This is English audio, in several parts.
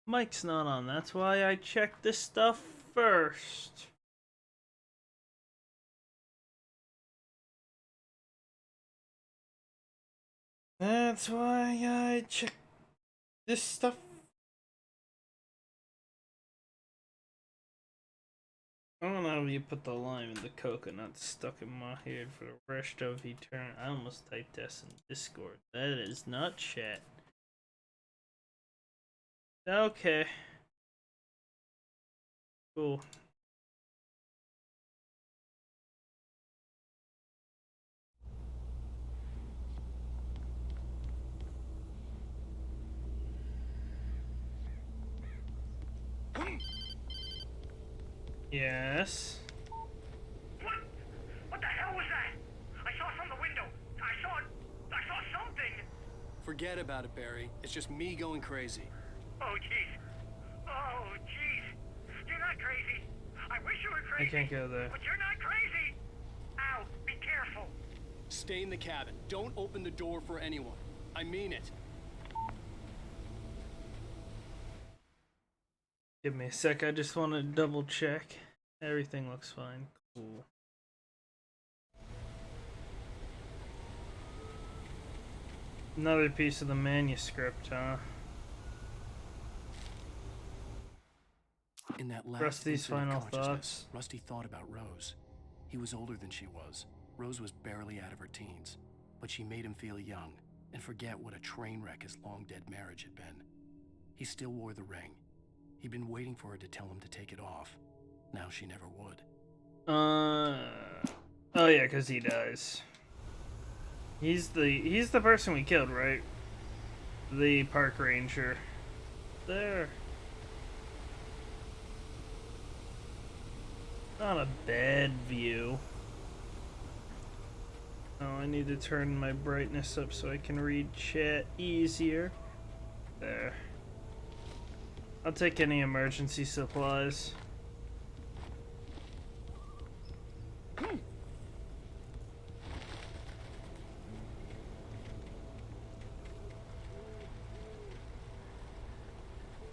Mic's not on. That's why I checked this stuff first. That's why I checked this stuff. I don't know how you put the lime in the coconut stuck in my head for the rest of eternity. I almost typed this in Discord. That is not chat. Okay. Cool. Yes. What the hell was that? I saw from the window. I saw something. Forget about it, Barry. It's just me going crazy. Oh jeez. Oh jeez. You're not crazy. I wish you were crazy. I can't go there. But you're not crazy. Ow, be careful. Stay in the cabin. Don't open the door for anyone. I mean it. Give me a sec, I just want to double check. Everything looks fine. Cool. Another piece of the manuscript, huh? In that last Rusty's instant of final consciousness, thoughts. Rusty thought about Rose. He was older than she was. Rose was barely out of her teens, but she made him feel young and forget what a train wreck his long-dead marriage had been. He still wore the ring. He'd been waiting for her to tell him to take it off. Now she never would. Oh yeah, because he dies. He's the person we killed, right? The park ranger. There. Not a bad view. Oh, I need to turn my brightness up so I can read chat easier. There. I'll take any emergency supplies.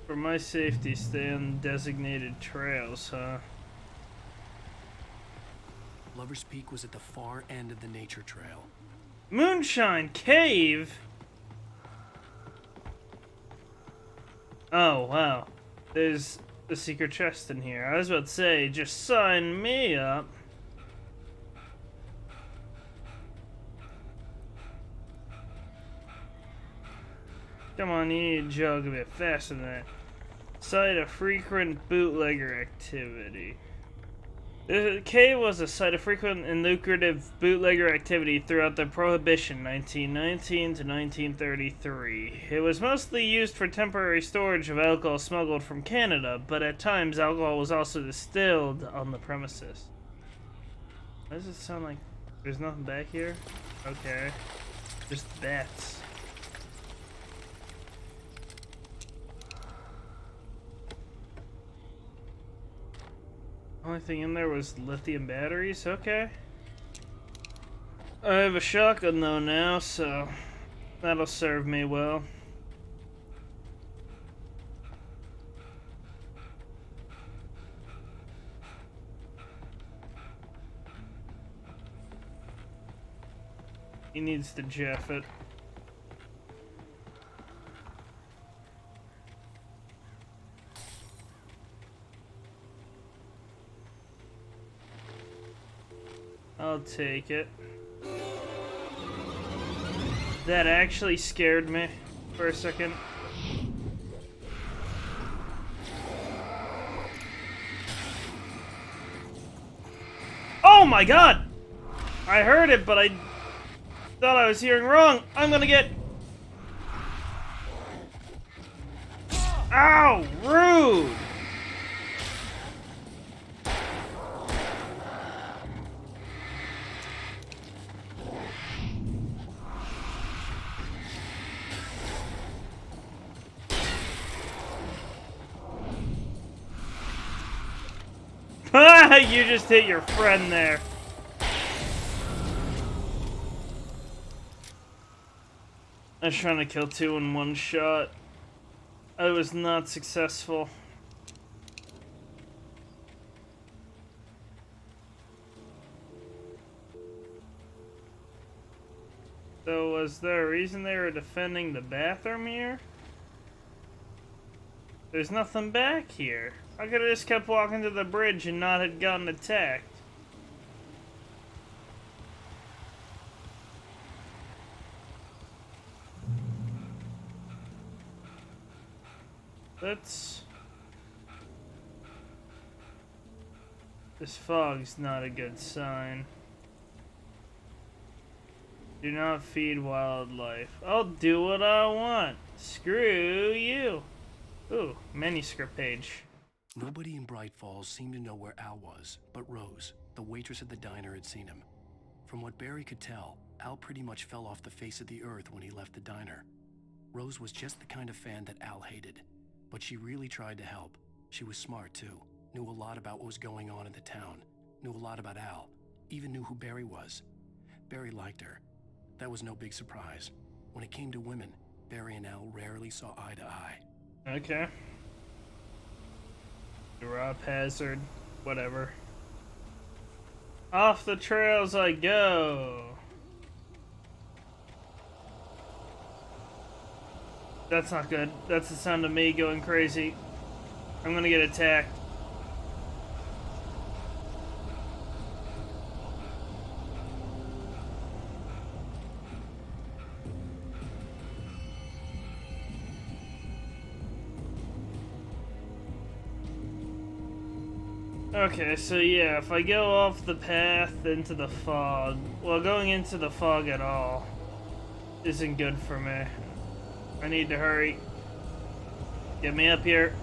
For my safety, stay on designated trails, huh? Lover's Peak was at the far end of the nature trail. Moonshine Cave? Oh, wow. There's a secret chest in here. I was about to say, just sign me up. Come on, you need to jog a bit faster than that. Site of frequent bootlegger activity. The cave was a site of frequent and lucrative bootlegger activity throughout the Prohibition, 1919 to 1933. It was mostly used for temporary storage of alcohol smuggled from Canada, but at times alcohol was also distilled on the premises. Why does it sound like there's nothing back here? Okay. Just bats. Only thing in there was lithium batteries. Okay. I have a shotgun though now, so that'll serve me well. He needs to jeff it. I'll take it. That actually scared me for a second. Oh my god! I heard it, but I thought I was hearing wrong. I'm gonna get... Ow! Rude! You just hit your friend there. I was trying to kill two in one shot. I was not successful. So was there a reason they were defending the bathroom here? There's nothing back here. I could have just kept walking to the bridge and not had gotten attacked. This fog's not a good sign. Do not feed wildlife. I'll do what I want. Screw you. Ooh, manuscript page. Nobody in Bright Falls seemed to know where Al was, but Rose, the waitress at the diner, had seen him. From what Barry could tell, Al pretty much fell off the face of the earth when he left the diner. Rose was just the kind of fan that Al hated, but she really tried to help. She was smart too, knew a lot about what was going on in the town, knew a lot about Al, even knew who Barry was. Barry liked her. That was no big surprise. When it came to women, Barry and Al rarely saw eye to eye. Okay. Drop hazard. Whatever. Off the trails I go. That's not good. That's the sound of me going crazy. I'm gonna get attacked. Okay, so yeah, if I go off the path into the fog, well, going into the fog at all isn't good for me. I need to hurry. Get me up here.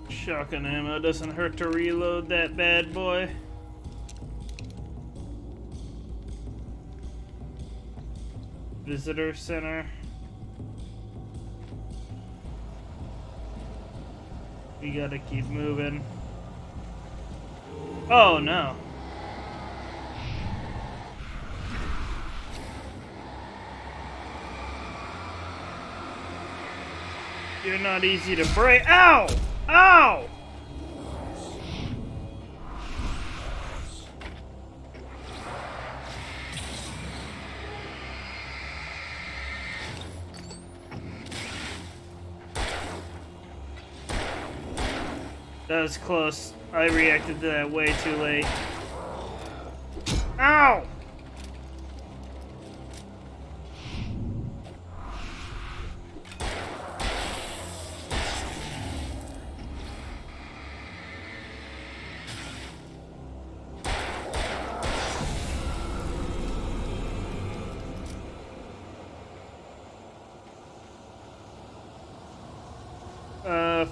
Shotgun ammo doesn't hurt to reload that bad boy. Visitor center. We gotta keep moving. Oh no. You're not easy to break. Ow! Ow! That was close. I reacted to that way too late. Ow!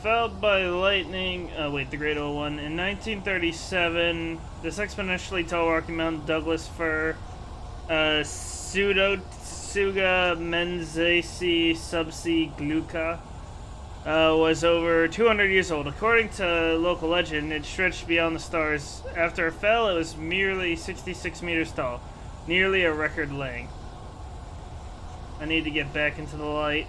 Felled by lightning, the Great Old One. In 1937, this exponentially tall Rocky Mountain Douglas fir, Pseudotsuga menziesii subsea gluca, was over 200 years old. According to local legend, it stretched beyond the stars. After it fell, it was merely 66 meters tall, nearly a record length. I need to get back into the light.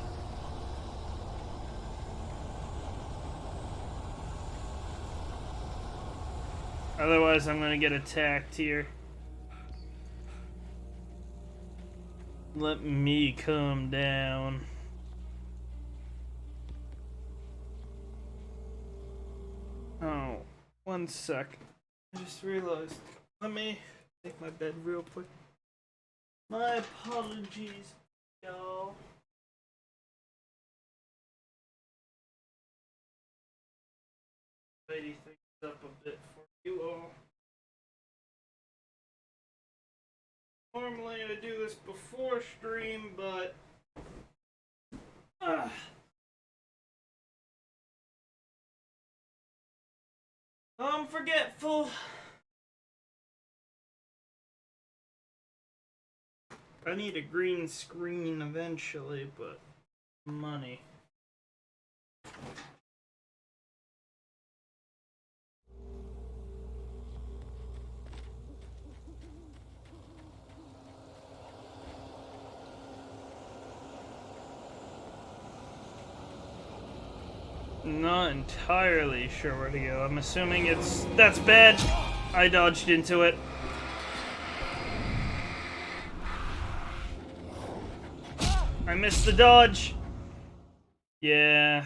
Otherwise, I'm gonna get attacked here. Let me come down. Oh, 1 sec. I just realized. Let me make my bed real quick. My apologies, y'all. Tidy things up a bit for you all. Normally I do this before stream, but I'm forgetful. I need a green screen eventually, but money. Not entirely sure where to go. I'm assuming that's bad. I dodged into it. I missed the dodge. Yeah.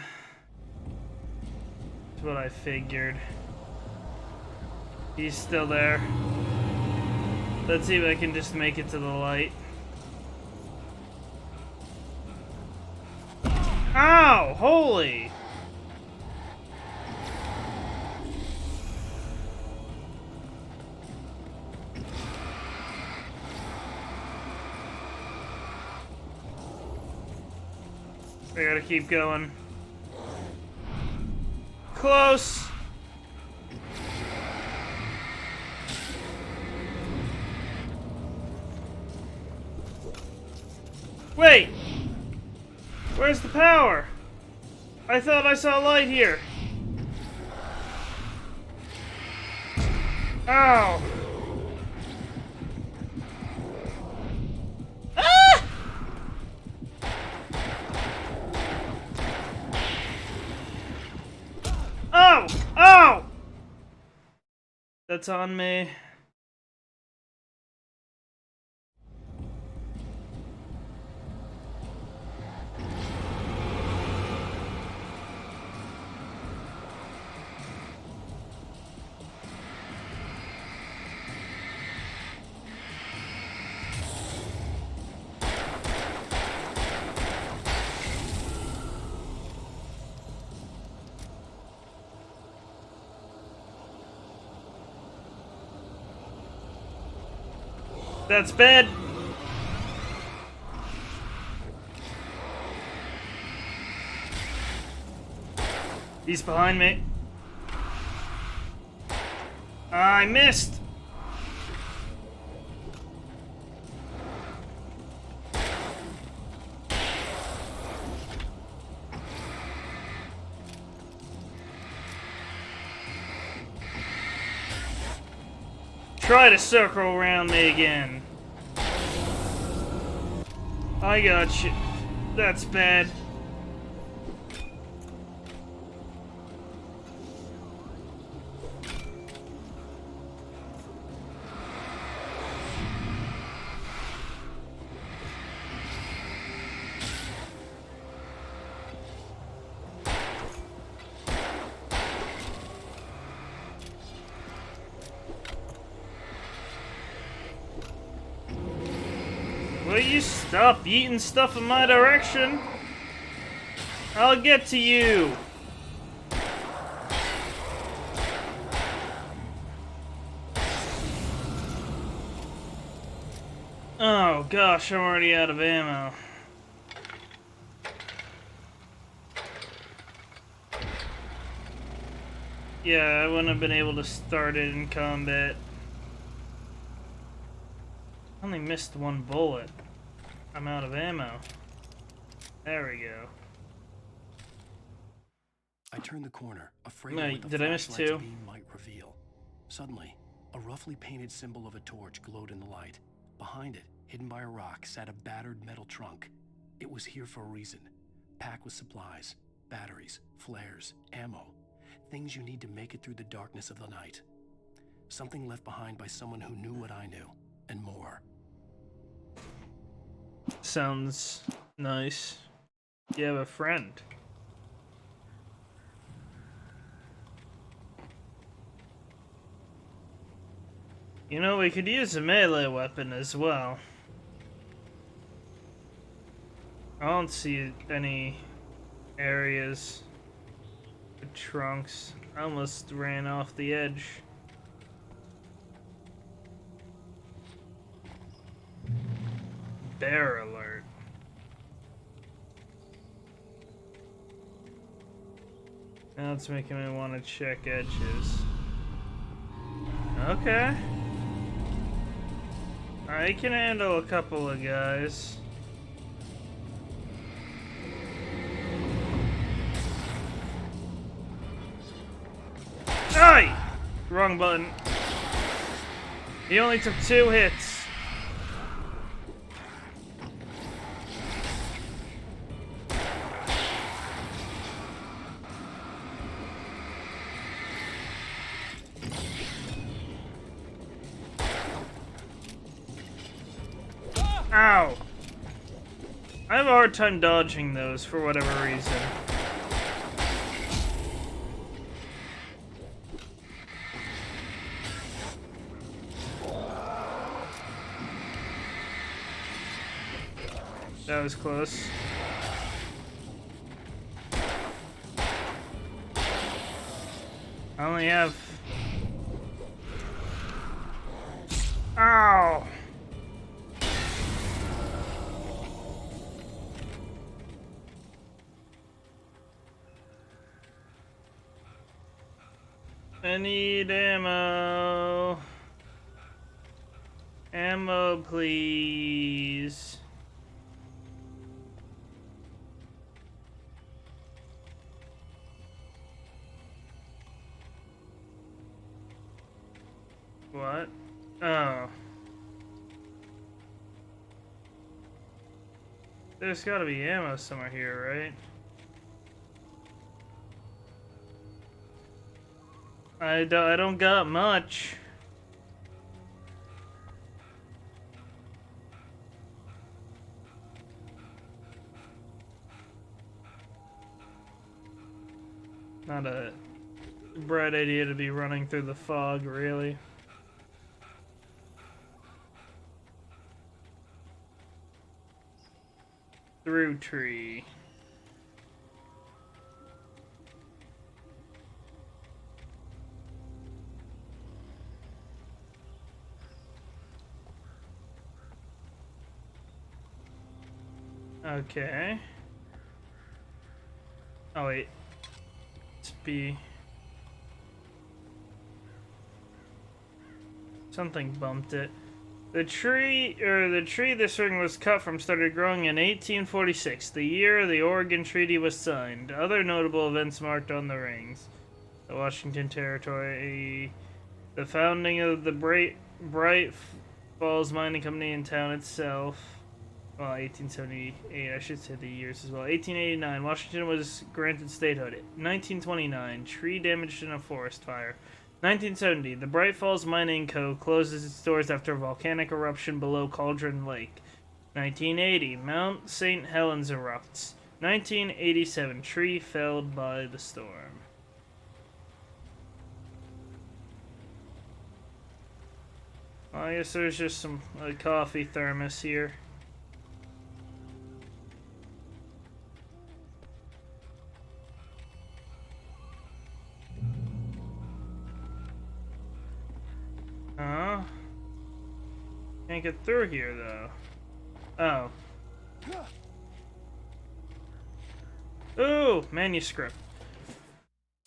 That's what I figured. He's still there. Let's see if I can just make it to the light. Ow! Holy! I gotta keep going. Close! Wait! Where's the power? I thought I saw light here. Ow! Ah! Oh! Oh! That's on me. That's bad. He's behind me. I missed. Try to circle around me again. I got you. That's bad. Will you stop eating stuff in my direction? I'll get to you. Oh gosh, I'm already out of ammo. Yeah, I wouldn't have been able to start it in combat. I only missed one bullet. I'm out of ammo. There we go. I turned the corner, afraid Wait, of what did the I miss flashlight's two? beam might reveal. Suddenly, a roughly painted symbol of a torch glowed in the light. Behind it, hidden by a rock, sat a battered metal trunk. It was here for a reason. Packed with supplies, batteries, flares, ammo. Things you need to make it through the darkness of the night. Something left behind by someone who knew what I knew, and more. Sounds nice. You have a friend. You know, we could use a melee weapon as well. I don't see any areas with trunks. I almost ran off the edge. Bear alert. Now it's making me want to check edges. Okay. I can handle a couple of guys. Aye! Wrong button. He only took 2 hits. Ow! I have a hard time dodging those for whatever reason. That was close. I only have... Ow! I need ammo. Ammo, please. What? Oh. There's gotta be ammo somewhere here, right? I don't got much. Not a bright idea to be running through the fog, really. Through tree. Okay. Oh wait. It's B. Something bumped it. The tree this ring was cut from started growing in 1846, the year the Oregon Treaty was signed. Other notable events marked on the rings: the Washington Territory, the founding of the Bright Falls Mining Company in town itself. Well, 1878, I should say the years as well. 1889, Washington was granted statehood. 1929, tree damaged in a forest fire. 1970, the Bright Falls Mining Co. closes its doors after a volcanic eruption below Cauldron Lake. 1980, Mount St. Helens erupts. 1987, tree felled by the storm. Well, I guess there's just some coffee thermos here. Can't get through here though. Oh. Ooh, manuscript.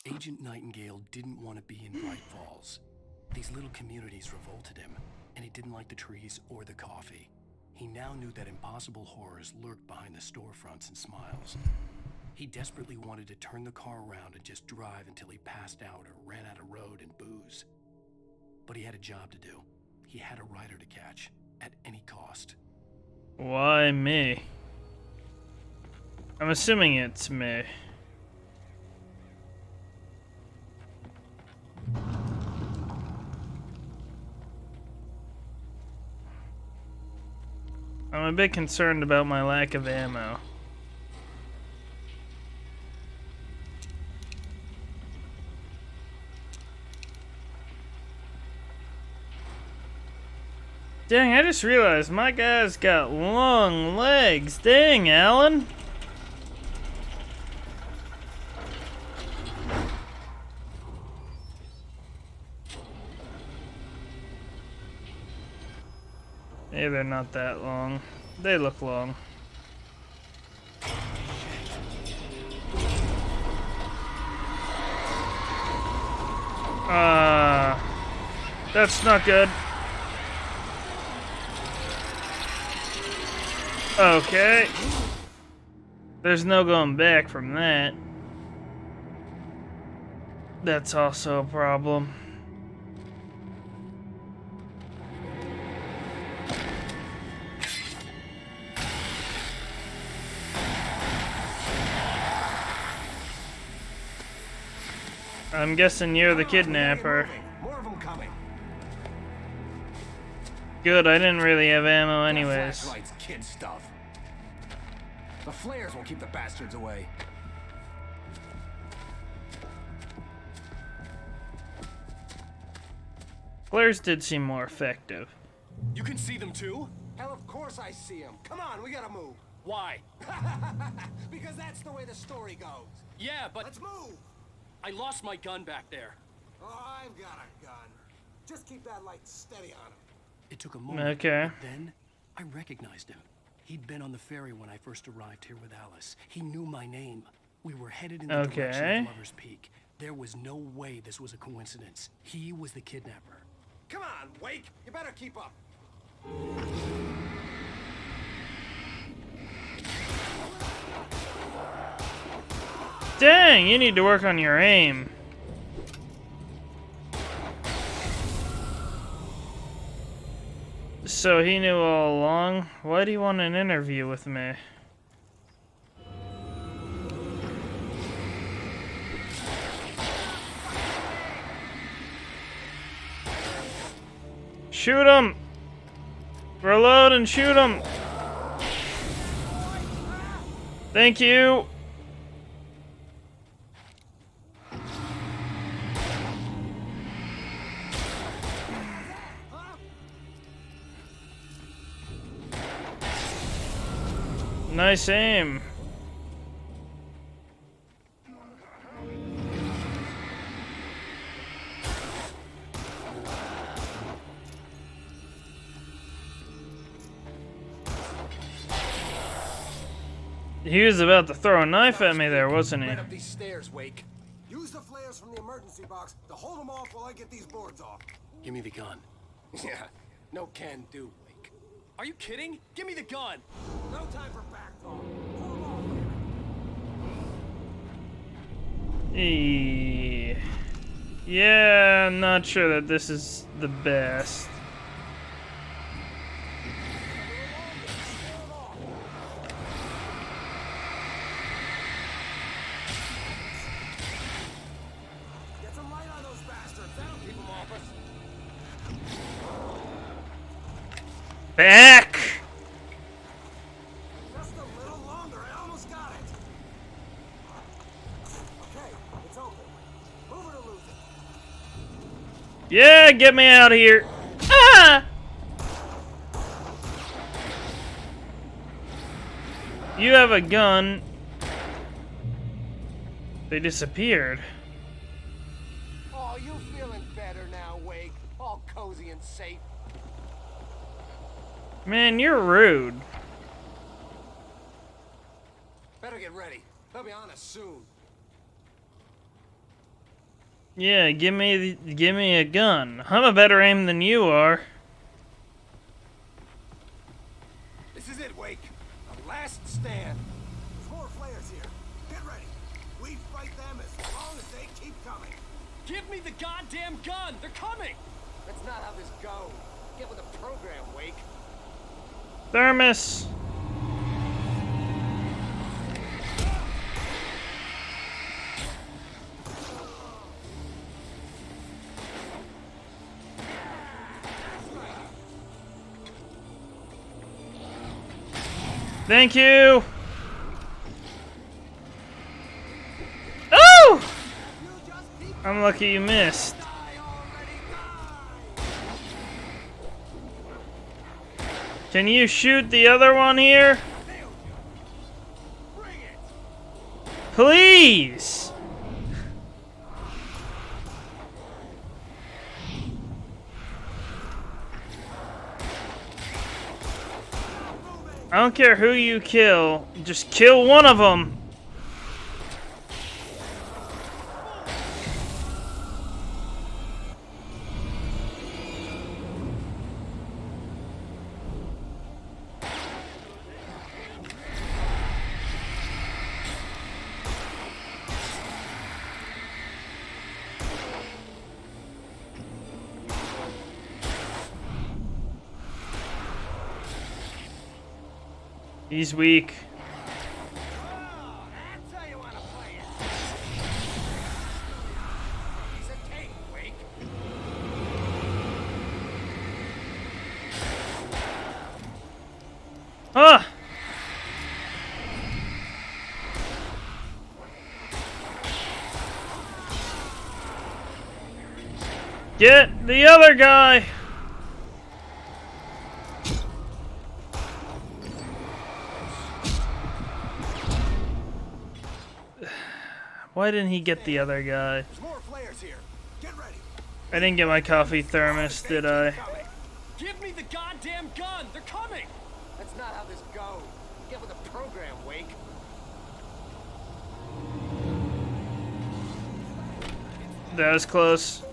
Agent Nightingale didn't want to be in Bright Falls. These little communities revolted him, and he didn't like the trees or the coffee. He now knew that impossible horrors lurked behind the storefronts and smiles. He desperately wanted to turn the car around and just drive until he passed out or ran out of road and booze. But he had a job to do. He had a rider to catch, at any cost. Why me? I'm assuming it's me. I'm a bit concerned about my lack of ammo. Dang, I just realized my guy's got long legs. Dang, Alan. Hey, they're not that long. They look long. That's not good. Okay. There's no going back from that. That's also a problem. I'm guessing you're the kidnapper. More of them coming. Good, I didn't really have ammo Got anyways. flashlights, kid stuff. The flares will keep the bastards away. Flares did seem more effective. You can see them too? Hell, of course I see him. Come on, we gotta move. Why? Because that's the way the story goes. Yeah, but Let's move. I lost my gun back there. Oh, I've got a gun. Just keep that light steady on him. It took a moment. Okay. But then I recognized him. He'd been on the ferry when I first arrived here with Alice. He knew my name. We were headed in the direction Okay. of Lover's Peak. There was no way this was a coincidence. He was the kidnapper. Come on, Wake. You better keep up. Dang, you need to work on your aim. So he knew all along. Why do you want an interview with me? Shoot him! Reload and shoot him! Thank you! Nice aim. He was about to throw a knife at me there, wasn't he? Right up these stairs, Wake. Use the flares from the emergency box to hold them off while I get these boards off. Give me the gun. Yeah, no can do, Wake. Are you kidding? Give me the gun! No time for back talk. Hold 'em off. Yeah, I'm not sure that this is the best. Get some light on those bastards. That'll keep them off us. Back! Just a little longer. I almost got it. Okay, it's open. Move it or lose it. Yeah, get me out of here. Ah! You have a gun. They disappeared. Oh, you feeling better now, Wake? All cozy and safe. Man, you're rude. Better get ready. They'll be on us soon. Yeah, give me a gun. I'm a better aim than you are. This is it, Wake. The last stand. There's more flares here. Get ready. We fight them as long as they keep coming. Give me the goddamn gun! They're coming! That's not how this goes. Get with the program, Wake. Thermos. Thank you. Oh! I'm lucky you missed. Can you shoot the other one here? Please! I don't care who you kill, just kill one of them. He's weak. Oh, that's how you want to play it. He's a tank, Wake. Get the other guy! Why didn't he get the other guy? There's more flares here. Get ready. I didn't get my coffee thermos, did I? Give me the goddamn gun! They're coming! That's not how this goes. Get with the program, Wake. That was close.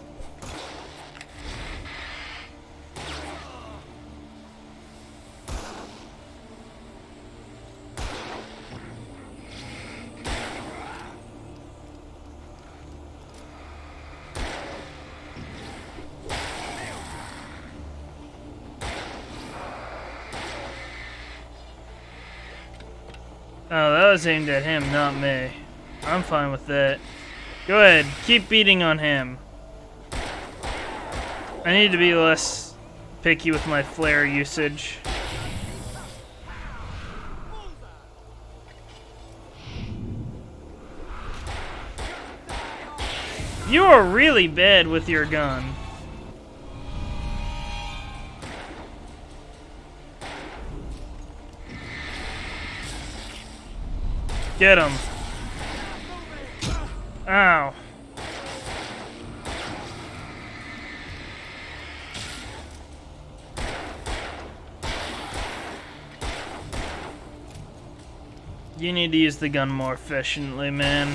Oh, that was aimed at him, not me. I'm fine with that. Go ahead, keep beating on him. I need to be less picky with my flare usage. You are really bad with your gun. Get him. Ow. You need to use the gun more efficiently, man.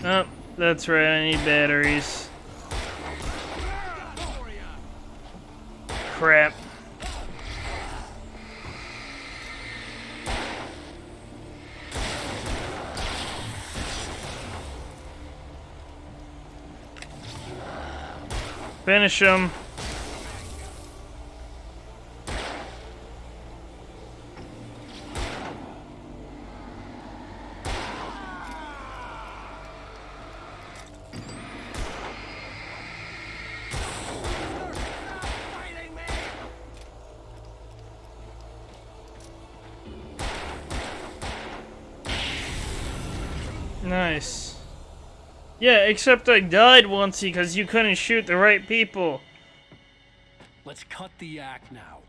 Oh, that's right, I need batteries. Crap. Finish him. Nice. Yeah, except I died once because you couldn't shoot the right people. Let's cut the act now.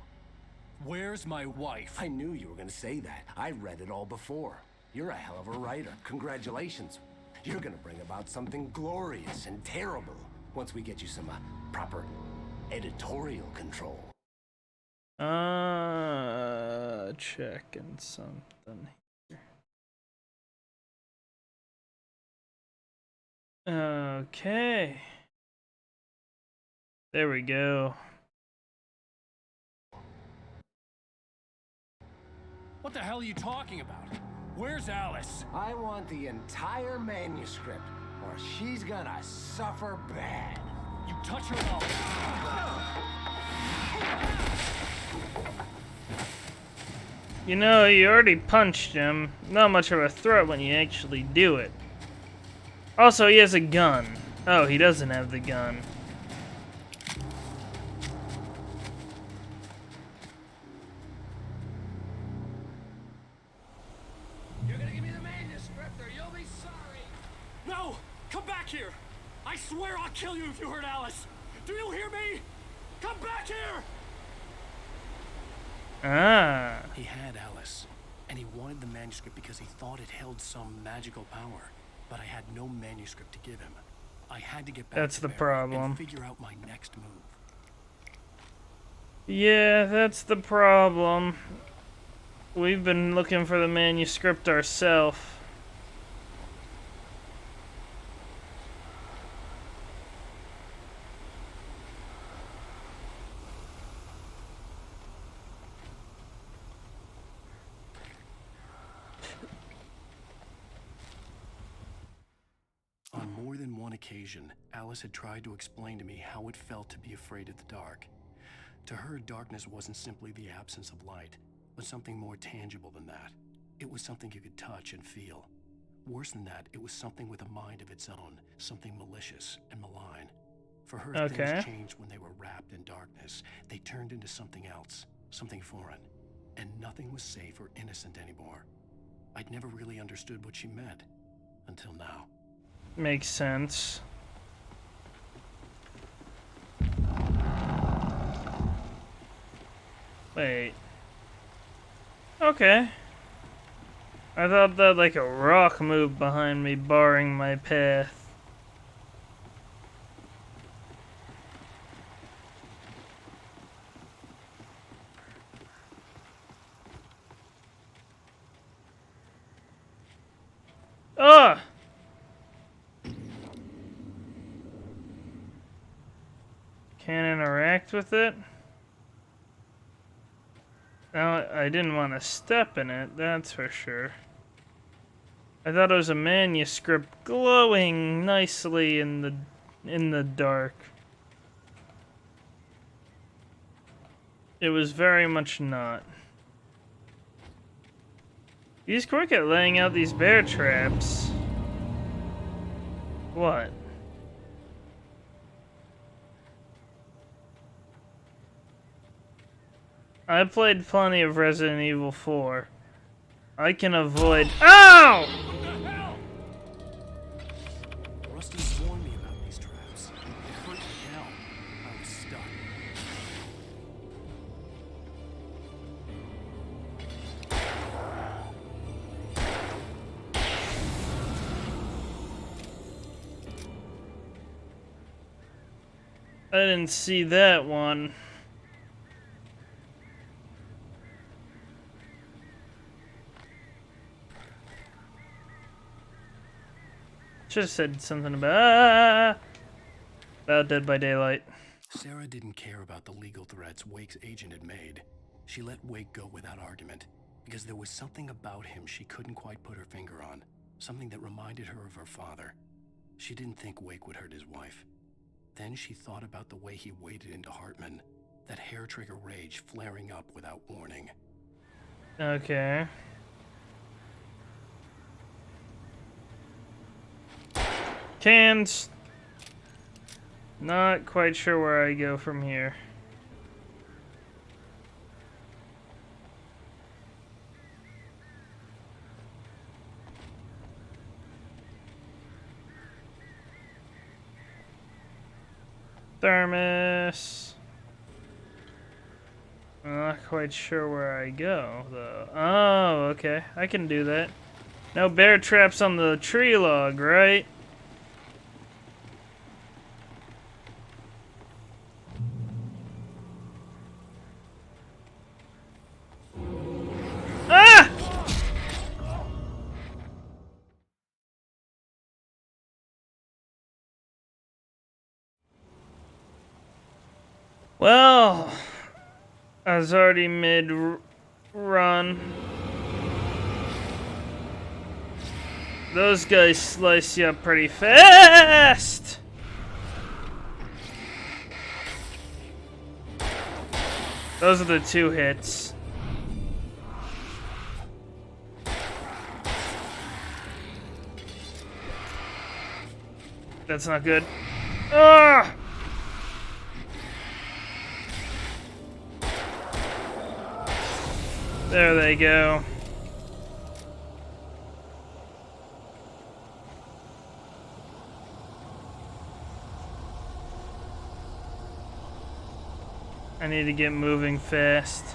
Where's my wife? I knew you were gonna say that. I read it all before. You're a hell of a writer. Congratulations. You're gonna bring about something glorious and terrible once we get you some proper editorial control. Checking something here. Okay. There we go. What the hell are you talking about? Where's Alice? I want the entire manuscript, or she's gonna suffer bad. You touch her wall. You know, you already punched him. Not much of a threat when you actually do it. Also, he has a gun. Oh, he doesn't have the gun. You're gonna give me the manuscript or you'll be sorry! No! Come back here! I swear I'll kill you if you hurt Alice! Do you hear me? Come back here! Ah. He had Alice, and he wanted the manuscript because he thought it held some magical power. But I had no manuscript to give him. I had to get back That's to the Barry problem. and figure out my next move. Yeah, that's the problem. We've been looking for the manuscript ourselves. On more than one occasion, Alice had tried to explain to me how it felt to be afraid of the dark. To her, darkness wasn't simply the absence of light, but something more tangible than that. It was something you could touch and feel. Worse than that, it was something with a mind of its own, something malicious and malign. For her, Okay. things changed when they were wrapped in darkness. They turned into something else, something foreign, and nothing was safe or innocent anymore. I'd never really understood what she meant until now. Makes sense. Wait. Okay. I thought that like a rock moved behind me, barring my path. Ah! Can't interact with it? Now, I didn't want to step in it, that's for sure. I thought it was a manuscript glowing nicely in the dark. It was very much not. He's quick at laying out these bear traps. What? I played plenty of Resident Evil 4. I can avoid— OW! Rusty warned me about these traps. It hurt like hell. I was stuck. I didn't see that one. Should have said something about Dead by Daylight. Sarah didn't care about the legal threats Wake's agent had made. She let Wake go without argument, because there was something about him she couldn't quite put her finger on, something that reminded her of her father. She didn't think Wake would hurt his wife. Then she thought about the way he waded into Hartman, that hair-trigger rage flaring up without warning. Okay. Cans. Not quite sure where I go from here. Thermos. I'm not quite sure where I go, though. Oh, okay. I can do that. No bear traps on the tree log, right? Ah! Well, I was already mid-run. Those guys slice you up pretty fast! Those are the 2 hits. That's not good. Ah! There they go. I need to get moving fast.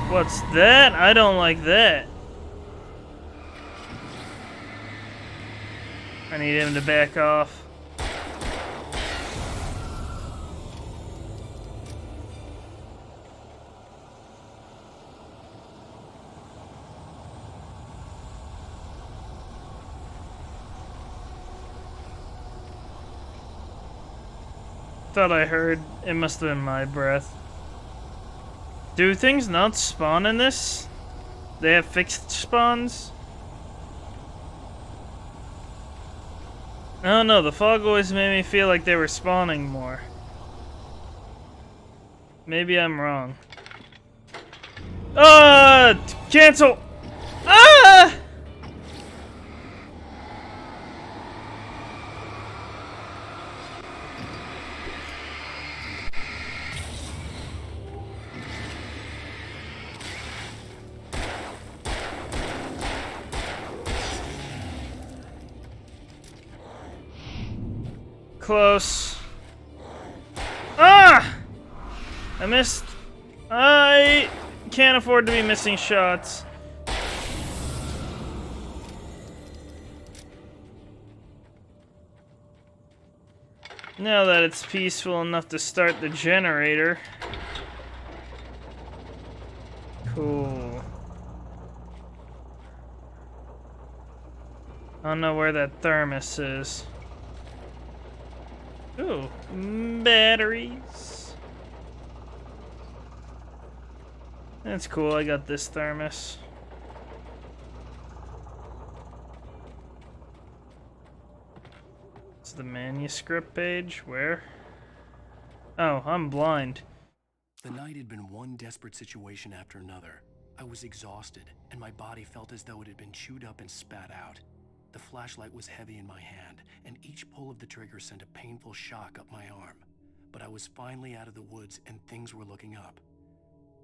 What's that? I don't like that. I need him to back off. Thought I heard. It must have been my breath. Do things not spawn in this? They have fixed spawns? I don't know, the fog always made me feel like they were spawning more. Maybe I'm wrong. Cancel! Ah! close. Ah! I missed. I can't afford to be missing shots. Now that it's peaceful enough to start the generator. Cool. I don't know where that thermos is. Ooh, batteries. That's cool, I got this thermos. It's the manuscript page. Where? Oh, I'm blind. The night had been one desperate situation after another. I was exhausted, and my body felt as though it had been chewed up and spat out. The flashlight was heavy in my hand, and each pull of the trigger sent a painful shock up my arm. But I was finally out of the woods, and things were looking up.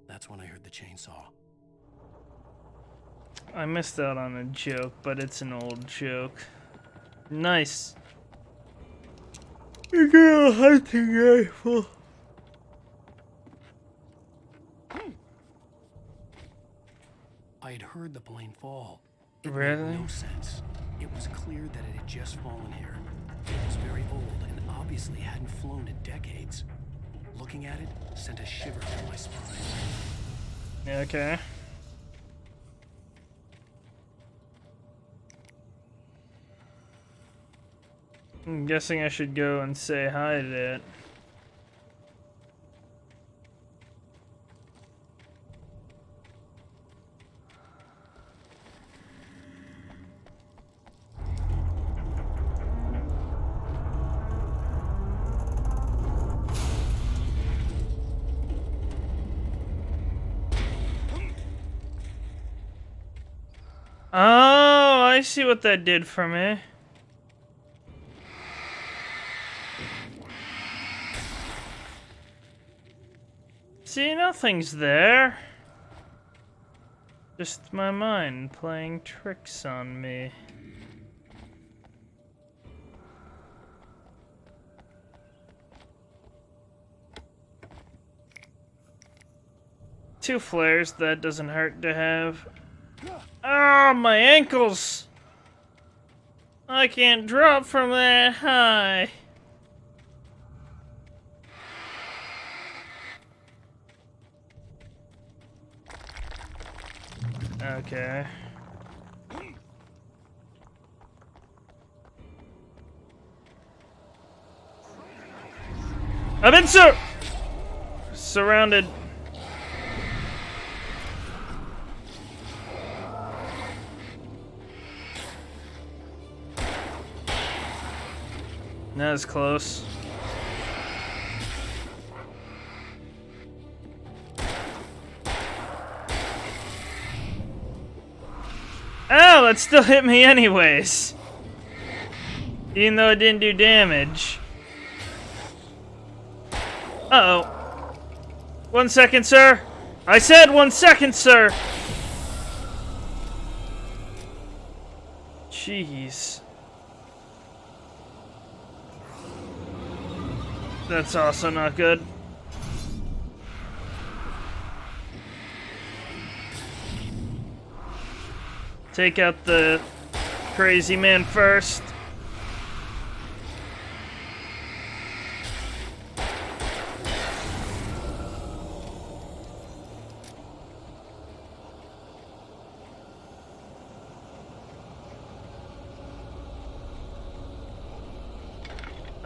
That's when I heard the chainsaw. I missed out on a joke, but it's an old joke. Nice. You get a hunting rifle. I had heard the plane fall. It Really? made no sense. It was clear that it had just fallen here. It was very old and obviously hadn't flown in decades. Looking at it sent a shiver down my spine. Yeah, okay. I'm guessing I should go and say hi to it. Oh, I see what that did for me. See, nothing's there. Just my mind playing tricks on me. Two flares, that doesn't hurt to have. Ah, my ankles! I can't drop from that high. Okay. I've been surrounded. That was close. Oh, that still hit me anyways. Even though it didn't do damage. Uh-oh. 1 second, sir. I said 1 second, sir. Jeez. That's also not good. Take out the crazy man first.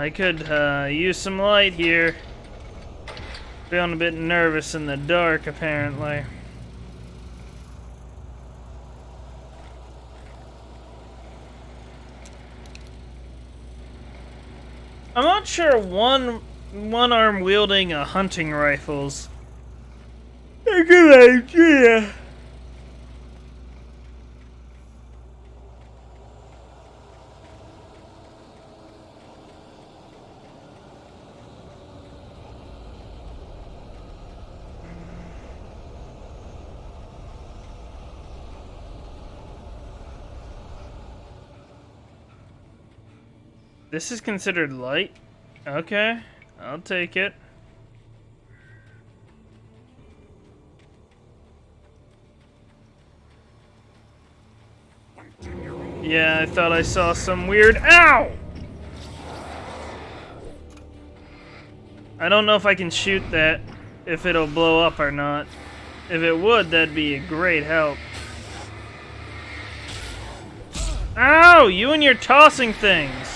I could use some light here. Feeling a bit nervous in the dark, apparently. I'm not sure one arm wielding a hunting rifle's a good idea. This is considered light? Okay, I'll take it. Yeah, I thought I saw some weird. Ow! I don't know if I can shoot that, if it'll blow up or not. If it would, that'd be a great help. Ow! You and your tossing things!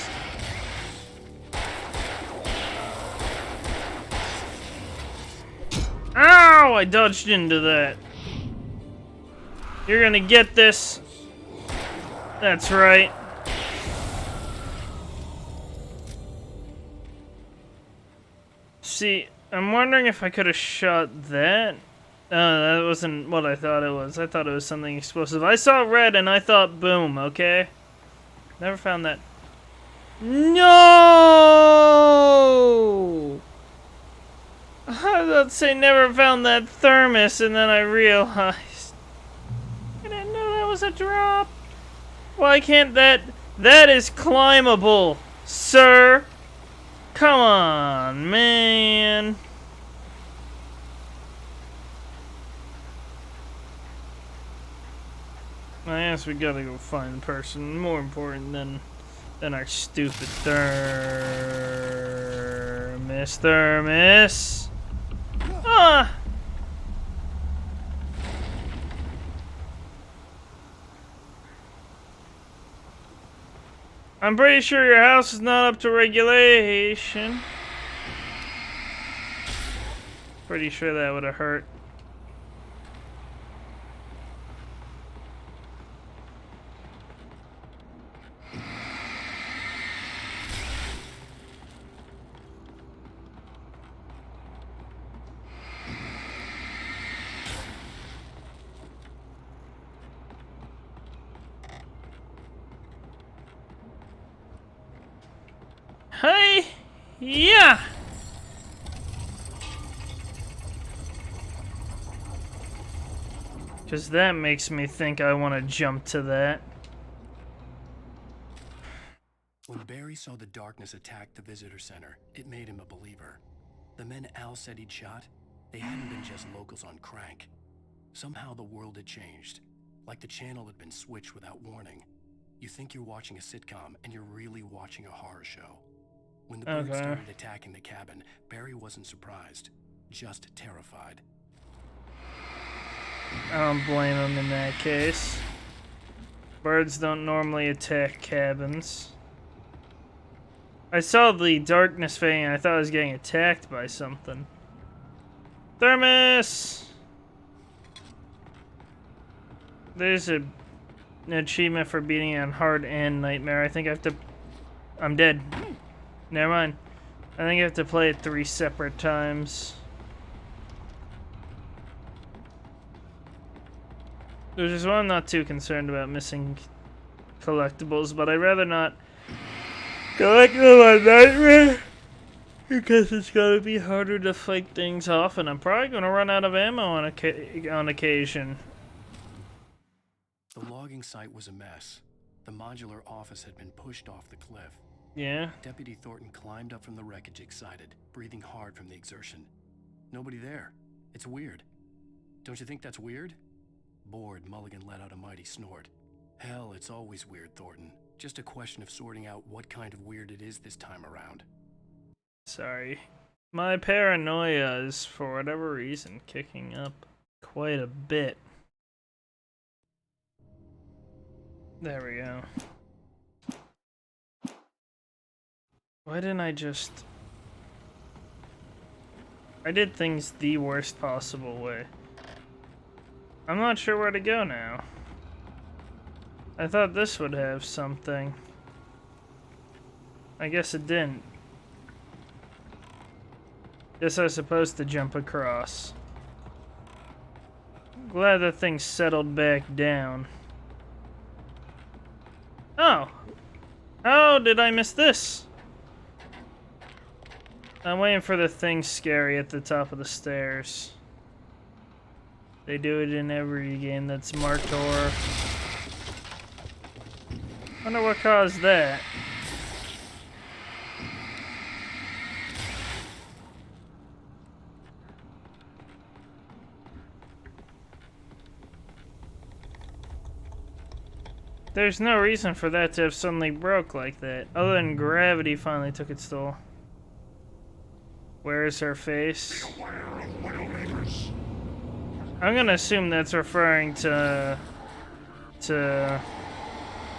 Ow! I dodged into that. You're gonna get this. That's right. See, I'm wondering if I could have shot that. That wasn't what I thought it was. I thought it was something explosive. I saw red and I thought boom, okay? Never found that. No! I was about to say never found that thermos and then I realized. I didn't know that was a drop. Why can't that... That is climbable, sir. Come on, man. I guess we gotta go find the person more important than our stupid thermos. Ah! I'm pretty sure your house is not up to regulation. Pretty sure that would have hurt. Hey! Yeah! Because that makes me think I want to jump to that. When Barry saw the darkness attack the visitor center, it made him a believer. The men Al said he'd shot, they hadn't been just locals on crank. Somehow the world had changed, like the channel had been switched without warning. You think you're watching a sitcom, and you're really watching a horror show. When the birds started attacking the cabin, Barry wasn't surprised, just terrified. I don't blame him in that case. Birds don't normally attack cabins. I saw the darkness fading and I thought I was getting attacked by something. Thermos! There's an achievement for beating on hard and nightmare. I think I have to... I'm dead. Never mind. I think I have to play it 3 separate times. Which is why I'm not too concerned about missing collectibles, but I'd rather not collect them on Nightmare because it's gonna be harder to fight things off, and I'm probably gonna run out of ammo on occasion. The logging site was a mess. The modular office had been pushed off the cliff. Yeah? Deputy Thornton climbed up from the wreckage excited, breathing hard from the exertion. Nobody there. It's weird. Don't you think that's weird? Bored, Mulligan let out a mighty snort. Hell, it's always weird, Thornton. Just a question of sorting out what kind of weird it is this time around. Sorry. My paranoia is, for whatever reason, kicking up quite a bit. There we go. Why didn't I just... I did things the worst possible way. I'm not sure where to go now. I thought this would have something. I guess it didn't. Guess I was supposed to jump across. Glad that thing settled back down. Oh! How did I miss this? I'm waiting for the thing scary at the top of the stairs. They do it in every game that's marked horror. Wonder what caused that. There's no reason for that to have suddenly broke like that, other than gravity finally took its toll. Where is her face? I'm gonna assume that's referring to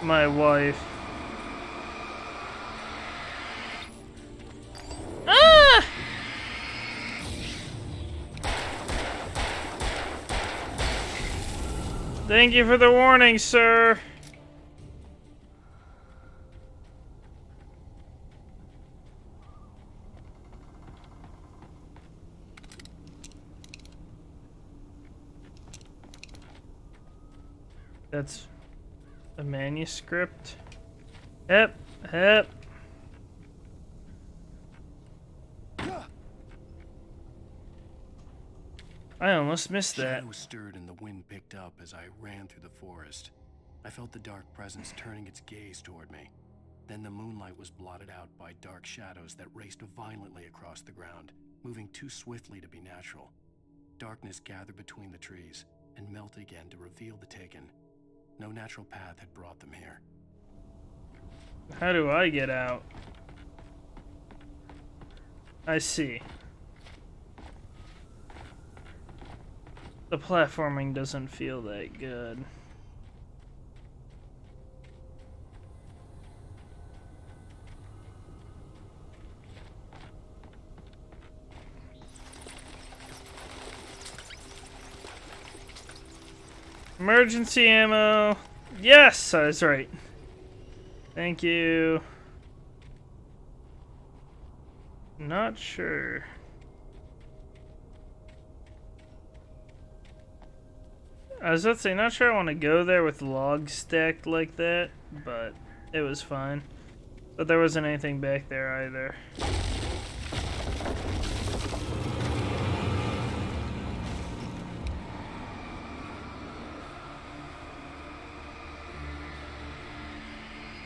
my wife. Ah! Thank you for the warning, sir. That's a manuscript. Yep, yep. I almost missed that. Shadows stirred and the wind picked up as I ran through the forest. I felt the dark presence turning its gaze toward me. Then the moonlight was blotted out by dark shadows that raced violently across the ground, moving too swiftly to be natural. Darkness gathered between the trees and melted again to reveal the Taken. No natural path had brought them here. How do I get out? I see. The platforming doesn't feel that good. Emergency ammo. Yes, I was right. Thank you. Not sure. I was about to say, not sure I want to go there with logs stacked like that, but it was fine. But there wasn't anything back there either.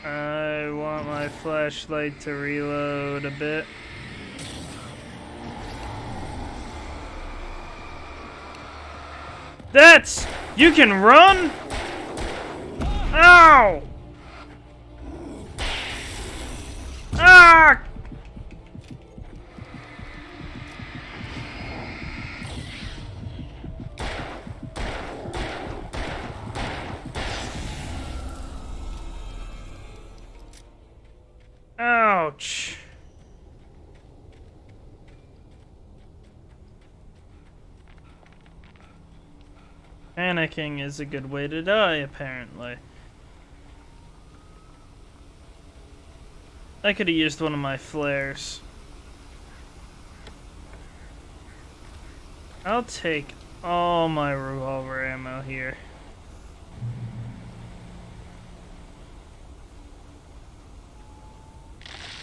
I want my flashlight to reload a bit. That's... You can run? Ow! Ah! Ouch. Panicking is a good way to die, apparently. I could have used one of my flares. I'll take all my revolver ammo here.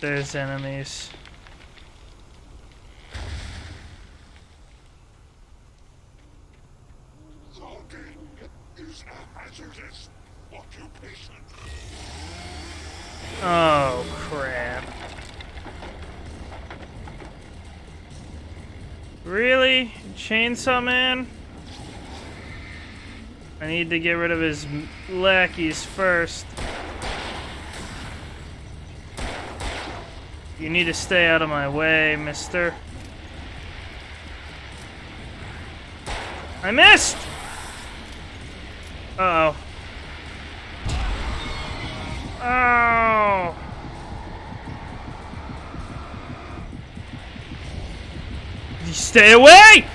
There's enemies. Logging is a hazardous occupation. Oh, crap. Really? Chainsaw Man? I need to get rid of his lackeys first. You need to stay out of my way, mister. I missed! Uh-oh. Oh! You stay away!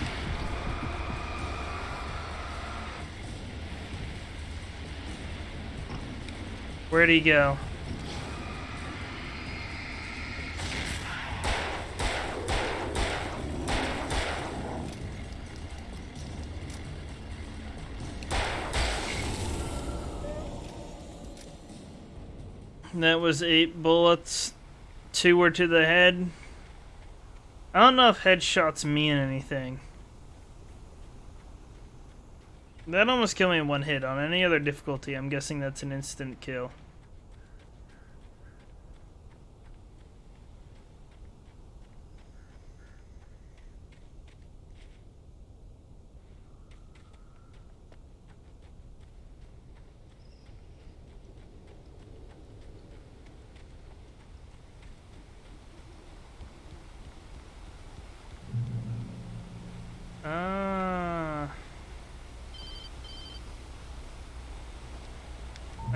Where'd he go? That was 8 bullets. 2 were to the head. I don't know if headshots mean anything. That almost killed me in 1 hit. On any other difficulty, I'm guessing that's an instant kill.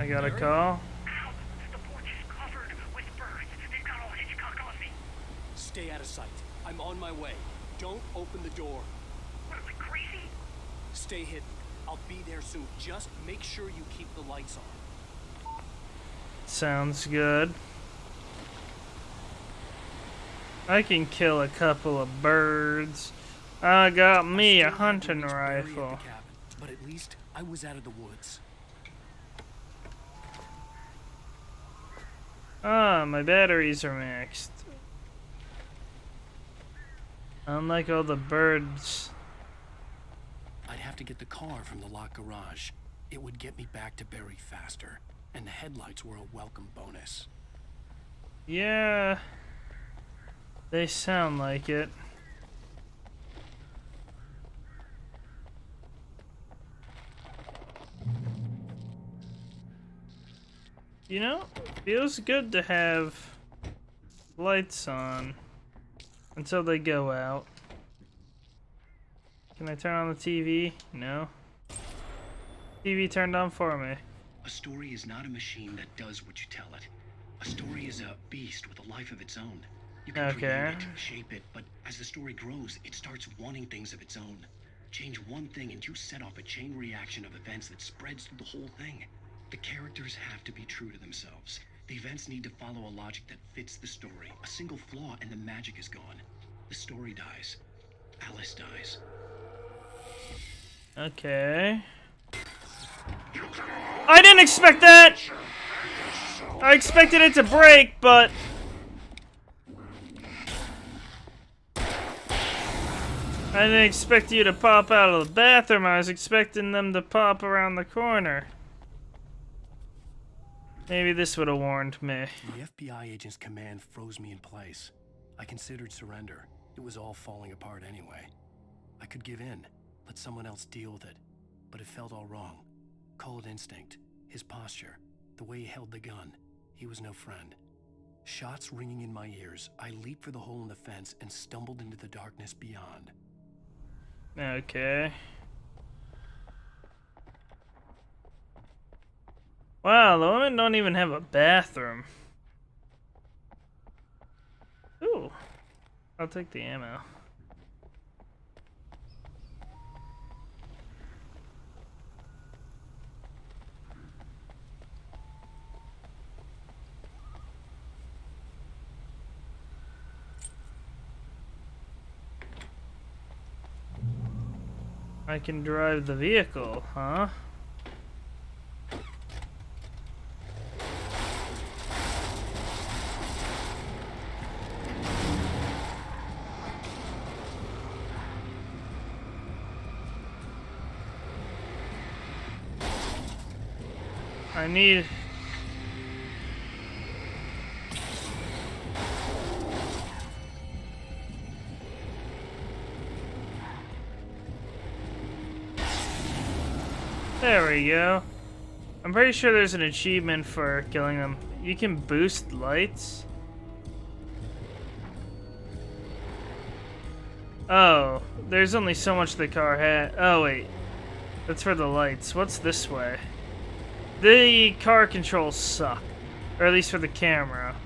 I got a Barry? call. Ow! The porch is covered with birds. They've got all Hitchcock on me. Stay out of sight. I'm on my way. Don't open the door. What, am I crazy? Stay hidden. I'll be there soon. Just make sure you keep the lights on. Sounds good. I can kill a couple of birds. I got me a Still had to hunting reach Barry at the rifle. cabin, but at least I was out of the woods. Ah, my batteries are maxed. Unlike all the birds. I'd have to get the car from the locked garage. It would get me back to Barry faster, and the headlights were a welcome bonus. Yeah. They sound like it. You know, feels good to have lights on until they go out. Can I turn on the TV? No. TV turned on for me. A story is not a machine that does what you tell it. A story is a beast with a life of its own. You can Okay. create it, shape it, but as the story grows, it starts wanting things of its own. Change one thing and you set off a chain reaction of events that spreads through the whole thing. The characters have to be true to themselves. The events need to follow a logic that fits the story. A single flaw and the magic is gone. The story dies. Alice dies. Okay. I didn't expect that! I expected it to break, but... I didn't expect you to pop out of the bathroom. I was expecting them to pop around the corner. Maybe this would have warned me. The FBI agent's command froze me in place. I considered surrender. It was all falling apart anyway. I could give in, let someone else deal with it. But it felt all wrong. Call it instinct, his posture, the way he held the gun. He was no friend. Shots ringing in my ears, I leaped for the hole in the fence and stumbled into the darkness beyond. Okay. Wow, the women don't even have a bathroom. Ooh. I'll take the ammo. I can drive the vehicle, huh? I need... There we go. I'm pretty sure there's an achievement for killing them. You can boost lights? Oh, there's only so much the car had. Oh, wait. That's for the lights. What's this way? The car controls suck. Or at least for the camera.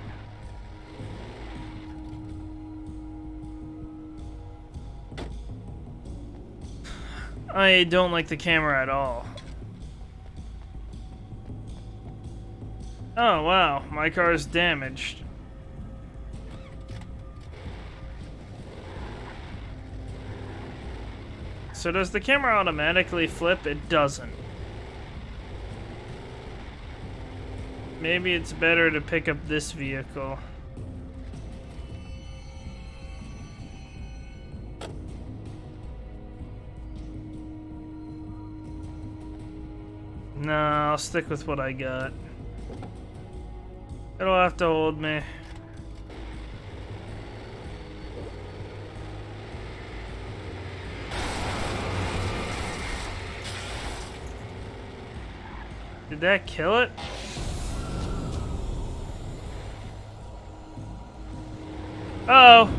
I don't like the camera at all. Oh wow, my car is damaged. So does the camera automatically flip? It doesn't. Maybe it's better to pick up this vehicle. Nah, I'll stick with what I got. It'll have to hold me. Did that kill it? Uh-oh.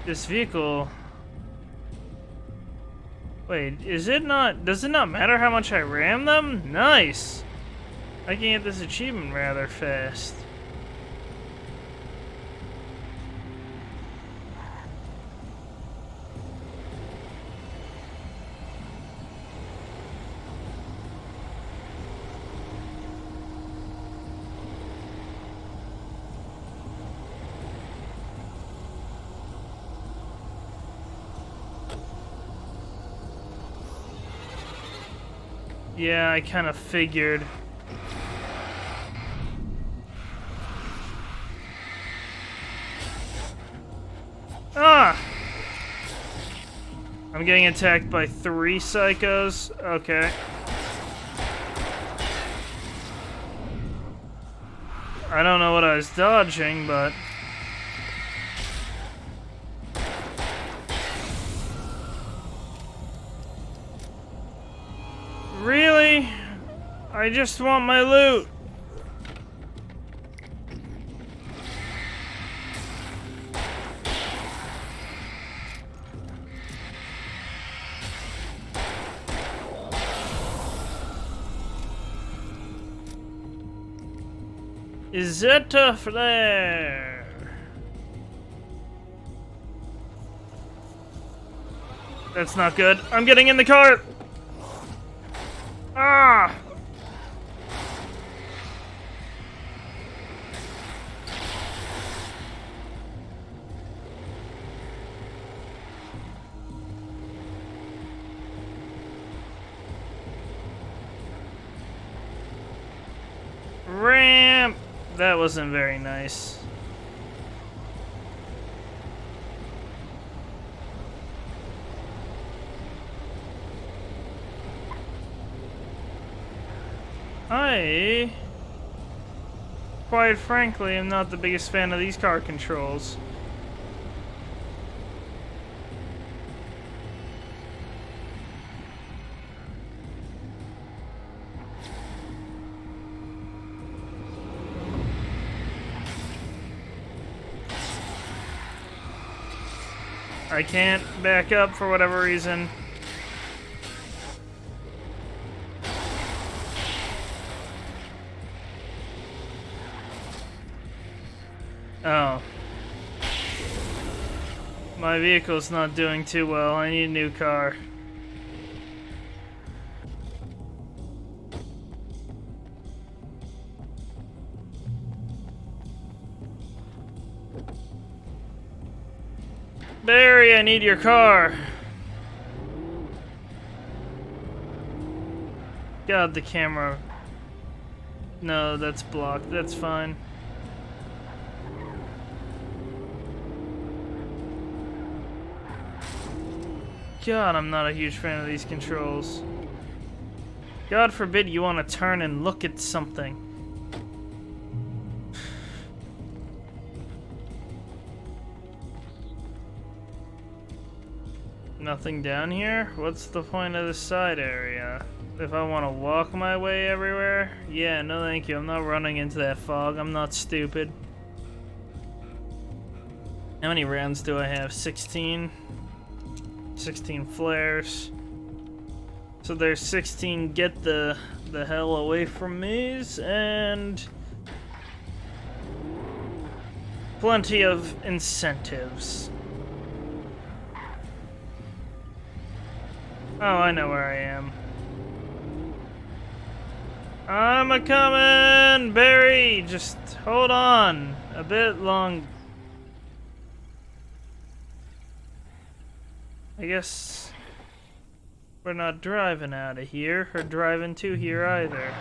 This vehicle... Wait, is it not... Does it not matter how much I ram them? Nice! I can get this achievement rather fast. Yeah, I kind of figured. Ah! I'm getting attacked by 3 psychos. Okay. I don't know what I was dodging, but... Really? I just want my loot. Is it a flare? That's not good. I'm getting in the car. Ah! Ramp! That wasn't very nice. I, quite frankly, am not the biggest fan of these car controls. I can't back up for whatever reason. Oh. My vehicle's not doing too well. I need a new car. Barry, I need your car. God, the camera. No, that's blocked. That's fine. God, I'm not a huge fan of these controls. God forbid you want to turn and look at something. Nothing down here? What's the point of the side area? If I want to walk my way everywhere? Yeah, no thank you. I'm not running into that fog. I'm not stupid. How many rounds do I have? 16? 16 flares. So there's 16 get the hell away from me's and plenty of incentives. Oh, I know where I am. I'm a-comin', Barry! Just hold on a bit long. I guess we're not driving out of here, or driving to here either.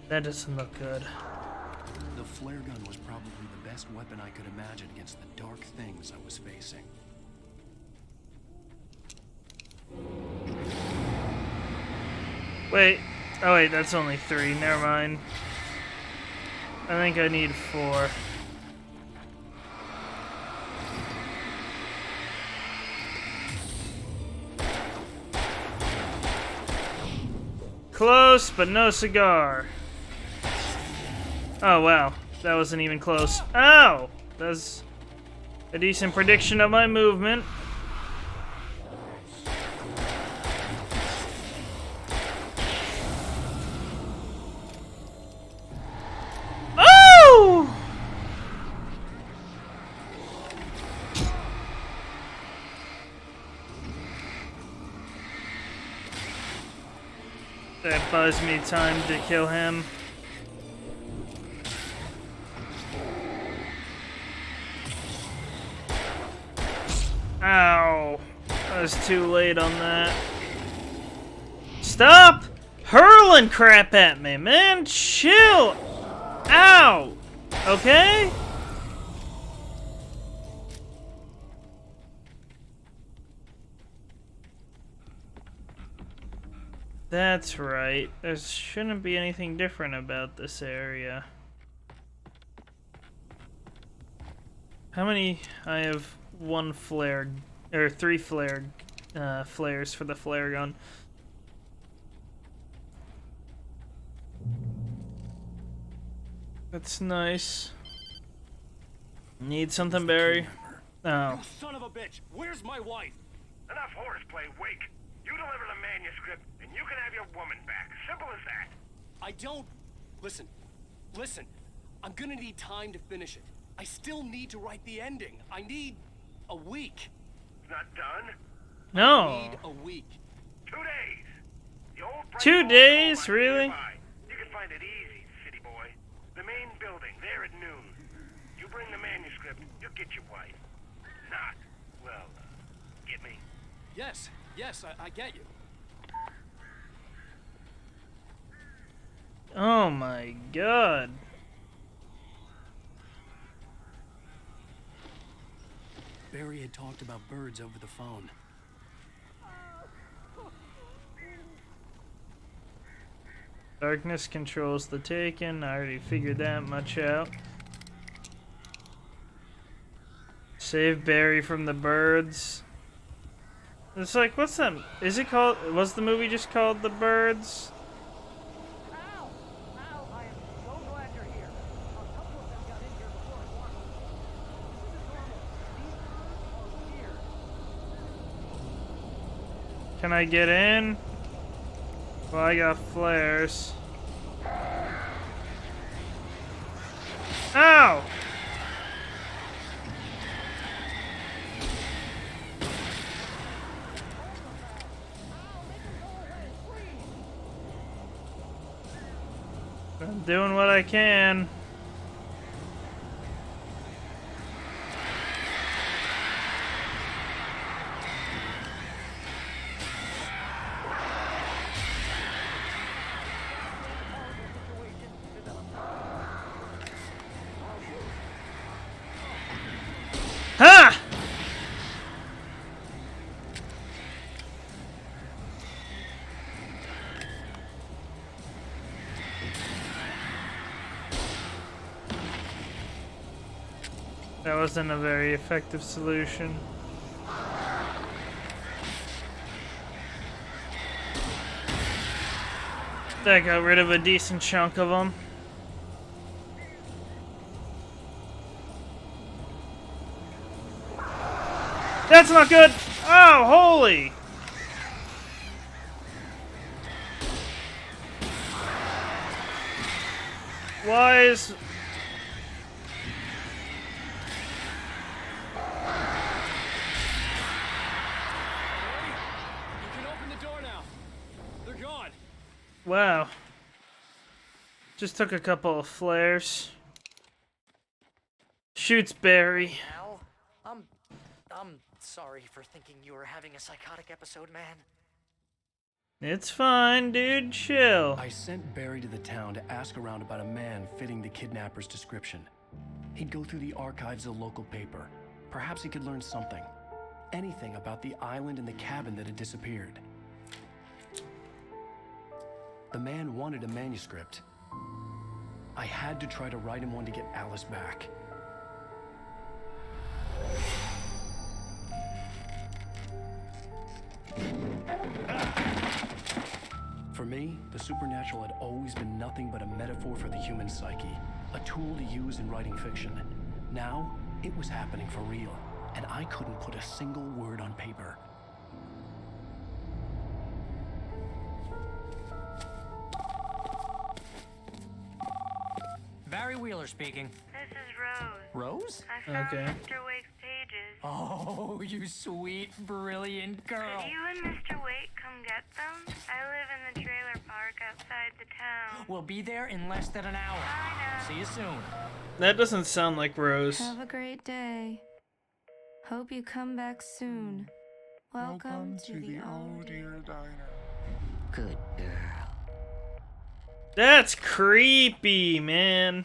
That doesn't look good. The flare gun was probably the best weapon I could imagine against the dark things I was facing. Wait. Oh wait, that's only 3. Never mind. I think I need 4. Close, but no cigar. Oh, wow. That wasn't even close. Ow! That's a decent prediction of my movement. Oh! That buys me time to kill him. Ow. I was too late on that. Stop hurling crap at me, man. Chill. Ow. Okay? That's right. There shouldn't be anything different about this area. How many? I have one flare, or 3 flare, flares for the flare gun. That's nice. Need something, Barry? Oh. You son of a bitch! Where's my wife? Enough horseplay, Wake. You deliver the manuscript, and you can have your woman back. Simple as that. I don't... Listen. I'm gonna need time to finish it. I still need to write the ending. I need a week. Not done? No. I need a week. 2 days. The old 2 days, coal mine really? nearby. You can find it easy, city boy. The main building, there at noon. You bring the manuscript, you'll get your wife. Not, well, get me? Yes, I get you. Oh my god. Barry had talked about birds over the phone. Darkness controls the Taken. I already figured that much out. Save Barry from the birds. It's like, what's that? Is it called? Was the movie just called The Birds? Al, I am so glad you're here. A couple of them got in here before I wanted. This is normal. These are weird. Can I get in? Well, I got flares. Ow! I'm doing what I can. Ha! That wasn't a very effective solution. That got rid of a decent chunk of them. That's not good! Oh, holy! Why is... You can open the door now. They're gone. Wow. Just took a couple of flares. Shoots Barry. Al, I'm sorry for thinking you were having a psychotic episode, man. It's fine, dude. Chill. I sent Barry to the town to ask around about a man fitting the kidnapper's description. He'd go through the archives of the local paper. Perhaps he could learn something. Anything about the island and the cabin that had disappeared. The man wanted a manuscript. I had to try to write him one to get Alice back. For me, the supernatural had always been nothing but a metaphor for the human psyche. a tool to use in writing fiction. Now, it was happening for real, and I couldn't put a single word on paper. Barry Wheeler speaking. This is Rose. Rose? I found Okay. Mr. Wake's pages. Oh, you sweet, brilliant girl. Could you and Mr. Wake come get them? I live in the trailer park outside the town. We'll be there in less than an hour. I know. See you soon. That doesn't sound like Rose. Have a great day. Hope you come back soon. Welcome to the old dear diner. Good girl. That's creepy, man.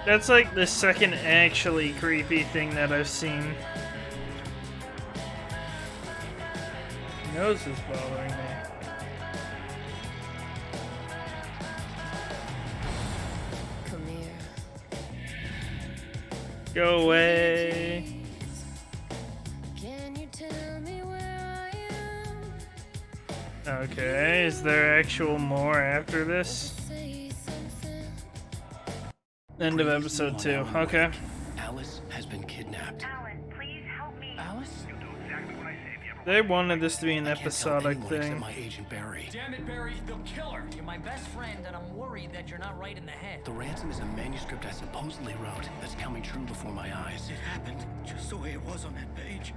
That's like the second actually creepy thing that I've seen. Nose is bothering me. Come here. Go away. Can you tell me where I am? Okay, is there actual more after this? Say something. End of episode 2. Okay. Alice has been kidnapped. Alan, please help me. Alice? You'll do exactly what I say if you ever They wanted this to be an I can't tell episodic anyone except thing. my agent Barry. Damn it, Barry, they'll kill her. You're my best friend, and I'm worried that you're not right in the head. The ransom is a manuscript I supposedly wrote that's coming true before my eyes. It happened just the way it was on that page.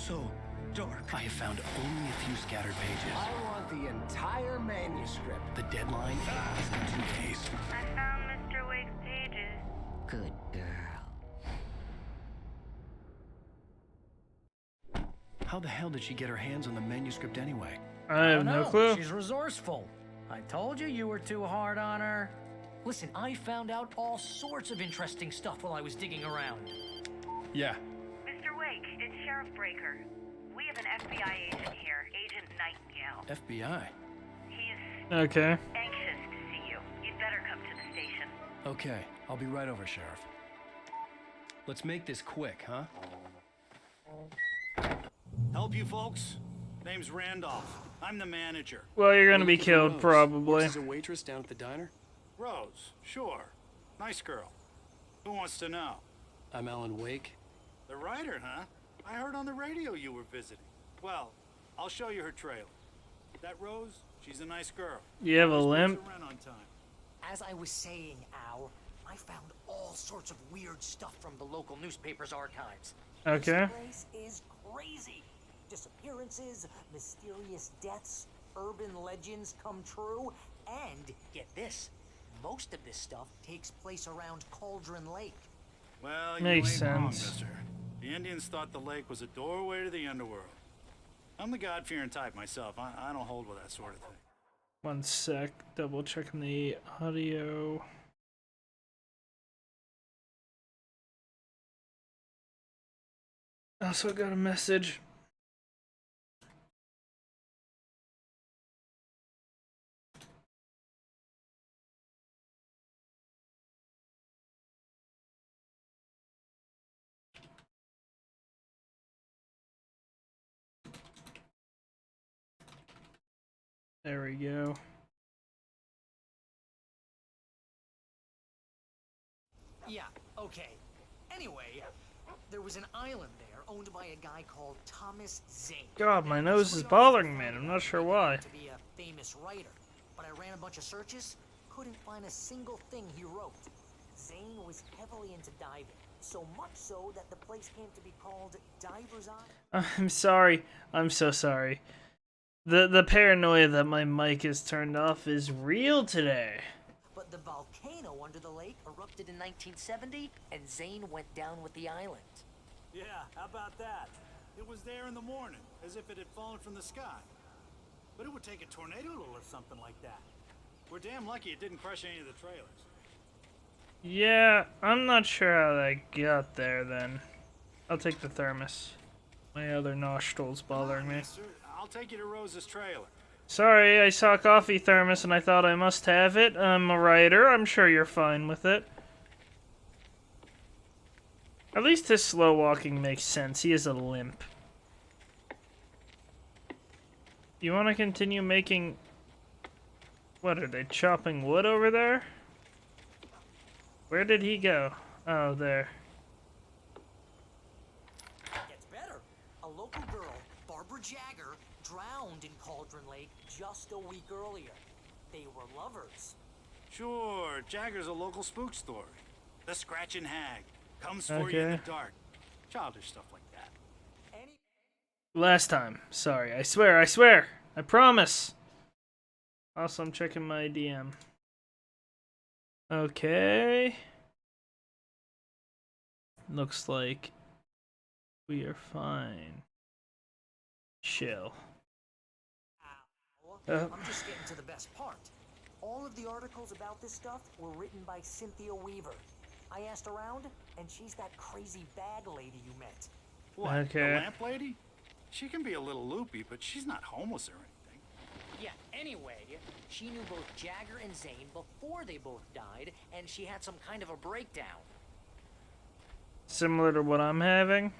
So dark. I have found only a few scattered pages. I want the entire manuscript. The deadline is in 2 days. I found Mr. Wake's pages. Good girl. How the hell did she get her hands on the manuscript anyway? I have no clue. She's resourceful. I told you were too hard on her. Listen, I found out all sorts of interesting stuff while I was digging around. Yeah. Mr. Wake, it's Sheriff Breaker. We have an FBI agent here, Agent Nightingale. FBI. He's Okay. anxious to see you. You'd better come to the station. Okay, I'll be right over, Sheriff. Let's make this quick, huh? Help you folks? Name's Randolph. I'm the manager. Well, you're gonna be Looking for killed, Rose. probably. Works as a waitress down at the diner. Rose, sure. Nice girl. Who wants to know? I'm Alan Wake. The writer, huh? I heard on the radio you were visiting. Well, I'll show you her trailer. That Rose, she's a nice girl. You have a Always pays limp? her rent on time. As I was saying, Al, I found all sorts of weird stuff from the local newspaper's archives. Okay. This place is crazy. Disappearances, mysterious deaths, urban legends come true, and get this, most of this stuff takes place around Cauldron Lake. Well, Makes you ain't wrong, sense. mister. The Indians thought the lake was a doorway to the underworld. I'm the God-fearing type myself. I don't hold with that sort of thing. One sec. Double checking the audio. Also got a message. There we go. Yeah, okay. Anyway, there was an island there owned by a guy called Thomas Zane. God, my Now, nose some is of bothering y'all me, and I'm know not sure he why. To be a famous writer, but I ran a bunch of searches, couldn't find a single thing he wrote. Zane was heavily into diving, so much so that the place came to be called Diver's Island. I'm sorry. I'm so sorry. The paranoia that my mic is turned off is real today. But the volcano under the lake erupted in 1970, and Zane went down with the island. Yeah, how about that? It was there in the morning, as if it had fallen from the sky. But it would take a tornado to lift something like that. We're damn lucky it didn't crush any of the trailers. Yeah, I'm not sure how that got there then. I'll take the thermos. My other nostrils bothering me. Mister, I'll take you to Rose's trailer. Sorry, I saw coffee thermos and I thought I must have it. I'm a writer. I'm sure you're fine with it. At least his slow walking makes sense. He is a limp. You want to continue making... What, are they chopping wood over there? Where did he go? Oh, there. Gets better. A local girl, Barbara Jagger, drowned in Cauldron Lake just a week earlier. They were lovers. Sure, Jagger's a local spook story. The Scratching Hag. Comes for you in the dark. Childish stuff like that. Last time. Sorry. I swear. I promise. Also, I'm checking my DM. Okay. Looks like we are fine. Chill. I'm just getting to the best part. All of the articles about this stuff were written by Cynthia Weaver. I asked around, and she's that crazy bag lady you met. What, Okay. the lamp lady? She can be a little loopy, but she's not homeless or anything. Yeah, anyway, she knew both Jagger and Zane before they both died, and she had some kind of a breakdown. Similar to what I'm having.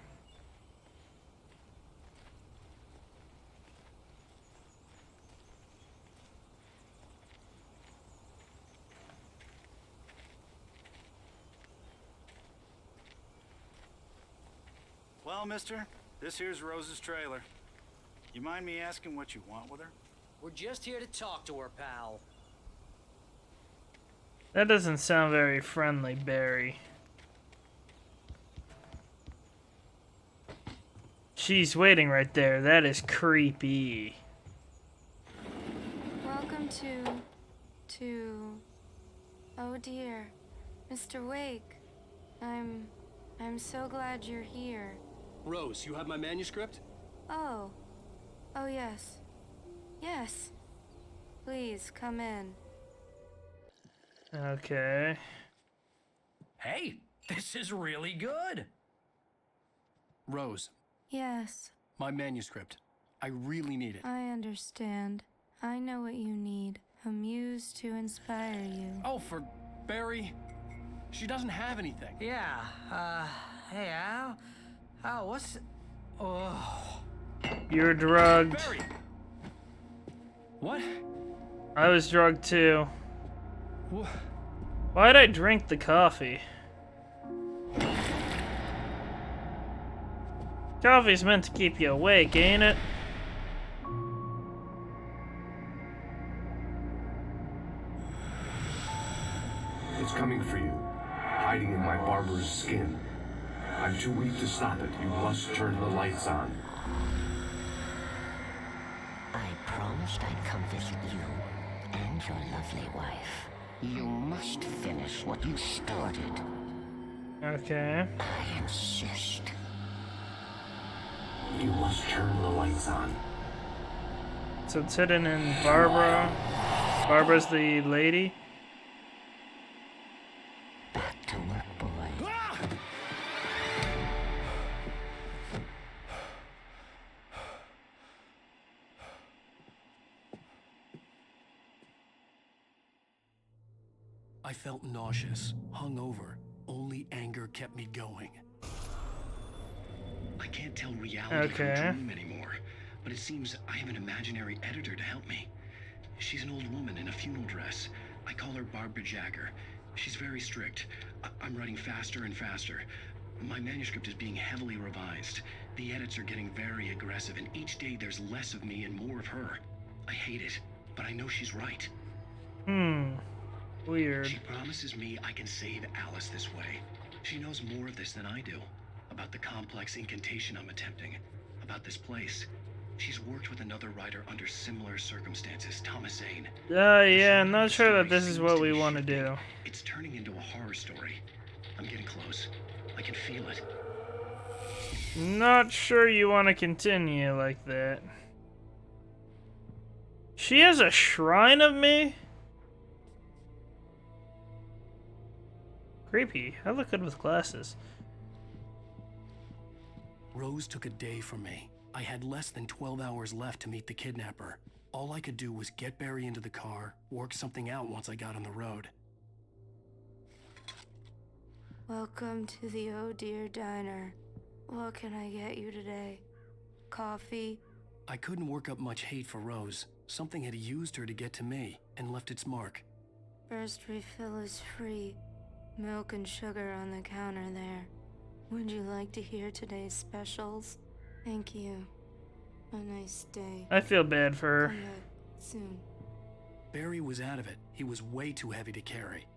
Well, mister, this here's Rose's trailer. You mind me asking what you want with her? We're just here to talk to her, pal. That doesn't sound very friendly, Barry. She's waiting right there. That is creepy. Welcome to... Oh dear, Mr. Wake. I'm so glad you're here. Rose, you have my manuscript? Oh. Oh yes. Yes. Please, come in. Okay. Hey, this is really good. Rose, Yes, my manuscript. I really need it. I understand. I know what you need. A muse to inspire you. Oh, for Barry. She doesn't have anything. Yeah, hey, Al? Al, what's... Oh... You're drugged. Barry! What? I was drugged too. What? Why'd I drink the coffee? Coffee's meant to keep you awake, ain't it? It's coming for you, hiding in my barber's skin. I'm too weak to stop it. You must turn the lights on. I promised I'd come visit you and your lovely wife. You must finish what you started. Okay. I insist. You must turn the lights on. So it's hidden in Barbara. Barbara's the lady. Back to work, boy. I felt nauseous, hungover. Only anger kept me going. I can't tell reality from Okay. dream anymore, but it seems I have an imaginary editor to help me. She's an old woman in a funeral dress. I call her Barbara Jagger. She's very strict. I'm writing faster and faster. My manuscript is being heavily revised. The edits are getting very aggressive, and each day there's less of me and more of her. I hate it, but I know she's right. Weird. She promises me I can save Alice this way. She knows more of this than I do. About the complex incantation I'm attempting. About this place. She's worked with another writer under similar circumstances, Thomas Zane. Yeah, I'm not sure that this is what we want to do. It's turning into a horror story. I'm getting close. I can feel it. Not sure you want to continue like that. She has a shrine of me? Creepy. I look good with glasses. Rose took a day from me. I had less than 12 hours left to meet the kidnapper. All I could do was get Barry into the car, work something out once I got on the road. Welcome to the Oh Dear Diner. What can I get you today? Coffee? I couldn't work up much hate for Rose. Something had used her to get to me and left its mark. First refill is free. Milk and sugar on the counter there. Would you like to hear today's specials? Thank you. A nice day. I feel bad for her. Come back soon. Barry was out of it. He was way too heavy to carry.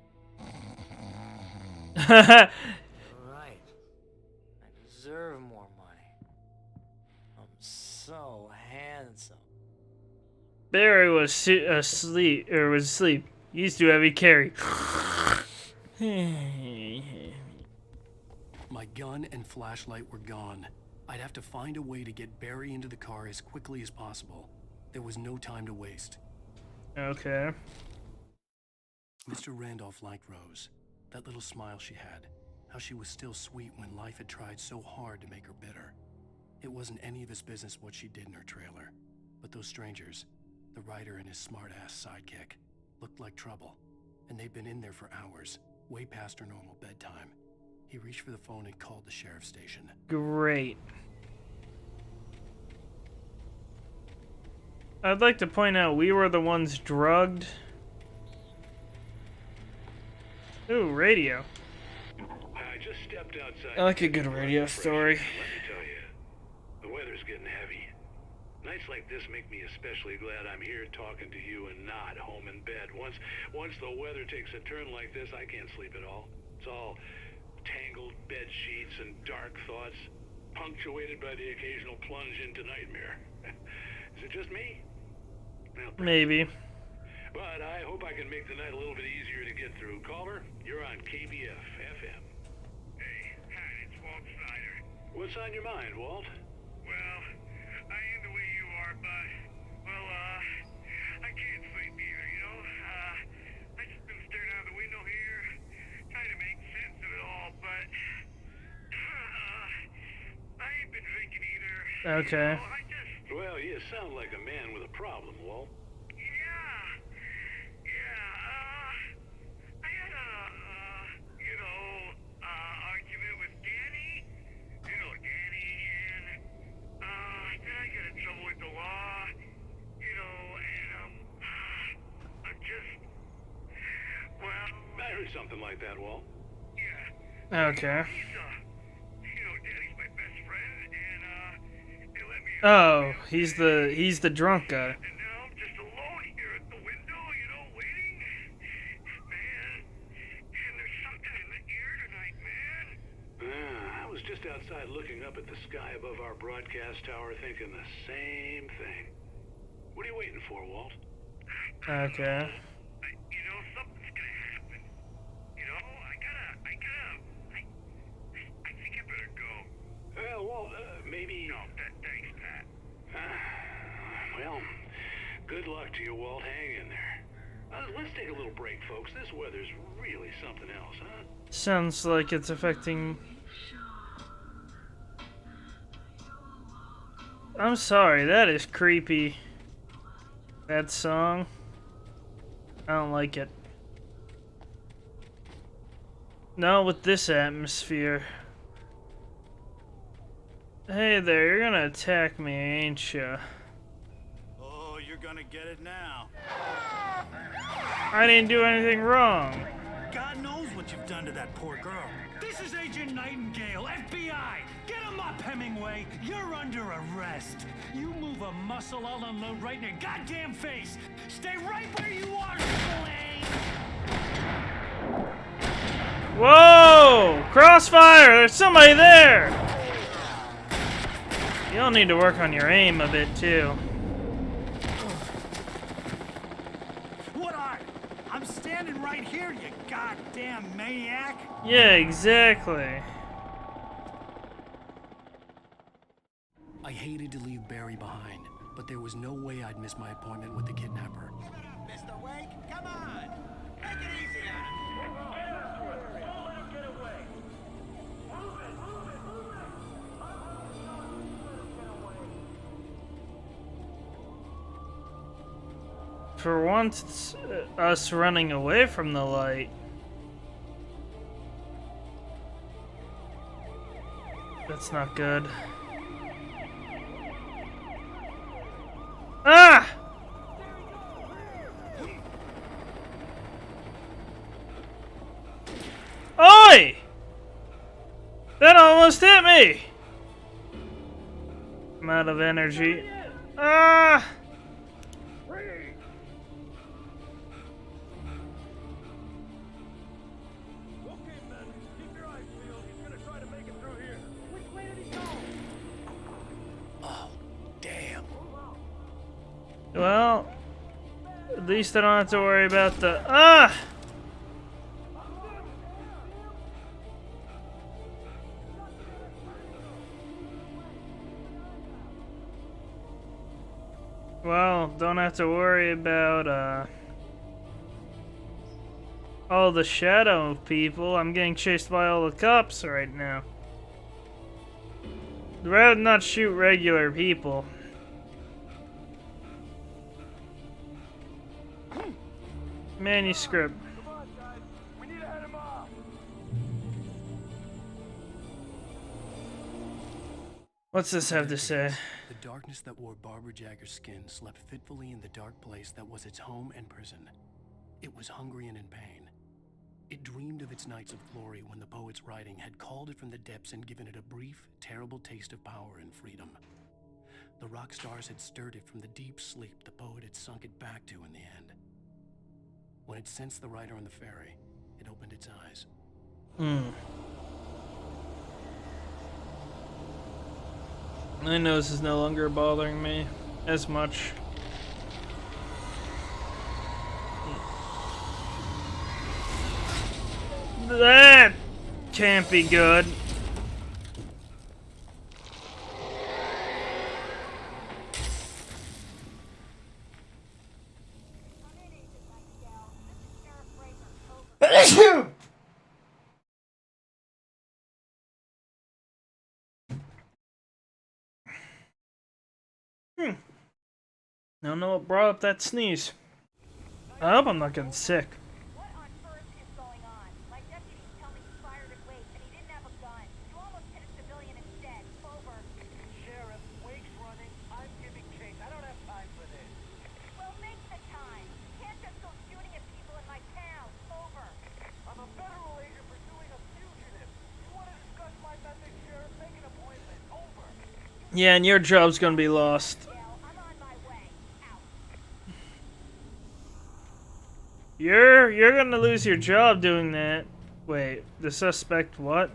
Right. I deserve more money. I'm so handsome. Barry was asleep. He's too heavy to carry. My gun and flashlight were gone. I'd have to find a way to get Barry into the car as quickly as possible. There was no time to waste. Okay. Mr. Randolph liked Rose. That little smile she had. How she was still sweet when life had tried so hard to make her bitter. It wasn't any of his business what she did in her trailer. But those strangers, the writer and his smart-ass sidekick, looked like trouble. And they'd been in there for hours, way past her normal bedtime. He reached for the phone and called the sheriff's station. Great. I'd like to point out we were the ones drugged. Ooh, radio. I just stepped outside. I like a good radio story. Let me tell you, the weather's getting heavy. Nights like this make me especially glad I'm here talking to you and not home in bed. Once the weather takes a turn like this, I can't sleep at all. It's all tangled bed sheets and dark thoughts, punctuated by the occasional plunge into nightmare. Is it just me? Well, maybe. But I hope I can make the night a little bit easier to get through. Caller, you're on KBF FM. Hey, it's Walt Snyder. What's on your mind, Walt? Well, I am the way you are, but, well, I can't sleep either, you know? I just been staring out the window here, trying to make sense of it all, but, I ain't been drinking either. Okay. You know, well, you sound like a man with a problem, Walt. Argument with Danny. You know Danny, and then I got in trouble with the law. You know, and I'm just, well. I heard something like that, Walt. Yeah. Okay. You know, Danny's my best friend, and they let me. Oh, he's the drunk guy. And now I'm just alone here at the window, you know, waiting. Man, and there's something in the air tonight, man. I was just outside looking up at the sky above our broadcast tower thinking the same thing. What are you waiting for, Walt? Okay. You know, something's gonna happen. You know, I think I better go. Well, Walt, maybe... No, thanks, Pat. Well, good luck to you, Walt. Hang in there. Let's take a little break, folks. This weather's really something else, huh? Sounds like it's affecting... I'm sorry, that is creepy. That song. I don't like it. Not with this atmosphere. Hey there, you're gonna attack me, ain't ya? Oh, you're gonna get it now. I didn't do anything wrong. God knows what you've done to that poor girl. This is Agent Nightingale, FBI. Get him up, Hemingway. You're under arrest. You move a muscle, I'll unload right in your goddamn face. Stay right where you are, Spillane. Whoa! Crossfire! There's somebody there! You'll need to work on your aim a bit, too. What are? I'm standing right here, you goddamn maniac. Yeah, exactly. I hated to leave Barry behind, but there was no way I'd miss my appointment with the kidnapper. Mr. Wake, come on! Take it easy on him! Get away! For once, it's us running away from the light. That's not good. Oi! That almost hit me! I'm out of energy. Ah! Oh, damn. Well, at least I don't have to worry about the... Ah! Well, don't have to worry about, all the shadow people. I'm getting chased by all the cops right now. I'd rather not shoot regular people. Manuscript. What's this have to say? The darkness that wore Barbara Jagger's skin slept fitfully in the dark place that was its home and prison. It was hungry and in pain. It dreamed of its nights of glory when the poet's writing had called it from the depths and given it a brief, terrible taste of power and freedom. The rock stars had stirred it from the deep sleep the poet had sunk it back to in the end. When it sensed the writer on the ferry, it opened its eyes. My nose is no longer bothering me as much. That can't be good. I don't know what brought up that sneeze. I hope I'm not getting sick. What on earth is going on? My deputies tell me he fired at Wake and he didn't have a gun. You almost hit a civilian instead. Over. Sheriff, Wake's running. I'm giving chase. I don't have time for this. Well, make the time. You can't just go shooting at people in my town. Over. I'm a federal agent pursuing a fugitive. You want to discuss my methods, Sheriff? Make an appointment. Over. Yeah, and your job's gonna be lost. You're gonna lose your job doing that. Wait, the suspect what?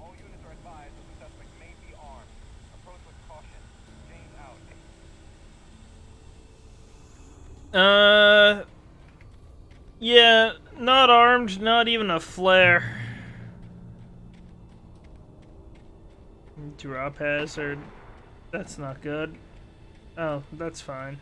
All units are advised that the suspect may be armed. Approach with caution. James out. Yeah, not armed, not even a flare. Drop hazard. That's not good. Oh, that's fine.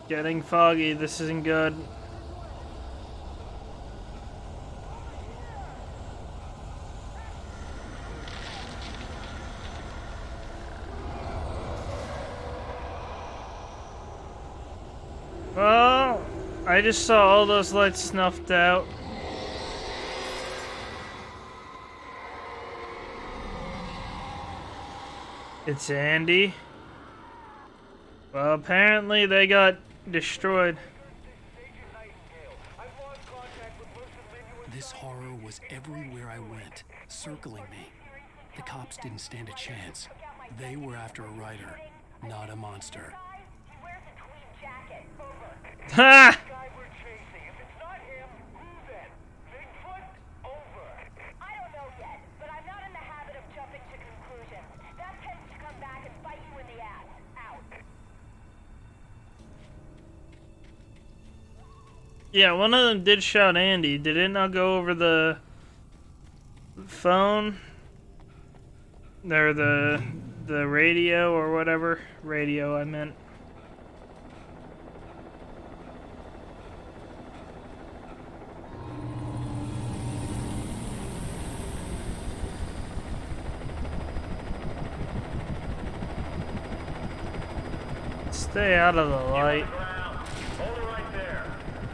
Getting foggy, this isn't good. Well, I just saw all those lights snuffed out. It's Andy. Well, apparently they got destroyed. This horror was everywhere I went, circling me. The cops didn't stand a chance. They were after a writer, not a monster. Ha! Yeah, one of them did shout Andy. Did it not go over the phone? Or the radio or whatever? Radio, I meant. Stay out of the light.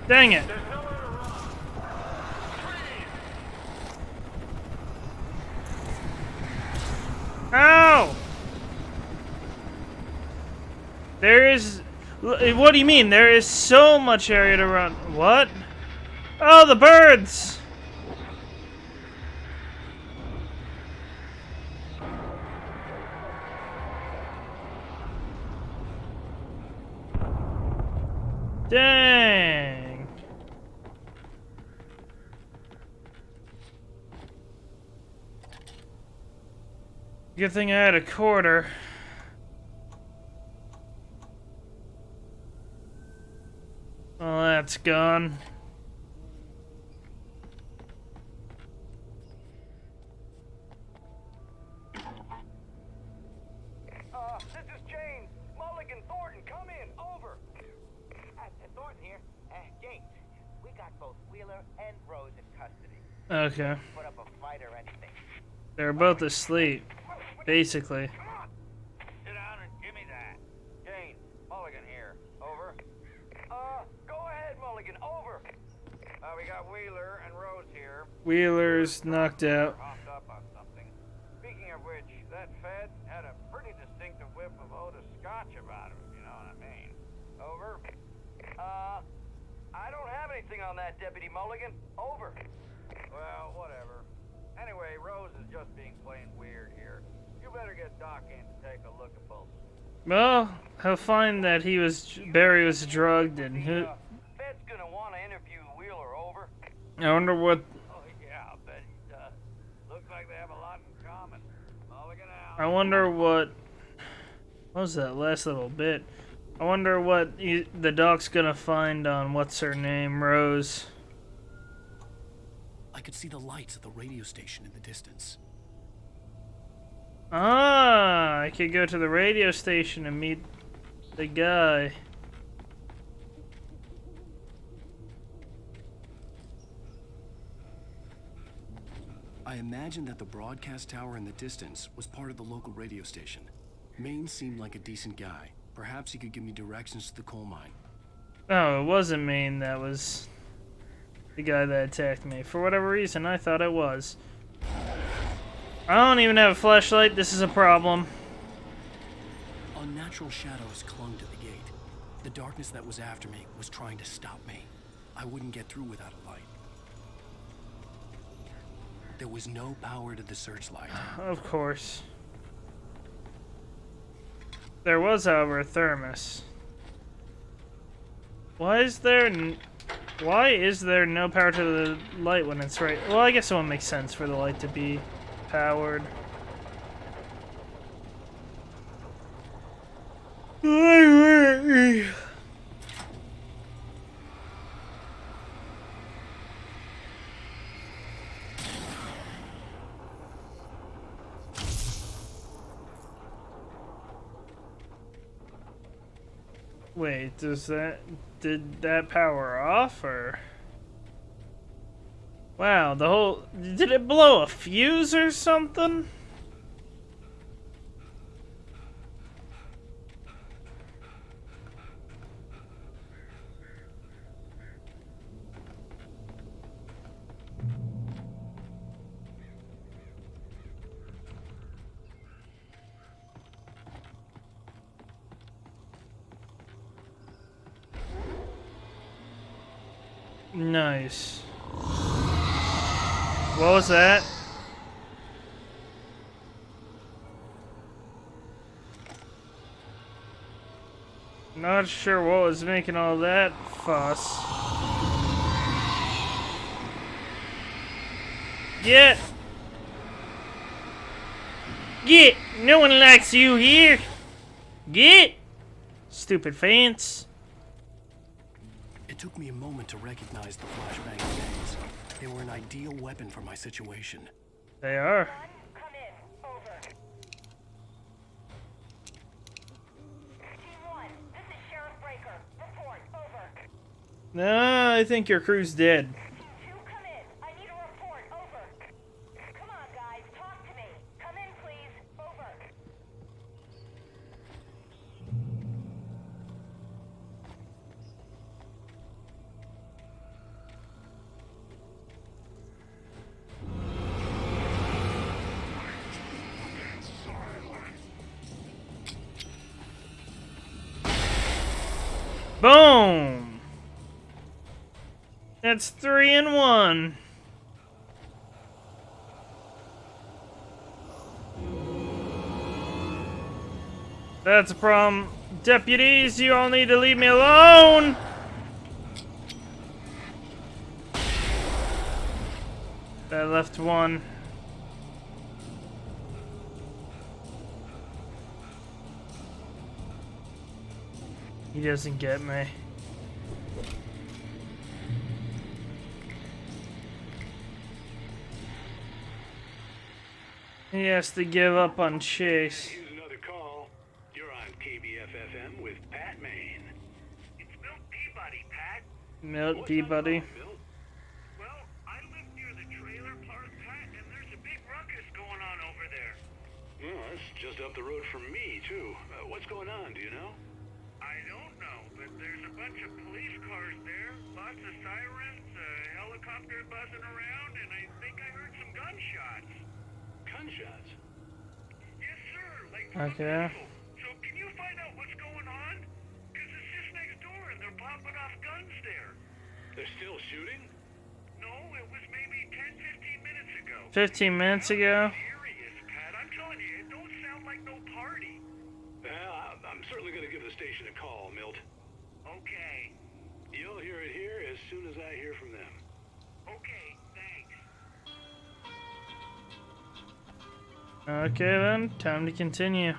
Dang it! Ow! There is... What do you mean? There is so much area to run. What? Oh, the birds! Dang! Good thing I had a quarter. Well, that's gone. This is James. Mulligan, Thornton, come in. Over. Thornton here. James, we got both Wheeler and Rose in custody. Okay. Put up a fight or anything. They're both asleep, basically. Sit down and give me that. James, Mulligan here. Over. Go ahead, Mulligan. Over. We got Wheeler and Rose here. Wheeler's knocked out. Hopped up on something. Speaking of which, that Fed had a pretty distinctive whiff of Otis Scotch about him, if you know what I mean. Over. I don't have anything on that, Deputy Mulligan. Over. Well, whatever. Anyway, Rose is just being plain weird here. You better get Doc in to take a look at both. Well, he'll find that Barry was drugged and Fed's gonna want to interview Wheeler. Over. I wonder what. Oh yeah, I bet he does. Looks like they have a lot in common. Mulligan out. I wonder what was that last little bit. I wonder what the doc's gonna find on what's her name, Rose. I could see the lights at the radio station in the distance. Ah, I could go to the radio station and meet the guy. I imagined that the broadcast tower in the distance was part of the local radio station. Maine seemed like a decent guy. Perhaps he could give me directions to the coal mine. Oh, it wasn't Maine that was the guy that attacked me. For whatever reason, I thought it was. I don't even have a flashlight. This is a problem. Unnatural shadows clung to the gate. The darkness that was after me was trying to stop me. I wouldn't get through without a light. There was no power to the searchlight. Of course. There was, however, a thermos. Why is there no power to the light when it's right? Well, I guess it won't make sense for the light to be powered. Wait, did that power off, or? Wow, did it blow a fuse or something? Nice. What was that? Not sure what was making all that fuss. Get! Get! No one likes you here! Get! Stupid fence. It took me a moment to recognize the flashbang grenades. They were an ideal weapon for my situation. They are. Come in. Over. Team 1, this is Sheriff Breaker. Report. Over. No, I think your crew's dead. Team 2, come in. I need a report. Over. Come on, guys. Talk to me. Come in, please. Over. Boom! That's 3 in 1. That's a problem. Deputies, you all need to leave me alone! That left one. He doesn't get me. He has to give up on Chase. Here's another call. You're on KBF FM with Pat Maine. It's Milt Peabody, Pat. Milt Peabody. Well, I live near the trailer park, Pat, and there's a big ruckus going on over there. Well, that's just up the road from me, too. What's going on, do you know? I don't know, but there's a bunch of police cars there, lots of sirens, a helicopter buzzing around, and I think I heard some gunshots. Gunshots? Yes, sir, like from Okay. a pistol. So can you find out what's going on? Because it's just next door and they're popping off guns there. They're still shooting? No, it was maybe 10, 15 minutes ago. 15 minutes ago? Serious, Pat. I'm telling you, it don't sound like no party. Well, I'm certainly going to give the station a call, Milt. Okay. You'll hear it here as soon as I hear from them. Okay, thanks. Okay then, time to continue.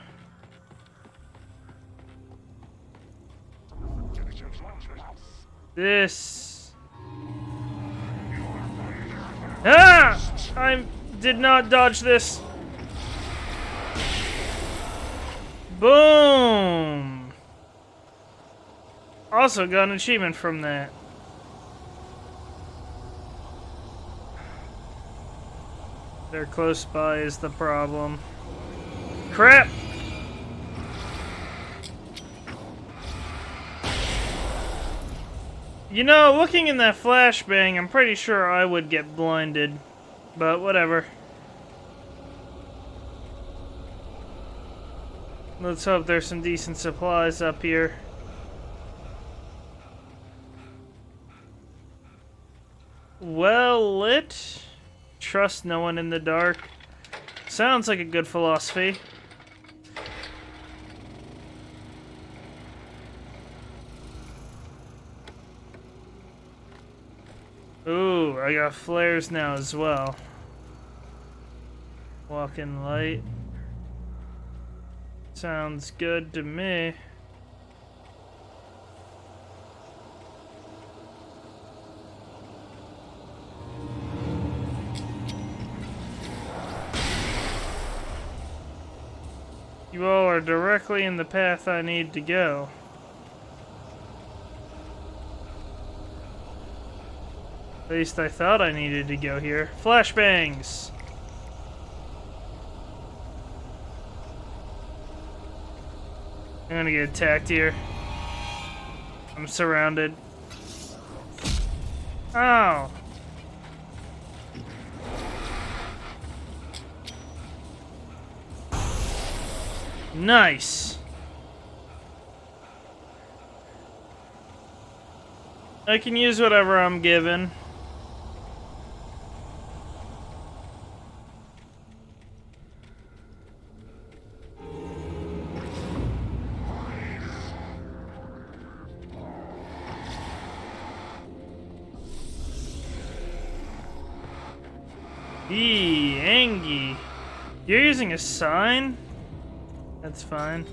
This. Ah! I did not dodge this. Boom! Also got an achievement from that. They're close by is the problem. Crap! You know, looking in that flashbang, I'm pretty sure I would get blinded. But whatever. Let's hope there's some decent supplies up here. Well lit. Trust no one in the dark. Sounds like a good philosophy. Ooh, I got flares now as well. Walking light. Sounds good to me. You all are directly in the path I need to go. At least I thought I needed to go here. Flashbangs! I'm gonna get attacked here. I'm surrounded. Ow! Nice! I can use whatever I'm given. Angie. You're using a sign? That's fine.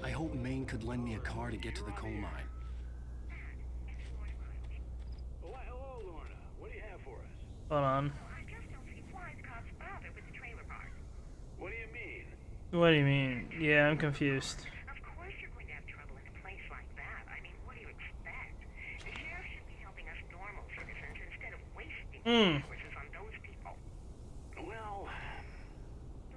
I hope Maine could lend me a car to get to the coal mine. Oh, hello, Lorna. What do you have for us? Hold on. What do you mean? What do you mean? Yeah, I'm confused. Of course you're going to have trouble in a place like that. I mean, what do you expect? The sheriff should be helping us normal citizens instead of wasting resources on those people. Well,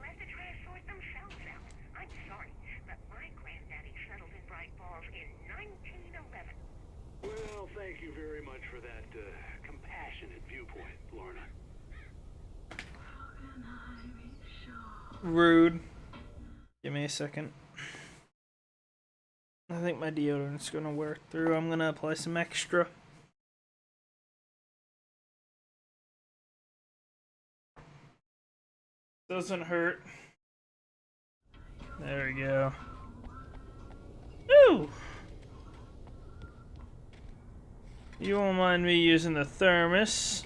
Let the trash sort themselves out. I'm sorry, but my granddaddy settled in Bright Falls in 1911. well, thank you very much for that compassionate viewpoint, Lorna. Rude. Give me a second. I think my deodorant's gonna wear through. I'm gonna apply some extra. Doesn't hurt. There we go. Ooh! You won't mind me using the thermos.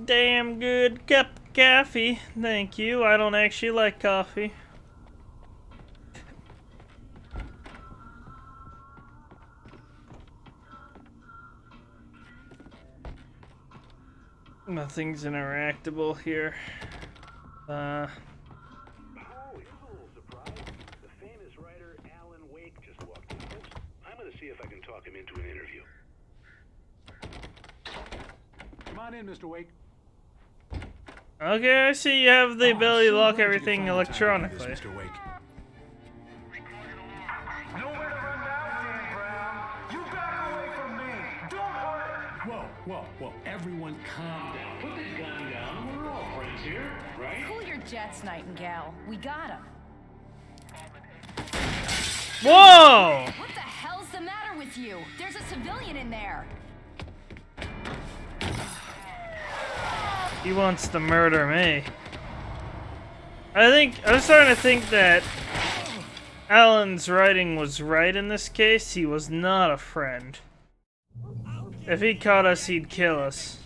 Damn good cup of coffee. Thank you. I don't actually like coffee. Nothing's interactable here. Oh, here's a little surprise. The famous writer Alan Wake just walked in. I'm gonna see if I can talk him into an interview. Come on in, Mr. Wake. Okay, I see you have the ability to lock everything electronically. Mr. Wake. Nowhere to run now, Dan Brown. You back away from me. Don't hurt. Whoa. Everyone calm down. Put the gun down. We're all friends here, right? Cool your jets, Nightingale. We got him. Whoa! What the hell's the matter with you? There's a civilian in there. He wants to murder me. I'm starting to think that Alan's writing was right in this case. He was not a friend. If he caught us, he'd kill us.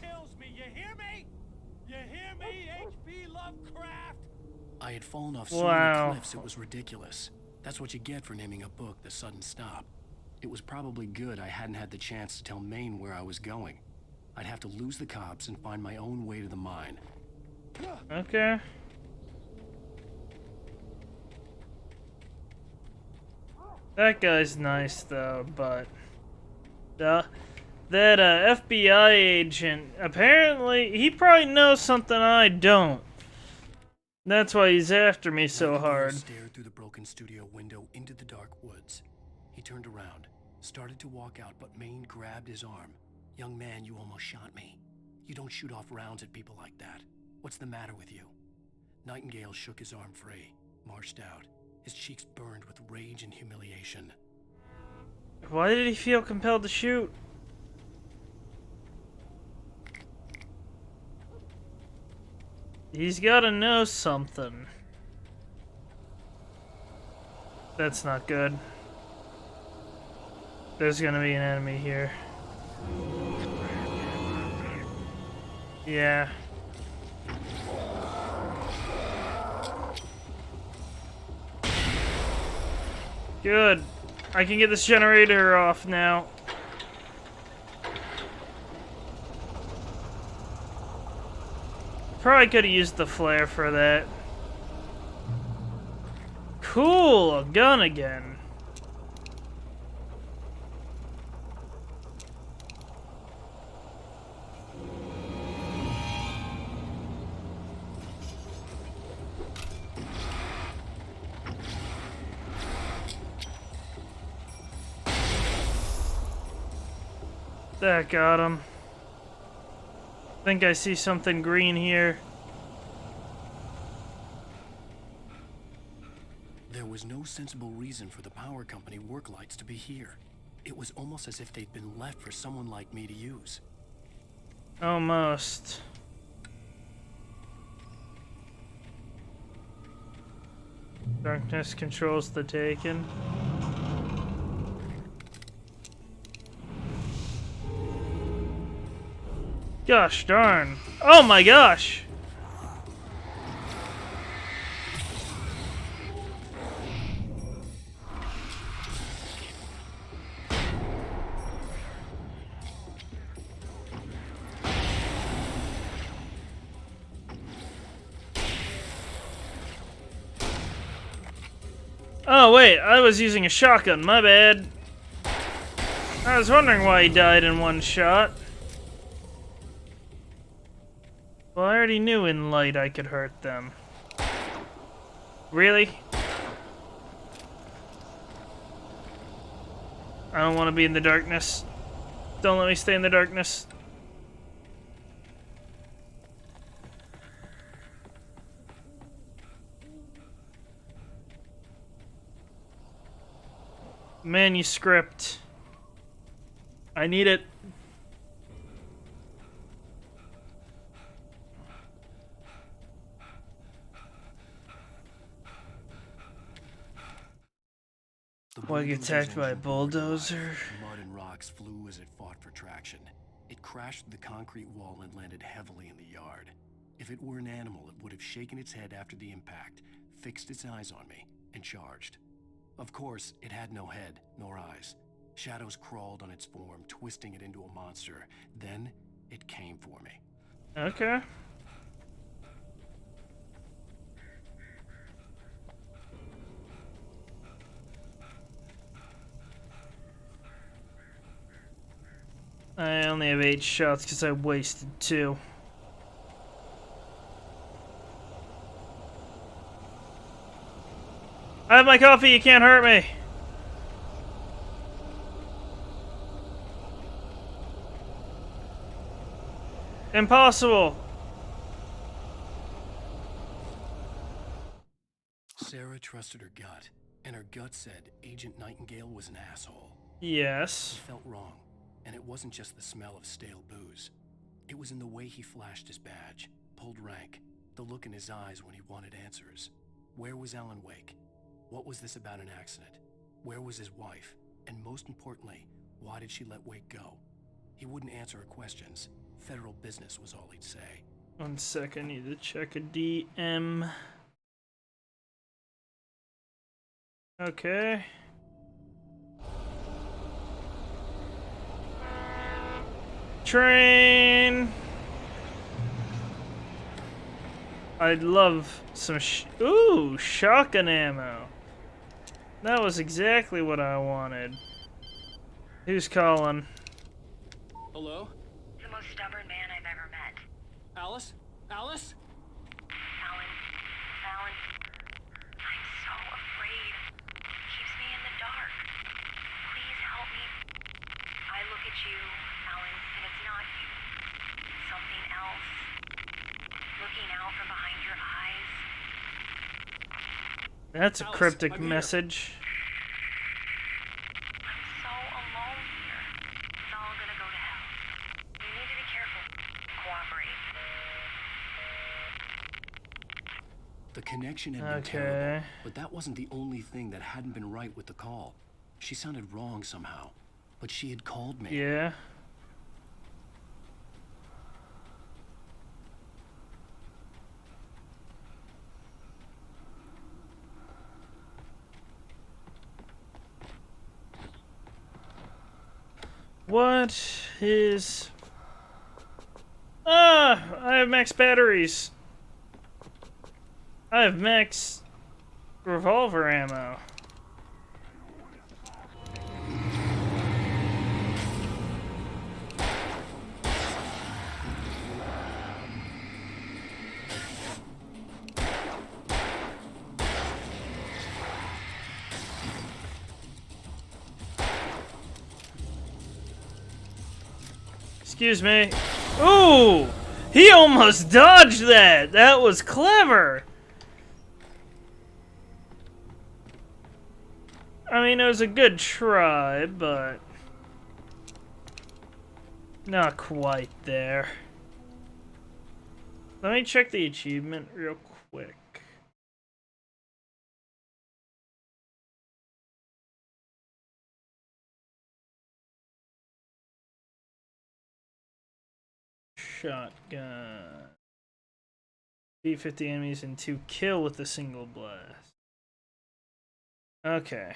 I had fallen off so Wow. many cliffs it was ridiculous. That's what you get for naming a book The Sudden Stop. It was probably good I hadn't had the chance to tell Maine where I was going. I'd have to lose the cops and find my own way to the mine. Okay. That guy's nice though, but that FBI agent, apparently he probably knows something I don't. That's why he's after me so hard. Stared through the broken studio window into the dark woods. He turned around, started to walk out, but Maine grabbed his arm. Young man, you almost shot me. You don't shoot off rounds at people like that. What's the matter with you? Nightingale shook his arm free, marched out. His cheeks burned with rage and humiliation. Why did he feel compelled to shoot? He's gotta know something. That's not good. There's gonna be an enemy here. Yeah. Good. I can get this generator off now. Probably could have used the flare for that. Cool, a gun again. That got him. I think I see something green here. There was no sensible reason for the power company work lights to be here. It was almost as if they'd been left for someone like me to use. Almost. Darkness controls the Taken. Gosh darn. Oh my gosh! Oh wait, I was using a shotgun, my bad. I was wondering why he died in one shot. Well, I already knew in light I could hurt them. Really? I don't want to be in the darkness. Don't let me stay in the darkness. Manuscript. I need it. Was attacked by a bulldozer. Mud and rocks flew as it fought for traction. It crashed through the concrete wall and landed heavily in the yard. If it were an animal, it would have shaken its head after the impact, fixed its eyes on me, and charged. Of course, it had no head, nor eyes. Shadows crawled on its form, twisting it into a monster. Then, it came for me. Okay. I only have 8 shots because I wasted 2. I have my coffee, you can't hurt me! Impossible! Sarah trusted her gut, and her gut said Agent Nightingale was an asshole. Yes. It felt wrong, and it wasn't just the smell of stale booze. It was in the way he flashed his badge, pulled rank, the look in his eyes when he wanted answers. Where was Alan Wake? What was this about an accident? Where was his wife? And most importantly, why did she let Wake go? He wouldn't answer her questions. Federal business was all he'd say. 1 sec, I need to check a DM. Okay. Train! I'd love some ooh, shotgun ammo. That was exactly what I wanted. Who's calling? Hello? The most stubborn man I've ever met. Alice? Alice? Alan. I'm so afraid. It keeps me in the dark. Please help me. I look at you, Alan, and it's not you. It's something else. Looking out from behind your eyes. That's a Alice, cryptic I'm here. message. I'm so alone here. It's all gonna go to hell. You need to be careful. Cooperate. The connection had been terrible, but that wasn't the only thing that hadn't been right with the call. She sounded wrong somehow, but she had called me. Yeah. What is... Ah! I have max batteries. I have max revolver ammo. Excuse me. Ooh! He almost dodged that! That was clever! I mean, it was a good try, but... not quite there. Let me check the achievement real quick. Shotgun. Beat 50 enemies and 2 kill with a single blast. Okay.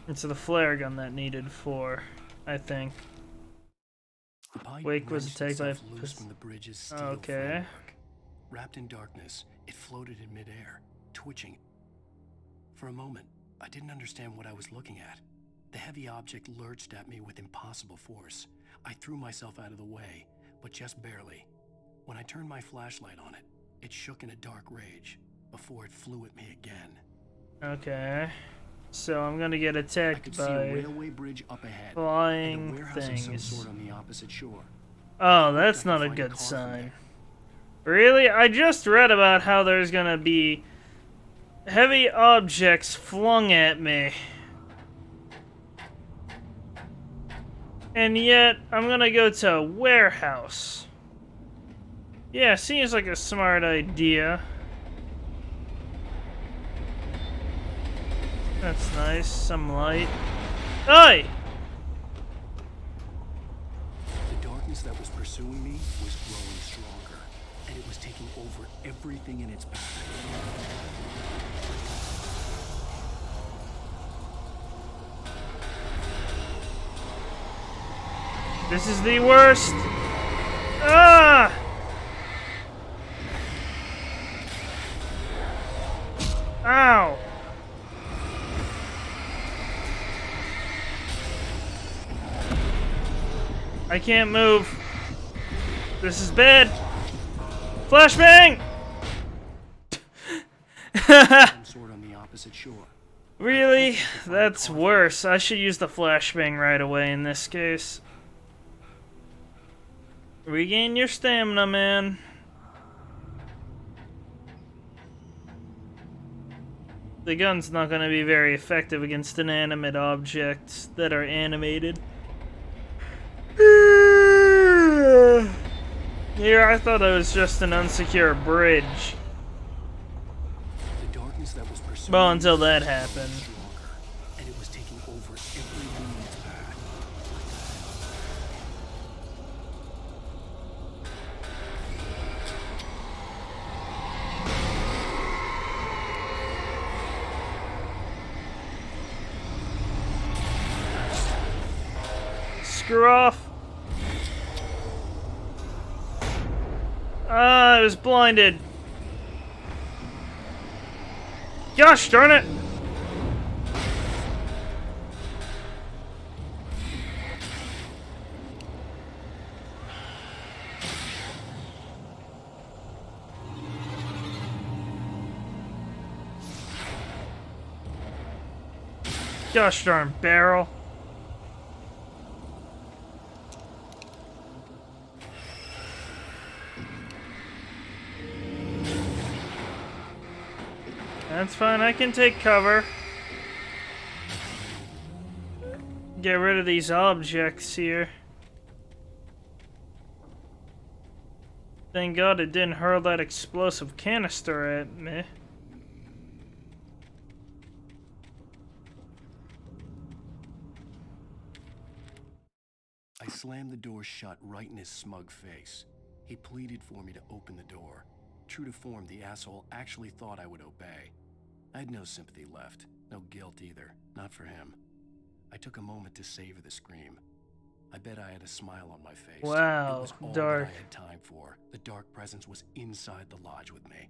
It's the flare gun that needed 4, I think. Wake was attacked by from the bridge's steel okay. framework. Wrapped in darkness, it floated in midair, twitching. For a moment, I didn't understand what I was looking at. The heavy object lurched at me with impossible force. I threw myself out of the way, but just barely. When I turned my flashlight on it, it shook in a dark rage before it flew at me again. Okay. So I'm gonna get attacked I could by see a railway bridge up ahead, flying and a warehouse of some things. sort on the opposite shore. Oh, that's not a good sign. Really? I just read about how there's gonna be heavy objects flung at me. And yet, I'm gonna go to a warehouse. Yeah, seems like a smart idea. That's nice, some light. Oi! The darkness that was pursuing me was growing stronger, and it was taking over everything in its path. This is the worst! Ah! Ow! I can't move. This is bad. Flashbang! Sword on the opposite shore. Really? That's worse. I should use the flashbang right away in this case. Regain your stamina, man. The gun's not going to be very effective against inanimate objects that are animated. Here, I thought it was just an unsecure bridge. The darkness that was pursuing well, until that happened. And it was taking over everything in its path. Screw off. I was blinded. Gosh darn it! Gosh darn barrel. That's fine, I can take cover. Get rid of these objects here. Thank God it didn't hurl that explosive canister at me. I slammed the door shut right in his smug face. He pleaded for me to open the door. True to form, the asshole actually thought I would obey. I had no sympathy left, no guilt either, not for him. I took a moment to savor the scream. I bet I had a smile on my face. Wow, it was all dark. that I had time for. The dark presence was inside the lodge with me.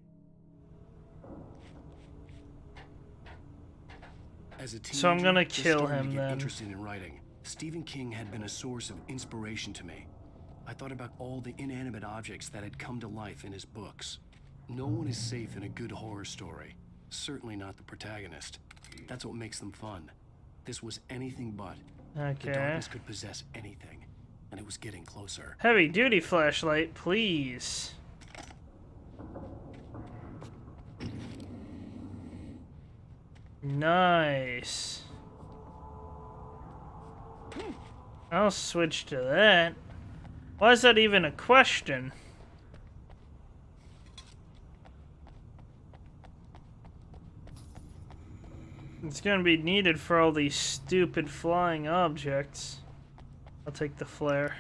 As a teenager, So I'm gonna just kill starting to him get then. Interested in writing. Stephen King had been a source of inspiration to me. I thought about all the inanimate objects that had come to life in his books. No one is safe in a good horror story. Certainly not the protagonist. That's what makes them fun. This was anything but. Okay. The darkness could possess anything, and it was getting closer. Heavy duty flashlight, please. Nice. I'll switch to that. Why is that even a question? It's gonna be needed for all these stupid flying objects. I'll take the flare.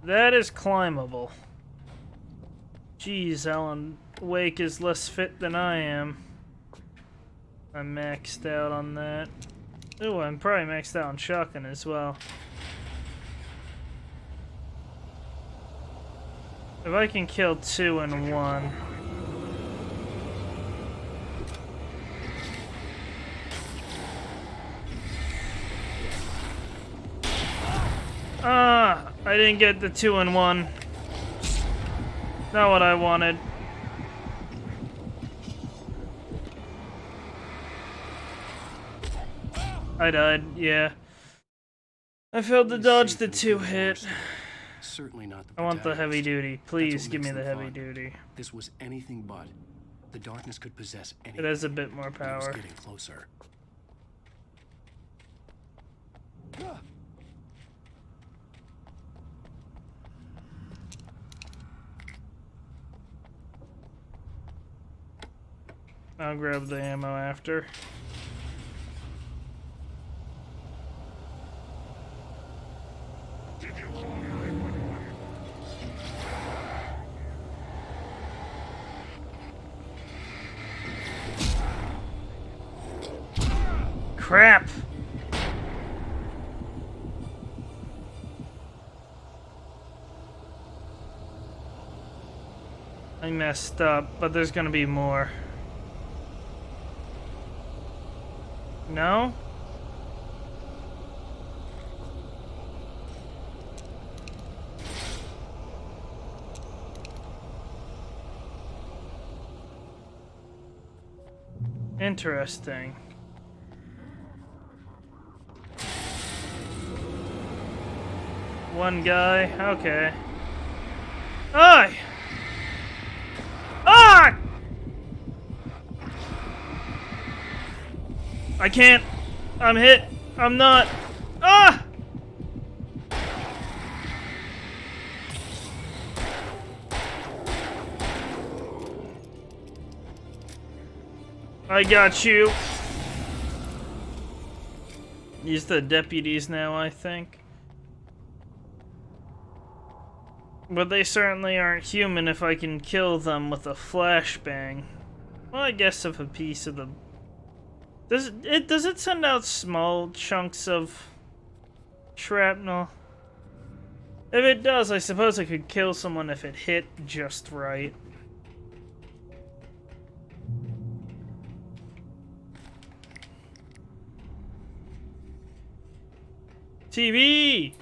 That is climbable. Jeez, Alan Wake is less fit than I am. I'm maxed out on that. Ooh, I'm probably maxed out on shotgun as well. If I can kill 2 in 1. Ah, I didn't get the 2 in 1. Not what I wanted. I died, yeah. I failed to dodge the 2-hit. Certainly not the I want the heavy protagonist. duty. That's Please what give me makes the them heavy fun. duty. This was anything but. The darkness could possess anything. It has a bit more but it was power. getting closer. I'll grab the ammo after. Crap! I messed up, but there's gonna be more. No? Interesting. One guy, okay. Aye! Ah! I can't. I'm hit. I'm not. Ah! I got you. Use the deputies now, I think. But they certainly aren't human if I can kill them with a flashbang. Well, I guess if a piece of the... Does it send out small chunks of shrapnel? If it does, I suppose I could kill someone if it hit just right. TV!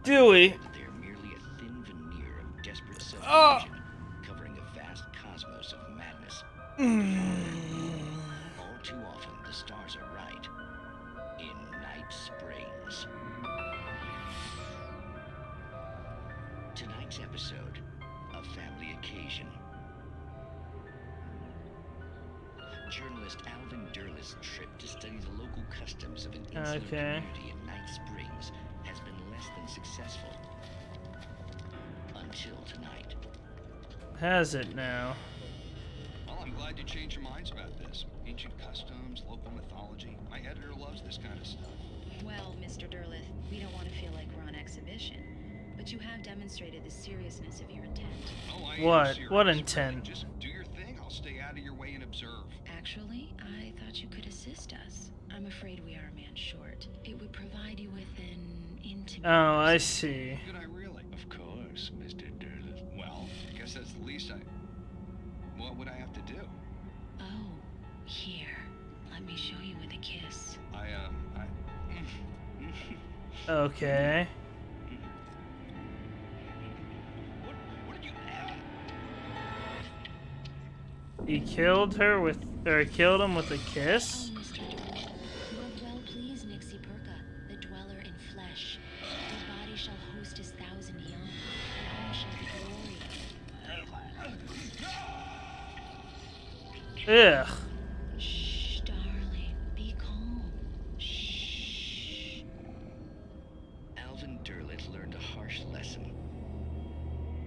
Do we? They're merely a thin veneer of desperate Oh. self-illusion, covering a vast cosmos of madness. All too often, the stars are right. In Night Springs. Tonight's episode, a family occasion. Journalist Alvin Derlis' trip to study the local customs of an insular community in Night Springs has been less than successful. Until tonight. Has it now? Well, I'm glad you changed your minds about this. Ancient customs, local mythology. My editor loves this kind of stuff. Well, Mr. Derleth, we don't want to feel like we're on exhibition, but you have demonstrated the seriousness of your intent. Oh, I What? am serious. What intent? Just do your thing. I'll stay out of your way and observe. Actually, I thought you could assist us. I'm afraid we are a man short. It would provide you with an intimate... Oh, I see. Did I really? Of course, Mr. Derleth. Well, I guess that's the least I... What would I have to do? Oh, here. Let me show you with a kiss. Okay. He killed her with, or killed him with a kiss? Oh, Mr. Derleth, you have well pleased Nixie Perka, the dweller in flesh. Your body shall host his 1,000 young, and all shall be glory. Ugh. Shh, darling, be calm. Shh. Alvin Derleth learned a harsh lesson.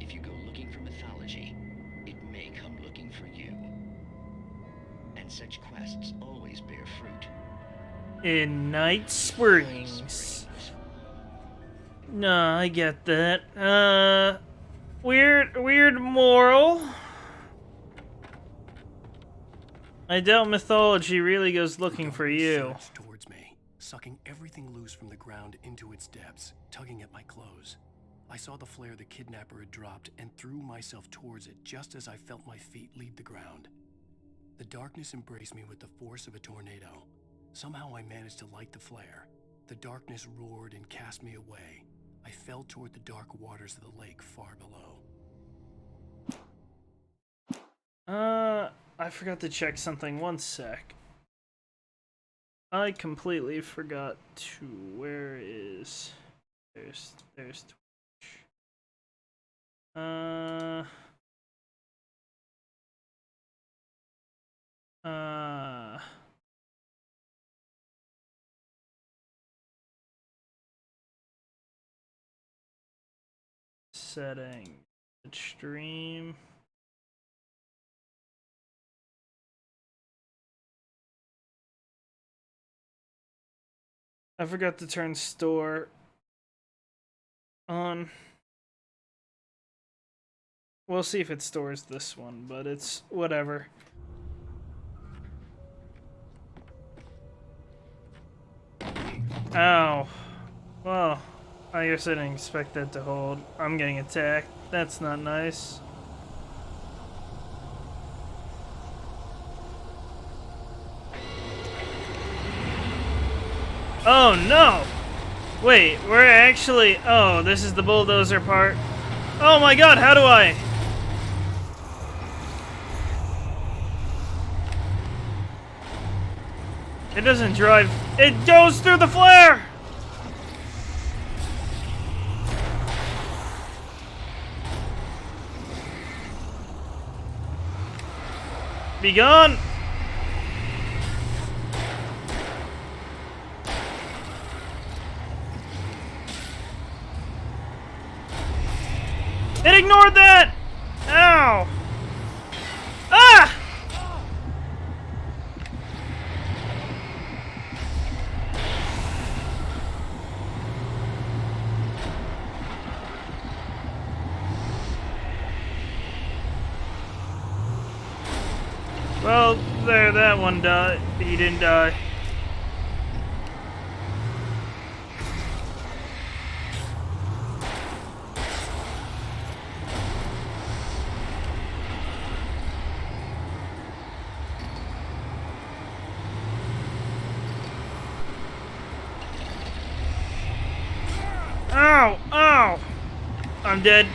If you go looking for mythology, it may come looking for you. And such quests always bear fruit. In Night Springs. No, I get that. Weird moral. I doubt mythology really goes looking for you. Surged towards me, sucking everything loose from the ground into its depths, tugging at my clothes. I saw the flare the kidnapper had dropped and threw myself towards it just as I felt my feet leave the ground. The darkness embraced me with the force of a tornado. Somehow I managed to light the flare. The darkness roared and cast me away. I fell toward the dark waters of the lake far below. I forgot to check something. One sec. I completely forgot to. Where is? There's Twitch. Setting stream. I forgot to turn store on. We'll see if it stores this one, but it's whatever. Ow. Well, I guess I didn't expect that to hold. I'm getting attacked. That's not nice. Oh no! Wait, we're actually... Oh, this is the bulldozer part. Oh my god, how do I... It doesn't drive... It goes through the flare! Be gone! It ignored that! Ow! Ah! Well, there, that one died. He didn't die. Ow! Ow! I'm dead.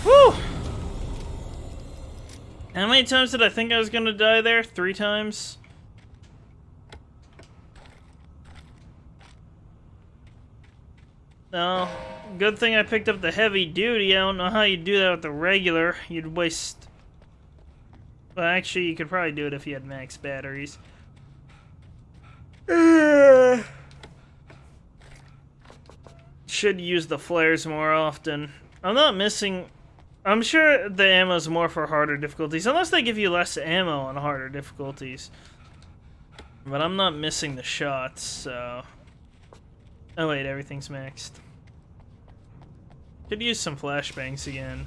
Whew! How many times did I think I was gonna die there? 3 times? No. Good thing I picked up the heavy duty. I don't know how you do that with the regular. You'd waste... Well, actually, you could probably do it if you had max batteries. Should use the flares more often. I'm not missing... I'm sure the ammo's more for harder difficulties, unless they give you less ammo on harder difficulties. But I'm not missing the shots, so... Oh wait, everything's maxed. Could use some flashbangs again.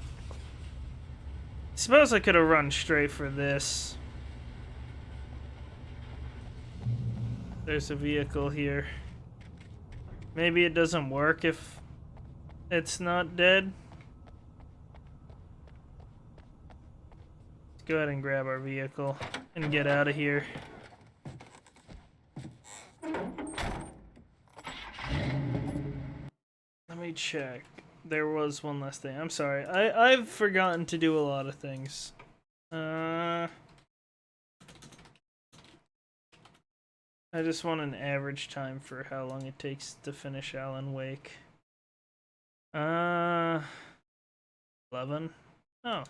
Suppose I could have run straight for this. There's a vehicle here. Maybe it doesn't work if it's not dead. Let's go ahead and grab our vehicle and get out of here. Let me check. There was one last thing. I'm sorry. I've forgotten to do a lot of things. I just want an average time for how long it takes to finish Alan Wake. 11? Oh.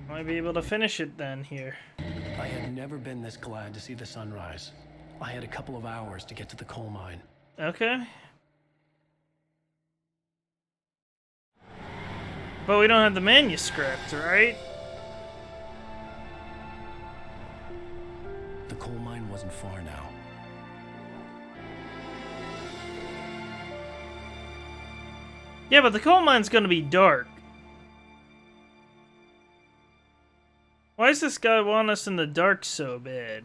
Might be able to finish it then here. I had never been this glad to see the sunrise. I had a couple of hours to get to the coal mine. Okay. But we don't have the manuscript, right? The coal mine wasn't far now. Yeah, but the coal mine's gonna be dark. Why does this guy want us in the dark so bad?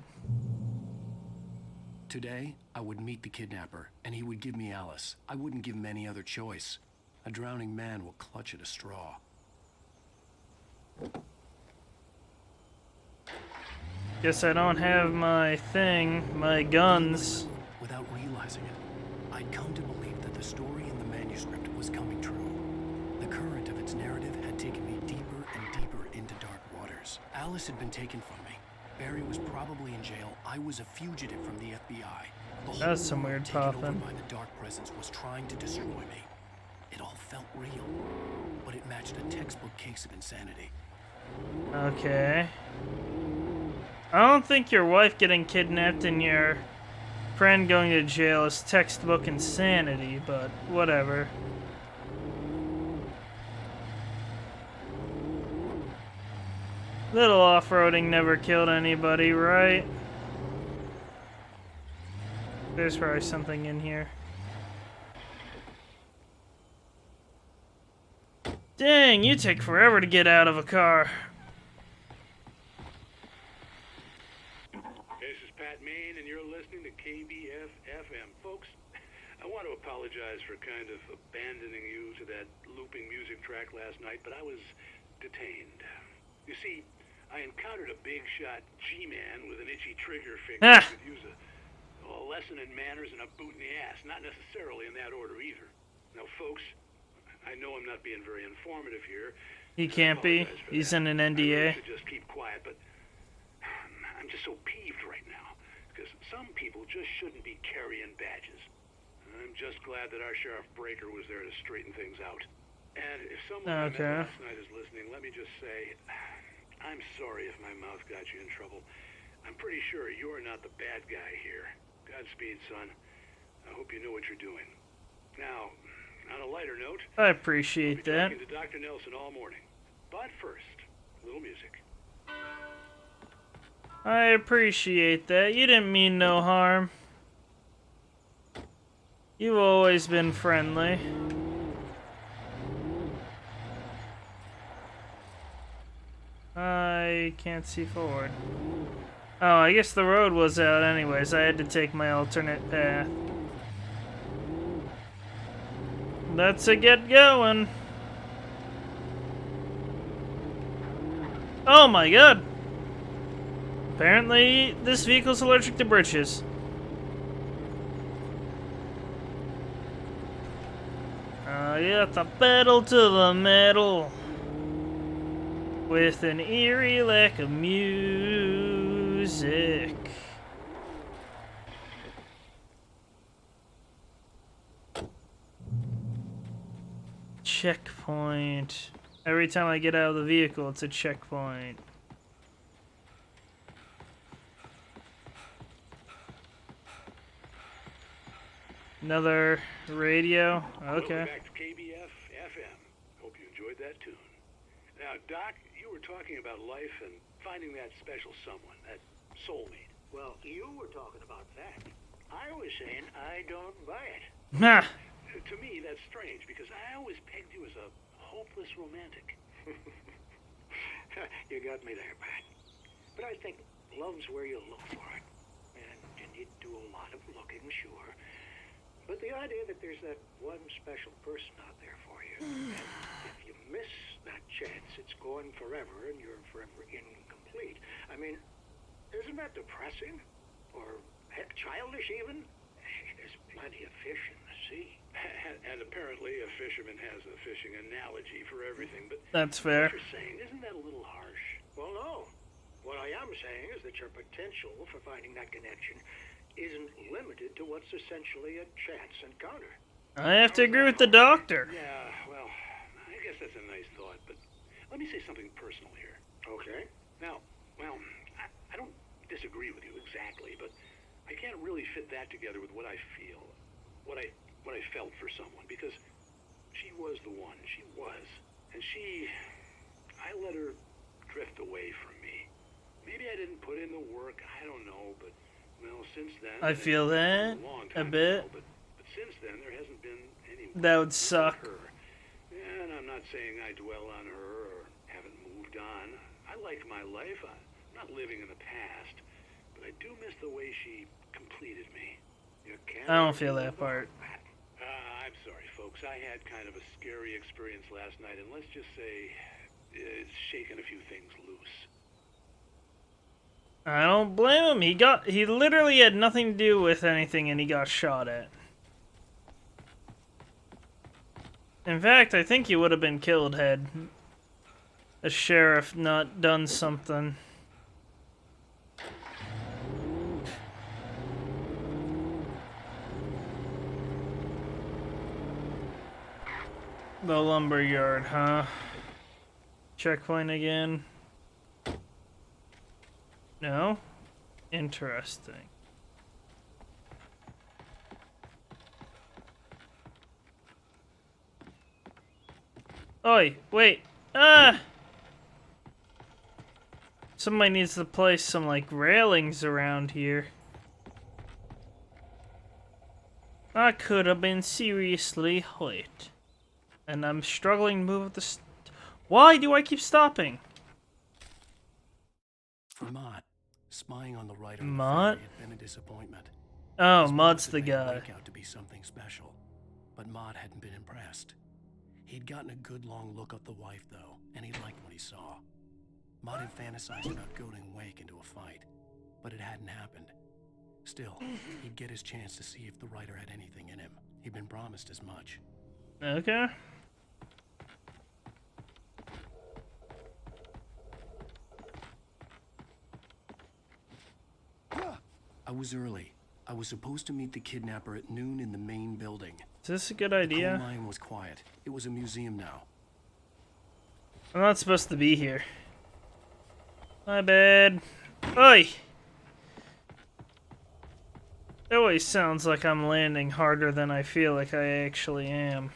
Today, I would meet the kidnapper, and he would give me Alice. I wouldn't give him any other choice. A drowning man will clutch at a straw. Guess I don't have my thing, my guns. Without realizing it, I'd come to believe that the story in the manuscript was coming true. The current of its narrative had taken me deeper and deeper into dark waters. Alice had been taken from me. Barry was probably in jail. I was a fugitive from the FBI. The whole That's some world weird taken over popping. by the dark presence was trying to destroy me. It all felt real, but it matched a textbook case of insanity. Okay. I don't think your wife getting kidnapped and your friend going to jail is textbook insanity, but whatever. Little off-roading never killed anybody, right? There's probably something in here. Dang, you take forever to get out of a car. This is Pat Main, and you're listening to KBF-FM. Folks, I want to apologize for kind of abandoning you to that looping music track last night, but I was detained. You see, I encountered a big-shot G-man with an itchy trigger finger who could use a lesson in manners and a boot in the ass. Not necessarily in that order either. Now, folks, I know I'm not being very informative here. He can't be. He's in an I NDA. really should just keep quiet, but I'm just so peeved right now because some people just shouldn't be carrying badges. I'm just glad that our Sheriff Breaker was there to straighten things out. And if someone I met last night is listening, let me just say, I'm sorry if my mouth got you in trouble. I'm pretty sure you're not the bad guy here. Godspeed, son. I hope you know what you're doing. Now, on a lighter note, I appreciate I'll that. be talking to Dr. Nelson all morning. But first, a little music. I appreciate that. You didn't mean no harm. You've always been friendly. I can't see forward. Oh, I guess the road was out anyways. I had to take my alternate path. Let's get going. Oh my god. Apparently, this vehicle's allergic to britches. Yeah, the pedal to the metal. With an eerie lack of music. Checkpoint. Every time I get out of the vehicle, it's a checkpoint. Another radio. Okay. Welcome back to KBF-FM. Hope you enjoyed that tune. Now, Doc, you were talking about life and finding that special someone, that soulmate. Well, you were talking about that. I was saying I don't buy it. Nah. To me, that's strange, because I always pegged you as a hopeless romantic. You got me there, Pat. But I think love's where you look for it. And you need to do a lot of looking, sure. But the idea that there's that one special person out there for you, and if you miss that chance, it's gone forever, and you're forever incomplete. I mean, isn't that depressing? Or, heck, childish even? There's plenty of fish in the sea. And apparently a fisherman has a fishing analogy for everything, but That's fair. what you're saying, isn't that a little harsh? Well, no. What I am saying is that your potential for finding that connection isn't limited to what's essentially a chance encounter. I have to agree with the doctor. Yeah, well, I guess that's a nice thought, but let me say something personal here. Okay. Now, well, I don't disagree with you exactly, but I can't really fit that together with what I feel, what I felt for someone, because she was the one. She was. And I let her drift away from me. Maybe I didn't put in the work, I don't know, but, well, since then... I feel that a bit. But since then, there hasn't been any... That would suck. Her. And I'm not saying I dwell on her or haven't moved on. I like my life. I'm not living in the past. But I do miss the way she completed me. You can't... I don't feel that part. I'm sorry, folks. I had kind of a scary experience last night, and let's just say it's shaken a few things loose. I don't blame him. He literally had nothing to do with anything and he got shot at. In fact, I think he would have been killed had the sheriff not done something. The lumberyard, huh? Checkpoint again. No? Interesting. Oi, wait. Ah! Somebody needs to place some, like, railings around here. I could have been seriously hurt. And I'm struggling to move the Why do I keep stopping? For Mott, spying on the writer Mott? had been a disappointment. Oh, His Mott's boss the had made guy. Wake out to be something special, but Mott hadn't been impressed. He'd gotten a good long look at the wife, though, and he liked what he saw. Mott had fantasized about goading Wake into a fight, but it hadn't happened. Still, he'd get his chance to see if the writer had anything in him. He'd been promised as much. Okay. I was early. I was supposed to meet the kidnapper at noon in the main building. Is this a good The idea? coal mine was quiet. It was a museum now. I'm not supposed to be here. My bad. Oi! It always sounds like I'm landing harder than I feel like I actually am.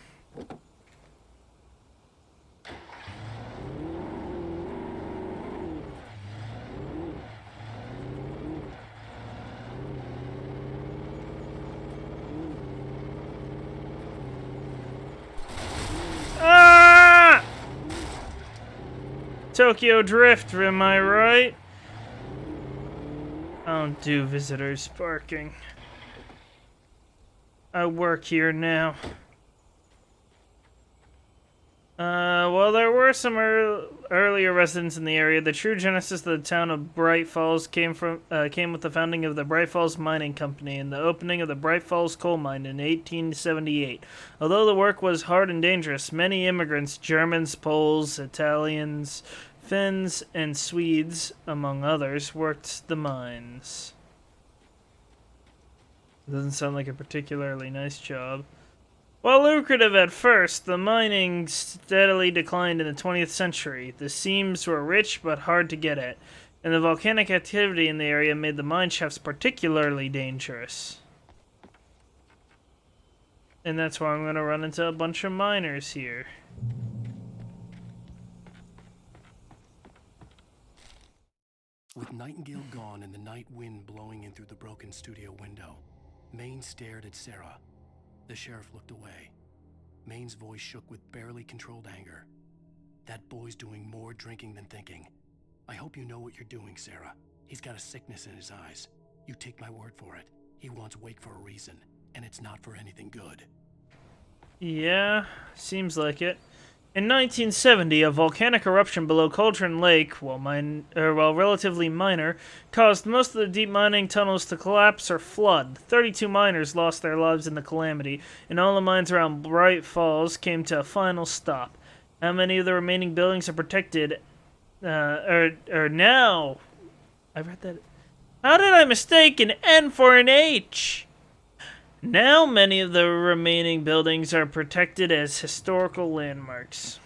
Ah! Tokyo Drift, am I right? I don't do visitors parking. I work here now. Well, there were some earlier residents in the area. The true genesis of the town of Bright Falls came with the founding of the Bright Falls Mining Company and the opening of the Bright Falls coal mine in 1878. Although the work was hard and dangerous, many immigrants, Germans, Poles, Italians, Finns, and Swedes, among others, worked the mines. Doesn't sound like a particularly nice job. While lucrative at first, the mining steadily declined in the 20th century. The seams were rich but hard to get at, and the volcanic activity in the area made the mine shafts particularly dangerous. And that's why I'm going to run into a bunch of miners here. With Nightingale gone and the night wind blowing in through the broken studio window, Maine stared at Sarah. The sheriff looked away. Maine's voice shook with barely controlled anger. That boy's doing more drinking than thinking. I hope you know what you're doing, Sarah. He's got a sickness in his eyes. You take my word for it. He wants Wake for a reason, and it's not for anything good. Yeah, seems like it. In 1970, a volcanic eruption below Cauldron Lake, while relatively minor, caused most of the deep mining tunnels to collapse or flood. 32 miners lost their lives in the calamity, and all the mines around Bright Falls came to a final stop. How many of the remaining buildings are protected? Now? I read that. How did I mistake an N for an H? Now many of the remaining buildings are protected as historical landmarks.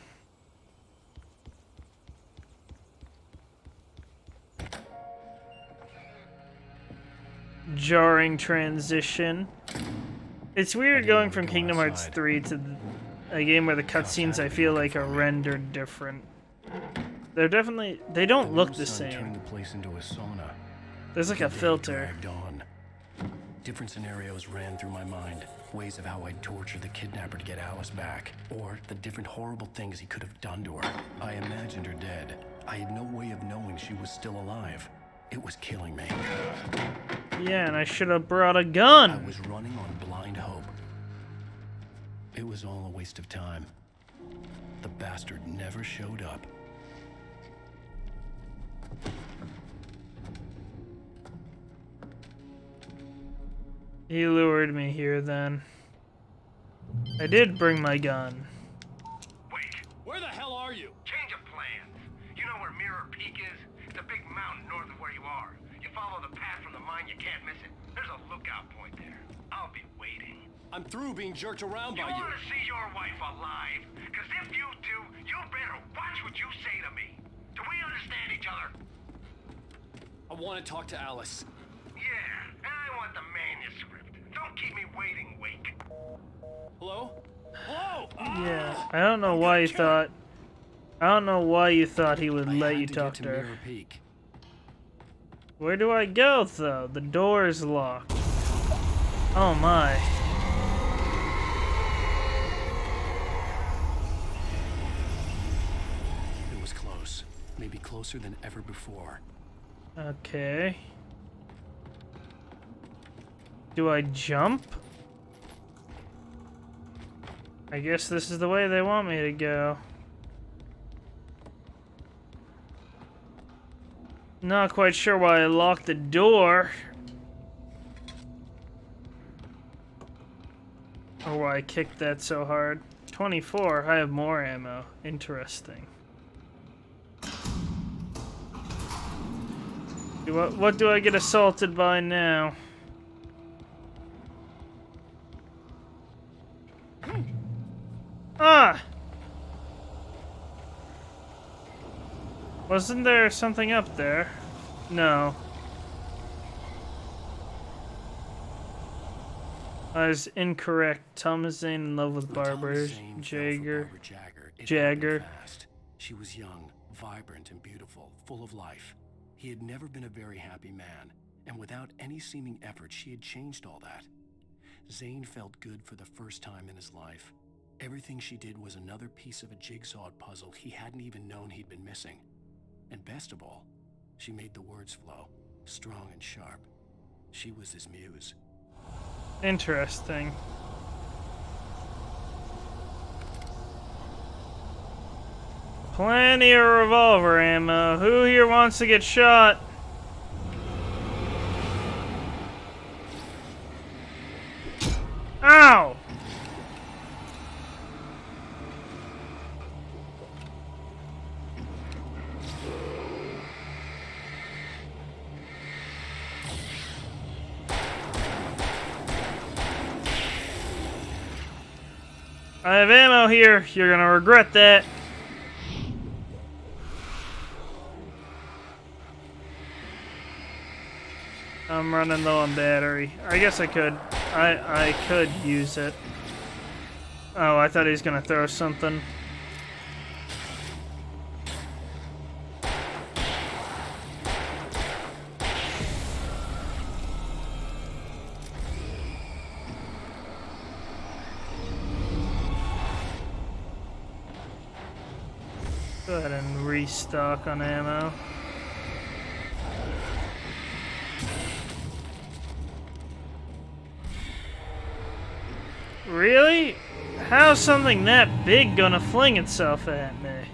Jarring transition. It's weird going from Kingdom Hearts 3 to a game where the cutscenes I feel like are rendered different. They're definitely... they don't look the same. Turned the place into a sauna. There's like a filter. Dragged on. Different scenarios ran through my mind. Ways of how I'd torture the kidnapper to get Alice back. Or the different horrible things he could have done to her. I imagined her dead. I had no way of knowing she was still alive. It was killing me. Yeah, and I should have brought a gun. I was running on blind hope. It was all a waste of time. The bastard never showed up. He lured me here then. I did bring my gun. Where the hell are you? Change of plans. You know where Mirror Peak is? It's a big mountain north of where you are. You follow the path from the mine, you can't miss it. There's a lookout point there. I'll be waiting. I'm through being jerked around by You you. want to see your wife alive? Because if you do, you better watch what you say to me. Do we understand each other? I want to talk to Alice. Yeah, and I want the manuscript. Don't keep me waiting, Wake. Hello? Hello? Yeah, I don't know why you thought. I don't know why you thought he would let you talk to her. Mirror Peak. Where do I go though? The door is locked. Oh my. It was close. Maybe closer than ever before. Okay. Do I jump? I guess this is the way they want me to go. Not quite sure why I locked the door. Or why I kicked that so hard. 24, I have more ammo. Interesting. What do I get assaulted by now? Ah! Wasn't there something up there? No. I was incorrect. Thomas Zane in love with Barbara Jagger. Jagger. She was young, vibrant, and beautiful, full of life. He had never been a very happy man, and without any seeming effort, she had changed all that. Zane felt good for the first time in his life. Everything she did was another piece of a jigsaw puzzle he hadn't even known he'd been missing. And best of all, she made the words flow, strong and sharp. She was his muse. Interesting. Plenty of revolver ammo. Who here wants to get shot? Ow! I have ammo here. You're gonna regret that. I'm running low on battery. I guess I could. I could use it. Oh, I thought he was gonna throw something. Go ahead and restock on ammo. Really? How's something that big gonna fling itself at me?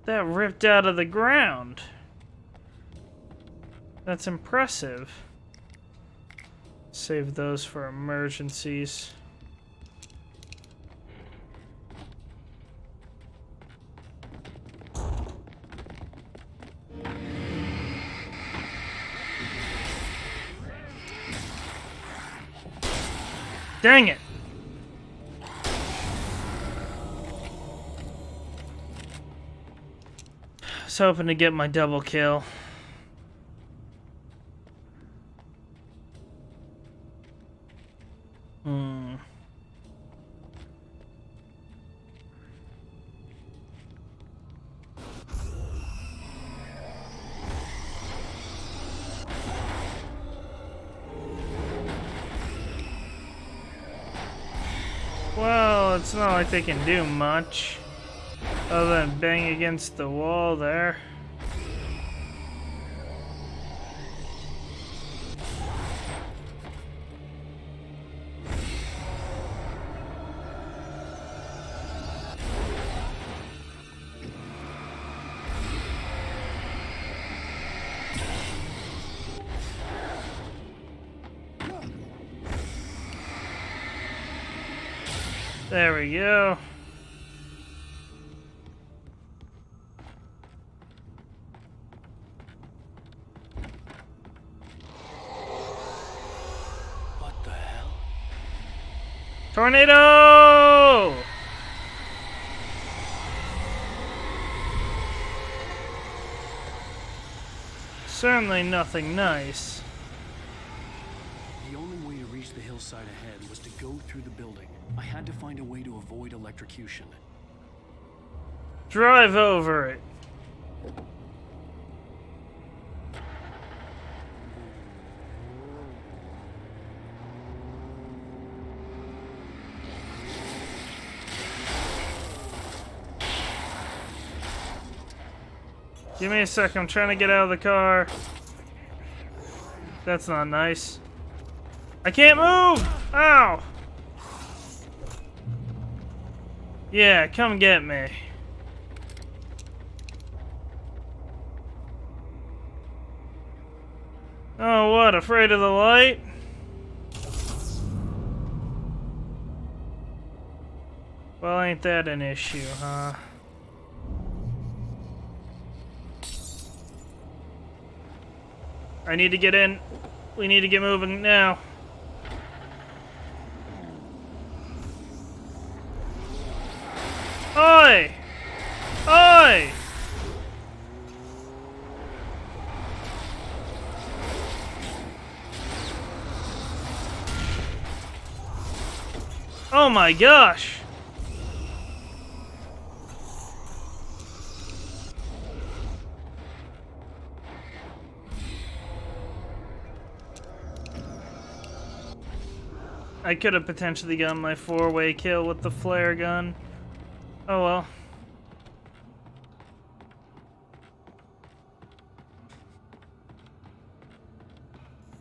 That ripped out of the ground. That's impressive. Save those for emergencies. Dang it! I was hoping to get my double kill. Well, it's not like they can do much other than bang against the wall there. There we go. What the hell? Tornado! Certainly nothing nice. The only way to reach the hillside ahead was to go through the building. I had to find a way to avoid electrocution. Drive over it. Give me a sec, I'm trying to get out of the car. That's not nice. I can't move! Ow! Yeah, come get me. Oh, what? Afraid of the light? Well, ain't that an issue, huh? I need to get in. We need to get moving now. Oi! Oi! Oh my gosh! I could have potentially gotten my 4-way kill with the flare gun. Oh well.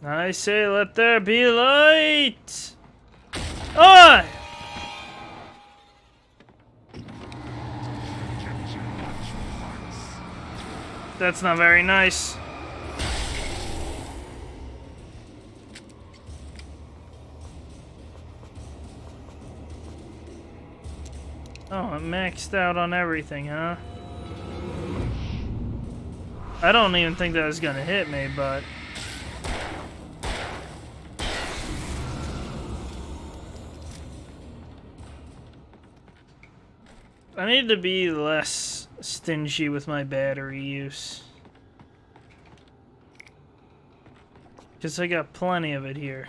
I say let there be light! Oi! That's not very nice. Oh, I'm maxed out on everything, huh? I don't even think that was gonna hit me, but... I need to be less stingy with my battery use. Because I got plenty of it here.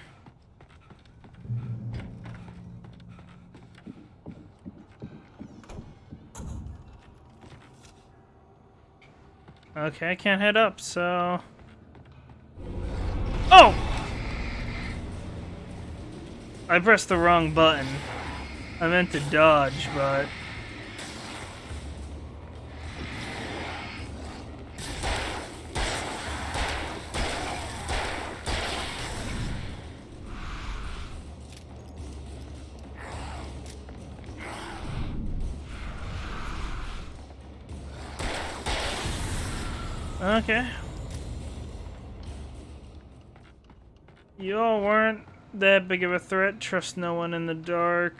Okay, I can't head up, so... Oh! I pressed the wrong button. I meant to dodge, but... Okay. You all weren't that big of a threat. Trust no one in the dark.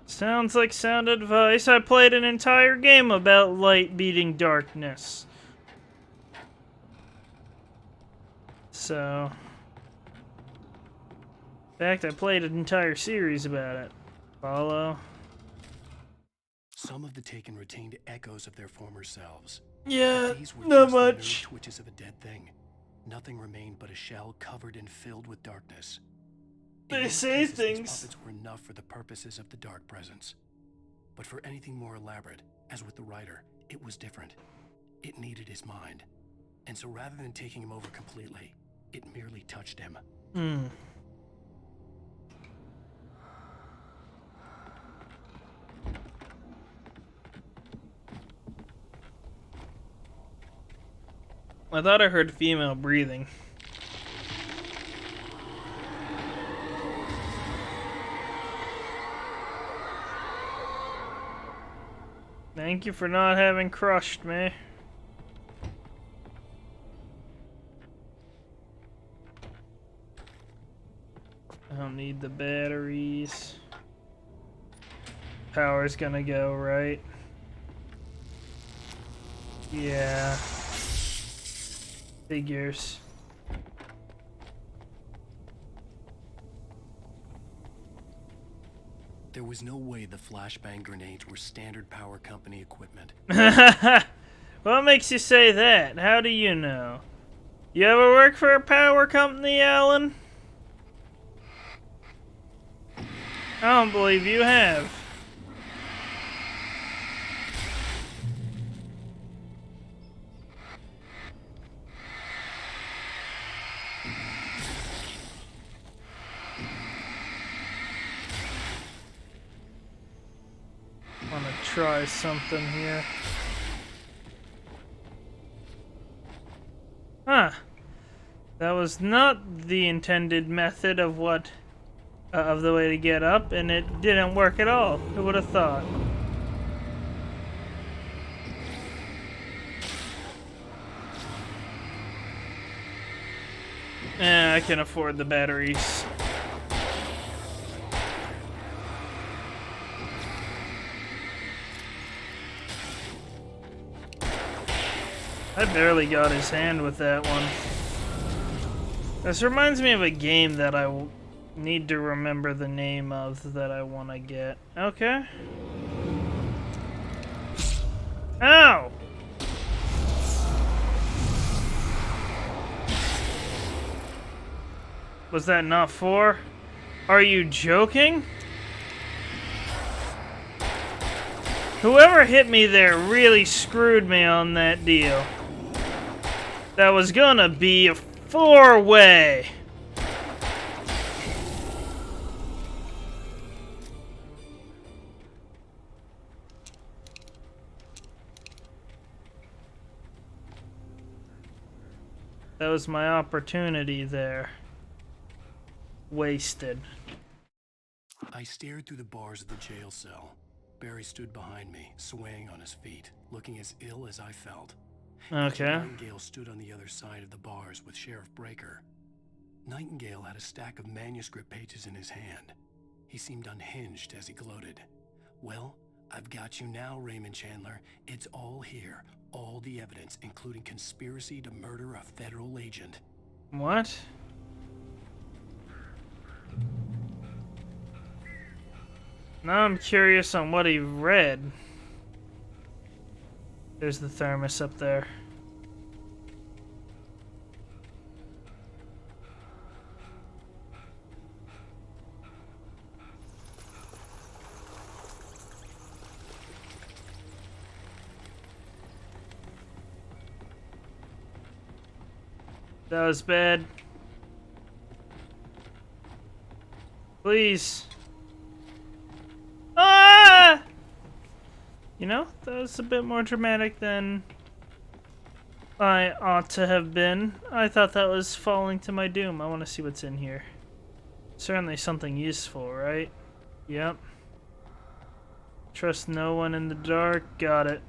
Sounds like sound advice. I played an entire game about light beating darkness. So... in fact, I played an entire series about it. Follow. Some of the Taken retained echoes of their former selves. Yeah, These were not just the nerve much. twitches of a dead thing. Nothing remained but a shell covered and filled with darkness. In They most say cases, these things. puppets were enough for the purposes of the Dark Presence. But for anything more elaborate, as with the writer, it was different. It needed his mind. And so rather than taking him over completely, it merely touched him. Hmm. I thought I heard female breathing. Thank you for not having crushed me. Don't need the batteries. Power's gonna go, right? Yeah. Figures. There was no way the flashbang grenades were Standard Power Company equipment. What makes you say that? How do you know? You ever work for a power company, Alan? I don't believe you have. Want to try something here. Huh. That was not the intended method of what of the way to get up, and it didn't work at all. Who would have thought? I can afford the batteries. I barely got his hand with that one. This reminds me of a game that I need to remember the name of that I want to get. Okay. Ow! Was that not 4? Are you joking? Whoever hit me there really screwed me on that deal. That was gonna be a 4-way. That was my opportunity there. Wasted. I stared through the bars of the jail cell. Barry stood behind me, swaying on his feet, looking as ill as I felt. Okay. Nightingale stood on the other side of the bars with Sheriff Breaker. Nightingale had a stack of manuscript pages in his hand. He seemed unhinged as he gloated. Well, I've got you now, Raymond Chandler. It's all here. All the evidence, including conspiracy to murder a federal agent. What? Now I'm curious on what he read. There's the thermos up there. That was bad. Please. Ah! You know, that was a bit more dramatic than I ought to have been. I thought that was falling to my doom. I want to see what's in here. Certainly something useful, right? Yep. Trust no one in the dark. Got it.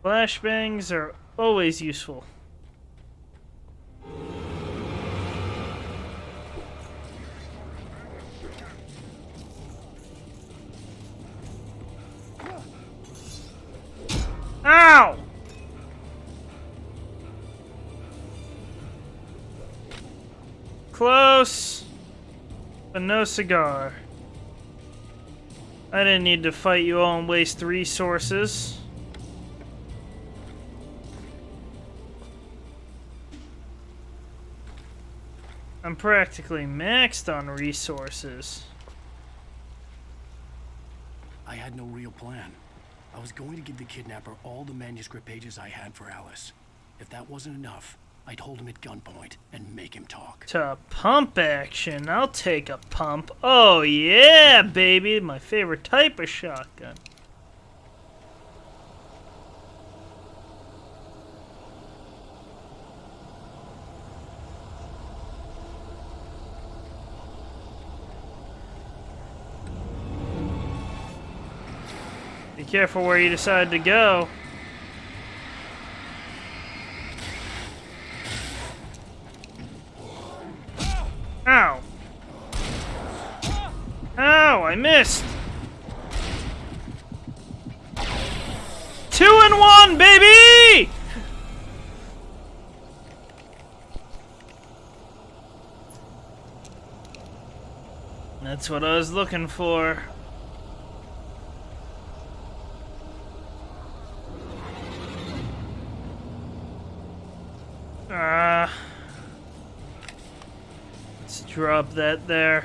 Flashbangs are always useful. Ow! Close, but no cigar. I didn't need to fight you all and waste resources. I'm practically maxed on resources. I had no real plan. I was going to give the kidnapper all the manuscript pages I had for Alice. If that wasn't enough, I'd hold him at gunpoint and make him talk. To pump action. I'll take a pump. Oh yeah, baby. My favorite type of shotgun. Be careful where you decide to go. Ow! I missed! 2-in-1, baby! That's what I was looking for. Let's drop that there.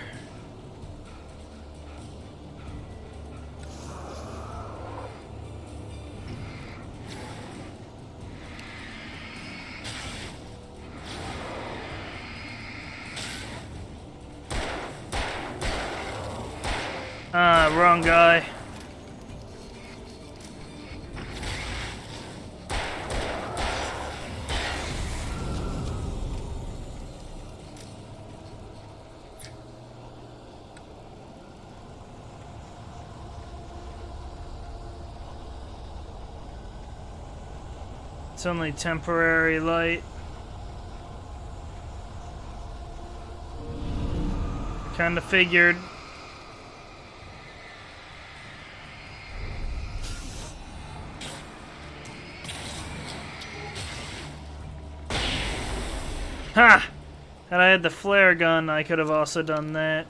Wrong guy. It's only temporary light. Kinda figured. Ha! Had I had the flare gun, I could have also done that.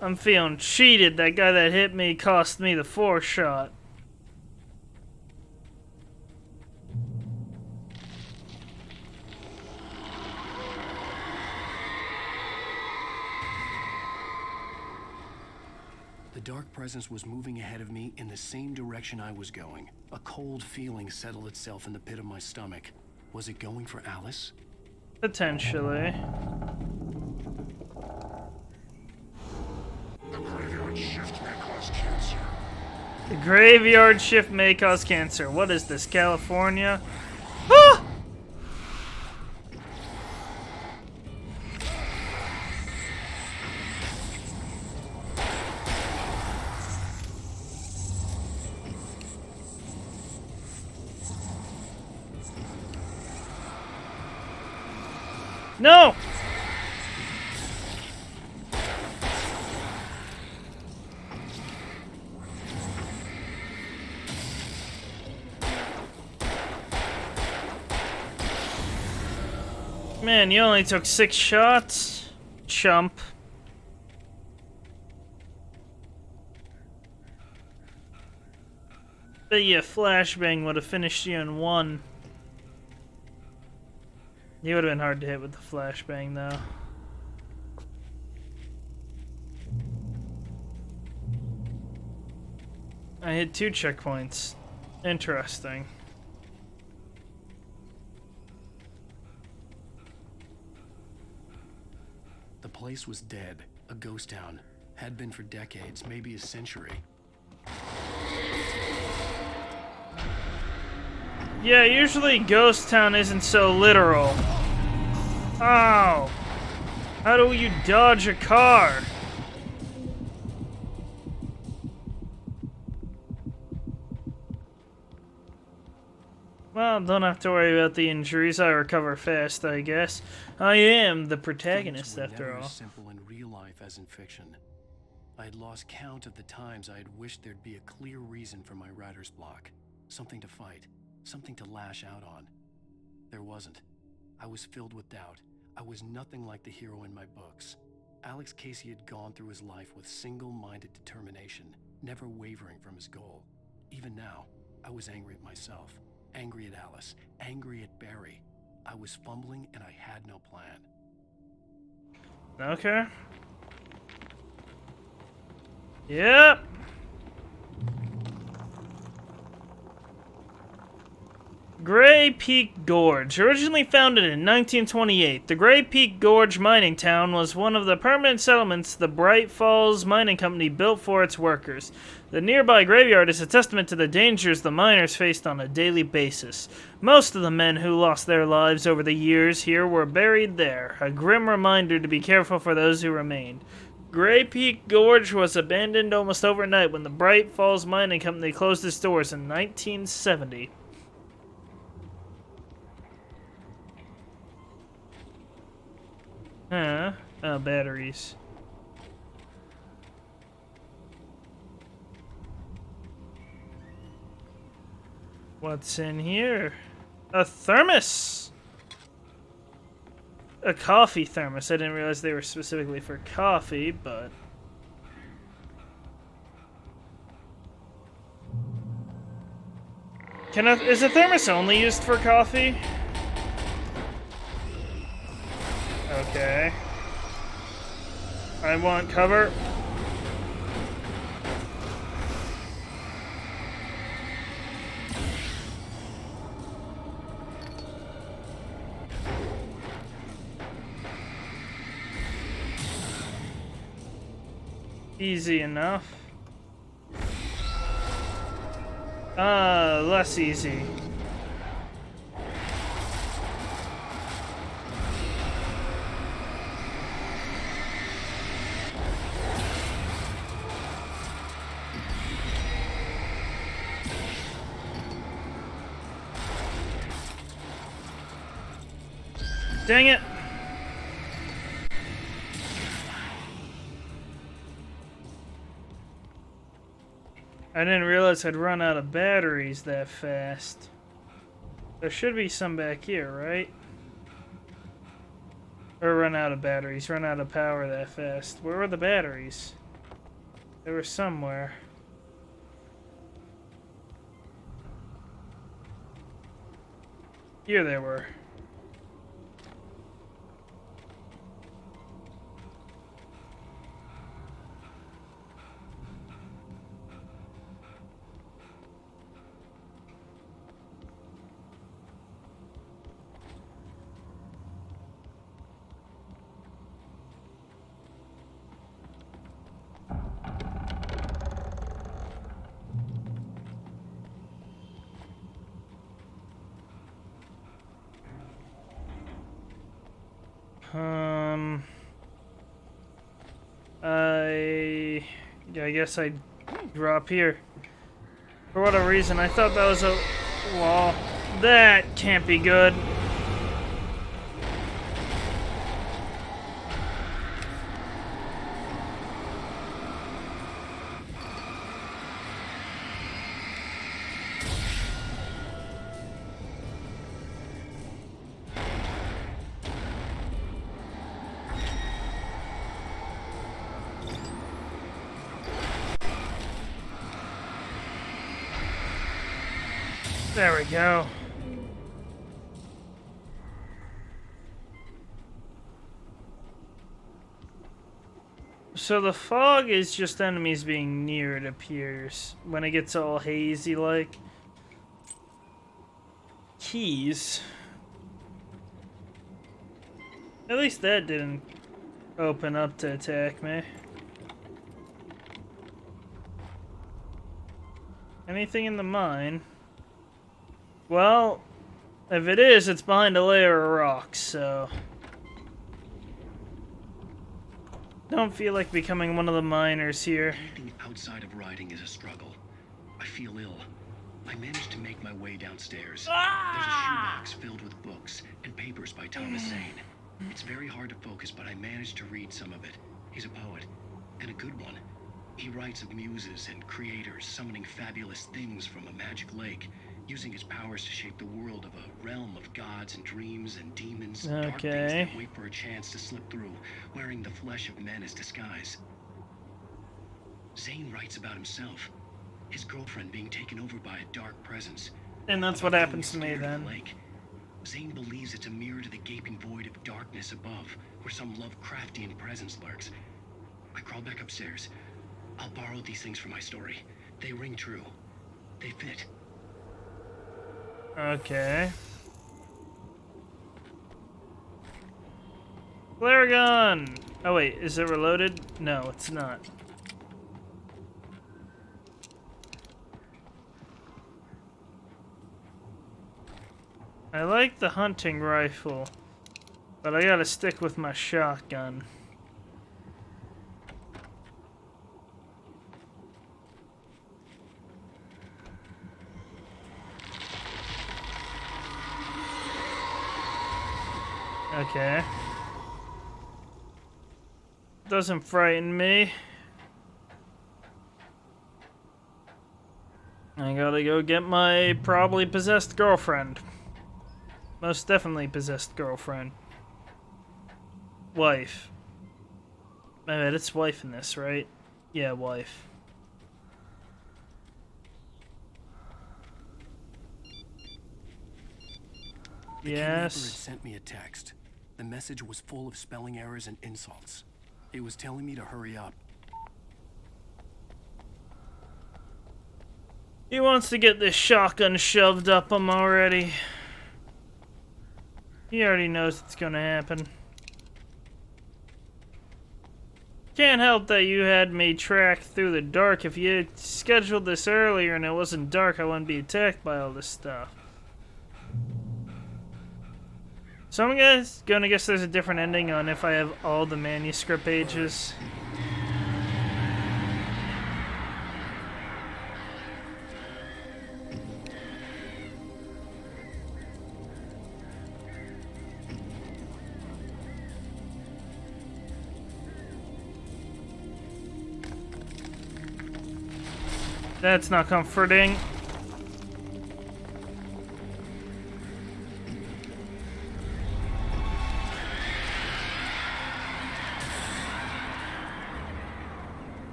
I'm feeling cheated. That guy that hit me cost me the 4 shot. The dark presence was moving ahead of me in the same direction I was going. A cold feeling settled itself in the pit of my stomach. Was it going for Alice? Potentially. The graveyard shift may cause cancer. The graveyard shift may cause cancer. What is this, California? Ah! No! Man, you only took 6 shots, chump. Bet you a flashbang would have finished you in 1. You would have been hard to hit with the flashbang, though. I hit 2 checkpoints. Interesting. The place was dead. A ghost town. Had been for decades, maybe a century. Yeah, usually Ghost Town isn't so literal. Ow! How do you dodge a car? Well, don't have to worry about the injuries. I recover fast, I guess. I am the protagonist, after never all. as simple in real life as in fiction. I had lost count of the times I had wished there'd be a clear reason for my writer's block. Something to fight. Something to lash out on. There wasn't. I was filled with doubt. I was nothing like the hero in my books. Alex Casey had gone through his life with single-minded determination, never wavering from his goal. Even now, I was angry at myself, angry at Alice, angry at Barry. I was fumbling and I had no plan. Okay. Yep. Gray Peak Gorge. Originally founded in 1928, the Gray Peak Gorge mining town was one of the permanent settlements the Bright Falls Mining Company built for its workers. The nearby graveyard is a testament to the dangers the miners faced on a daily basis. Most of the men who lost their lives over the years here were buried there, a grim reminder to be careful for those who remained. Gray Peak Gorge was abandoned almost overnight when the Bright Falls Mining Company closed its doors in 1970. Huh? Oh, batteries. What's in here? A thermos! A coffee thermos. I didn't realize they were specifically for coffee, but... Is a thermos only used for coffee? Okay. I want cover. Easy enough. Less easy. Dang it! I didn't realize I'd run out of batteries that fast. There should be some back here, right? Or run out of batteries, run out of power that fast. Where were the batteries? They were somewhere. Here they were. I guess I drop here. For whatever reason, I thought that was a wall. That can't be good. There we go. So the fog is just enemies being near, it appears, when it gets all hazy like. Keys. At least that didn't open up to attack me. Anything in the mine? Well, if it is, it's behind a layer of rocks, so... Don't feel like becoming one of the miners here. Anything outside of riding is a struggle. I feel ill. I managed to make my way downstairs. There's a shoebox filled with books and papers by Thomas Zane. It's very hard to focus, but I managed to read some of it. He's a poet, and a good one. He writes of muses and creators summoning fabulous things from a magic lake, using his powers to shape the world of a realm of gods and dreams and demons, dark things that wait for a chance to slip through, wearing the flesh of men as disguise. Zane writes about himself, his girlfriend being taken over by a dark presence. And that's what happens to me then. Lake. Zane believes it's a mirror to the gaping void of darkness above, where some Lovecraftian presence lurks. I crawl back upstairs. I'll borrow these things for my story. They ring true. They fit. Okay. Flare gun! Oh wait, is it reloaded? No, it's not. I like the hunting rifle, but I gotta stick with my shotgun. Okay. Doesn't frighten me. I gotta go get my probably possessed girlfriend. Most definitely possessed girlfriend. Wife. I bet it's wife in this, right? Yeah, wife. The Yes. kidnapper had sent me a text. The message was full of spelling errors and insults. It was telling me to hurry up. He wants to get this shotgun shoved up him already. He already knows it's gonna happen. Can't help that you had me track through the dark. If you had scheduled this earlier and it wasn't dark, I wouldn't be attacked by all this stuff. So I'm gonna guess there's a different ending on if I have all the manuscript pages. That's not comforting.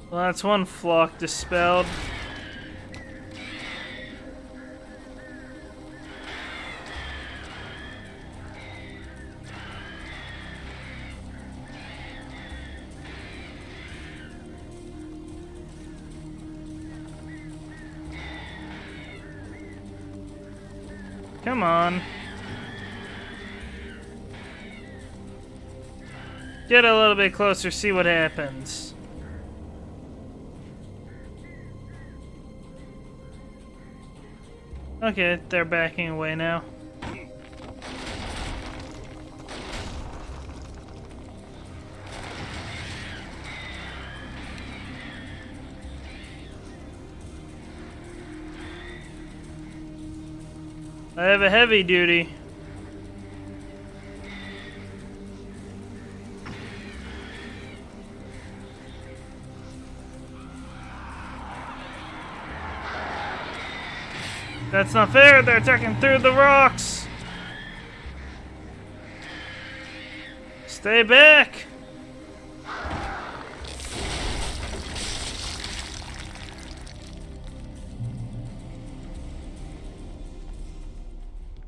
Well, that's one flock dispelled. Come on. Get a little bit closer, see what happens. Okay, they're backing away now. I have a heavy duty. That's not fair, they're attacking through the rocks! Stay back!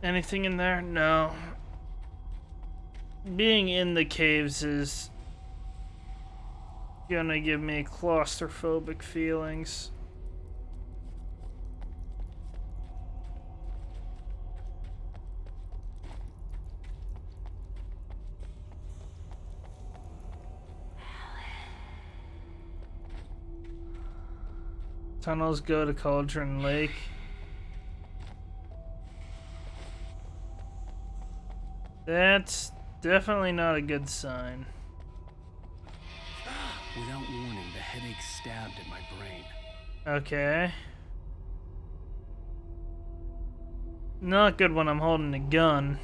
Anything in there? No. Being in the caves is gonna give me claustrophobic feelings. Tunnels go to Cauldron Lake. That's definitely not a good sign. Without warning, the headache stabbed at my brain. Okay. Not good when I'm holding a gun.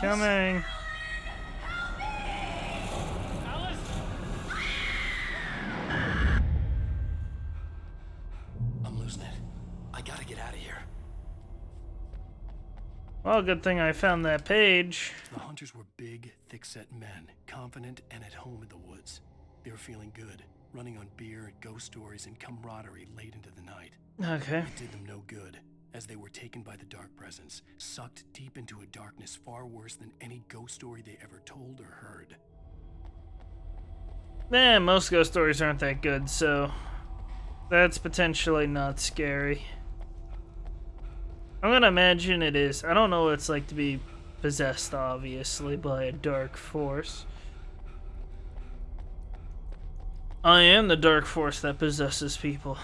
Coming. I'm losing it. I gotta get out of here. Well, good thing I found that page. The hunters were big, thick-set men, confident and at home in the woods. They were feeling good, running on beer, ghost stories, and camaraderie late into the night. Okay. It did them no good, as they were taken by the dark presence, sucked deep into a darkness far worse than any ghost story they ever told or heard. Man, most ghost stories aren't that good, so that's potentially not scary. I'm gonna imagine it is. I don't know what it's like to be possessed, obviously, by a dark force. I am the dark force that possesses people.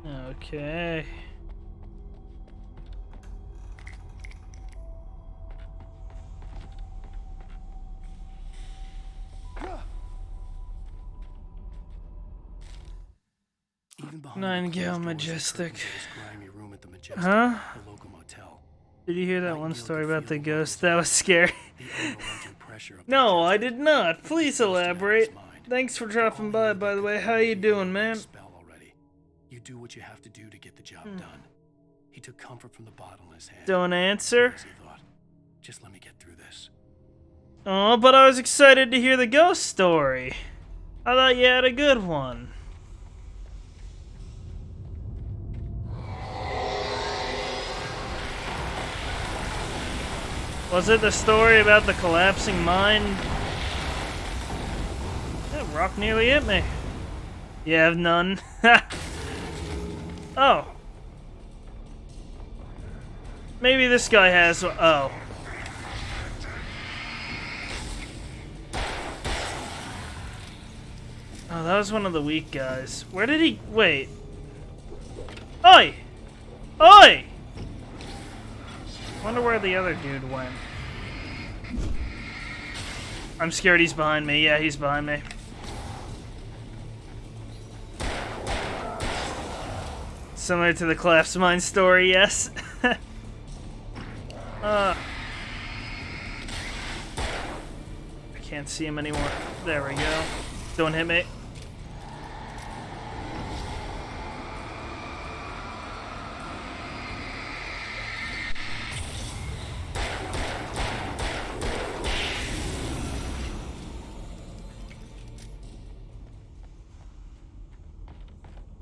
Okay. Even behind Nightingale Majestic. grimy room at the Majestic, Huh? the local motel. Did you hear that one story about the ghost? That was scary. The overwhelming pressure of No, I did not. Please elaborate. Thanks for dropping by the way. How you doing, man? spell already. You do what you have to do to get the job done. He took comfort from the bottle in his hand. Don't answer. As he thought, just let me get through this. Oh, but I was excited to hear the ghost story. I thought you had a good one. Was it the story about the collapsing mine? That rock nearly hit me. You have none. Oh. Maybe this guy has. Oh. Oh, that was one of the weak guys. Where did he... Wait. Oi! Oi! Wonder where the other dude went. I'm scared he's behind me. Yeah, he's behind me. Similar to the collapse mine story, yes. I can't see him anymore. There we go. Don't hit me.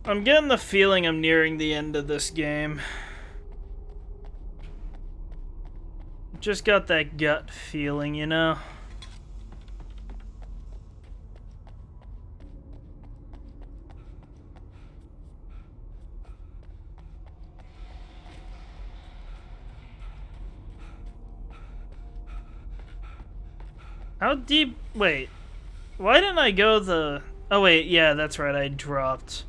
I'm getting the feeling I'm nearing the end of this game. Just got that gut feeling, you know? How deep? Wait. Why didn't I go the... Oh, wait. Yeah, that's right. I dropped.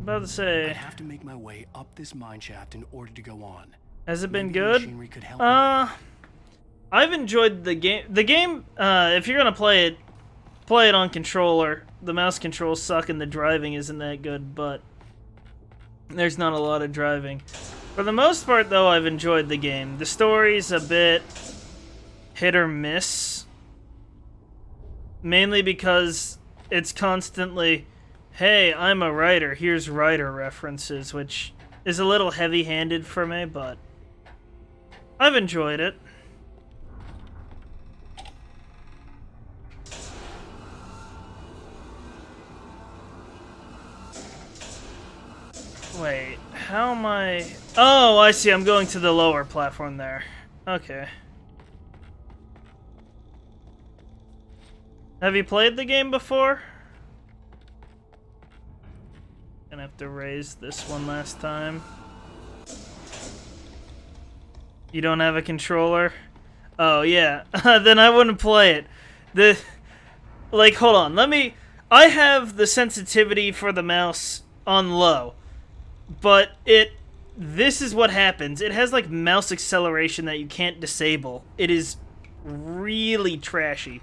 About to say... I have to make my way up this mine shaft in order to go on. Has it been Maybe the good? machinery could help me. I've enjoyed the game. The game, if you're gonna play it on controller. The mouse controls suck and the driving isn't that good, but there's not a lot of driving. For the most part, though, I've enjoyed the game. The story's a bit hit or miss. Mainly because it's constantly, hey, I'm a writer, here's writer references, which is a little heavy-handed for me, but I've enjoyed it. Wait, how am I... Oh, I see, I'm going to the lower platform there. Okay. Have you played the game before? Gonna have to raise this one last time. You don't have a controller? Oh, yeah. Then I wouldn't play it. Like, hold on. I have the sensitivity for the mouse on low. But this is what happens. It has, like, mouse acceleration that you can't disable. It is really trashy.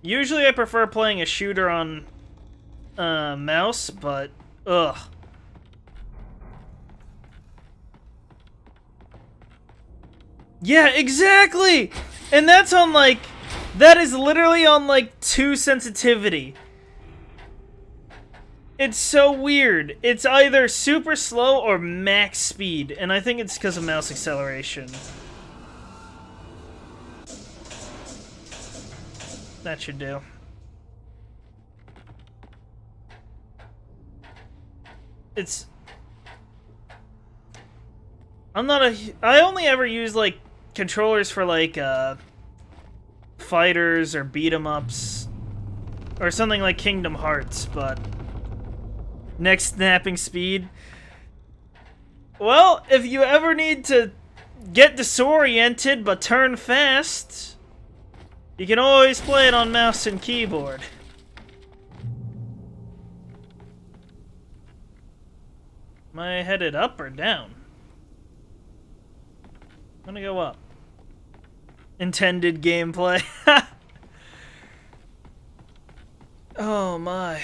Usually I prefer playing a shooter on mouse, but ugh. Yeah, exactly! And that's on like, that is literally on like 2 sensitivity. It's so weird. It's either super slow or max speed, and I think it's because of mouse acceleration. That should do. I only ever use, like, controllers for, like, fighters or beat-em-ups. Or something like Kingdom Hearts, but... Next snapping speed. Well, if you ever need to get disoriented but turn fast... You can always play it on mouse and keyboard. Am I headed up or down? I'm gonna go up. Intended gameplay. Oh my.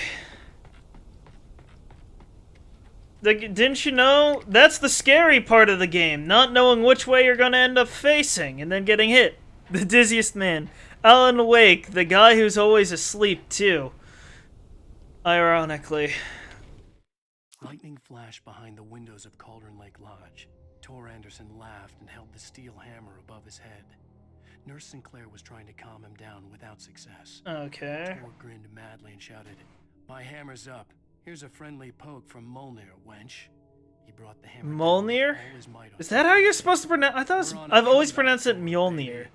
Didn't you know? That's the scary part of the game, not knowing which way you're gonna end up facing and then getting hit. The dizziest man. Alan Wake, the guy who's always asleep too. Ironically. Lightning flashed behind the windows of Cauldron Lake Lodge. Tor Anderson laughed and held the steel hammer above his head. Nurse Sinclair was trying to calm him down without success. Okay. Tor grinned madly and shouted, "My hammer's up. Here's a friendly poke from Molnir, wench." He brought the hammer Molnir? down with all his might on Is that how you're supposed to pronounce? I thought it was, I've always pronounced it Mjolnir.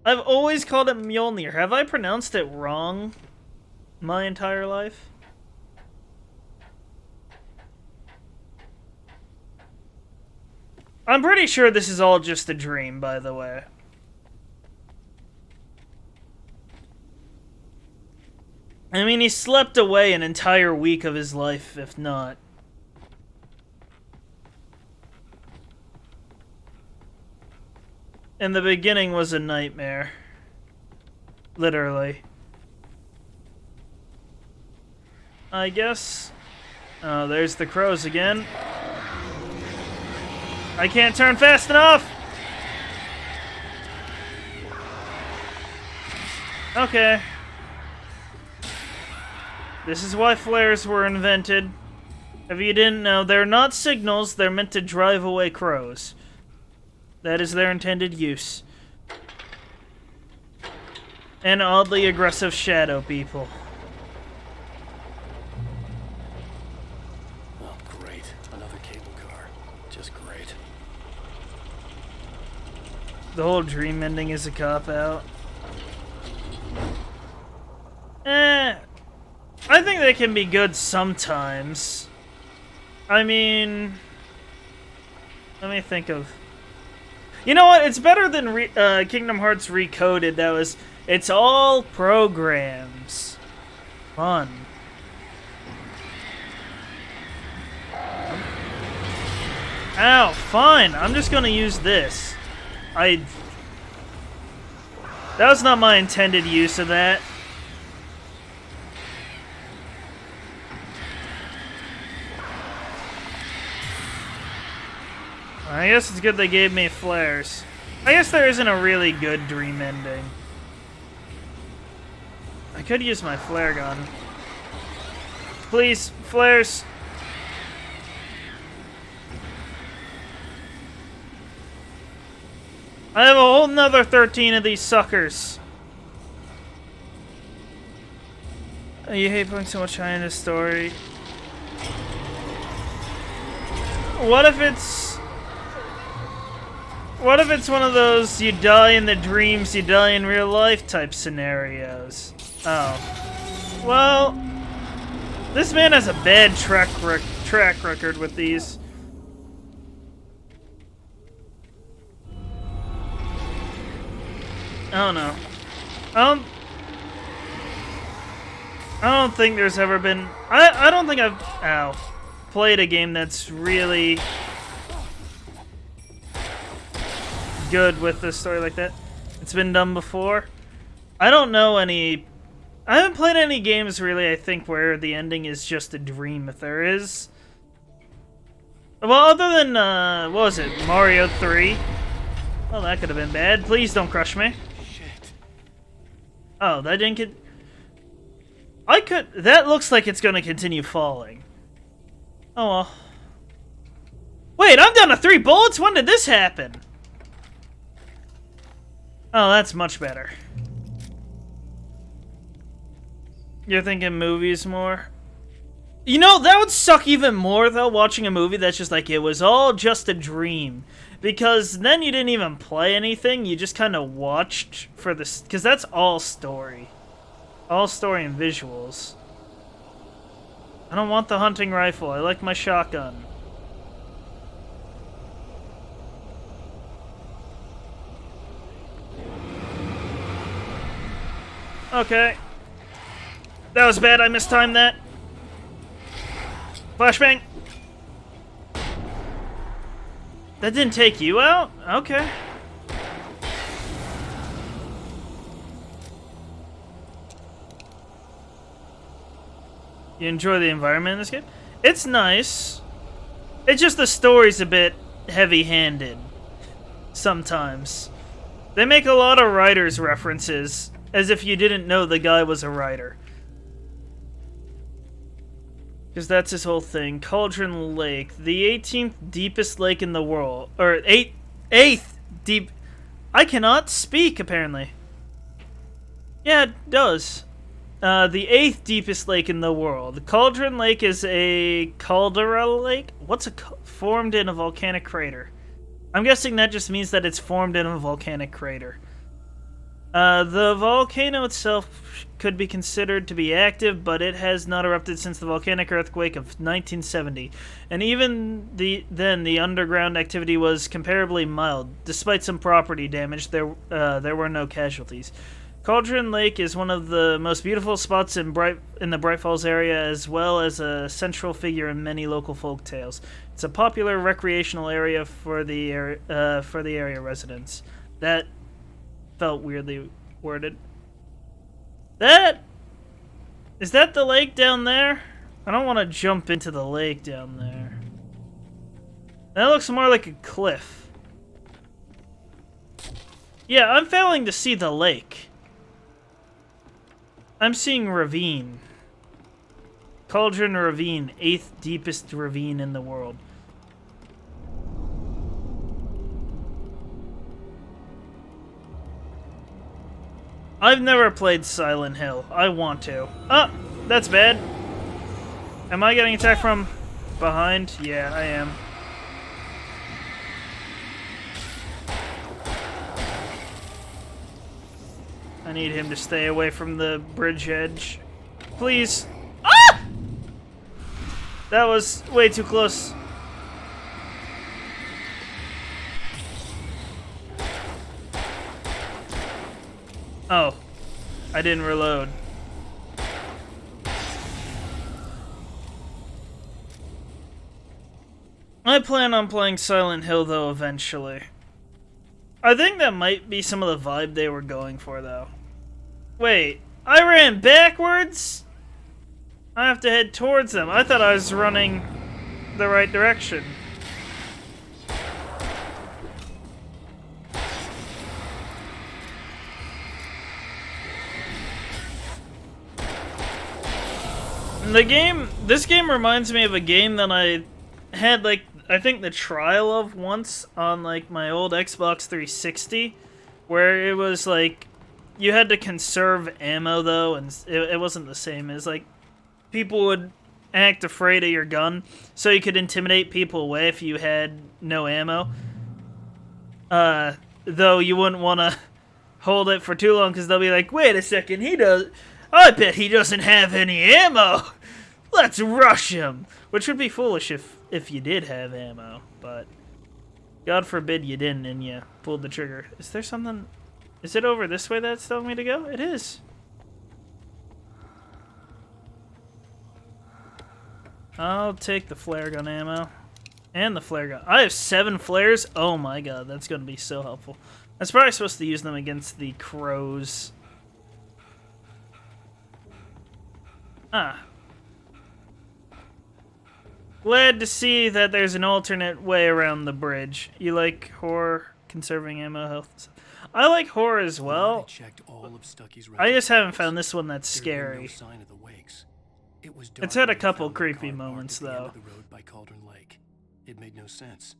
I've always called it Mjolnir. Have I pronounced it wrong my entire life? I'm pretty sure this is all just a dream, by the way. I mean, he slept away an entire week of his life, if not. And the beginning was a nightmare. Literally. I guess. Oh, there's the crows again. I can't turn fast enough! Okay. This is why flares were invented. If you didn't know, they're not signals, they're meant to drive away crows. That is their intended use. And oddly aggressive shadow people. Oh, great. Another cable car. Just great. The whole dream ending is a cop-out. I think they can be good sometimes. I mean... Let me think of... You know what? It's better than Kingdom Hearts Recoded. That was... It's all programs. Fun. Ow, fine. I'm just gonna use this. That was not my intended use of that. I guess it's good they gave me flares. I guess there isn't a really good dream ending. I could use my flare gun. Please, flares. I have a whole nother 13 of these suckers. Oh, you hate putting so much time in this story. What if it's one of those you die in the dreams, you die in real life type scenarios? Oh. Well, this man has a bad track record with these. I don't know. I don't think there's ever been... I don't think I've played a game that's really good with a story like that. It's been done before. I don't know any... I haven't played any games really, I think, where the ending is just a dream, if there is. Well, other than, what was it? Mario 3? Well, that could have been bad. Please don't crush me. Shit. Oh, that didn't get... That looks like it's gonna continue falling. Oh well. Wait, I'm down to 3 bullets? When did this happen? Oh, that's much better. You're thinking movies more? You know, that would suck even more, though, watching a movie that's just like, it was all just a dream. Because then you didn't even play anything, you just kind of watched for this... Because that's all story. All story and visuals. I don't want the hunting rifle, I like my shotgun. Okay. That was bad, I mistimed that. Flashbang! That didn't take you out? Okay. You enjoy the environment in this game? It's nice. It's just the story's a bit heavy-handed sometimes. They make a lot of writers' references as if you didn't know the guy was a writer. Because that's his whole thing. Cauldron Lake, the 18th deepest lake in the world. Or 8th deep... I cannot speak, apparently. Yeah, it does. The 8th deepest lake in the world. Cauldron Lake is a caldera lake? What's formed in a volcanic crater? I'm guessing that just means that it's formed in a volcanic crater. The volcano itself could be considered to be active, but it has not erupted since the volcanic earthquake of 1970. And even then, the underground activity was comparably mild. Despite some property damage, there were no casualties. Cauldron Lake is one of the most beautiful spots in the Bright Falls area, as well as a central figure in many local folk tales. It's a popular recreational area for the area residents. That felt weirdly worded. Is that the lake down there? I don't want to jump into the lake down there. That looks more like a cliff. Yeah, I'm failing to see the lake. I'm seeing ravine. Cauldron Ravine, 8th deepest ravine in the world. I've never played Silent Hill. I want to. Oh, that's bad. Am I getting attacked from behind? Yeah, I am. I need him to stay away from the bridge edge. Please. Ah! That was way too close. Oh, I didn't reload. I plan on playing Silent Hill, though, eventually. I think that might be some of the vibe they were going for, though. Wait, I ran backwards? I have to head towards them. I thought I was running the right direction. This game reminds me of a game that I had, like, I think the trial of once on, like, my old Xbox 360, where it was, like, you had to conserve ammo, though, and it wasn't the same. It was, like, people would act afraid of your gun, so you could intimidate people away if you had no ammo. Though you wouldn't want to hold it for too long, because they'll be like, wait a second, I bet he doesn't have any ammo! Let's rush him! Which would be foolish if you did have ammo, but God forbid you didn't and you pulled the trigger. Is there something... Is it over this way that's telling me to go? It is. I'll take the flare gun ammo. And the flare gun. I have 7 flares? Oh my god, that's going to be so helpful. I was probably supposed to use them against the crows. Ah. Glad to see that there's an alternate way around the bridge. You like horror, conserving ammo, health? I like horror as well. I just haven't found this one that's scary. It's had a couple creepy moments, though. By Cauldron Lake. It made no sense.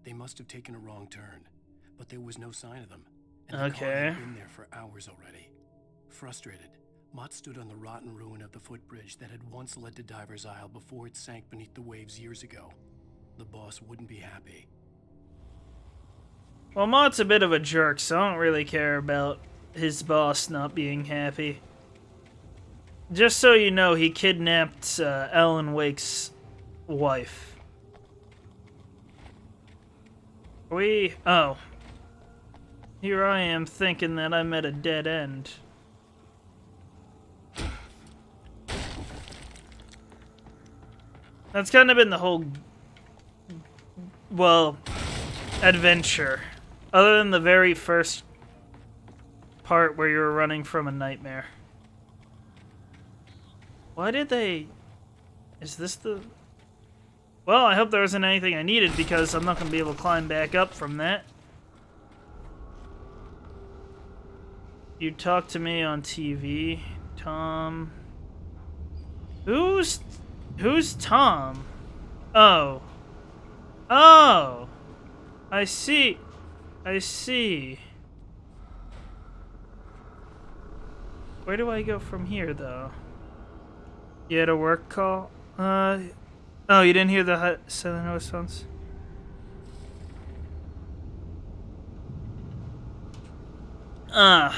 They must have taken a wrong turn, but there was no sign of them. And the car had been there for hours already. Frustrated, Mott stood on the rotten ruin of the footbridge that had once led to Diver's Isle before it sank beneath the waves years ago. The boss wouldn't be happy. Well, Mott's a bit of a jerk, so I don't really care about his boss not being happy. Just so you know, he kidnapped Alan Wake's wife. Oh. Here I am thinking that I'm at a dead end. That's kind of been the whole, well, adventure. Other than the very first part where you were running from a nightmare. Why did they Is this the... Well, I hope there isn't anything I needed because I'm not going to be able to climb back up from that. You talk to me on TV, Tom. Who's Tom? Oh. Oh! I see. I see. Where do I go from here, though? You had a work call? Oh, you didn't hear the silent response? I've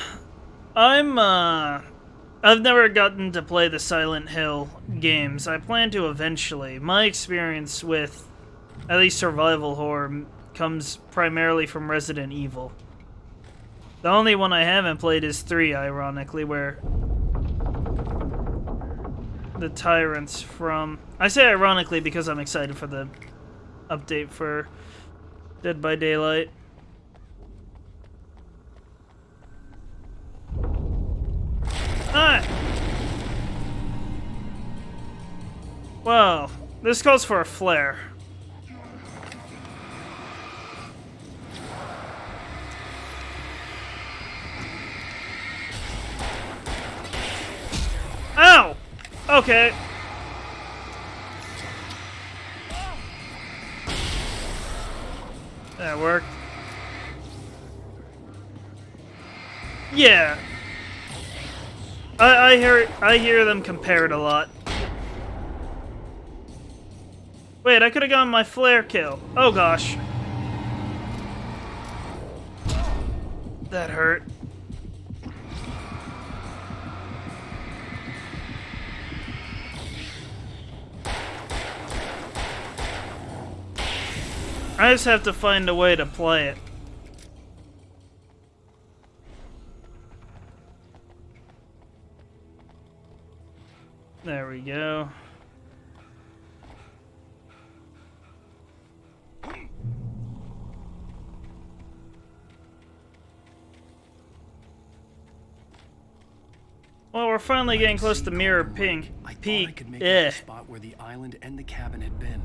never gotten to play the Silent Hill games. I plan to eventually. My experience with, at least survival horror, comes primarily from Resident Evil. The only one I haven't played is 3, ironically, where the Tyrant's from. I say ironically because I'm excited for the update for Dead by Daylight. Ah! Well, this calls for a flare. Ow! Okay. That worked. Yeah. I hear them compared a lot. Wait, I could have gotten my flare kill. Oh gosh. That hurt. I just have to find a way to play it. There we go. Well, we're finally getting close to Mirror Peak. I could make out the spot where the island and the cabin had been.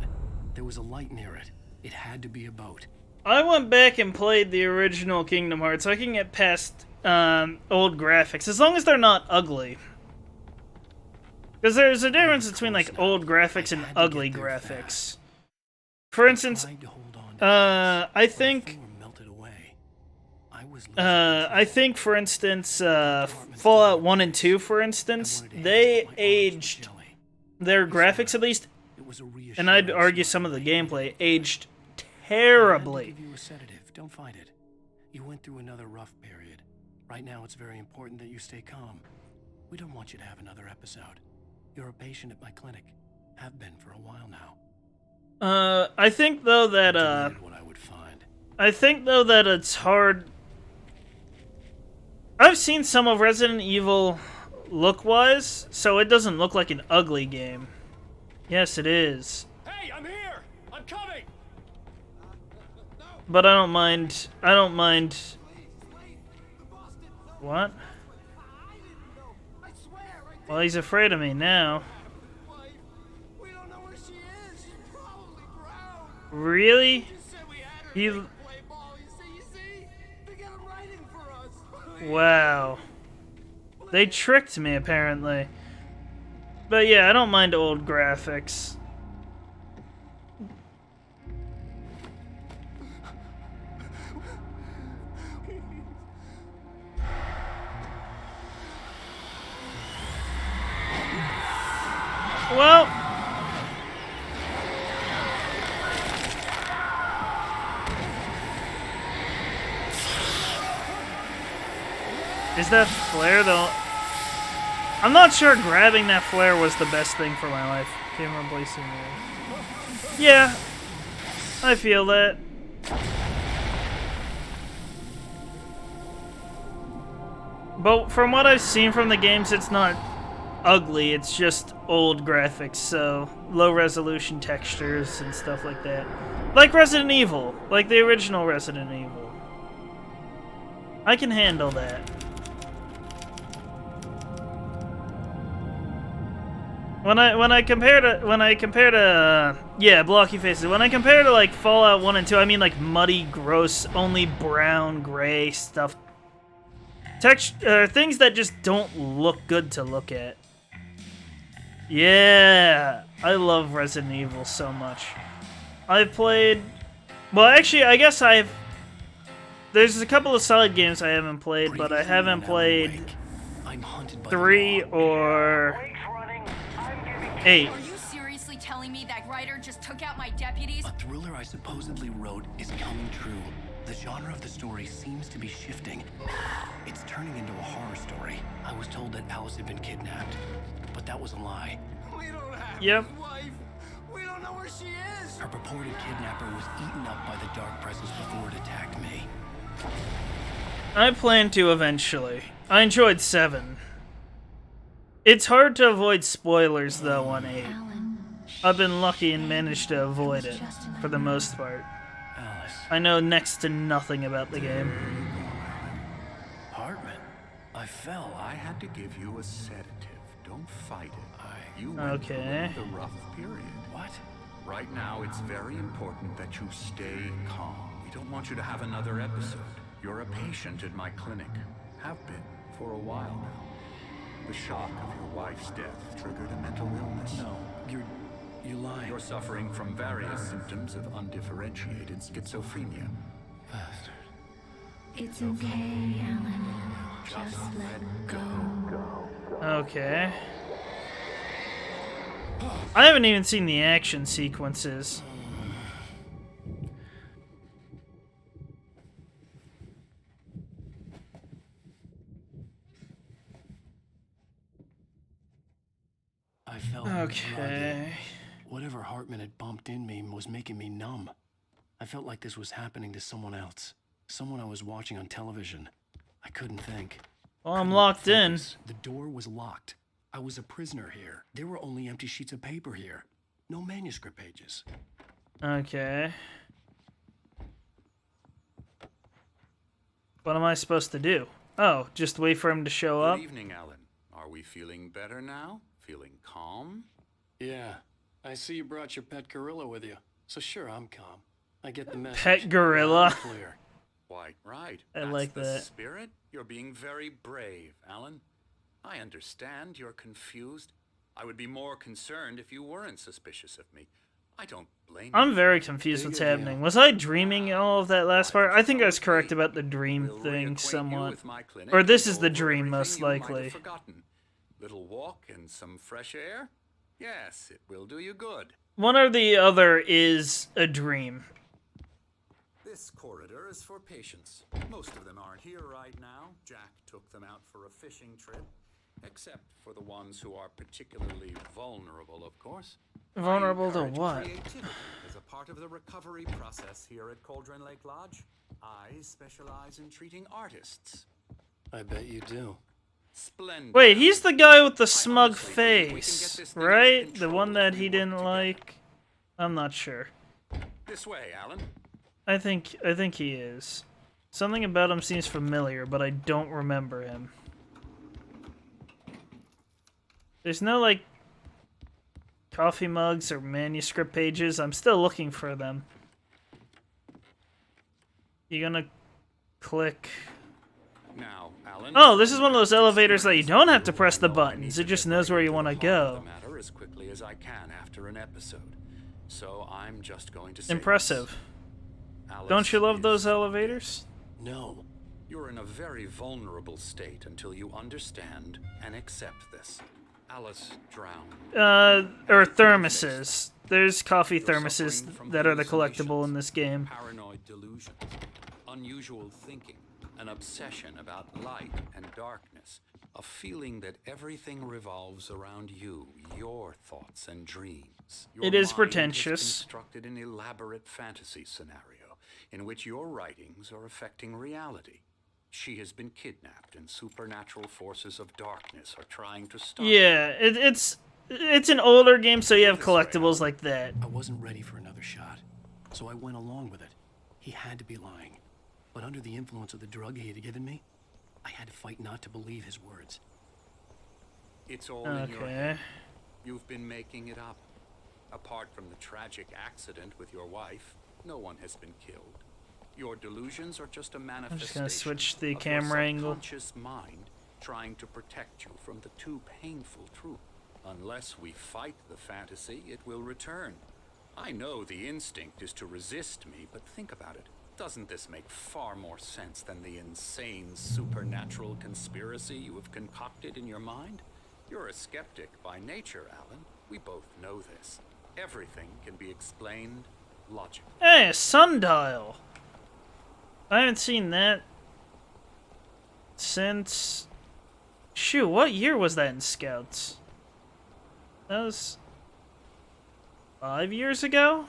There was a light near it. It had to be a boat. I went back and played the original Kingdom Hearts, so I can get past old graphics, as long as they're not ugly. Because there's a difference between like old graphics and ugly graphics. For instance, I think, for instance, Fallout 1 and 2, for instance, they aged, their graphics at least, and I'd argue some of the gameplay, aged terribly. Don't fight it. You went through another rough period. Right now it's very important that you stay calm. We don't want you to have another episode. You're a patient at my clinic. Have been for a while now. I think though that I think though that it's hard. I've seen some of Resident Evil look-wise, so it doesn't look like an ugly game. Yes, it is. Hey, I'm here. I'm coming. But I don't mind. I don't mind. What? Well, he's afraid of me now. Really? Wow. They tricked me, apparently. But yeah, I don't mind old graphics. Well, is that flare though? I'm not sure grabbing that flare was the best thing for my life. Camera placing there. Yeah, I feel that. But from what I've seen from the games, it's not ugly, it's just old graphics, so low resolution textures and stuff like that. Like Resident Evil, like the original Resident Evil. I can handle that. When I compare to yeah, blocky faces. When I compare to like Fallout 1 and 2, I mean like muddy, gross, only brown, gray stuff. Things that just don't look good to look at. Yeah, I love Resident Evil so much. I've played, well, actually, I guess there's a couple of solid games I haven't played, but I haven't played 3 or 8. Are you seriously telling me that Ryder just took out my deputies? A thriller I supposedly wrote is coming true. The genre of the story seems to be shifting. It's turning into a horror story. I was told that Alice had been kidnapped, but that was a lie. We don't have Yep. his wife. We don't know where she is. Her purported kidnapper was eaten up by the dark presence before it attacked me. I plan to eventually. I enjoyed 7. It's hard to avoid spoilers though on 8. I've been lucky and managed to avoid it for the most part. I know next to nothing about the game. Hartman, I fell. I had to give you a sedative. Don't fight it. You went through the rough period. What? Right now, it's very important that you stay calm. We don't want you to have another episode. You're a patient at my clinic. Have been for a while now. The shock of your wife's death triggered a mental illness. No, you lying. You're suffering from various symptoms of undifferentiated schizophrenia. Bastard. It's okay, Alan. Just let go. Okay. I haven't even seen the action sequences. I felt okay. Whatever Hartman had bumped in me was making me numb. I felt like this was happening to someone else. Someone I was watching on television. I couldn't think. Well, I'm locked in. The door was locked. I was a prisoner here. There were only empty sheets of paper here. No manuscript pages. Okay. What am I supposed to do? Oh, just wait for him to show up? Good evening, Alan. Are we feeling better now? Feeling calm? Yeah. I see you brought your pet gorilla with you. So sure, I'm calm. I get the message. Pet gorilla? Clear. Quite right. I That's like the that. Spirit. You're being very brave, Alan. I understand you're confused. I would be more concerned if you weren't suspicious of me. I don't blame you. I'm very confused what's happening. Was I dreaming all of that last part? I think I was correct about the dream thing somewhat. Or this is the dream, most likely. Little walk and some fresh air? Yes, it will do you good. One or the other is a dream. This corridor is for patients. Most of them aren't here right now. Jack took them out for a fishing trip. Except for the ones who are particularly vulnerable, of course. Vulnerable to what? Creativity is a part of the recovery process here at Cauldron Lake Lodge. I specialize in treating artists. I bet you do. Splendid. Wait, he's the guy with the smug face, right? The one that he didn't like? I'm not sure. This way, Alan. I think he is. Something about him seems familiar, but I don't remember him. There's no, like, coffee mugs or manuscript pages. I'm still looking for them. You gonna click? Now, Alan. Oh, this is one of those elevators that you don't have to press the buttons. It just knows where you want to go. Matter as quickly as I can after an episode. So I'm just going to say Impressive. Don't you love those elevators? No. You're in a very vulnerable state until you understand and accept this. Alice drowned. Or thermoses. There's coffee thermoses that are the collectible in this game. Paranoid delusions, unusual thinking, an obsession about light and darkness, a feeling that everything revolves around you, your thoughts and dreams. It is Your mind pretentious. has constructed an elaborate fantasy scenario in which your writings are affecting reality. She has been kidnapped, and supernatural forces of darkness are trying to stop her. Yeah, it's an older game, so you have collectibles like that. I wasn't ready for another shot, so I went along with it. He had to be lying. But under the influence of the drug he had given me, I had to fight not to believe his words. It's all in your Okay. head. You've been making it up. Apart from the tragic accident with your wife, no one has been killed. Your delusions are just a manifestation I'm just gonna switch the of camera your angle. subconscious mind trying to protect you from the too painful truth. Unless we fight the fantasy, it will return. I know the instinct is to resist me, but think about it. Doesn't this make far more sense than the insane supernatural conspiracy you have concocted in your mind? You're a skeptic by nature, Alan. We both know this. Everything can be explained logically. Hey, a sundial! I haven't seen that since... Shoot, what year was that in Scouts? That was... 5 years ago?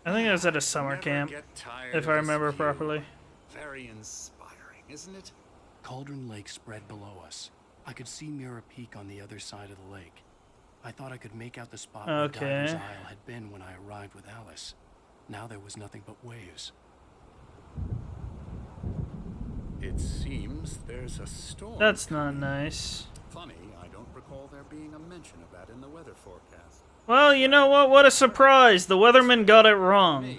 I think it was at a summer camp, if I remember properly. Very inspiring, isn't it? Cauldron Lake spread below us. I could see Mirror Peak on the other side of the lake. I thought I could make out the spot where Diver's Isle had been when I arrived with Alice. Now there was nothing but waves. It seems there's a storm. That's not nice. Funny, I don't recall there being a mention of that in the weather forecast. Well, you know what? What a surprise! The weatherman got it wrong.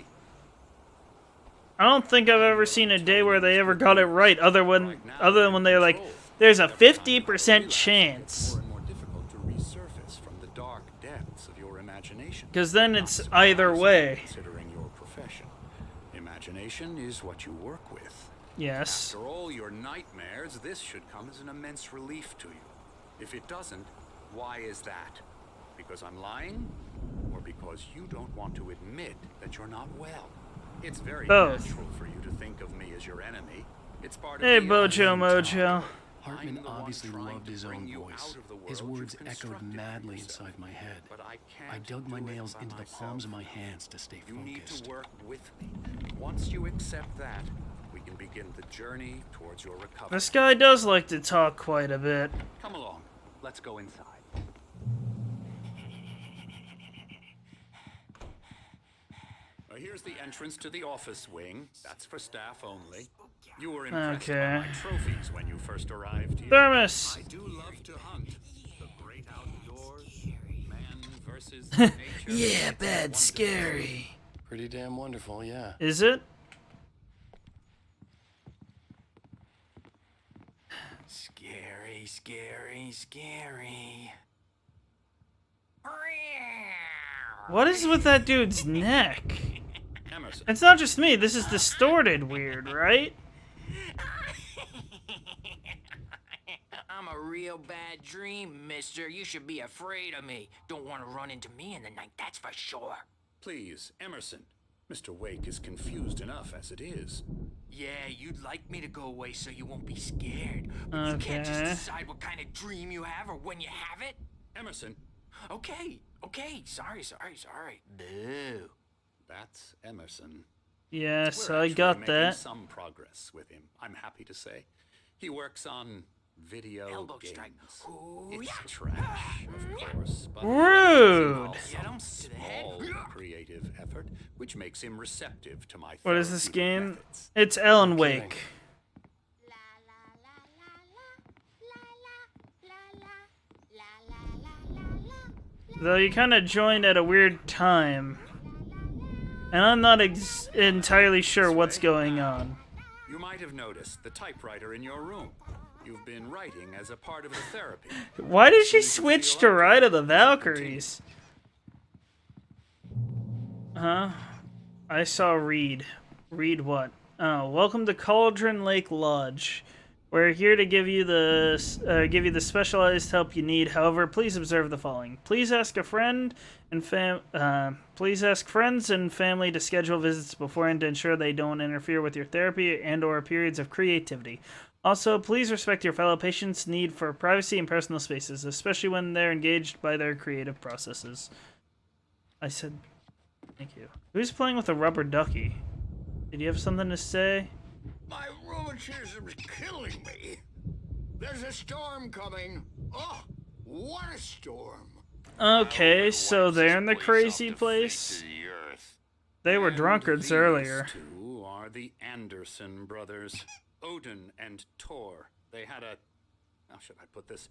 I don't think I've ever seen a day where they ever got it right, other than when they're like, there's a 50% chance. More difficult to resurface from the dark depths of your imagination. Because then it's either way. Considering your profession, imagination is what you work with. Yes. After all your nightmares, this should come as an immense relief to you. If it doesn't, why is that? Because I'm lying? Or because you don't want to admit that you're not well? It's very natural for you to think of me as your enemy. It's part of Hey, Bojo Mojo. Hartman obviously loved his own voice. His words echoed madly inside my head. I dug my nails into the palms of my hands to stay focused. You need to work with me. Once you accept that, we can begin the journey towards your recovery. This guy does like to talk quite a bit. Come along. Let's go inside. Here's the entrance to the office wing. That's for staff only. You were impressed by my trophies when you first arrived here. Thermos! I do love to hunt. The great outdoors, man versus nature. Yeah, bad scary. Pretty damn wonderful, yeah. Is it? Scary, scary, scary. What is with that dude's neck? It's not just me, this is distorted weird, right? I'm a real bad dream, mister. You should be afraid of me. Don't want to run into me in the night, that's for sure. Please, Emerson. Mr. Wake is confused enough as it is. Yeah, you'd like me to go away so you won't be scared. But you can't just decide what kind of dream you have or when you have it. Emerson. Okay. Sorry. Boo. That's Emerson. Yes, We're I got making that. Some progress with him, I'm happy to say. He works on video Elbow games. strike. Ooh, It's trash, of course, but rude. Small creative effort, which makes him receptive to my. What is this game? It's Alan Wake. Though you kind of joined at a weird time. And I'm not entirely sure what's going on. You might have noticed the typewriter in your room. You've been writing as a part of the therapy. Why did she switch to Ride of the Valkyries? Huh? I saw Reed. Reed what? Oh, welcome to Cauldron Lake Lodge. We're here to give you the specialized help you need. However, please observe the following. Please ask friends and family to schedule visits beforehand to ensure they don't interfere with your therapy and/or periods of creativity. Also, please respect your fellow patients' need for privacy and personal spaces, especially when they're engaged by their creative processes. I said, thank you. Who's playing with a rubber ducky? Did you have something to say? My rheumatism's killing me. There's a storm coming. Oh, what a storm. Okay, so they're in the crazy place. They were drunkards earlier. These two are the Anderson brothers, Odin and Tor. They had a, how should I put this?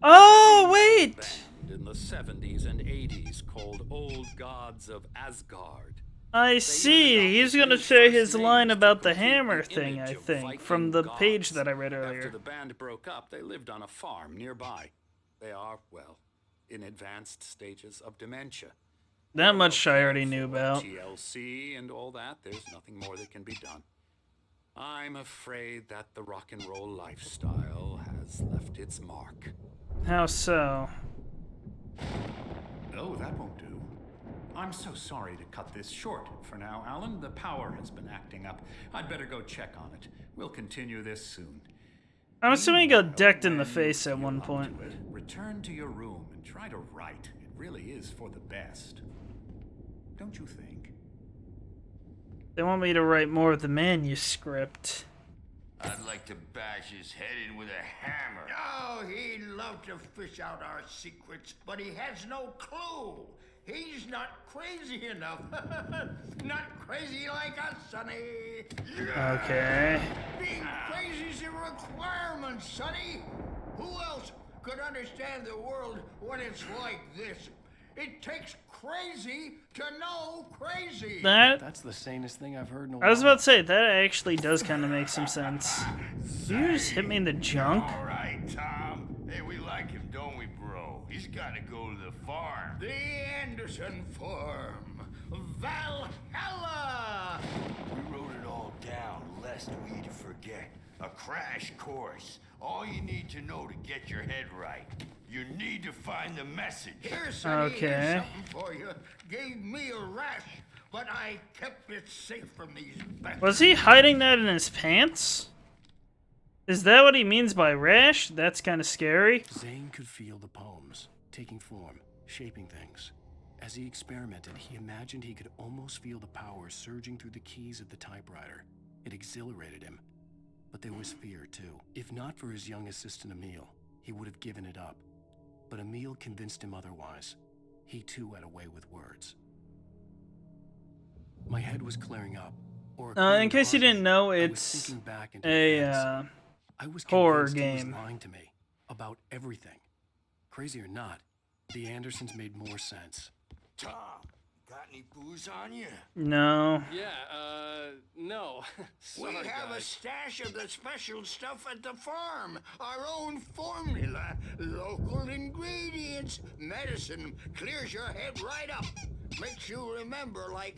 Oh, wait! Band in the 70s and 80s called Old Gods of Asgard. I see. He's gonna say his line about the hammer thing, I think, from the page that I read After earlier. the band broke up, they lived on a farm nearby. They are, well, in advanced stages of dementia. That much I already knew about. TLC and all that, there's nothing more that can be done. I'm afraid that the rock and roll lifestyle has left its mark. How so? Oh, that won't do. I'm so sorry to cut this short for now, Alan. The power has been acting up. I'd better go check on it. We'll continue this soon. I'm assuming he got decked in the face at one point. Return to your room and try to write. It really is for the best. Don't you think? They want me to write more of the manuscript. I'd like to bash his head in with a hammer. Oh, he'd love to fish out our secrets, but he has no clue. He's not crazy enough. Not crazy like us, Sonny. Okay. Being crazy's a requirement, Sonny. Who else could understand the world when it's like this? It takes crazy to know crazy. That's the sanest thing I've heard in a while. I was about to say, that actually does kind of make some sense. You just hit me in the junk? All right, Tom. Hey, we like him, don't we, bro? He's got to go to the farm. The Anderson farm. Valhalla! We wrote it all down, lest we forget. A crash course. All you need to know to get your head right. You need to find the message. Here's something for you. Gave me a rash, but I kept it safe from these bastards. Was he hiding that in his pants? Is that what he means by rash? That's kind of scary. Zane could feel the poems, taking form, shaping things. As he experimented, he imagined he could almost feel the power surging through the keys of the typewriter. It exhilarated him. But there was fear, too. If not for his young assistant Emil, he would have given it up. But Emil convinced him otherwise. He too had a way with words. My head was clearing up. In case you didn't know, it's a horror game. He was lying to me about everything. Crazy or not, the Andersons made more sense. Tom, got any booze on you? No. Yeah, no. We have a stash of the special stuff at the farm. Our own formula. Local ingredients. Medicine clears your head right up. Makes you remember like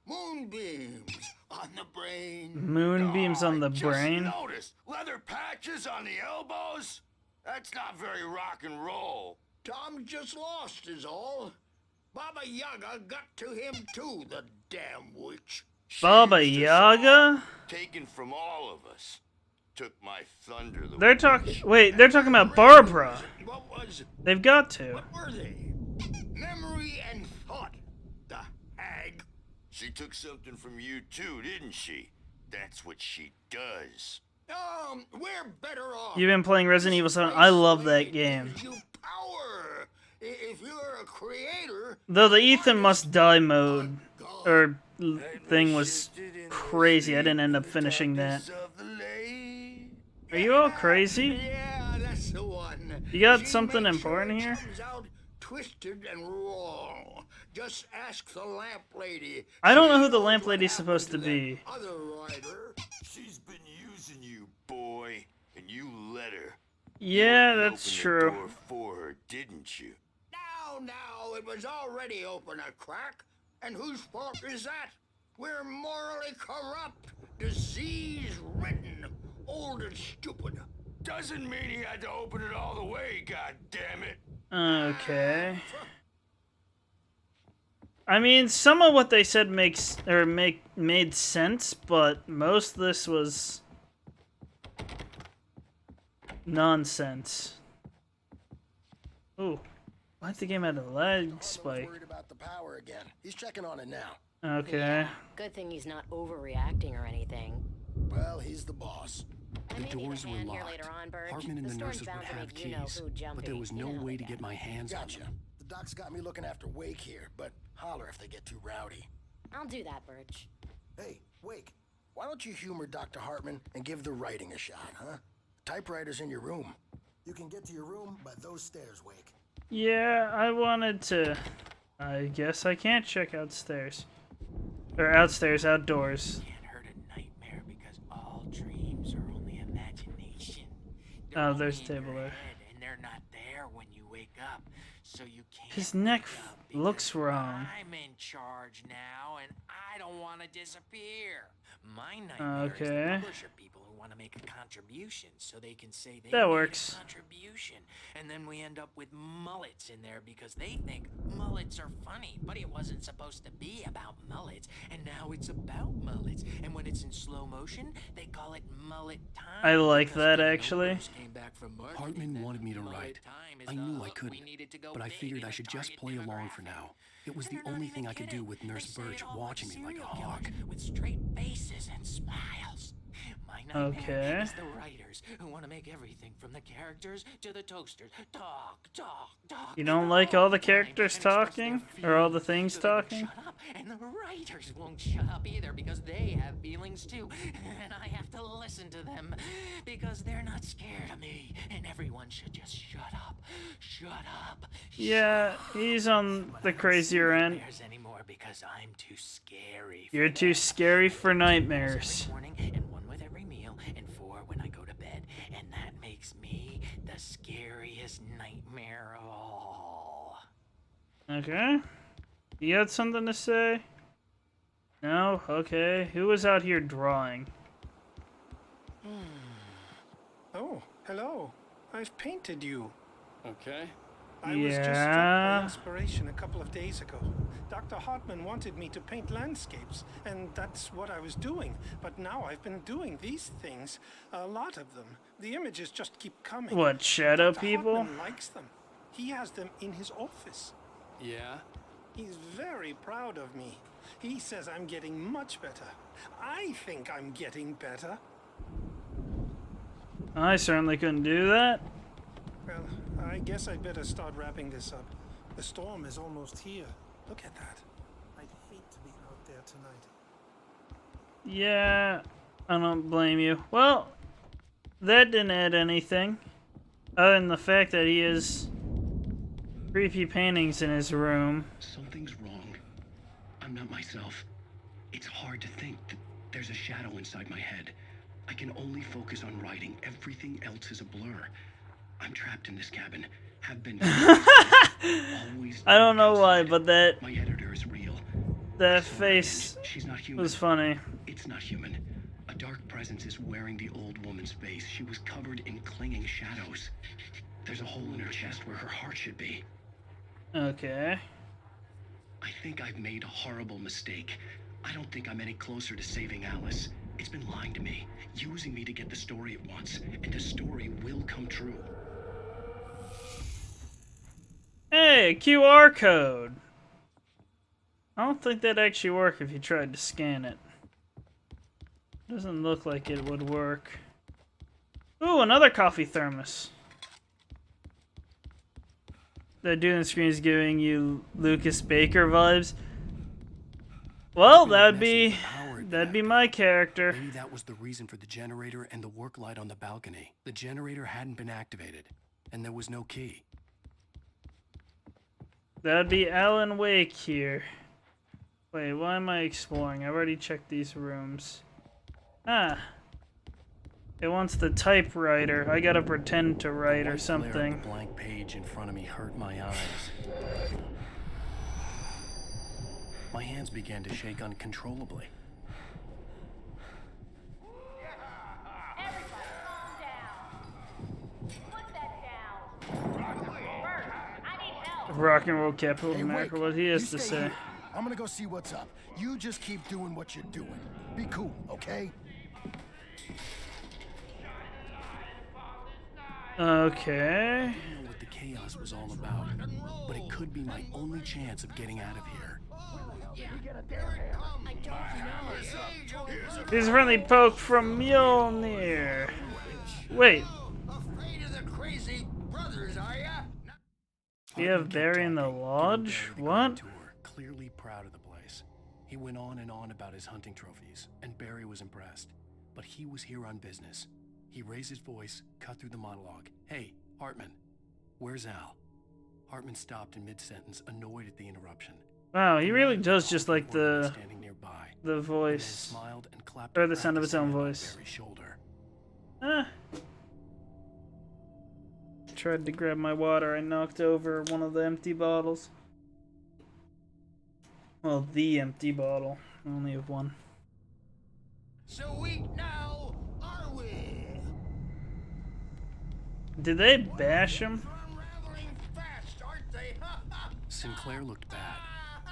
moonbeams on the brain. Moonbeams on the brain? Just notice leather patches on the elbows? That's not very rock and roll. Tom just lost is all. Baba Yaga got to him too, the damn witch. Baba Yaga? Taken from all of us. Took my thunder. They're talking. Wait, they're talking about Barbara. What was it? They've got to. What were they? Memory and thought. The hag. She took something from you too, didn't she? That's what she does. We're better off. You've been playing Resident Evil 7. I love that game. You power. If you're a creator. Though the Ethan must die mode or thing was crazy. I didn't end up finishing that. Are you all crazy? Yeah, that's the one. You got something important here? Comes out twisted and wrong. Just ask the lamp lady. I don't know who the lamp lady's supposed to be. Other writer. She's been using you, boy, and you let her. Yeah, that's true. Door for her, didn't you? Now, it was already open a crack. And whose fault is that? We're morally corrupt, disease-ridden, old and stupid. Doesn't mean he had to open it all the way, goddammit. Okay. I mean, some of what they said made sense, but most of this was nonsense. Ooh. Why'd the game have a lag spike? Worried about the power again. He's checking on it now. Okay. Yeah, good thing he's not overreacting or anything. Well, he's the boss. The doors were locked. Hartman and the nurses would have keys, but there was no way to get my hands on them. The doc's got me looking after Wake here, but holler if they get too rowdy. I'll do that, Birch. Hey, Wake, why don't you humor Dr. Hartman and give the writing a shot, huh? Typewriter's in your room. You can get to your room by those stairs, Wake. Yeah, I wanted to. I guess I can't check outstairs. Or outstairs, outdoors. Can't hurt a nightmare because all dreams are only imagination. Oh, there's a table there. And they're not there when you wake up, so you can't. His neck looks wrong. I'm in charge now, and I don't want to disappear. My nightmare is the publisher people who want to make a contribution so they can say they That made works. a contribution. And then we end up with mullets in there because they think mullets are funny. But it wasn't supposed to be about mullets, and now it's about mullets. And when it's in slow motion, they call it mullet time. I like that, actually. Hartman wanted me to write. I knew I couldn't, but I figured I should just play along for now. It was the only thing I could do with Nurse Birch watching me like a hawk. With straight faces and smiles. My nightmare is the writers who want to make everything from the characters to the toasters talk. You don't like all the characters talking? Or all the things talking? Shut up, and the writers won't shut up either because they have feelings too, and I have to listen to them because they're not scared of me, and everyone should just shut up. Yeah, he's on the crazier end. Anymore because I'm too scary. You're too scary for nightmares. Morning and one with every meal and 4 when I go to bed, and that makes me the scariest nightmare of all. Okay. You got something to say? No? Okay. Who was out here drawing? Oh, hello. I've painted you. Okay. I was just struck by inspiration a couple of days ago. Dr. Hartman wanted me to paint landscapes, and that's what I was doing. But now I've been doing these things, a lot of them. The images just keep coming. What, shadow Dr. people? Hartman likes them. He has them in his office. Yeah? He's very proud of me. He says I'm getting much better. I think I'm getting better. I certainly couldn't do that. Well, I guess I'd better start wrapping this up. The storm is almost here. Look at that. I'd hate to be out there tonight. Yeah, I don't blame you. Well, that didn't add anything. Other than the fact that he has creepy paintings in his room. Something's wrong. I'm not myself. It's hard to think that there's a shadow inside my head. I can only focus on writing. Everything else is a blur. I'm trapped in this cabin. Have been. Always. I don't know why, but that. My editor is real. That face She's not human. was funny. It's not human. A dark presence is wearing the old woman's face. She was covered in clinging shadows. There's a hole in her chest where her heart should be. Okay. I think I've made a horrible mistake. I don't think I'm any closer to saving Alice. It's been lying to me, using me to get the story it wants, and the story will come true. Hey, a QR code. I don't think that'd actually work if you tried to scan it. Doesn't look like it would work. Ooh, another coffee thermos. The dude on the screen is giving you Lucas Baker vibes. Well, that'd be my character. Maybe that was the reason for the generator and the work light on the balcony. The generator hadn't been activated, and there was no key. That'd be Alan Wake here. Wait, why am I exploring? I've already checked these rooms. Ah. It wants the typewriter. I gotta pretend to write or something. The blank page in front of me hurt my eyes. My hands began to shake uncontrollably. Rock and roll capital of America, Wake, what he has you to stay say. here. I'm gonna go see what's up. You just keep doing what you're doing. Be cool, okay? Okay. I don't know what the chaos was all about, but it could be my only chance of getting out of here. Here's a friendly poke from Mjolnir. Wait. Afraid of the crazy brothers, are ya? We have Barry in the lodge? What? Clearly proud of the place. He went on and on about his hunting trophies, and Barry was impressed. But he was here on business. He raised his voice, cut through the monologue. Hey, Hartman, where's Al? Hartman stopped in mid-sentence, annoyed at the interruption. Wow, he really does just like the Nearby, voice, smiled and clapped or a the sound of his own practice voice. hand on Barry's shoulder. Tried to grab my water. I knocked over one of the empty bottles. Well, the empty bottle. I only have one. So weak now, are we? Did they bash him? Fast, aren't they? Sinclair looked bad.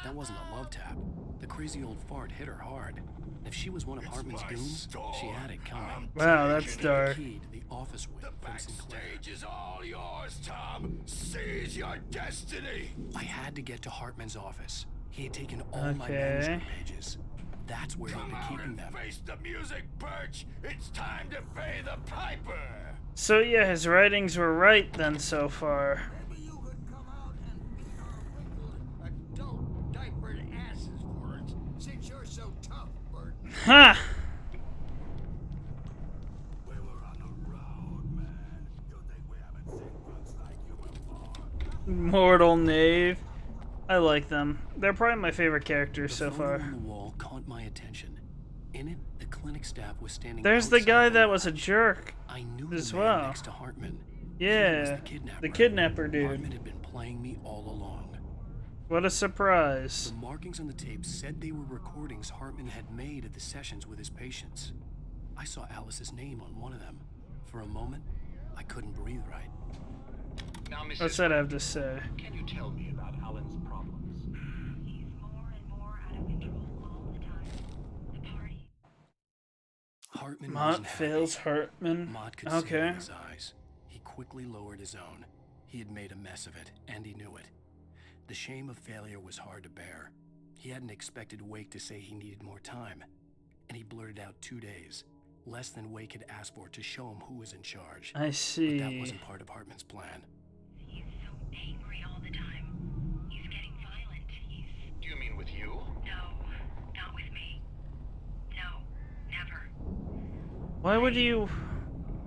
That wasn't a love tap. The crazy old fart hit her hard. If she was one of Hartman's goons, she had it coming. Wow, that's dark. Key to the office wing from Sinclair. Backstage is all yours, Tom. Seize your destiny. I had to get to Hartman's office. He had taken all my manuscript pages. That's where he'd been keeping them. Face the music, Birch. It's time to pay the piper. So yeah, his writings were right then so far. Maybe you could come out and beat our wrinkled adult diapered asses for it, since you're so tough, Bert. Ha! We were on the road, man. You think we haven't seen punks like you before? Mortal Knave. I like them. They're probably my favorite characters so The far. photo on the wall caught my attention. In it, the clinic staff was standing. There's the outside guy that lodge. was a jerk I knew as the man well. next to Hartman. Yeah, He was the kidnapper Hartman dude. had been playing me all along. What a surprise. The markings on the tape said they were recordings Hartman had made at the sessions with his patients. I saw Alice's name on one of them. For a moment, I couldn't breathe right. Now, Mrs. What's that have to say? Can you tell me about Alan's problems? He's more and more out of control all the time. The party. Hartman Mott wasn't happy. fails Hartman. Mott could see it Okay. in his eyes. He quickly lowered his own. He had made a mess of it, and he knew it. The shame of failure was hard to bear. He hadn't expected Wake to say he needed more time, and he blurted out 2 days, less than Wake had asked for to show him who was in charge. I see. But that wasn't part of Hartman's plan. He's so angry all the time. He's getting violent. Do you mean with you? No, not with me. No, never. Why would you?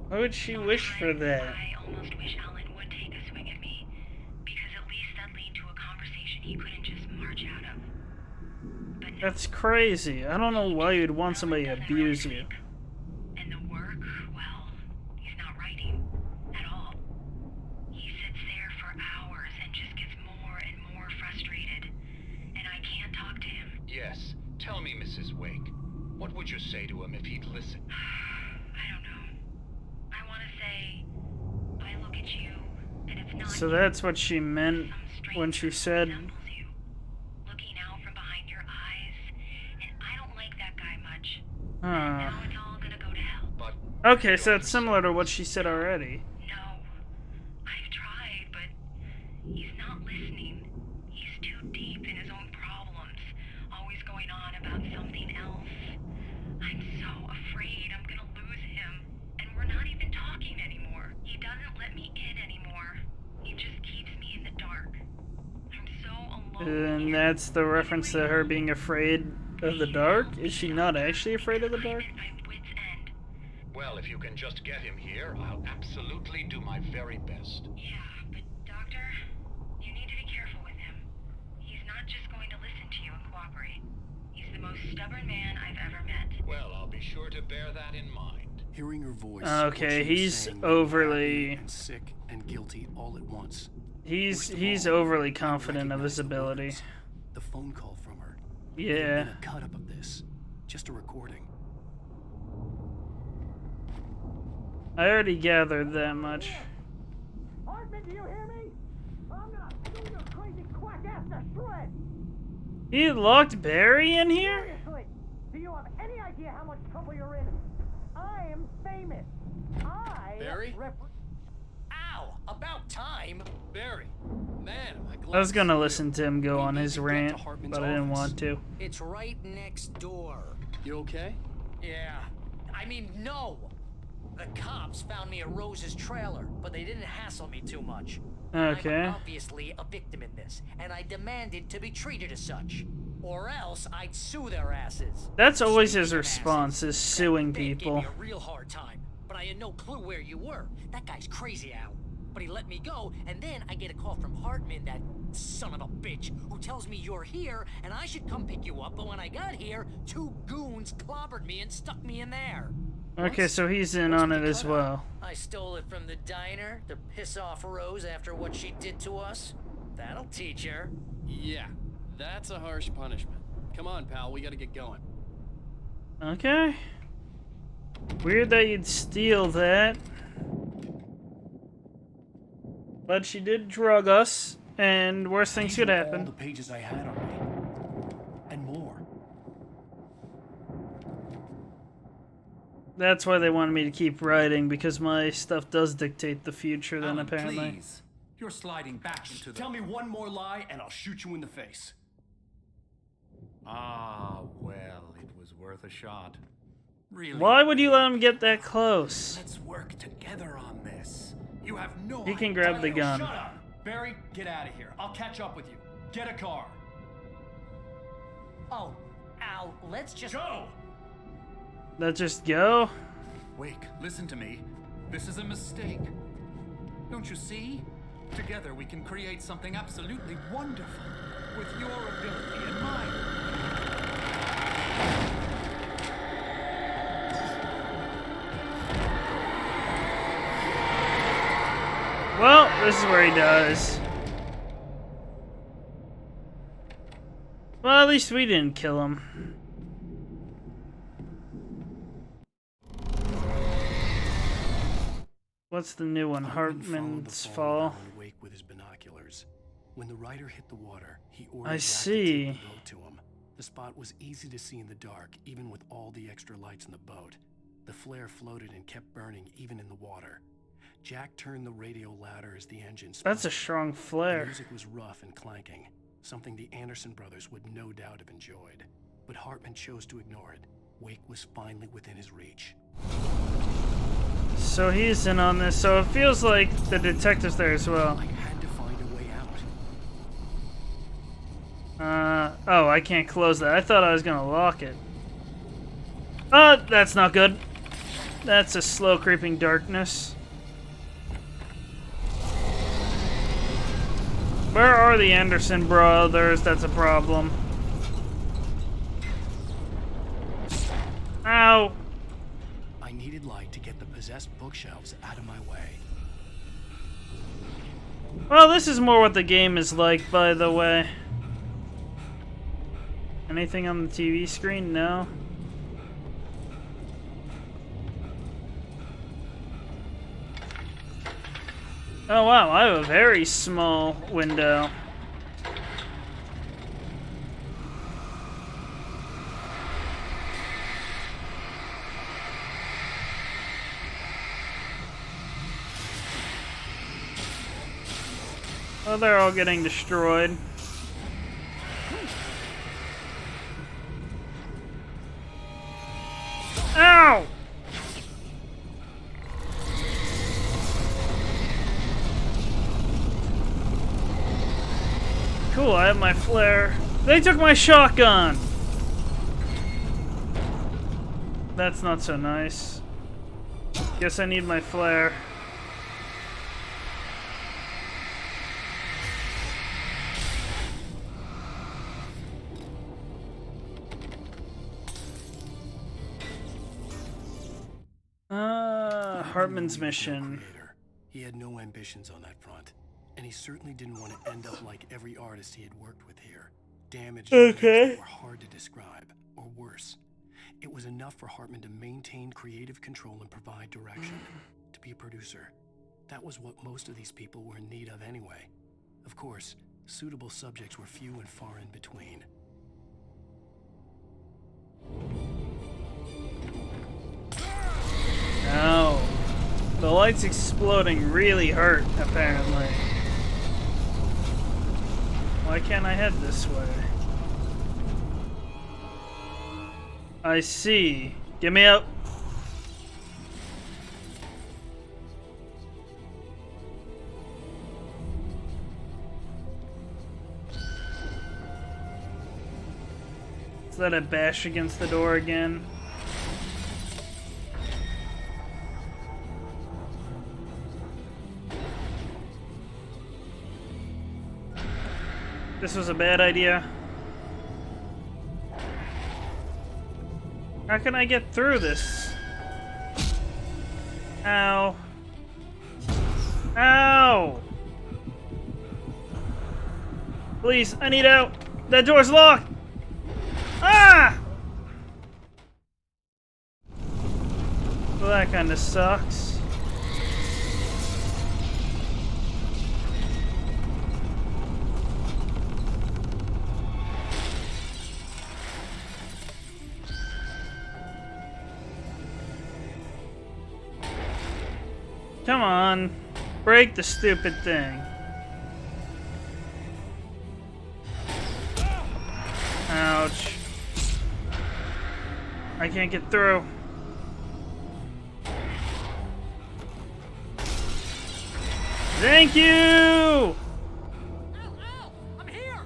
Why would she wish for that? I almost wish Alan would take a swing at me, because at least that'd lead to a conversation he couldn't just march out of. But no, That's crazy. I don't know why you'd want somebody to abuse you. and the work, well, he's not writing at all. He sits there for hours and just gets more and more frustrated, and I can't talk to him. Yes. Tell me, Mrs. Wake. What would you say to him if he'd listen? I don't know. I want to say, I look at you, and it's not So you, that's what she meant when she said. resembles you, looking out from behind your eyes, and I don't like that guy much. Huh. Now it's all gonna go to hell. But Okay, so it's similar to what she said already. No, I've tried, but he's not listening. He's too deep in his own problems, always going on about something else. I'm so afraid I'm gonna lose him, and we're not even talking anymore. He doesn't let me in anymore. He just keeps me in the dark. I'm so alone. And that's the reference to her being afraid of the dark? Is she not actually afraid of the dark? I'm at my wit's end. well, if you can just get him here, I'll absolutely do my very best. Yeah, but doctor, you need to be careful with him. He's not just going to listen to you and cooperate. He's the most stubborn man I've ever met. Well, I'll be sure to bear that in mind. Hearing her voice, Okay, what she was he's saying made me overly- happy and sick and guilty all at once. He's overly confident of his ability. The phone call from her. Yeah. There had been a cut up of this, just a recording. I already gathered that much. Hartman, do you hear me? I'm gonna chew your crazy quack ass to shreds! He locked Barry in here? Seriously, do you have any idea how much trouble you're in? I am famous. Barry? Ow! About time! Barry, man, am I glad I was to gonna see you. listen to him go on his to rant, Hartman's but I didn't office. want to. It's right next door. You okay? Yeah. I mean, no! The cops found me at Rose's trailer, but they didn't hassle me too much. Okay. I'm obviously a victim in this, and I demanded to be treated as such. Or else I'd sue their asses. That's always his Speaking of response, is suing Vic gave people. me a real hard time, but I had no clue where you were. That guy's crazy, Al. but he let me go, and then I get a call from Hartman, that son of a bitch, who tells me you're here, and I should come pick you up, but when I got here, 2 goons clobbered me and stuck me in there. Okay, so he's in on it as well. I stole it from the diner to piss off Rose after what she did to us. That'll teach her. Yeah, that's a harsh punishment. Come on, pal, we gotta get going. Okay. Weird that you'd steal that. But she did drug us, and worse things could happen. All the pages I had on me, and more. That's why they wanted me to keep writing, because my stuff does dictate the future then, Alan, apparently. please. You're sliding back into the... Tell me one more lie, and I'll shoot you in the face. Ah, well, it was worth a shot. Really? Why would you let him get that close? Let's work together on this. You have no He can grab the idea. gun. Shut up! Barry, get out of here. I'll catch up with you. Get a car. Oh, Al, let's just... Go! Let's just go? Wake, listen to me. This is a mistake. Don't you see? Together we can create something absolutely wonderful. With your ability and mine. Well, this is where he dies. Well, at least we didn't kill him. What's the new one? Hartman's Fall. Wake with his binoculars. When the rider hit the water, he ordered I Jack to see. take the boat to him. The spot was easy to see in the dark, even with all the extra lights in the boat. The flare floated and kept burning even in the water. Jack turned the radio louder as the engine spun. That's a strong flare. The music was rough and clanking, something the Anderson brothers would no doubt have enjoyed. But Hartman chose to ignore it. Wake was finally within his reach. So he's in on this, so it feels like the detective's there as well. I had to find a way out. Oh, I can't close that. I thought I was gonna lock it. That's not good. That's a slow creeping darkness. Where are the Anderson brothers? That's a problem. Ow! I needed light to get the possessed bookshelves out of my way. Well, this is more what the game is like, by the way. Anything on the TV screen? No. Oh wow, I have a very small window. Oh, they're all getting destroyed. Ow! Cool, I have my flare. They took my shotgun! That's not so nice. Guess I need my flare. Hartman's mission. He had no ambitions on that front, and he certainly didn't want to end up like every artist he had worked with here. Damaged that were hard to describe, or worse. It was enough for Hartman to maintain creative control and provide direction. To be a producer, that was what most of these people were in need of anyway. Of course, suitable subjects were few and far in between. Ow. The lights exploding really hurt, apparently. Why can't I head this way? I see. Get me up. Is that a bash against the door again? This was a bad idea. How can I get through this? Ow. Ow! Please, I need out! That door's locked! Ah! Well, that kinda sucks. Come on. Break the stupid thing. Ouch. I can't get through. Thank you! I'm here!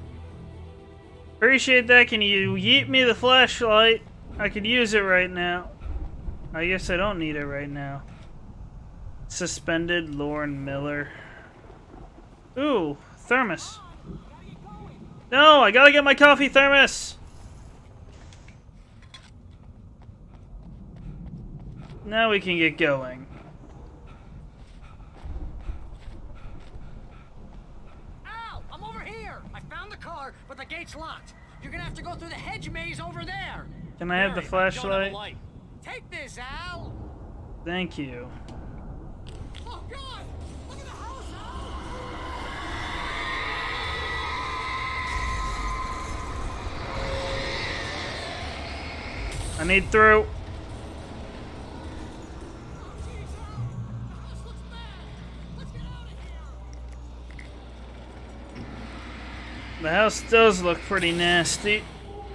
Appreciate that. Can you yeet me the flashlight? I could use it right now. I guess I don't need it right now. Suspended Lauren Miller. Ooh, thermos. No, I gotta get my coffee thermos! Now we can get going. Al, I'm over here! I found the car, but the gate's locked. You're gonna have to go through the hedge maze over there. Can I have the flashlight? Take this, Al! Thank you. Oh, God! Look at the house, Al! I need through. The house does look pretty nasty.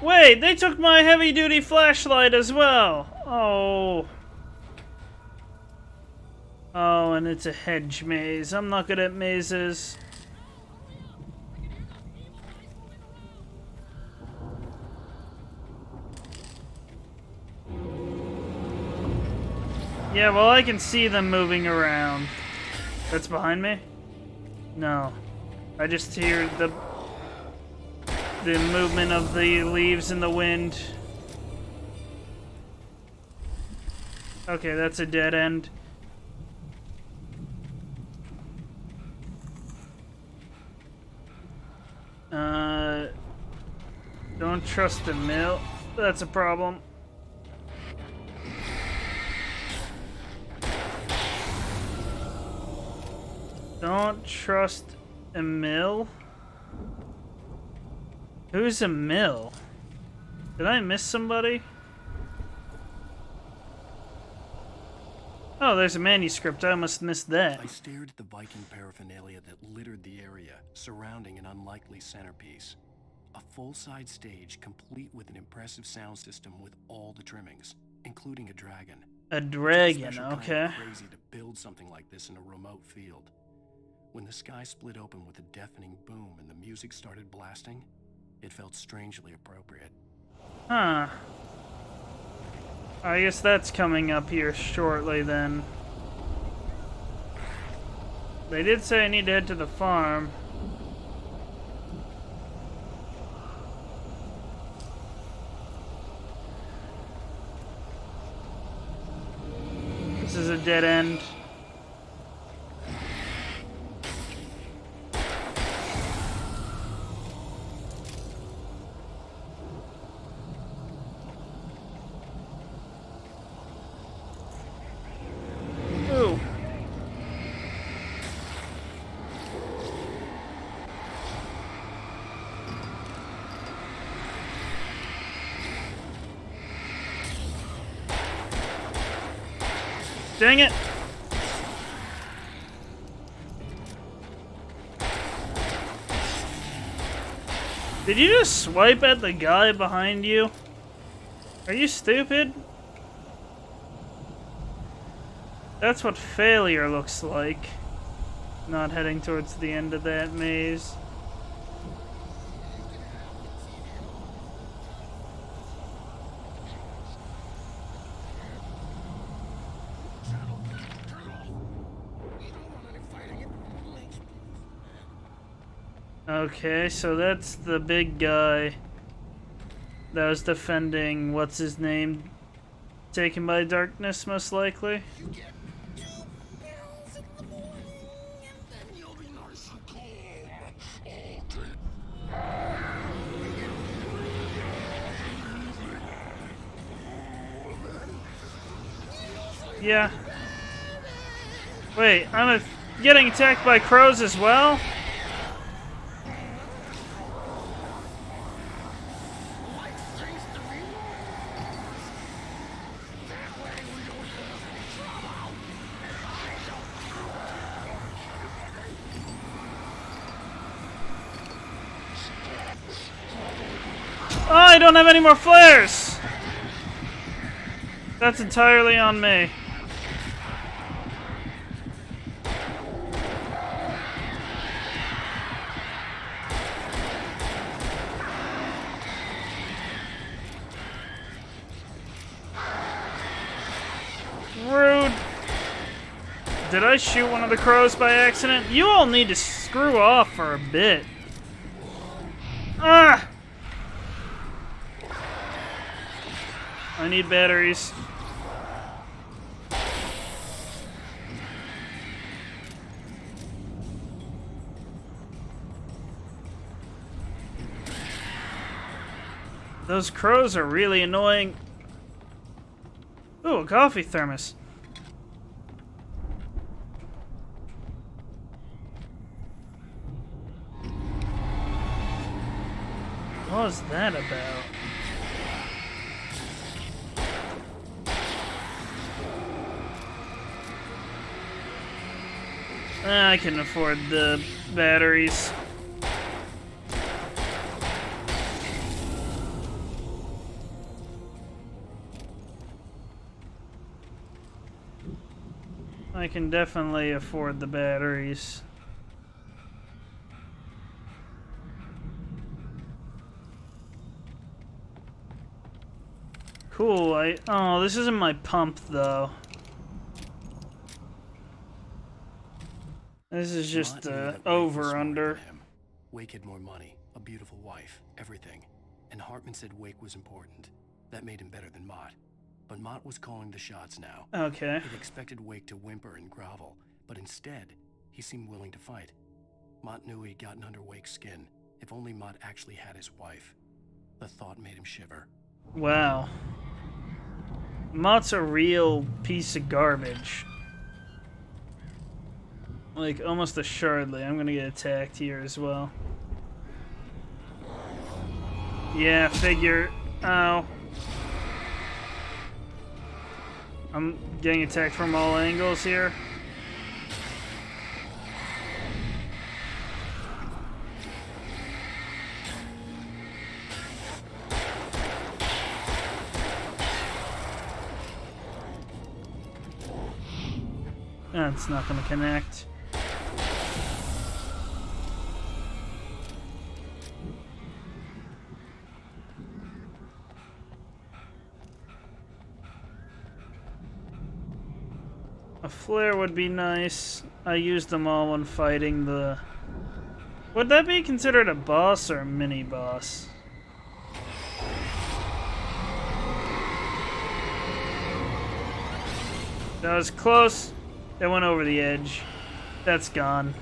Wait, they took my heavy-duty flashlight as well. Oh. Oh, and it's a hedge maze. I'm not good at mazes. Yeah, well, I can see them moving around. That's behind me? No. I just hear the movement of the leaves in the wind. Okay, that's a dead end. Don't trust the mill. That's a problem. Don't trust Emil? Who's Emil? Did I miss somebody? Oh, there's a manuscript. I must miss that. I stared at the Viking paraphernalia that littered the area, surrounding an unlikely centerpiece. A full-side stage complete with an impressive sound system with all the trimmings, including a dragon. A dragon, okay. Crazy to build something like this in a remote field. When the sky split open with a deafening boom and the music started blasting, it felt strangely appropriate. Huh. I guess that's coming up here shortly then. They did say I need to head to the farm. This is a dead end. Dang it! Did you just swipe at the guy behind you? Are you stupid? That's what failure looks like. Not heading towards the end of that maze. Okay, so that's the big guy that was defending what's his name, taken by darkness, most likely. Yeah. Wait, I'm getting attacked by crows as well? Oh, I don't have any more flares! That's entirely on me. Rude. Did I shoot one of the crows by accident? You all need to screw off for a bit. Ah! I need batteries. Those crows are really annoying. Ooh, a coffee thermos. What was that about? I can afford the batteries. I can definitely afford the batteries. Cool, oh, this isn't my pump though. This is just over-under. Wake had more money, a beautiful wife, everything. And Hartman said Wake was important. That made him better than Mott. But Mott was calling the shots now. Okay. He'd expected Wake to whimper and grovel, but instead, he seemed willing to fight. Mott knew he'd gotten under Wake's skin. If only Mott actually had his wife. The thought made him shiver. Wow. Mott's a real piece of garbage. Like, almost assuredly, I'm gonna get attacked here as well. Yeah, figure. Ow. I'm getting attacked from all angles here. That's not gonna connect. A flare would be nice. I used them all when fighting the... Would that be considered a boss or a mini-boss? That was close. It went over the edge. That's gone.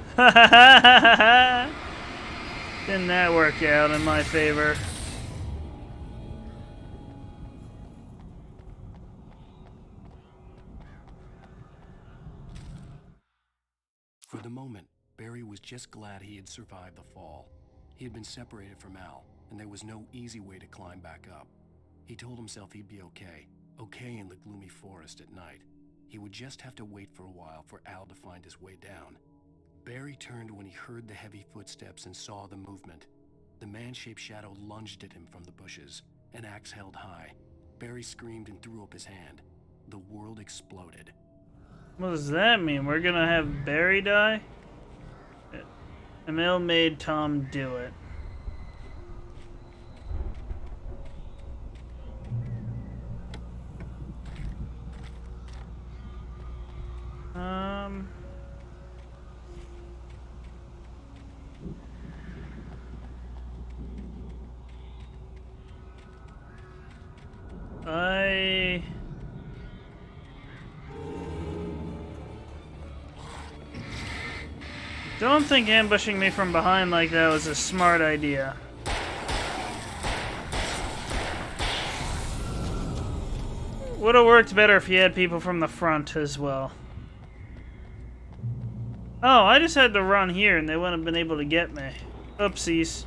Didn't that work out in my favor? For the moment, Barry was just glad he had survived the fall. He had been separated from Al, and there was no easy way to climb back up. He told himself he'd be okay in the gloomy forest at night. He would just have to wait for a while for Al to find his way down. Barry turned when he heard the heavy footsteps and saw the movement. The man-shaped shadow lunged at him from the bushes, an axe held high. Barry screamed and threw up his hand. The world exploded. What does that mean? We're gonna have Barry die? Emil made Tom do it. I don't think ambushing me from behind like that was a smart idea. Would have worked better if you had people from the front as well. Oh, I just had to run here and they wouldn't have been able to get me. Oopsies.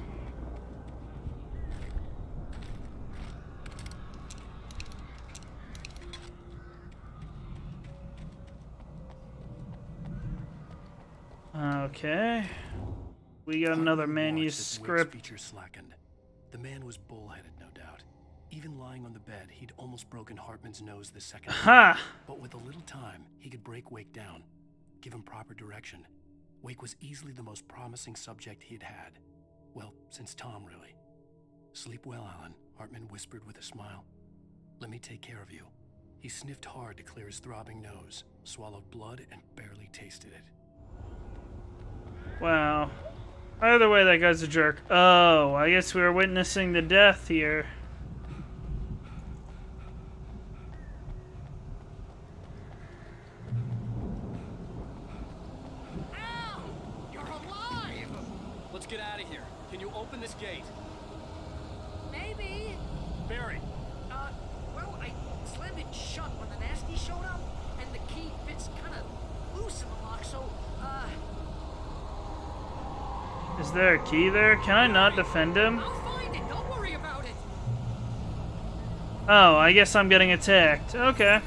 Okay. We got another manuscript. Features slackened. The man was bullheaded, no doubt. Even lying on the bed, he'd almost broken Hartman's nose the second. Ha! But with a little time, he could break Wake down, give him proper direction. Wake was easily the most promising subject he'd had. Well, since Tom, really. Sleep well, Alan, Hartman whispered with a smile. Let me take care of you. He sniffed hard to clear his throbbing nose, swallowed blood, and barely tasted it. Wow. Either way, that guy's a jerk. Oh, I guess we were witnessing the death here. Al! You're alive! Let's get out of here. Can you open this gate? Maybe. Barry! Well, I slammed it shut when the nasty showed up, and the key fits kind of loose in the lock, so, Is there a key there? Can I not defend him? I'll find it. Don't worry about it. Oh, I guess I'm getting attacked. Okay.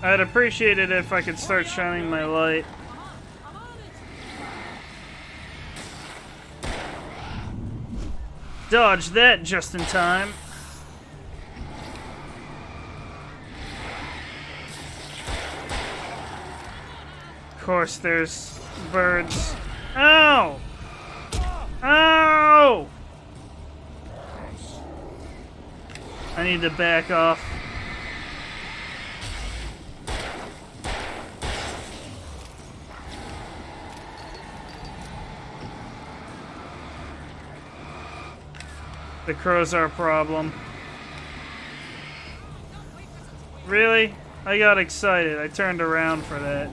I'd appreciate it if I could start shining my light. Dodge that just in time. Of course, there's birds. Ow! Ow! I need to back off. The crows are a problem. Really? I got excited. I turned around for that.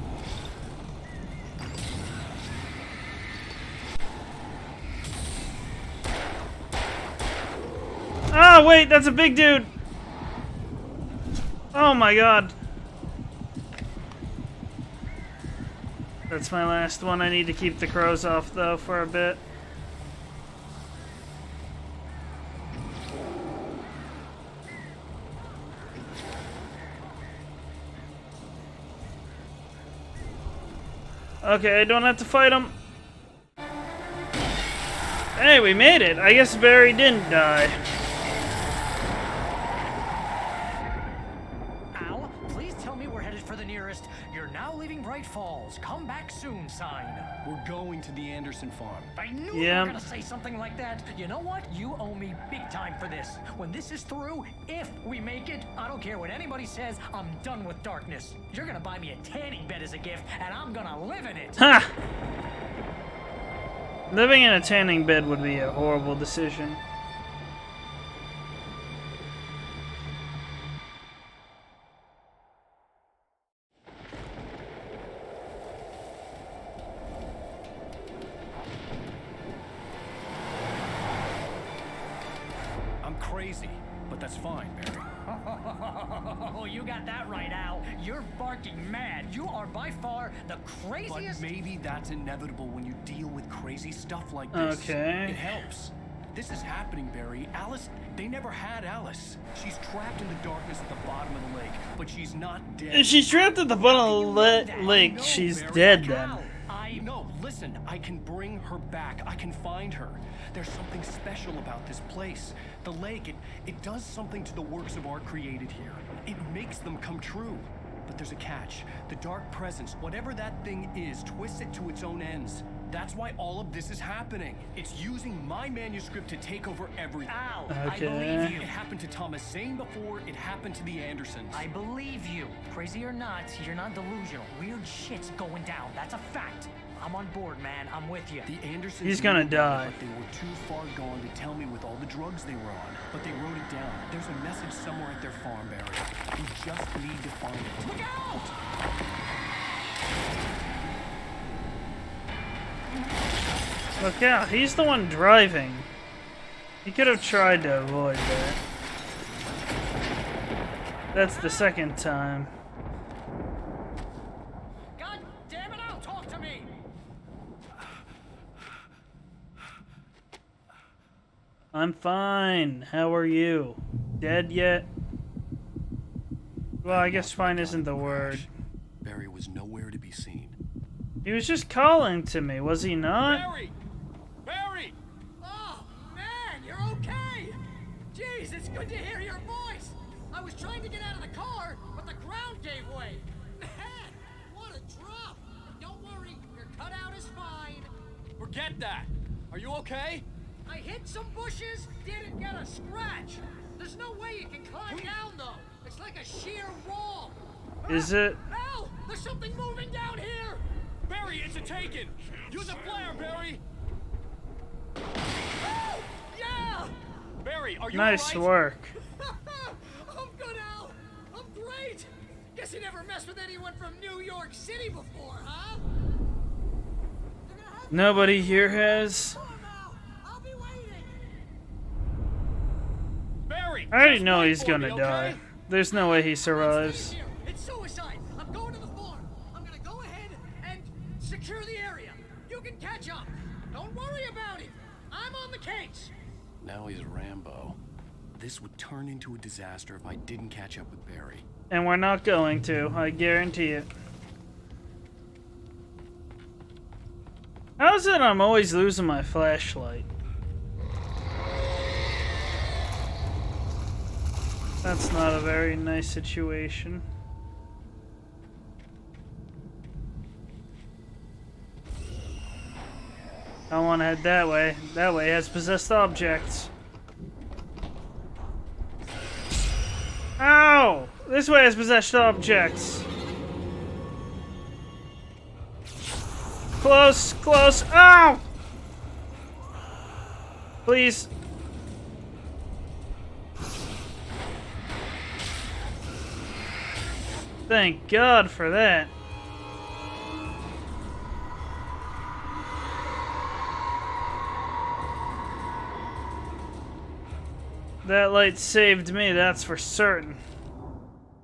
Oh, wait, that's a big dude. Oh my god. That's my last one. I need to keep the crows off, though, for a bit. Okay, I don't have to fight him. Hey, we made it. I guess Barry didn't die. Al, please tell me we're headed for the nearest "You're now leaving Bright Falls. Come back soon" sign. We're going to the Anderson farm. I knew you were gonna say something like that. You know what? You owe me big time for this. When this is through, if we make it, I don't care what anybody says, I'm done with darkness. You're gonna buy me a tanning bed as a gift, and I'm gonna live in it. Ha! Living in a tanning bed would be a horrible decision. I'm crazy, but that's fine, Barry. Oh, you got that right, Al. You're barking mad. You are by far the craziest. But maybe that's inevitable when you deal with crazy stuff like this. Okay. It helps. This is happening, Barry. Alice, they never had Alice. She's trapped in the darkness at the bottom of the lake, but she's not dead. If she's trapped at the bottom of the lake, she's Barry, dead then. No, listen, I can bring her back. I can find her. There's something special about this place. The lake, it does something to the works of art created here. It makes them come true. But there's a catch. The dark presence, whatever that thing is, twists it to its own ends. That's why all of this is happening. It's using my manuscript to take over everything. Al, Okay. I believe you. It happened to Thomas Zane before, it happened to the Andersons. I believe you. Crazy or not, you're not delusional. Weird shit's going down. That's a fact. I'm on board, man. I'm with you. The Andersons He's gonna knew about die. it, but they were too far gone to tell me with all the drugs they were on. But they wrote it down. There's a message somewhere at their farm, Barry. We just need to find it. Look out! Look out, he's the one driving. He could have tried to avoid that. That's the second time. God damn it, Al, talk to me! I'm fine. How are you? Dead yet? Well, I guess fine isn't the word. Barry was nowhere to be seen. He was just calling to me, was he not? Barry! Barry! Oh, man, you're okay! Jeez, it's good to hear your voice! I was trying to get out of the car, but the ground gave way. Man, what a drop! Don't worry, your cutout is fine. Forget that! Are you okay? I hit some bushes, didn't get a scratch. There's no way you can climb down, though. It's like a sheer wall. Is it? Al, there's something moving down here! Barry, it's a taken! Use a flare, Barry! Oh, yeah! Barry, are you Nice alright? work. I'm good, Al. I'm great. Guess you never messed with anyone from New York City before, huh? Nobody here has. Barry! I already just know wait he's for gonna me, die. okay? There's no way he survives. It's suicide. I'm going to the farm. I'm gonna go ahead and secure the area. You can catch up. Don't worry about it. I'm on the case. Now he's Rambo. This would turn into a disaster if I didn't catch up with Barry. And we're not going to, I guarantee it. How is it I'm always losing my flashlight? That's not a very nice situation. I want to head that way. That way has possessed objects. Ow! This way has possessed objects. Close, close. Ow! Please. Thank God for that. That light saved me, that's for certain.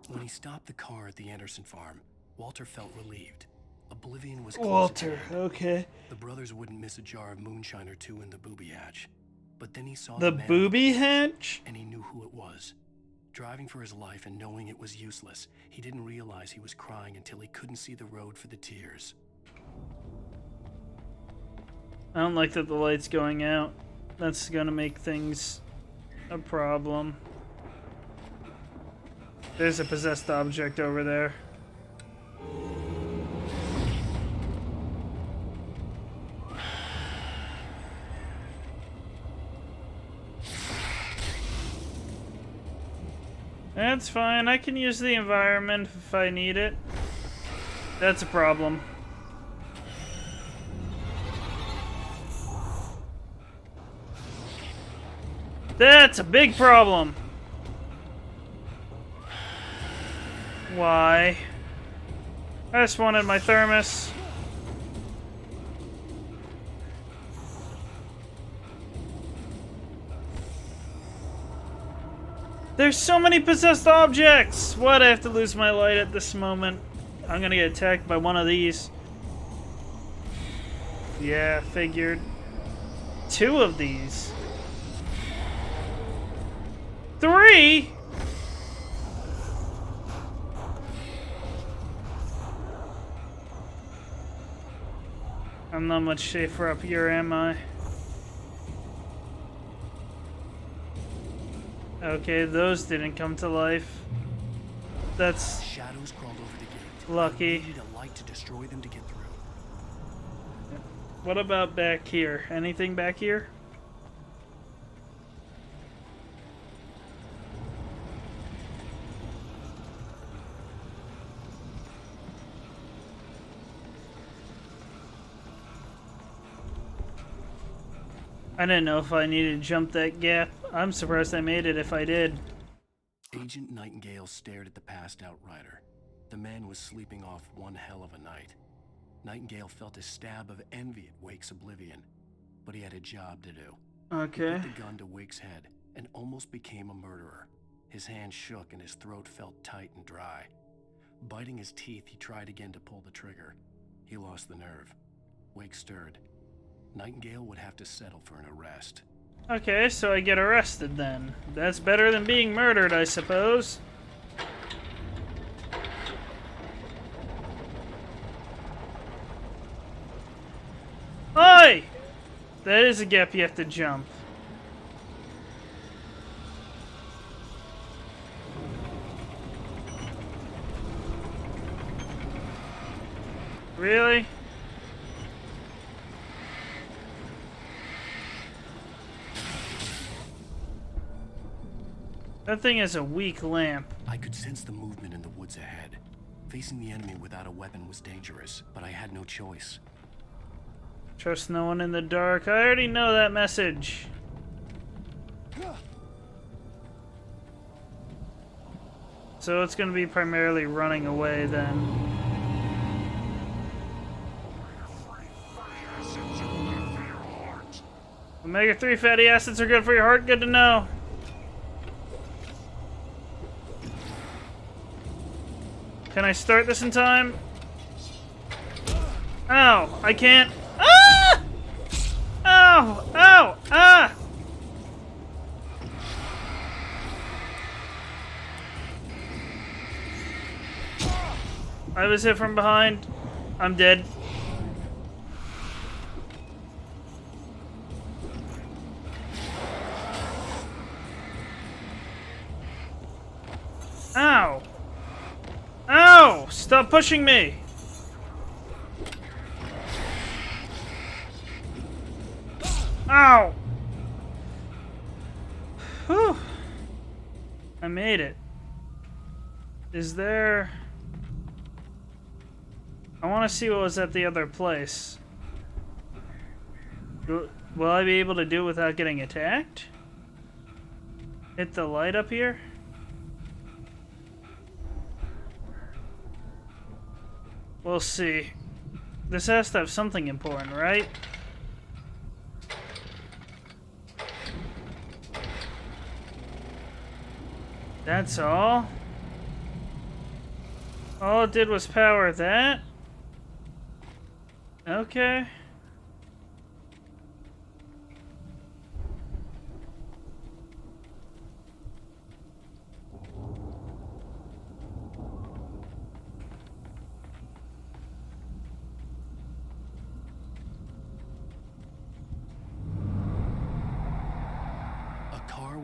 When he stopped the car at the Anderson farm, Walter felt relieved. Oblivion was close Walter, at hand. okay. The brothers wouldn't miss a jar of moonshine or two in the booby hatch. But then he saw The man booby hatch? and he knew who it was. Driving for his life and knowing it was useless, he didn't realize he was crying until he couldn't see the road for the tears. I don't like that the light's going out. That's gonna make things a problem. There's a possessed object over there. That's fine. I can use the environment if I need it. That's a problem. That's a big problem. Why? I just wanted my thermos. There's so many possessed objects! Why'd I have to lose my light at this moment? I'm gonna get attacked by one of these. Yeah, figured. 2 of these. 3? I'm not much safer up here, am I? Okay, those didn't come to life. That's Shadows crawled over the gate. lucky. We need a light to destroy them to get through. What about back here? Anything back here? I didn't know if I needed to jump that gap. I'm surprised I made it if I did. Agent Nightingale stared at the passed-out Ryder. The man was sleeping off one hell of a night. Nightingale felt a stab of envy at Wake's oblivion, but he had a job to do. Okay. He put the gun to Wake's head and almost became a murderer. His hand shook and his throat felt tight and dry. Biting his teeth, he tried again to pull the trigger. He lost the nerve. Wake stirred. Nightingale would have to settle for an arrest. Okay, so I get arrested then. That's better than being murdered, I suppose. Oi! That is a gap you have to jump. Really? That thing has a weak lamp. I could sense the movement in the woods ahead. Facing the enemy without a weapon was dangerous, but I had no choice. Trust no one in the dark. I already know that message. So it's going to be primarily running away then. Omega-3 fatty acids are good for your heart. Good to know. Can I start this in time? Ow! I can't. Ah! Ow! Ow! Ah! I was hit from behind. I'm dead. Ow! Ow! Stop pushing me! Ow! Whew. I made it. Is there... I want to see what was at the other place. Will I be able to do it without getting attacked? Hit the light up here? We'll see. This has to have something important, right? That's all? All it did was power that? Okay.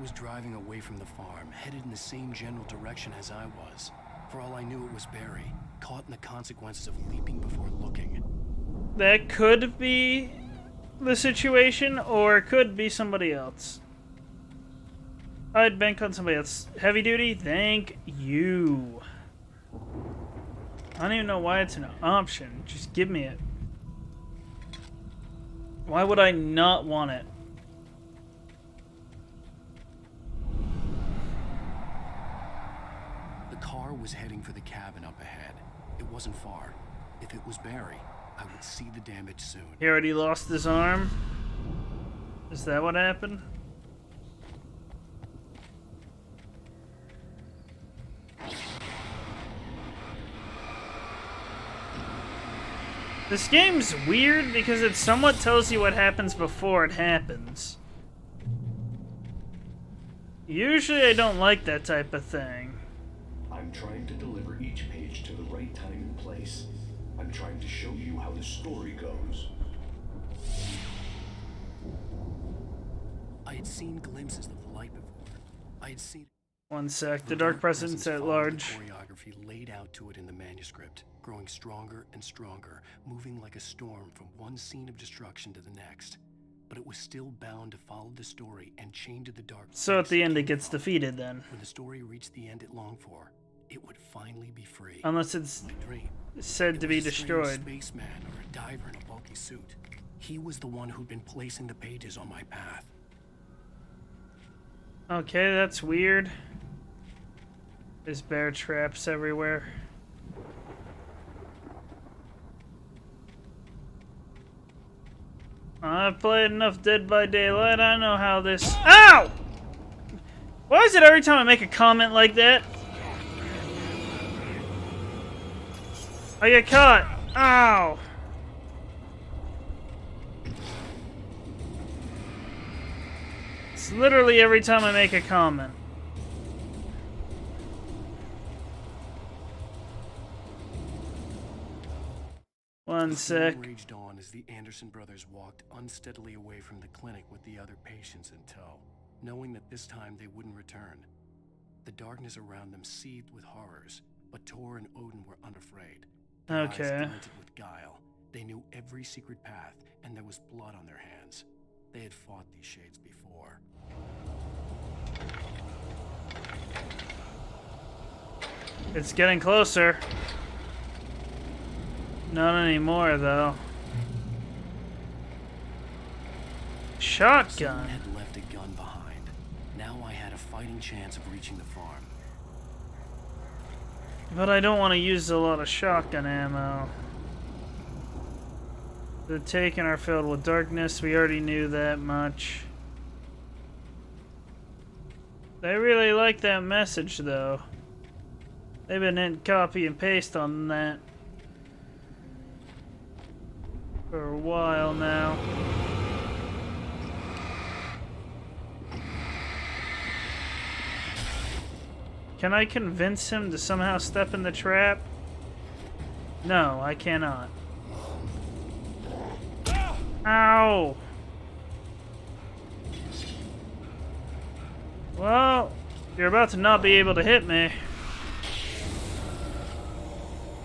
Was driving away from the farm, headed in the same general direction as I was. For all I knew, it was Barry, caught in the consequences of leaping before looking. That could be the situation, or it could be somebody else. I'd bank on somebody else. Heavy duty? Thank you. I don't even know why it's an option. Just give me it. Why would I not want it? Was heading for the cabin up ahead. It wasn't far. If it was Barry, I would see the damage soon. He already lost his arm? Is that what happened? This game's weird because it somewhat tells you what happens before it happens. Usually I don't like that type of thing. I'm trying to deliver each page to the right time and place. I'm trying to show you how the story goes. I had seen glimpses of the light before. I had seen... One sec, the Dark Presence at large. Choreography laid out to it in the manuscript, growing stronger and stronger, moving like a storm from one scene of destruction to the next. But it was still bound to follow the story and chained to the dark. So at the end it gets defeated then. When the story reached the end it longed for, it would finally be free. Unless it's said to be destroyed. Spaceman or a diver in a bulky suit. He was the one who'd been placing the pages on my path. Okay, that's weird. There's bear traps everywhere. I've played enough Dead by Daylight. I know how this... Ow! Why is it every time I make a comment like that? I get caught. Ow! It's literally every time I make a comment. One sec. The scene raged on as the Anderson brothers walked unsteadily away from the clinic with the other patients in tow, knowing that this time they wouldn't return. The darkness around them seethed with horrors, but Tor and Odin were unafraid. Their eyes glinted with guile. They knew every secret path, and there was blood on their hands. They had fought these shades before. It's getting closer. Not anymore, though. Shotgun. Someone had left a gun behind. Now I had a fighting chance of reaching the farm. But I don't want to use a lot of shotgun ammo. The Taken are filled with darkness. We already knew that much. They really like that message, though. They've been hitting copy and paste on that for a while now. Can I convince him to somehow step in the trap? No, I cannot. Ow! Well, you're about to not be able to hit me.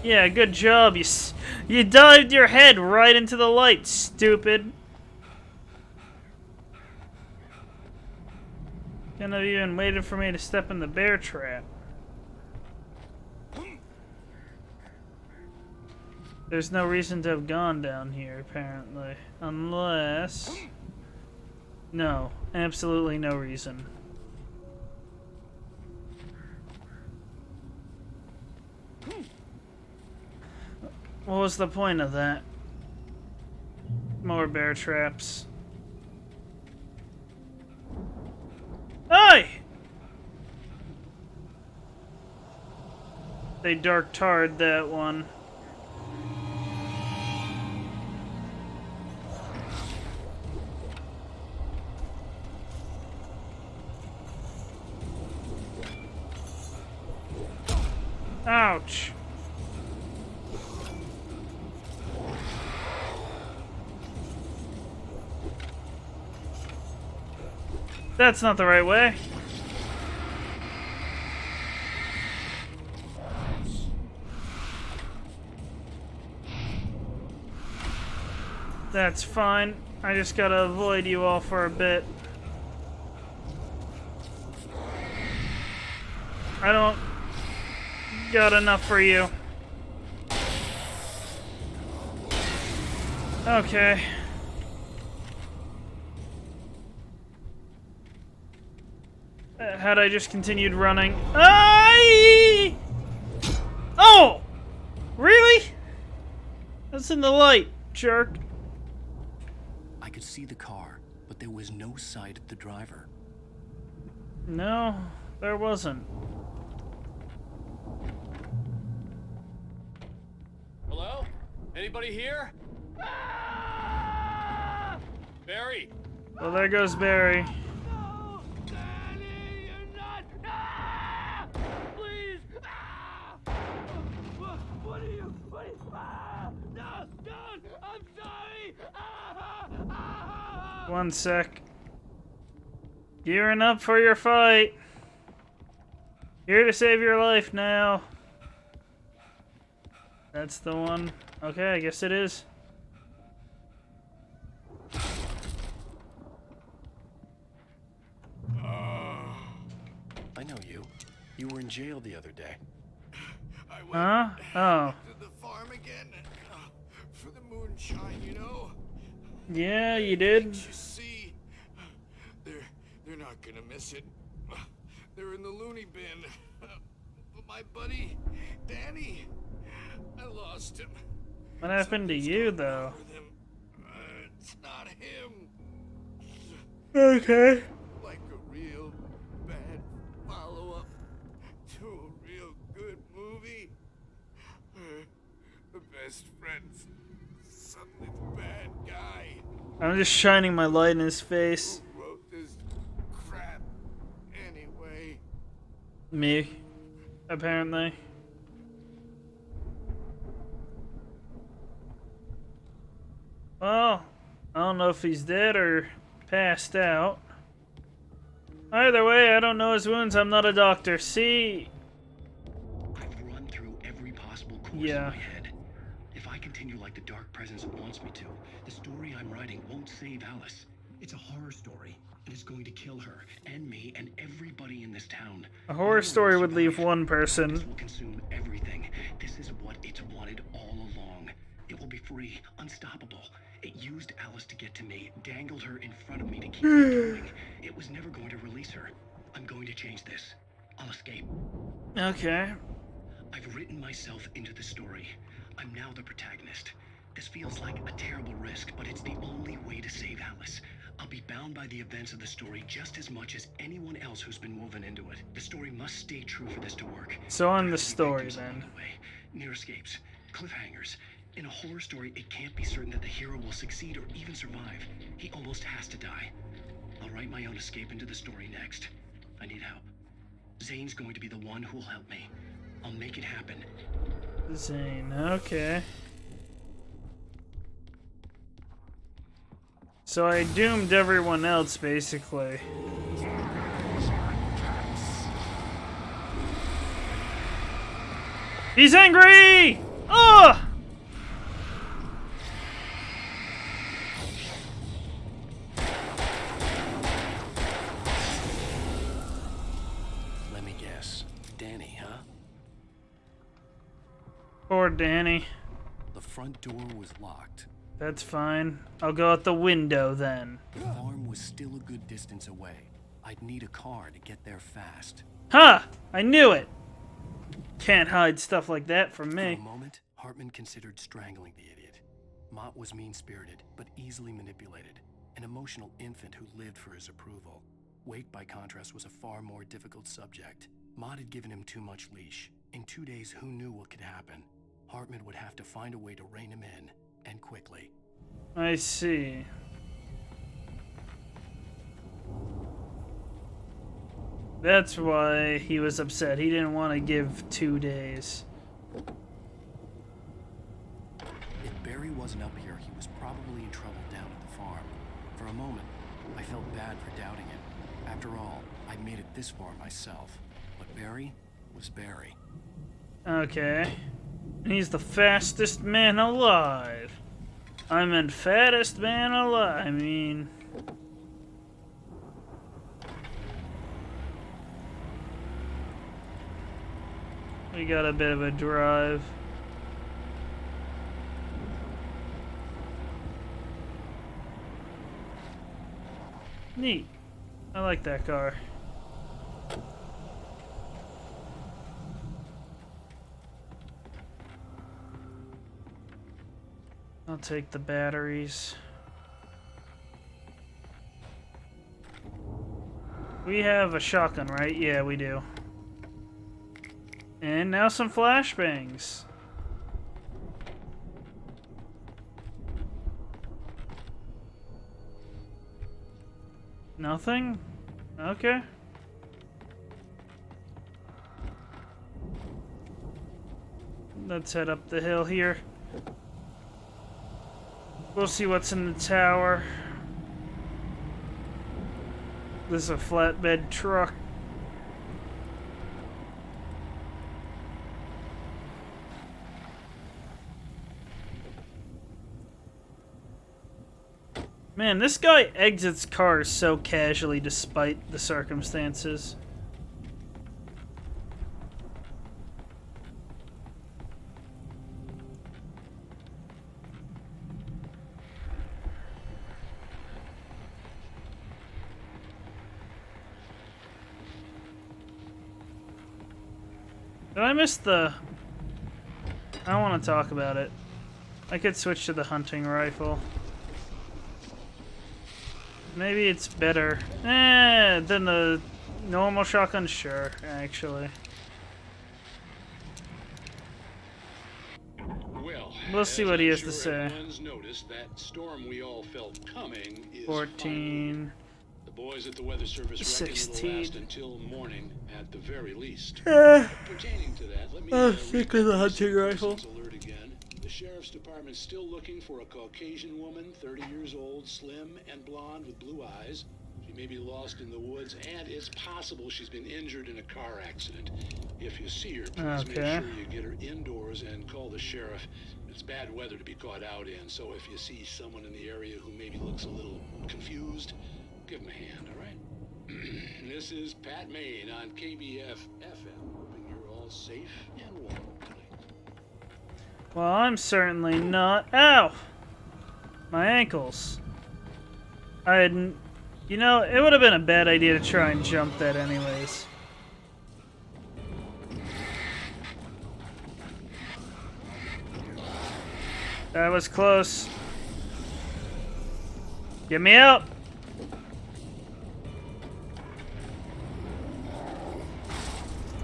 Yeah, good job. You dived your head right into the light, stupid. Couldn't have even waited for me to step in the bear trap. There's no reason to have gone down here, apparently. Unless... No, absolutely no reason. What was the point of that? More bear traps. Hey! They dark tarred that one. Ouch. That's not the right way. That's fine. I just gotta avoid you all for a bit. I don't got enough for you. Okay. Had I just continued running... Aye! Oh! Really? That's in the light, jerk. I could see the car, but there was no sight of the driver. No, there wasn't. Hello? Anybody here? Barry! Well, there goes Barry. One sec. Gearing up for your fight. Here to save your life now. That's the one. Okay, I guess it is. I know you. You were in jail the other day. Huh? Oh. To the farm again for the moonshine, you know. Yeah, you did. You see, they're not gonna miss it. They're in the loony bin. But my buddy, Danny, I lost him. What happened to you, though? It's not him. Okay. Like a real bad follow-up to a real good movie. The best friend's suddenly the bad guy. I'm just shining my light in his face. Who wrote this crap anyway? Me, apparently. Well, I don't know if he's dead or passed out. Either way, I don't know his wounds. I'm not a doctor. See? I've run through every possible course in my head. If I continue like the Dark Presence wants me to, the story I'm writing won't save Alice. It's a horror story, and it's going to kill her, and me, and everybody in this town. A horror story would leave one person. This will consume everything. This is what it's wanted all along. It will be free, unstoppable. It used Alice to get to me, dangled her in front of me to keep me going. It was never going to release her. I'm going to change this. I'll escape. Okay. I've written myself into the story. I'm now the protagonist. This feels like a terrible risk, but it's the only way to save Alice. I'll be bound by the events of the story just as much as anyone else who's been woven into it. The story must stay true for this to work. So I'm the story, then. Near escapes, cliffhangers. In a horror story, it can't be certain that the hero will succeed or even survive. He almost has to die. I'll write my own escape into the story next. I need help. Zane's going to be the one who'll help me. I'll make it happen. Zane, okay. So I doomed everyone else, basically. He's angry! Ugh! Let me guess. Danny, huh? Poor Danny. The front door was locked. That's fine. I'll go out the window then. The farm was still a good distance away. I'd need a car to get there fast. Ha! I knew it! Can't hide stuff like that from me. For a moment, Hartman considered strangling the idiot. Mott was mean-spirited, but easily manipulated. An emotional infant who lived for his approval. Wake, by contrast, was a far more difficult subject. Mott had given him too much leash. In 2 days, who knew what could happen? Hartman would have to find a way to rein him in, and quickly. I see. That's why he was upset. He didn't want to give 2 days. If Barry wasn't up here, he was probably in trouble down at the farm. For a moment, I felt bad for doubting him. After all, I'd made it this far myself. But Barry was Barry. Okay. He's the fastest man alive. I meant fattest man alive. I mean... we got a bit of a drive. Neat. I like that car. I'll take the batteries. We have a shotgun, right? Yeah, we do. And now some flashbangs. Nothing? Okay. Let's head up the hill here. We'll see what's in the tower. This is a flatbed truck. Man, this guy exits cars so casually despite the circumstances. Did I miss the... I don't want to talk about it. I could switch to the hunting rifle. Maybe it's better than the normal shotgun. Sure, actually. Well, we'll see what he has to sure say. Everyone's noticed that storm we all felt coming is 14. The boys at the Weather Service 16. reckon it'll last until morning at the very least. Eh. Pertaining to that, let me stick with the hunting rifle. Alert again. The Sheriff's Department's still looking for a Caucasian woman, 30 years old, slim and blonde with blue eyes. She may be lost in the woods, and it's possible she's been injured in a car accident. If you see her, please make sure you get her indoors and call the sheriff. It's bad weather to be caught out in, so if you see someone in the area who maybe looks a little confused, give them a hand, all right? This is Pat Maine on KBF FM, hoping you're all safe and warm tonight. Well, I'm certainly not. Ow! My ankles. I hadn't... You know, it would have been a bad idea to try and jump that anyways. That was close. Get me out!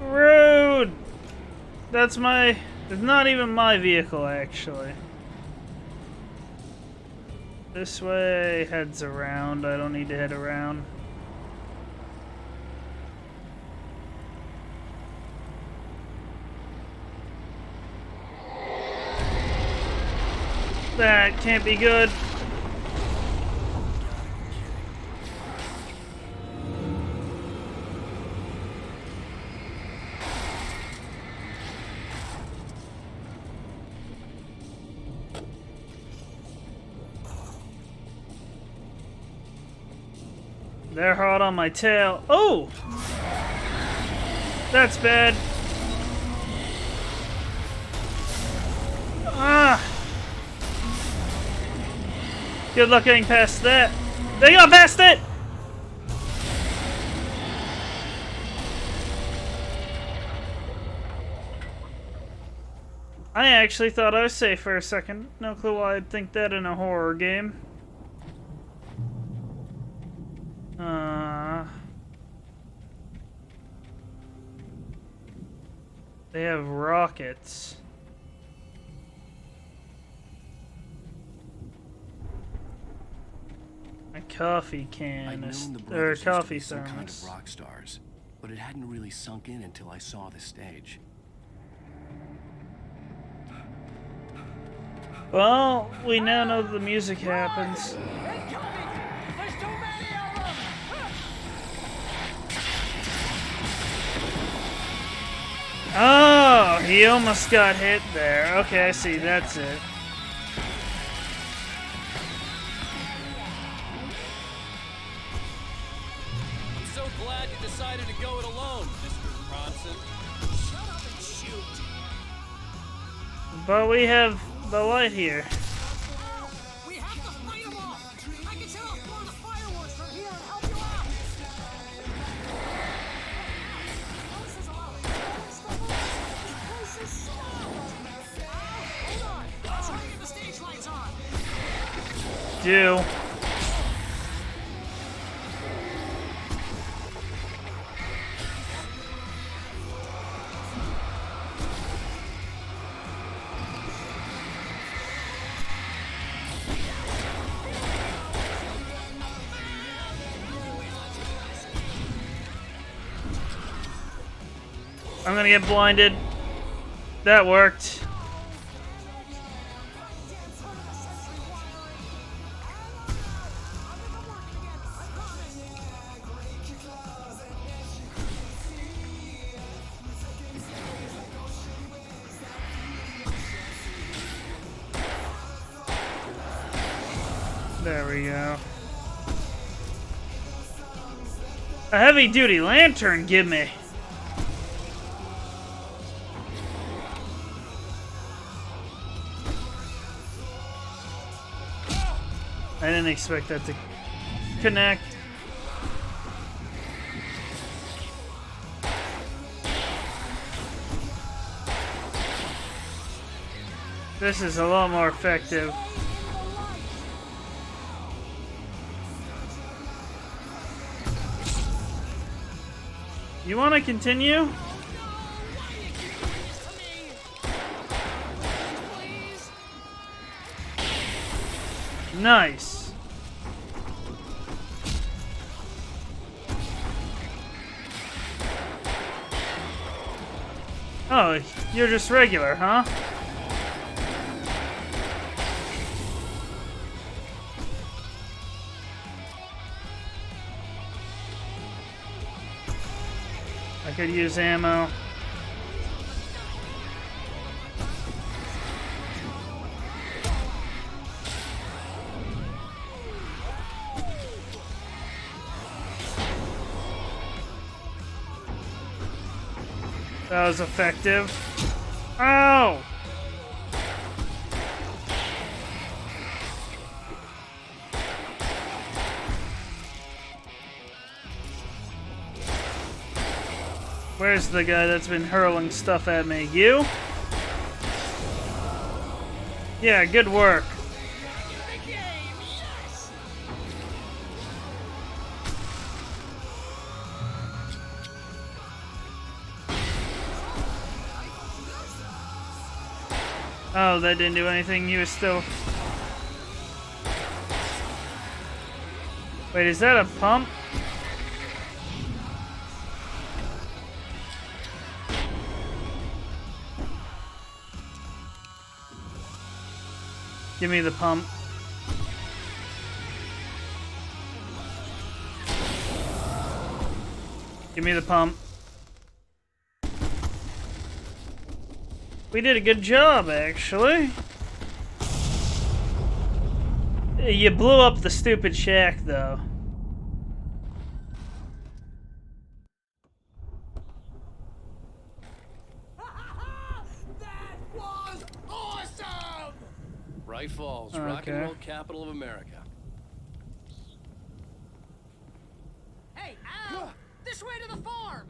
Rude! That's my... It's not even my vehicle, actually. This way heads around. I don't need to head around. That can't be good. They're hot on my tail. Oh! That's bad. Ah! Good luck getting past that. They got past it! I actually thought I was safe for a second. No clue why I'd think that in a horror game. They have rockets. A coffee can, or a coffee some kind thermos. of rock stars, but it hadn't really sunk in until I saw the stage. Well, we now know that the music happens. Oh, he almost got hit there. Okay, I see, that's it. I'm so glad you decided to go it alone, Mr. Bronson. Shut up and shoot. But we have the light here. We have to fight them all. I can set off more of the fireworks from here and help you out. Hold on. Try to get the stage lights on. Do. I'm gonna get blinded. That worked. There we go. A heavy-duty lantern, give me. I didn't expect that to connect. This is a lot more effective. You want to continue? Nice. Oh, you're just regular, huh? I could use ammo. That was effective. Ow! Where's the guy that's been hurling stuff at me? You? Yeah, good work. Oh, that didn't do anything. He was still... Wait, is that a pump? Give me the pump. Give me the pump. We did a good job, actually. You blew up the stupid shack, though. That was awesome! Bright Falls, rock and roll capital of America. Hey, Al! This way to the farm!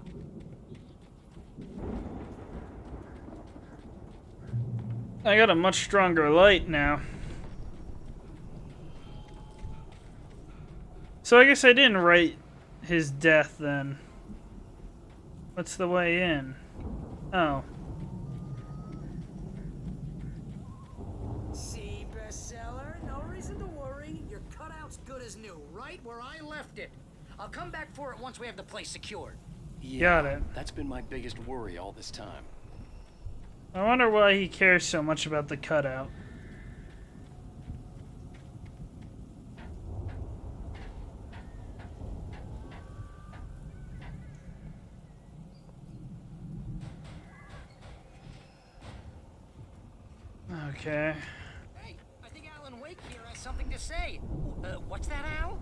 I got a much stronger light now. So I guess I didn't write his death then. What's the way in? Oh. See, bestseller? No reason to worry. Your cutout's good as new, right where I left it. I'll come back for it once we have the place secured. Yeah, got it. That's been my biggest worry all this time. I wonder why he cares so much about the cutout. Okay. Hey, I think Alan Wake here has something to say. What's that, Al?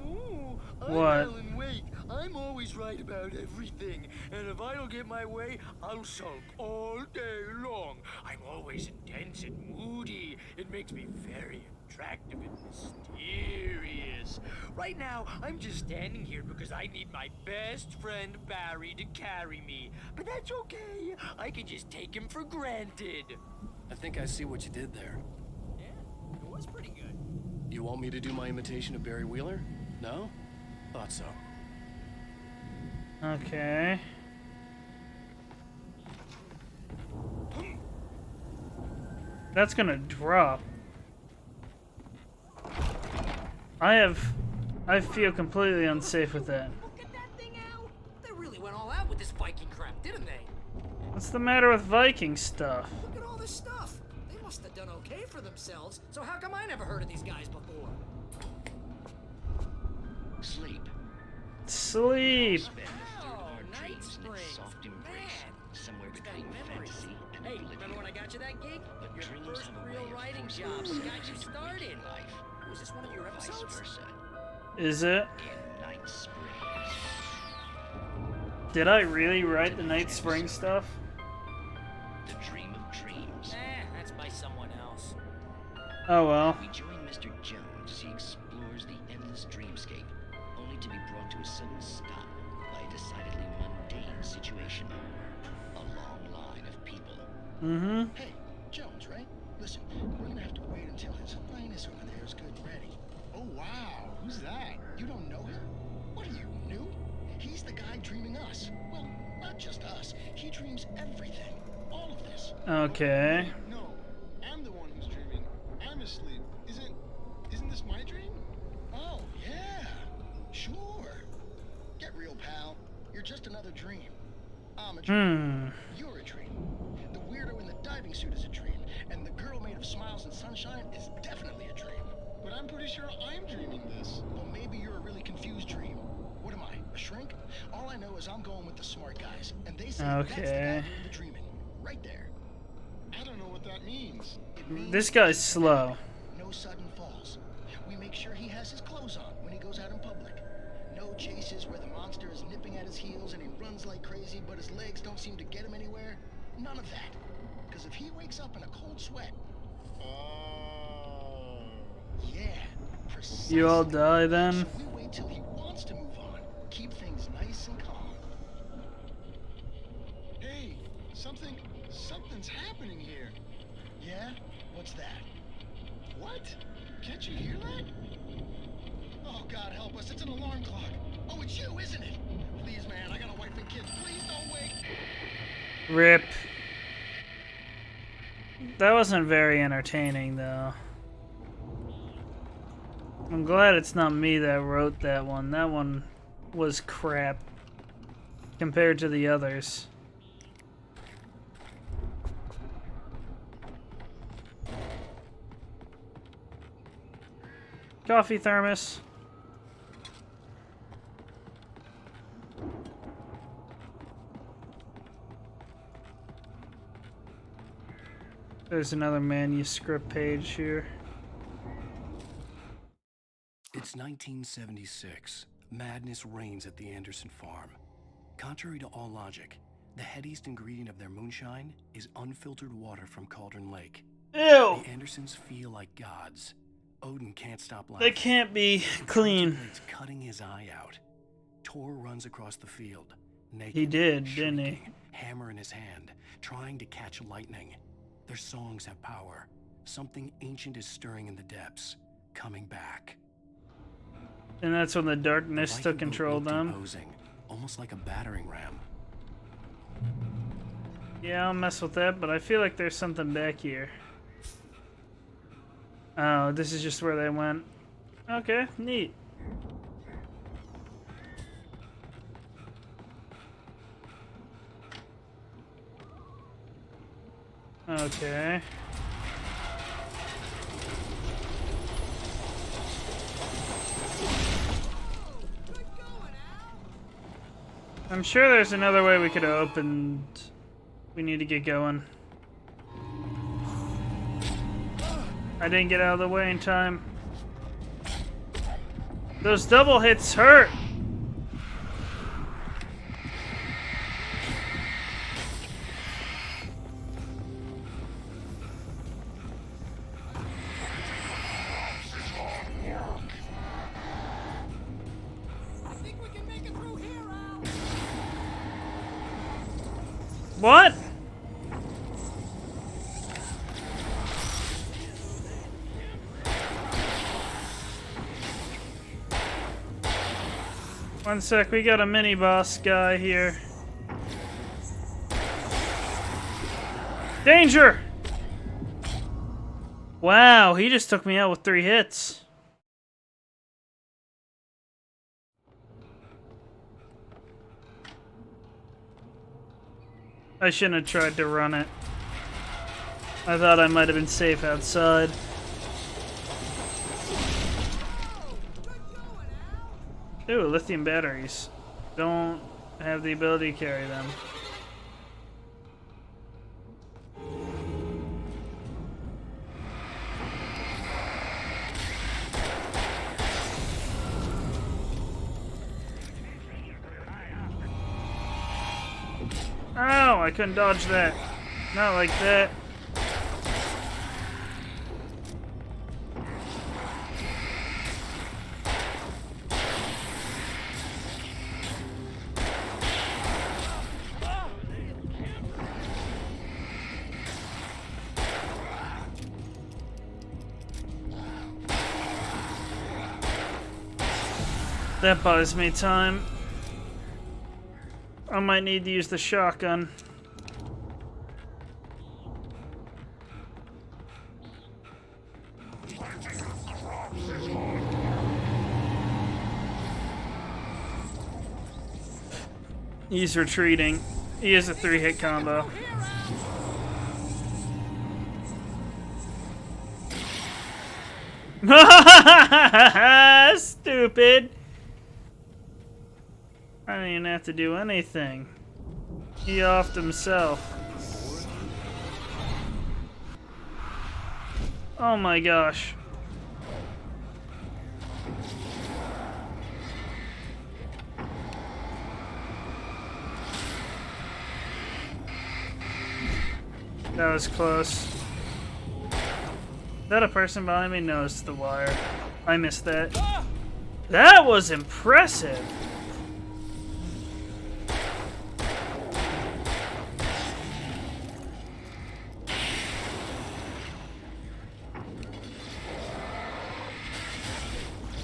Ooh, I'm What? Alan Wake. I'm always right about everything. And if I don't get my way, I'll sulk all day long. I'm always intense and moody. It makes me very attractive and mysterious. Right now, I'm just standing here because I need my best friend Barry to carry me. But that's okay. I can just take him for granted. I think I see what you did there. Yeah, it was pretty good. You want me to do my imitation of Barry Wheeler? No? Thought so. Okay. That's gonna drop. I feel completely unsafe with that. Look at that thing, Al. They really went all out with this Viking crap, didn't they? What's the matter with Viking stuff? Look at all this stuff. They must have done okay for themselves. So how come I never heard of these guys before? Sleep. Sleep. Spend a third of our dreams in its soft embrace, somewhere between fantasy and Hey, oblivion. remember when I got you that gig? But Your dreams first have a real way of writing forcing job us got into you the started. waking life. Was this one of your Vice episodes? versa. Is it? In Night Springs. Did I really write the Night Spring stuff? The dream of dreams. That's by someone else. Oh well. We join Mr. Jones as he explores the endless dreamscape, only to be brought to a sudden stop by a decidedly mundane situation. A long line of people. Mm-hmm. Hey, Jones, right? Listen, we're gonna have to wait until His Highness over there is good and ready. Oh, wow. Who's that? You don't know him? What are you, new? He's the guy dreaming us. Well, not just us. He dreams everything. All of this. Okay. No, I'm the one who's dreaming. I'm asleep. Isn't this my dream? Oh, yeah. Sure. Get real, pal. You're just another dream. I'm a dream. You're a dream. The weirdo in the diving suit is a dream. And the girl made of smiles and sunshine is definitely a dream. But I'm pretty sure I'm dreaming this. Well, maybe you're a really confused dream. What am I, a shrink? All I know is I'm going with the smart guys. And they say that's the guy doing the dreaming. Right there. I don't know what that means. This guy's slow. No sudden falls. We make sure he has his clothes on when he goes out in public. No chases where the monster is nipping at his heels and he runs like crazy, but his legs don't seem to get him anywhere. None of that. Because if he wakes up in a cold sweat... Yeah, precisely. You all die then? So we wait till he wants to move on. Keep things nice and calm. Hey, something's happening here. Yeah? What's that? What? Can't you hear that? Oh, God help us. It's an alarm clock. Oh, it's you, isn't it? Please, man, I got a wife and kids. Please don't wake. Rip. That wasn't very entertaining, though. I'm glad it's not me that wrote that one. That one was crap compared to the others. Coffee thermos. There's another manuscript page here. It's 1976. Madness reigns at the Anderson farm. Contrary to all logic, the headiest ingredient of their moonshine is unfiltered water from Cauldron Lake. Ew! The Andersons feel like gods. Odin can't stop laughing. They can't be clean. It's cutting his eye out. Tor runs across the field, naked. He did, shrieking, didn't he? Hammer in his hand, trying to catch lightning. Their songs have power. Something ancient is stirring in the depths, coming back. And that's when the darkness took control of them. Imposing, almost like a battering ram. Yeah, I'll mess with that, but I feel like there's something back here. Oh, this is just where they went. Okay, neat. Okay. I'm sure there's another way we could have opened. We need to get going. I didn't get out of the way in time. Those double hits hurt. What? One sec, we got a mini boss guy here. Danger! Wow, he just took me out with 3 hits. I shouldn't have tried to run it. I thought I might have been safe outside. Ooh, lithium batteries. Don't have the ability to carry them. Ow, I couldn't dodge that. Not like that. That buys me time. I might need to use the shotgun. He's retreating. He is a 3-hit combo. Stupid. I didn't even have to do anything. He offed himself. Oh my gosh. That was close. Is that a person behind me? No, it's the wire. I missed that. That was impressive.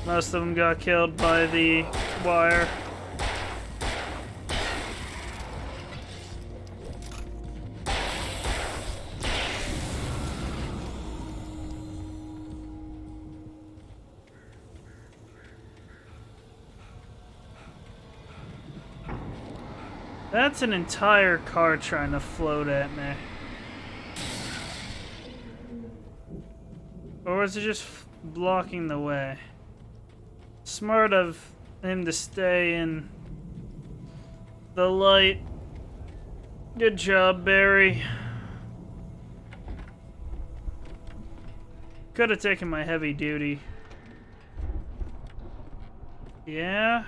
Most of them got killed by the wire. That's an entire car trying to float at me. Or was it just blocking the way? Smart of him to stay in the light. Good job, Barry. Could have taken my heavy duty. Yeah?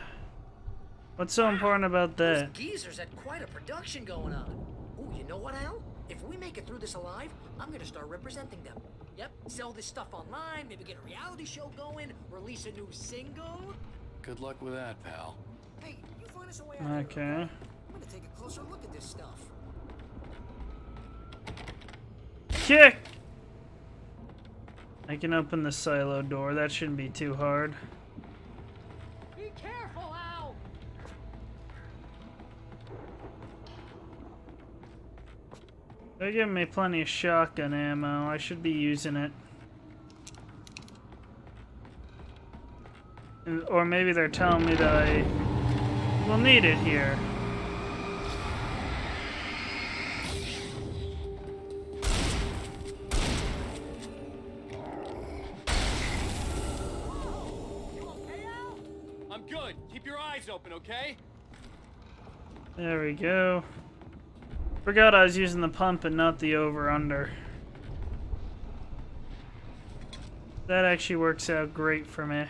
What's so important about that? Those geezers had quite a production going on. Ooh, you know what, Al? If we make it through this alive, I'm gonna start representing them. Yep, sell this stuff online, maybe get a reality show going, release a new single. Good luck with that, pal. Hey, you find us a way out Okay. here, I'm gonna take a closer look at this stuff. Kick! I can open the silo door. That shouldn't be too hard. Be careful, Al! They're giving me plenty of shotgun ammo. I should be using it. Or maybe they're telling me that I will need it here. I'm good. Keep your eyes open, okay? There we go. Forgot I was using the pump and not the over-under. That actually works out great for me.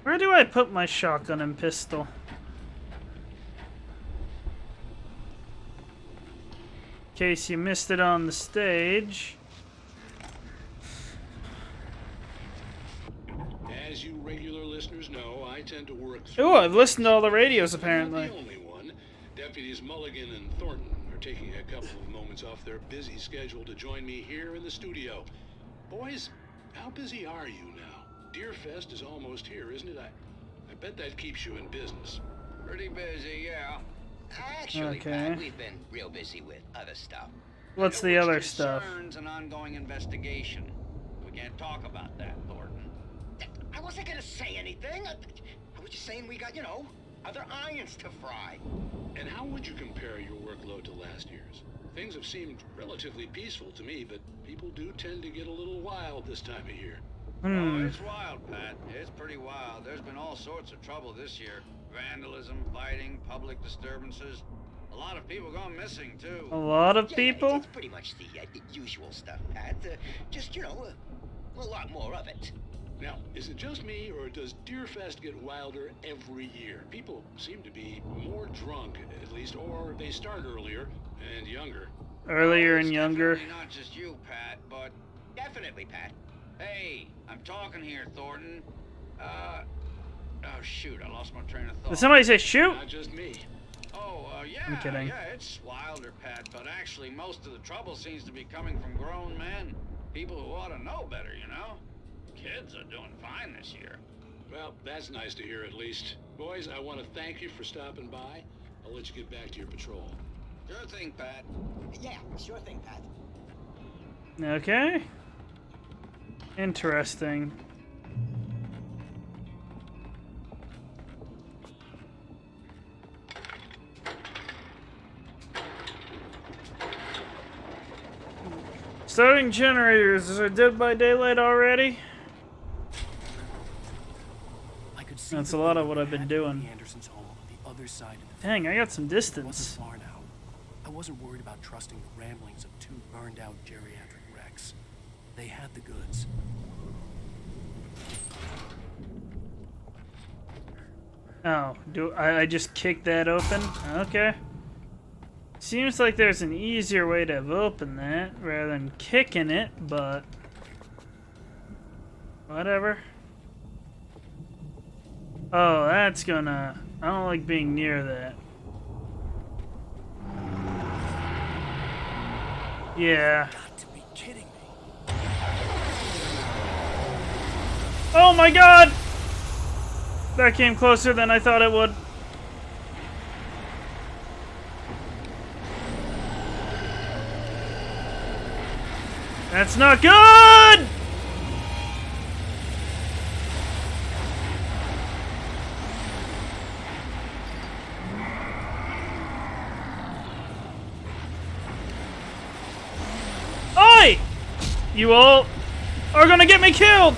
Where do I put my shotgun and pistol? In case you missed it on the stage. As you regular listeners know, I tend to work Ooh, I've listened to all the radios apparently. I'm not the only one. Deputies Mulligan and Thornton are taking a couple of moments off their busy schedule to join me here in the studio. Boys, how busy are you now? Deerfest is almost here, isn't it? I bet that keeps you in business. Pretty busy, yeah. Actually, Okay. Pat, we've been real busy with other stuff. What's the other stuff? Concerns an ongoing investigation. We can't talk about that, Thornton. I wasn't gonna say anything. I was just saying we got, other irons to fry. And how would you compare your workload to last year's? Things have seemed relatively peaceful to me, but people do tend to get a little wild this time of year. Oh, it's wild, Pat. It's pretty wild. There's been all sorts of trouble this year. Vandalism, fighting, public disturbances. A lot of people gone missing, too. A lot of people? It's pretty much the usual stuff, Pat. Just, a lot more of it. Now, is it just me, or does Deerfest get wilder every year? People seem to be more drunk, at least, or they start earlier and younger. Earlier and younger. Not just you, Pat, but... Definitely, Pat. Hey, I'm talking here, Thornton. Oh, shoot, I lost my train of thought. Did somebody say shoot? Not just me. Yeah, I'm kidding. Yeah, it's wilder, Pat, but actually most of the trouble seems to be coming from grown men. People who ought to know better, you know? Kids are doing fine this year. Well, that's nice to hear at least. Boys, I want to thank you for stopping by. I'll let you get back to your patrol. Sure thing, Pat. Yeah, sure thing, Pat. Okay. Interesting. Starting generators. Is it Dead by Daylight already? That's a lot of what I've been doing. Anderson's home on the other side of the Dang, I got some It distance. wasn't far now. I wasn't worried about trusting the ramblings of two burned-out geriatric wrecks. They had the goods. Oh, I just kicked that open? Okay. Seems like there's an easier way to have opened that rather than kicking it, but whatever. Oh, that's gonna... I don't like being near that. Yeah. Got to be kidding me. Oh my god! That came closer than I thought it would. That's not good! Oi! You all are gonna get me killed!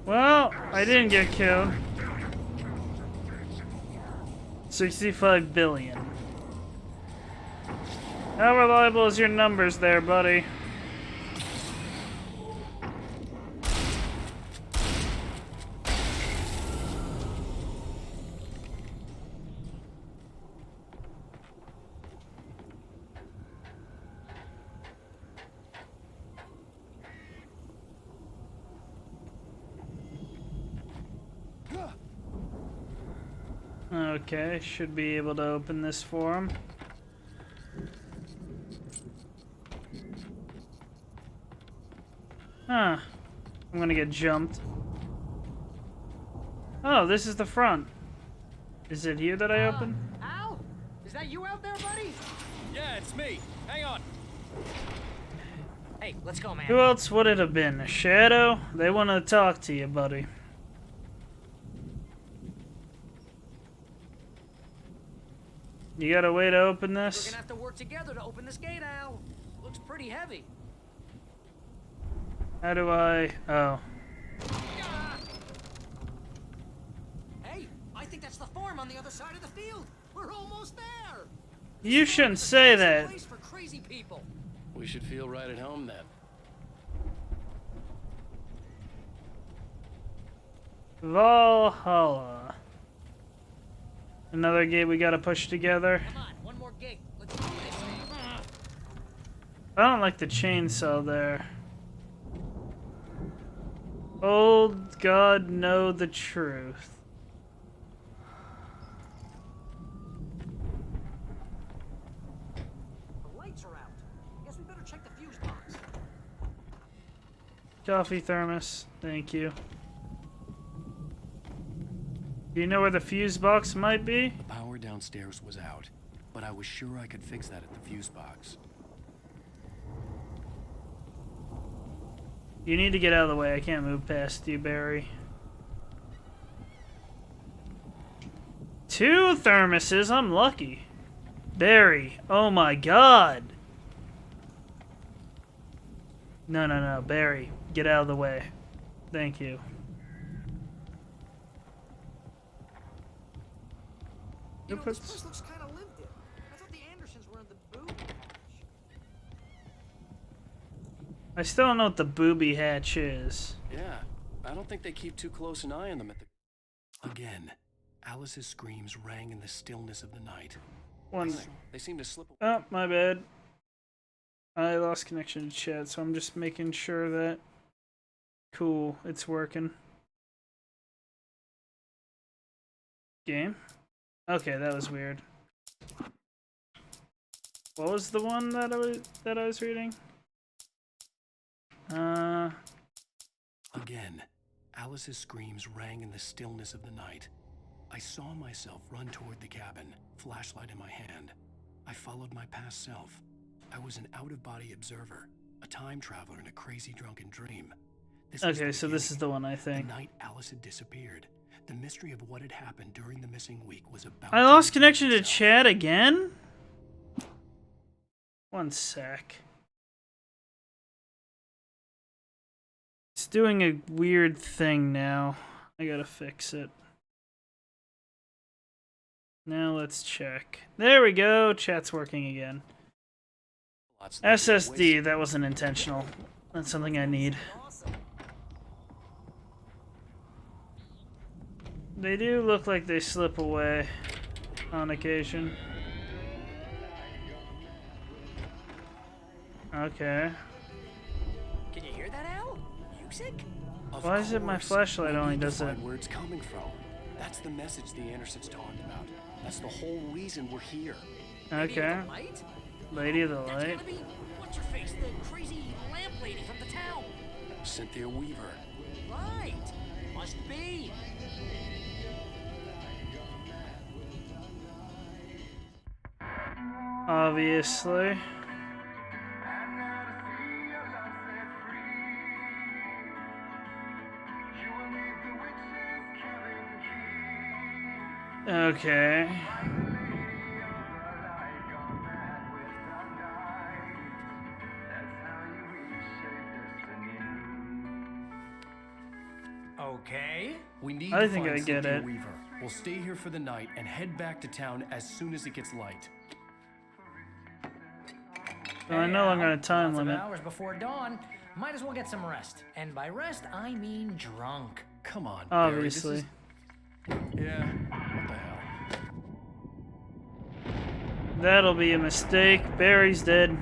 Well, I didn't get killed. 65 billion. How reliable is your numbers there, buddy? Okay, should be able to open this for him. Huh. I'm gonna get jumped. Oh, this is the front. Is it here that I open? Al? Is that you out there, buddy? Yeah, it's me. Hang on. Hey, let's go, man. Who else would it have been? A shadow? They want to talk to you, buddy. You got a way to open We're this? gonna have to work together to open this gate, Al. Looks pretty heavy. How do I... Oh. Hey, I think that's the farm on the other side of the field. We're almost there. You shouldn't say that. Place for crazy people. We should feel right at home then. Valhalla. Another gate we gotta push together. Come on, one more gate. Let's do this thing. I don't like the chainsaw there. Old God know the truth. The lights are out. Guess we better check the fuse box. Coffee thermos. Thank you. Do you know where the fuse box might be? The power downstairs was out, but I was sure I could fix that at the fuse box. You need to get out of the way. I can't move past you, Barry. 2 thermoses. I'm lucky. Barry. Oh my god. No, no, no. Barry. Get out of the way. Thank you. You know, this place looks kind of lived in. I thought the Andersons were in the booby hatch. I still don't know what the booby hatch is. Yeah, I don't think they keep too close an eye on them at the... Again, Alice's screams rang in the stillness of the night. They seem to slip... Oh, my bad. I lost connection to chat, so I'm just making sure that... Cool, it's working. Game? Okay, that was weird. What was the one that I was reading? Again, Alice's screams rang in the stillness of the night. I saw myself run toward the cabin, flashlight in my hand. I followed my past self. I was an out-of-body observer, a time traveler in a crazy drunken dream. Okay, so this is the one I think. The night Alice had disappeared. The mystery of what had happened during the missing week was about... I lost connection to chat again? One sec. It's doing a weird thing now. I gotta fix it. Now let's check. There we go. Chat's working again. SSD, that wasn't intentional. That's something I need. They do look like they slip away on occasion. Okay. Can you hear that, Al? Music? Why is it my flashlight only does it? Where it's coming from. That's the message the Andersons talked about. That's the whole reason we're here. Okay. Lady of the Light. Gotta be, what's her face? The crazy lamp lady from the town. Cynthia Weaver. Right. Must be. Obviously. Okay. Okay. We need I to think find I get Cynthia it. Weaver. We'll stay here for the night and head back to town as soon as it gets light. So I know I'm gonna time Lots of limit. hours before dawn. Might as well get some rest. And by rest, I mean drunk. Come on, Obviously. Yeah, what the hell? That'll be a mistake. Barry's dead. No,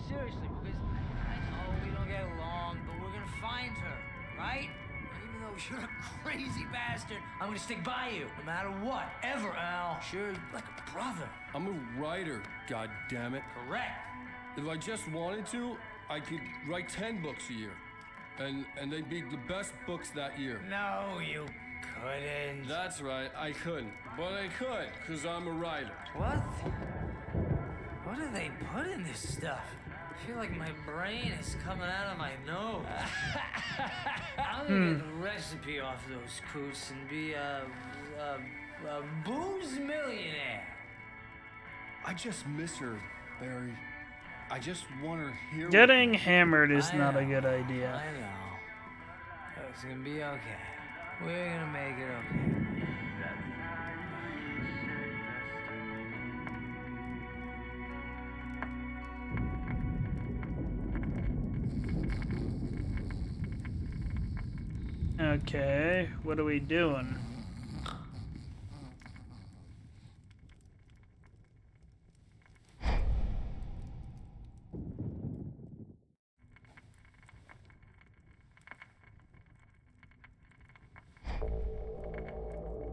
seriously, because I know we don't get along, but we're gonna find her, right? Even though you're a crazy bastard, I'm gonna stick by you, no matter what, ever, Al. Sure, like a brother. I'm a writer, goddammit. Correct. If I just wanted to, I could write 10 books a year. And they'd be the best books that year. No, you couldn't. That's right, I couldn't. But I could, because I'm a writer. What? What do they put in this stuff? I feel like my brain is coming out of my nose. I'm gonna get the recipe off those coots and be a booze millionaire. I just miss her, Barry. I just want her here. Getting hammered is not a good idea. I know. It's gonna be okay. We're gonna make it okay. Okay, what are we doing?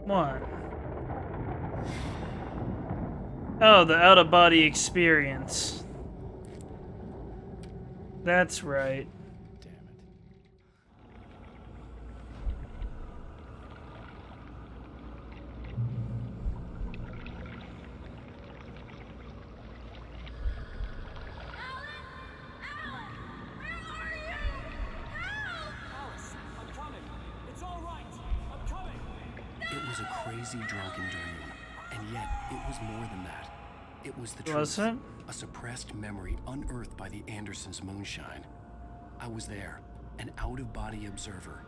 What? Oh, the out-of-body experience. That's right. It was a crazy drunken dream, and yet it was more than that. It was the truth. Was it? A suppressed memory unearthed by the Andersons' moonshine. I was there, an out-of-body observer.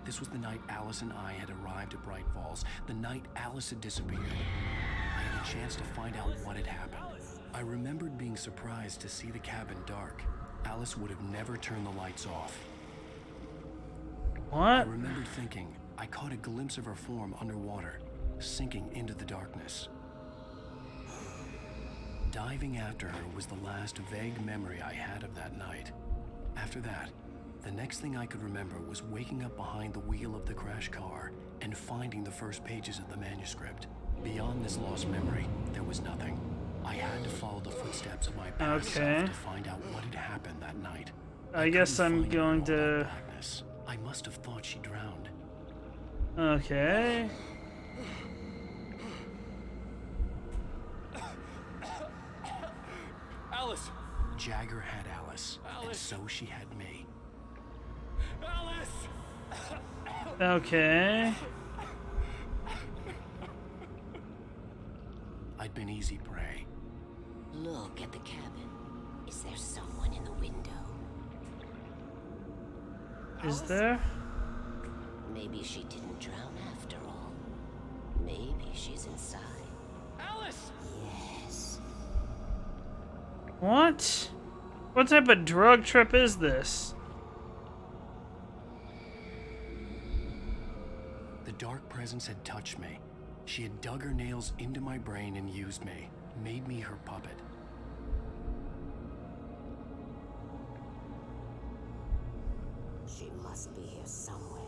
This was the night Alice and I had arrived at Bright Falls, the night Alice had disappeared. I had a chance to find out what had happened. I remembered being surprised to see the cabin dark. Alice would have never turned the lights off. What? I remembered thinking I caught a glimpse of her form underwater, sinking into the darkness. Diving after her was the last vague memory I had of that night. After that, the next thing I could remember was waking up behind the wheel of the crash car and finding the first pages of the manuscript. Beyond this lost memory, there was nothing. I had to follow the footsteps of my past self to find out what had happened that night. I guess I'm going to... I must have thought she drowned. Okay. Alice! Jagger had Alice, and so she had me. Alice! Okay. I'd been easy prey. Look at the cabin. Is there someone in the window? Is there? Maybe she didn't drown after all. Maybe she's inside. Alice! Yes. What? What type of drug trip is this? The dark presence had touched me. She had dug her nails into my brain and used me, made me her puppet. She must be here somewhere.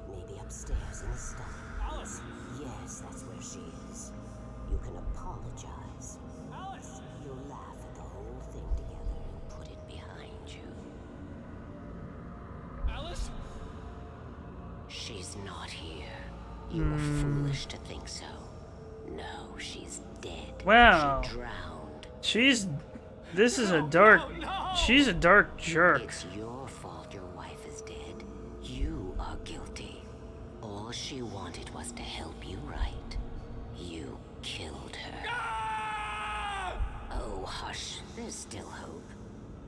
Maybe upstairs in the study. Alice! Yes, that's where she is. You can apologize. Alice! You'll laugh at the whole thing together and put it behind you. Alice? She's not here. You were foolish to think so. No, she's dead. Wow. She drowned. This is a dark... She's a dark jerk. It's your fault your wife is dead. You are guilty. All she wanted was to help you right. You killed her. Oh, hush. There's still hope.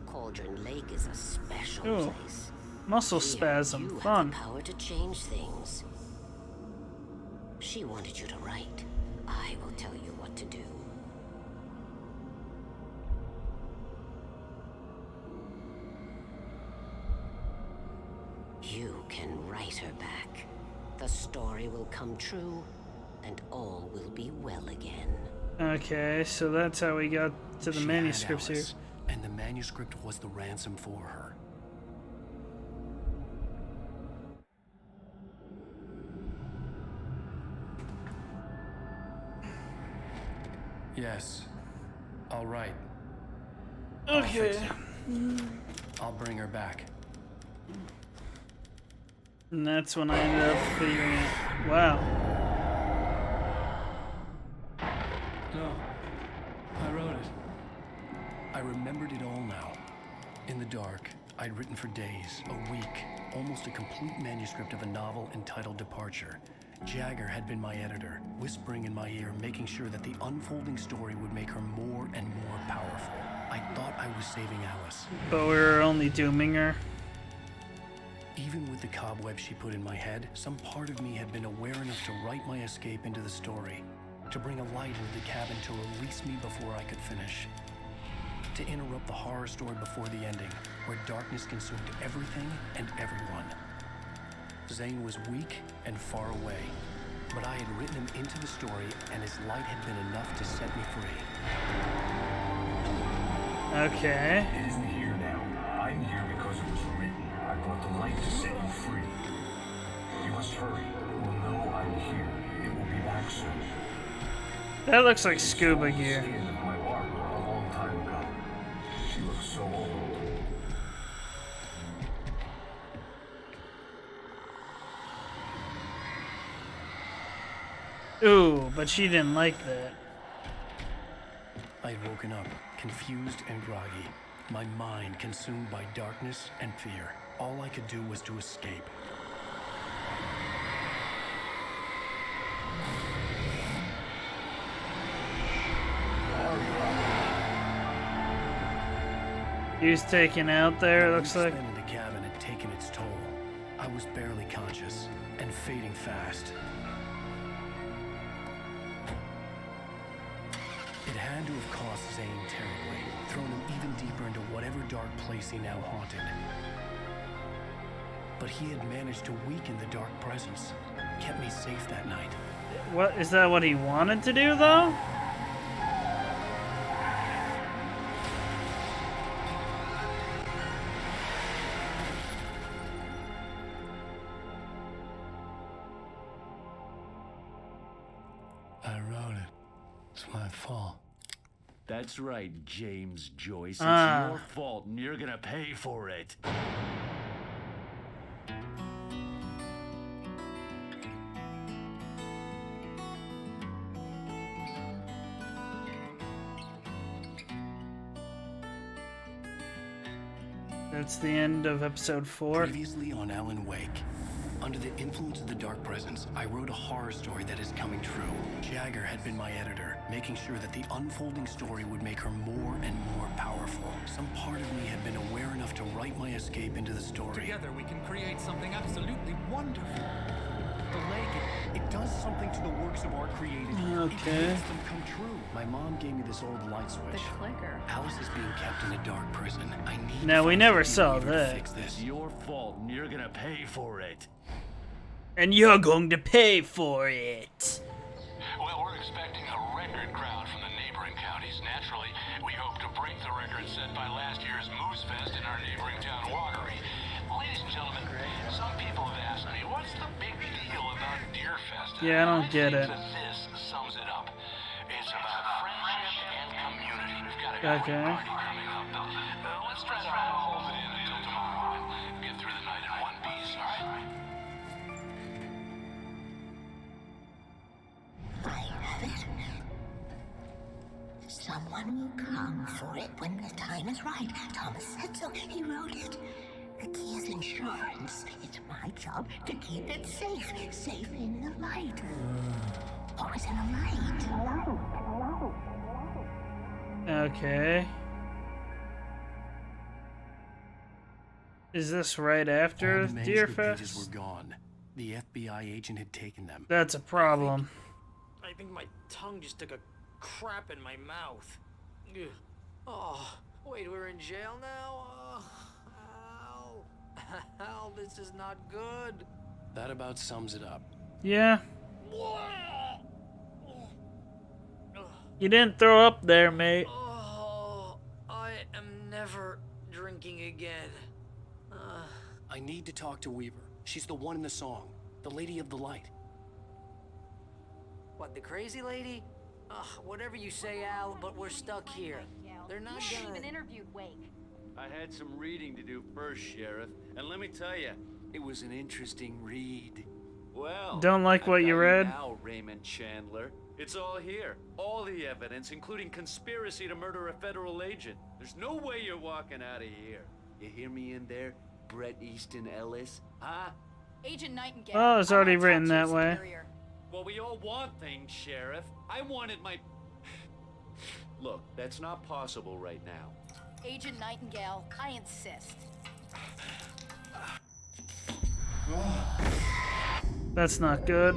Cauldron Lake is a special Ooh. place. Muscle Here, spasm. you have Fun. the power to change things. She wanted you to write. I will tell you what to do. You can write her back. The story will come true, and all will be well again. Okay, so that's how we got to the She manuscripts had here. Alice, and the manuscript was the ransom for her. Yes. All right. Okay. I'll bring her back. And that's when I ended up figuring it. Wow. No. I wrote it. I remembered it all now. In the dark, I'd written for days, a week, almost a complete manuscript of a novel entitled Departure. Jagger had been my editor, whispering in my ear, making sure that the unfolding story would make her more and more powerful. I thought I was saving Alice. But we were only dooming her. Even with the cobweb she put in my head, some part of me had been aware enough to write my escape into the story, to bring a light into the cabin to release me before I could finish, to interrupt the horror story before the ending, where darkness consumed everything and everyone. Zane was weak and far away, but I had written him into the story, and his light had been enough to set me free. Okay. It isn't here now. I'm here because it was written. I brought the light to set you free. You must hurry. We'll know I'm here. It will be back soon. That looks like scuba gear. Skin of my Barbara a long time ago. She looks so old. Ooh, but she didn't like that. I had woken up, confused and groggy, my mind consumed by darkness and fear. All I could do was to escape. He was taken out there, it looks like. The cabin had taken its toll. I was barely conscious and fading fast. It had to have cost Zane terribly, thrown him even deeper into whatever dark place he now haunted. But he had managed to weaken the dark presence, kept me safe that night. What is that? What he wanted to do, though? I wrote it. It's my fault. That's right, James Joyce. It's Ah. your fault, and you're gonna pay for it. That's the end of episode 4. Previously on Alan Wake. Under the influence of the dark presence, I wrote a horror story that is coming true. Jagger had been my editor, making sure that the unfolding story would make her more and more powerful. Some part of me had been aware enough to write my escape into the story. Together we can create something absolutely wonderful. The lake, it does something to the works of art created. Okay. It makes them come true. My mom gave me this old light switch. The clicker. Alice is being kept in a dark prison. I need Now, to we find never Steve saw Weaver to that. fix this. It's your fault, and you're gonna pay for it. And you're going to pay for it. Well, we're expecting a record crowd from the neighboring counties. Naturally, we hope to break the record set by last year's Moose Fest in our neighboring town, Watery. Ladies and gentlemen, some people have asked me, what's the big deal about Deer Fest? Yeah, I don't get it. I think that this sums it up. It's about friendship and community. We've got a great Okay. party coming up. Let's try to hold it in until tomorrow and get through the night in one piece, all right? Someone will come for it when the time is right. Thomas said so. He wrote it. The key is insurance. It's my job to keep it safe. Safe in the light. Always in the light. Okay. Is this right after All the manuscript pages were Deerfest? gone. The FBI agent had taken them. That's a problem. I think my tongue just took a crap in my mouth. Ugh. Oh, wait, we're in jail now? Ow. Ow, this is not good. That about sums it up. Yeah. You didn't throw up there, mate. Oh, I am never drinking again. I need to talk to Weaver. She's the one in the song. The Lady of the Light. What, the crazy lady? Ugh, whatever you say, Al, but we're stuck here. They're not You gonna... even interviewed Wake. I had some reading to do first, Sheriff, and let me tell you, it was an interesting read. Well, Don't like what I've you got read? Now, Raymond Chandler. It's all here. All the evidence, including conspiracy to murder a federal agent. There's no way you're walking out of here. You hear me in there, Bret Easton Ellis? Huh? Agent Nightingale. Oh, it's I already wanna written talk to that your way. superior. Well, we all want things, Sheriff. I wanted my... Look, that's not possible right now. Agent Nightingale, I insist. That's not good.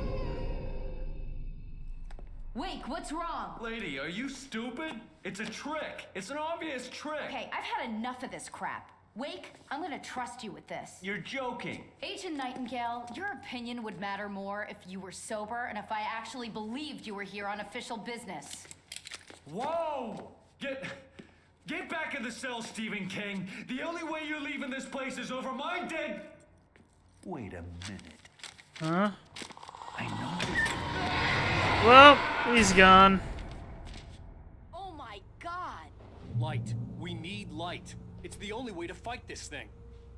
Wake, what's wrong? Lady, are you stupid? It's a trick. It's an obvious trick. Okay, I've had enough of this crap. Wake, I'm gonna trust you with this. You're joking. Agent Nightingale, your opinion would matter more if you were sober and if I actually believed you were here on official business. Whoa! Get back in the cell, Stephen King. The only way you're leaving this place is over my dead... Wait a minute. Huh? I know. Well, he's gone. Oh my god! Light. We need light. It's the only way to fight this thing.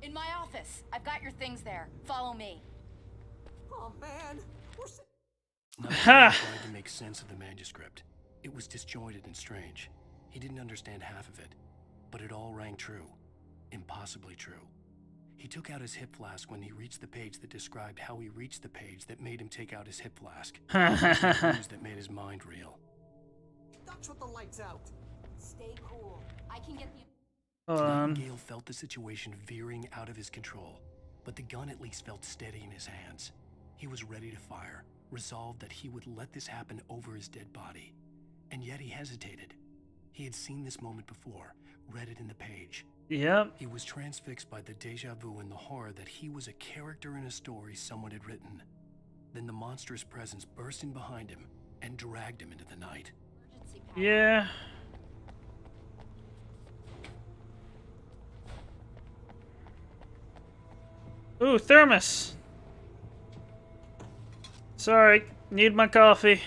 In my office. I've got your things there. Follow me. Oh, man. We're... Nightingale tried to make sense of the manuscript. It was disjointed and strange. He didn't understand half of it, but it all rang true. Impossibly true. He took out his hip flask when he reached the page that described how he reached the page that made him take out his hip flask. Clues that made his mind reel. Ducks with the lights out. Stay cool. I can get you. Hold on. Nightingale felt the situation veering out of his control, but the gun at least felt steady in his hands. He was ready to fire, resolved that he would let this happen over his dead body. And yet he hesitated. He had seen this moment before, read it in the page. Yep. He was transfixed by the deja vu and the horror that he was a character in a story someone had written. Then the monstrous presence burst in behind him and dragged him into the night. Yeah. Ooh, thermos. Sorry, need my coffee.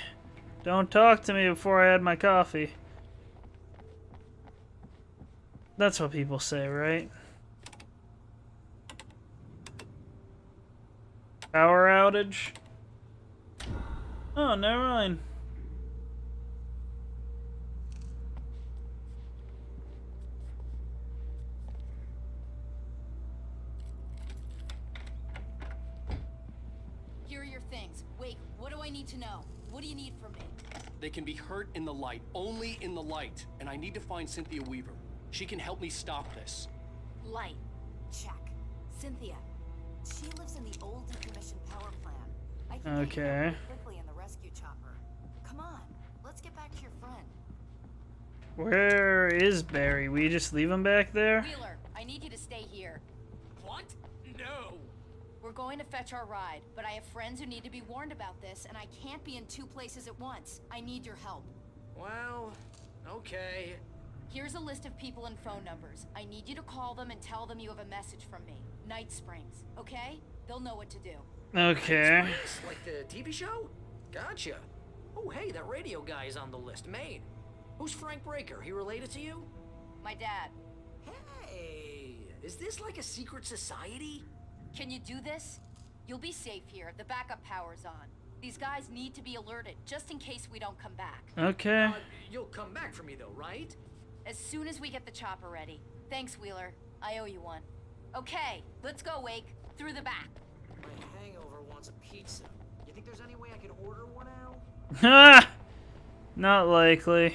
Don't talk to me before I had my coffee. That's what people say, right? Power outage. Oh, never mind. Here are your things. Wait, what do I need to know? What do you need from me? They can be hurt in the light, only in the light. And I need to find Cynthia Weaver. She can help me stop this. Light. Check. Cynthia. She lives in the old decommissioned power plant. I can get you there quickly in the rescue chopper. Come on, let's get back to your friend. Where is Barry? We just leave him back there? Wheeler, I need you to stay here. What? No. We're going to fetch our ride, but I have friends who need to be warned about this, and I can't be in two places at once. I need your help. Well, okay. Here's a list of people and phone numbers. I need you to call them and tell them you have a message from me. Night Springs, okay? They'll know what to do. Okay. Night Springs? Like the TV show? Gotcha. Oh, hey, that radio guy is on the list. Maine. Who's Frank Breaker? He related to you? My dad. Hey, is this like a secret society? Can you do this? You'll be safe here. The backup power's on. These guys need to be alerted, just in case we don't come back. Okay. You'll come back for me, though, right? As soon as we get the chopper ready. Thanks, Wheeler. I owe you one. Okay, let's go, Wake. Through the back. My hangover wants a pizza. You think there's any way I could order one out? Ha! Not likely.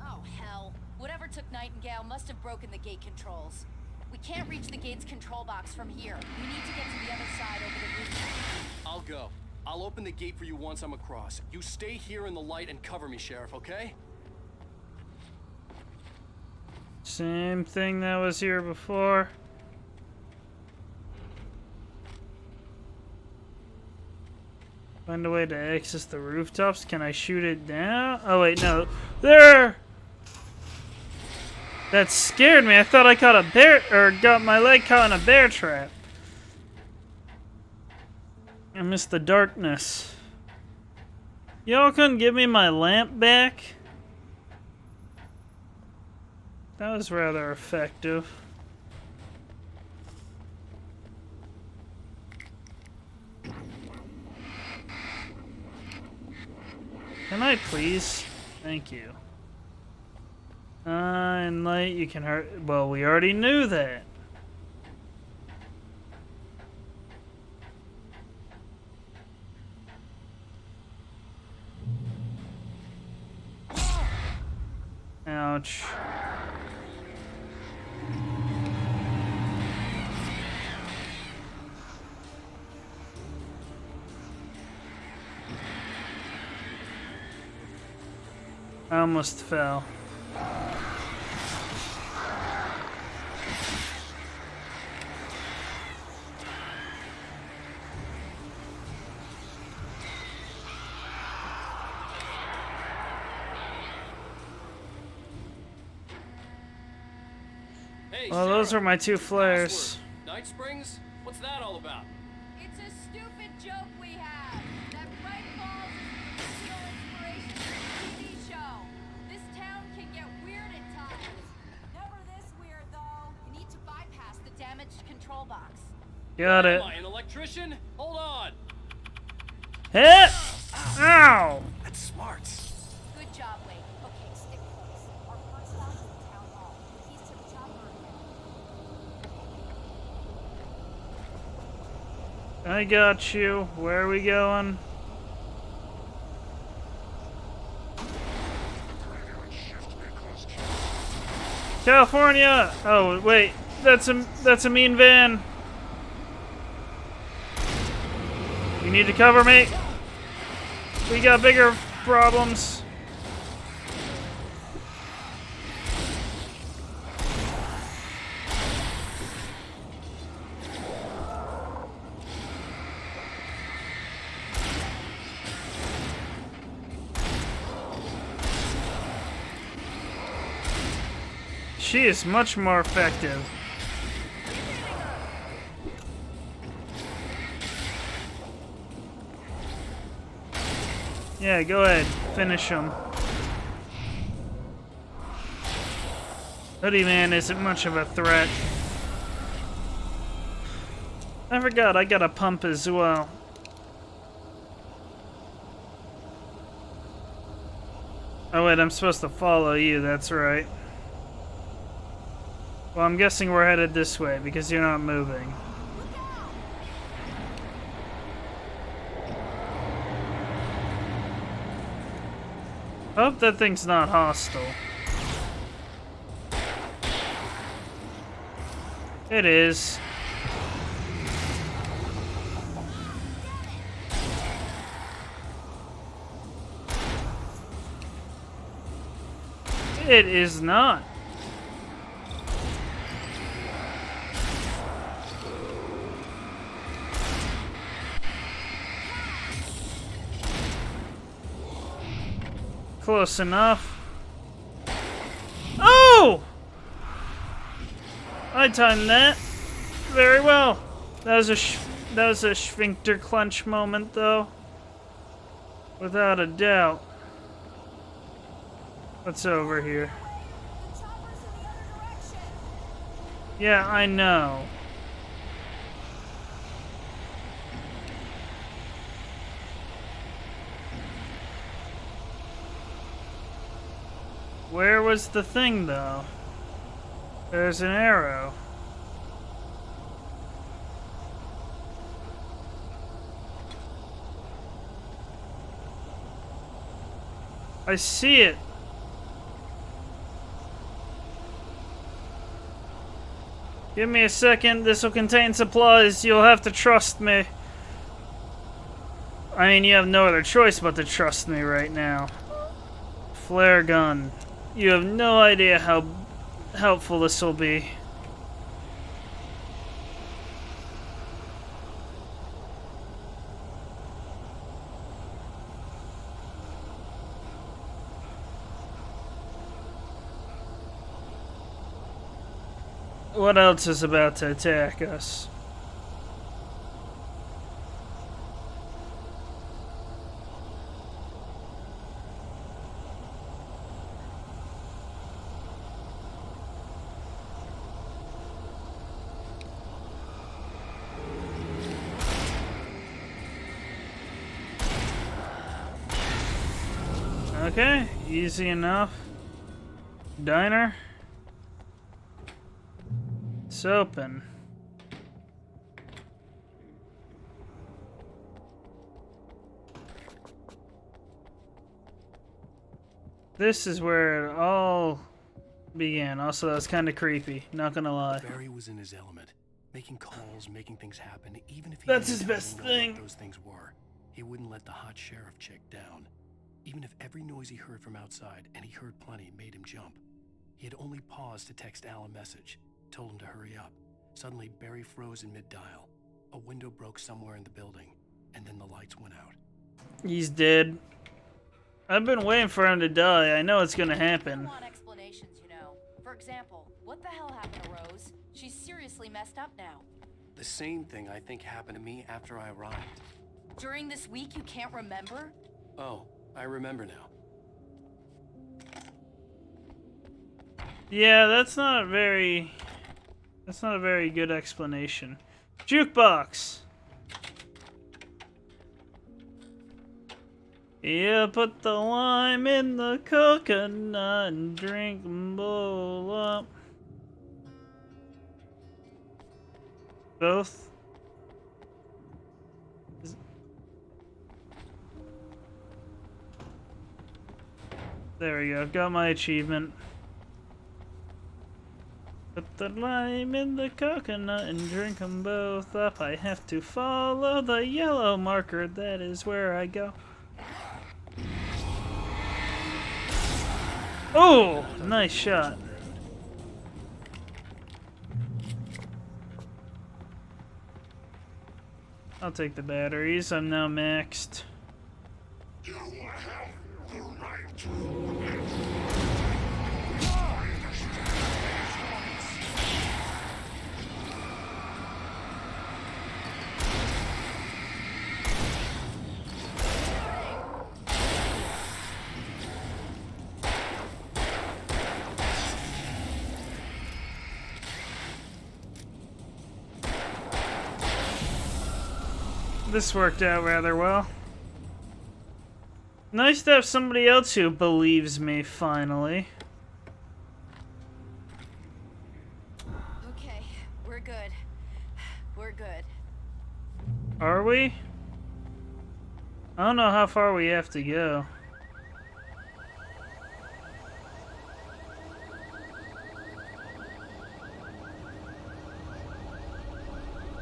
Oh, hell. Whatever took Nightingale must have broken the gate controls. We can't reach the gate's control box from here. We need to get to the other side over the roof. I'll go. I'll open the gate for you once I'm across. You stay here in the light and cover me, Sheriff, okay? Same thing that was here before. Find a way to access the rooftops. Can I shoot it down? Oh wait, no. There! That scared me. I thought I caught a bear, or got my leg caught in a bear trap. I missed the darkness. Y'all couldn't give me my lamp back? That was rather effective. Can I please? Thank you. In light you can hurt. Well, we already knew that. Ouch. I almost fell. Hey, Well, those are my two flares. Night Springs? What's that all about? It's a stupid joke we have. That Bright Falls is the original inspiration for the TV show. This town can get weird at times. Never this weird, though. You need to bypass the damaged control box. Got it. Am I an electrician? Hold on. Hit! Ow! That's smart. Good job, Wade. Okay, stick close. Our first stop is the town hall. The keys to the chopper are here. I got you. Where are we going? California! Oh, wait. That's a mean van. You need to cover me. We got bigger problems. She is much more effective. Yeah, go ahead. Finish him. Hoodie Man isn't much of a threat. I forgot I got a pump as well. Oh wait, I'm supposed to follow you, that's right. Well, I'm guessing we're headed this way because you're not moving. I hope that thing's not hostile. It is. It is not. Close enough. Oh! I timed that very well. That was a sphincter clench moment, though, without a doubt. What's over here? Yeah, I know. Where was the thing, though? There's an arrow. I see it. Give me a second. This will contain supplies. You'll have to trust me. I mean, you have no other choice but to trust me right now. Flare gun. You have no idea how helpful this will be. What else is about to attack us? Okay, easy enough. Diner. It's open. This is where it all began. Also, that was kind of creepy, not gonna lie. Barry was in his element, making calls, making things happen, even if he That's didn't his best know what thing. those things were. He wouldn't let the hot sheriff chick down. Even if every noise he heard from outside, and he heard plenty, made him jump. He had only paused to text Al a message, told him to hurry up. Suddenly, Barry froze in mid-dial. A window broke somewhere in the building, and then the lights went out. He's dead. I've been waiting for him to die. I know it's gonna happen. I want explanations, you know. For example, what the hell happened to Rose? She's seriously messed up now. The same thing I think happened to me after I arrived. During this week, you can't remember? Oh, I remember now. Yeah, that's not a very good explanation. Jukebox. Yeah, put the lime in the coconut and drink and blow up. Both. There we go. Got my achievement. the lime in the coconut and drink them both up. I have to follow the yellow marker, that is where I go. Oh, nice shot. I'll take the batteries, I'm now maxed. You have the right to This worked out rather well. Nice to have somebody else who believes me, finally. Okay, we're good. We're good. Are we? I don't know how far we have to go.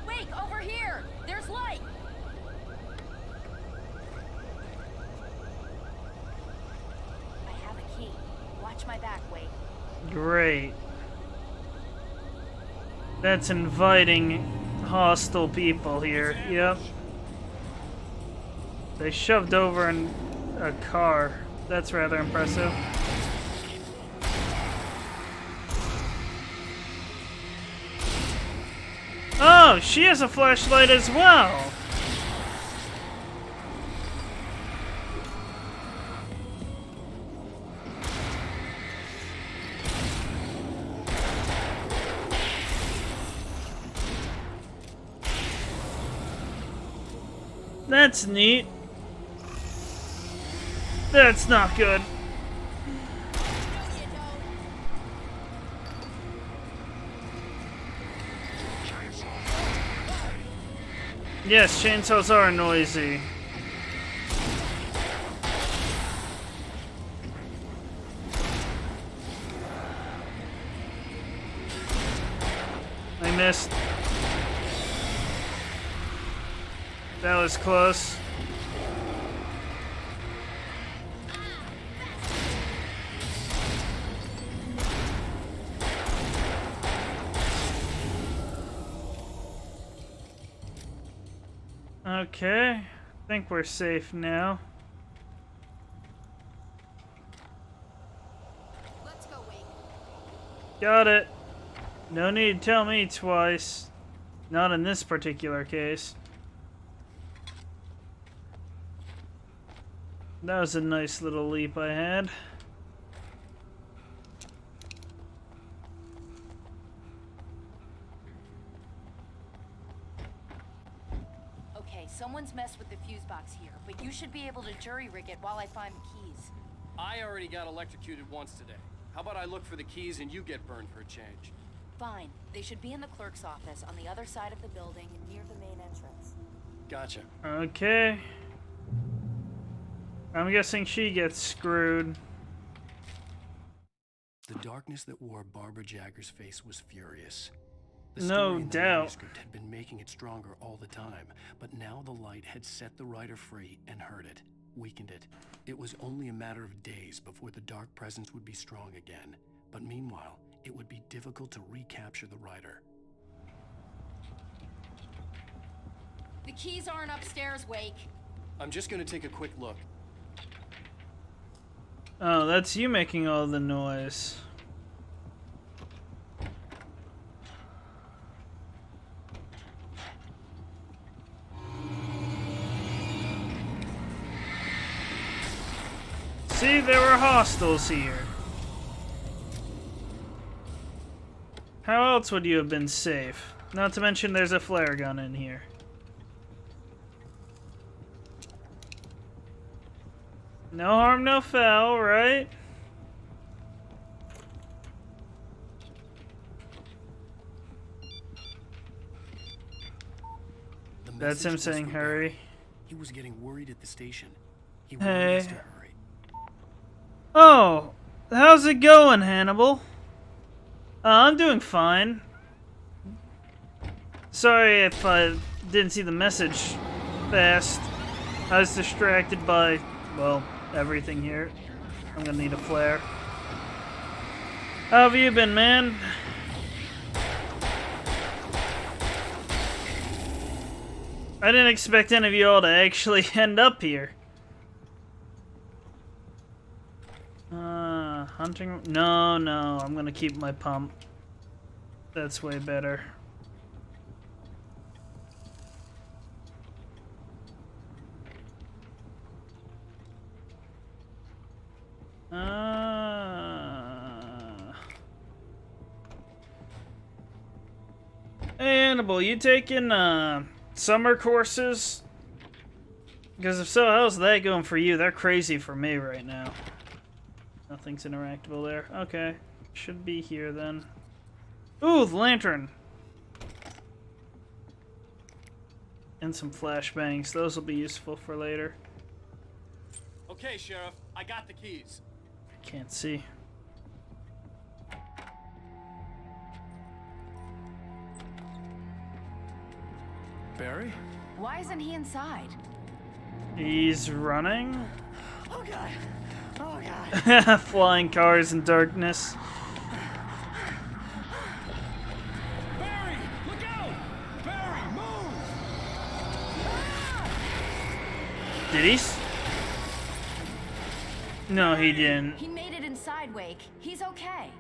Wake, over here! There's light! I have a key. Watch my back, Wake. Great. That's inviting hostile people here. Yep. They shoved over in a car. That's rather impressive. Oh, she has a flashlight as well. That's neat. That's not good. Yes, chainsaws are noisy. I missed. That was close. Okay, I think we're safe now. Let's go, Wake. Got it. No need to tell me twice. Not in this particular case. That was a nice little leap I had. Okay, someone's messed with the fuse box here, but you should be able to jury-rig it while I find the keys. I already got electrocuted once today. How about I look for the keys and you get burned for a change? Fine. They should be in the clerk's office on the other side of the building near the main entrance. Gotcha. Okay. I'm guessing she gets screwed. The darkness that wore Barbara Jagger's face was furious. The No story in the doubt. manuscript had been making it stronger all the time, but now the light had set the writer free and hurt it, weakened it. It was only a matter of days before the dark presence would be strong again, but meanwhile, it would be difficult to recapture the writer. The keys aren't upstairs, Wake. I'm just gonna take a quick look. Oh, that's you making all the noise. See, there were hostiles here. How else would you have been safe? Not to mention there's a flare gun in here. No harm, no foul, right? That's him saying hurry. He was getting worried at the station. He Hey. wanted us to hurry. Oh, how's it going, Hannibal? I'm doing fine. Sorry if I didn't see the message fast. I was distracted by, well, everything here. I'm gonna need a flare. How have you been, man? I didn't expect any of you all to actually end up here. Hunting? No, I'm gonna keep my pump. That's way better. Hey, Annabelle, you taking, summer courses? Because if so, how's that going for you? They're crazy for me right now. Nothing's interactable there. Okay. Should be here then. Ooh, the lantern! And some flashbangs. Those will be useful for later. Okay, Sheriff, I got the keys. I can't see. Barry? Why isn't he inside? He's running? Oh god. Oh god. Flying cars in darkness. Barry, look out! Barry, move! Did he? No, he didn't. He made it inside, Wake. He's okay.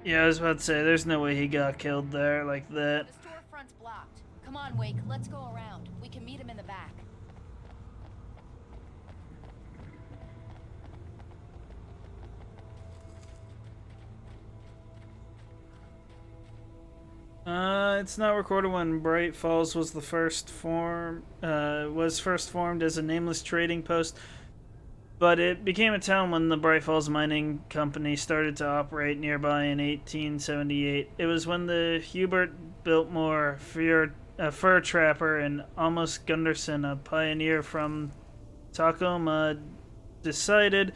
Yeah, I was about to say, there's no way he got killed there like that. The storefront's blocked. Come on, Wake. Let's go around. We can meet him in the back. It's not recorded when Bright Falls was first formed as a nameless trading post, but it became a town when the Bright Falls Mining Company started to operate nearby in 1878. It was when the Hubert Biltmore, a fur trapper, and Amos Gunderson, a pioneer from Tacoma, decided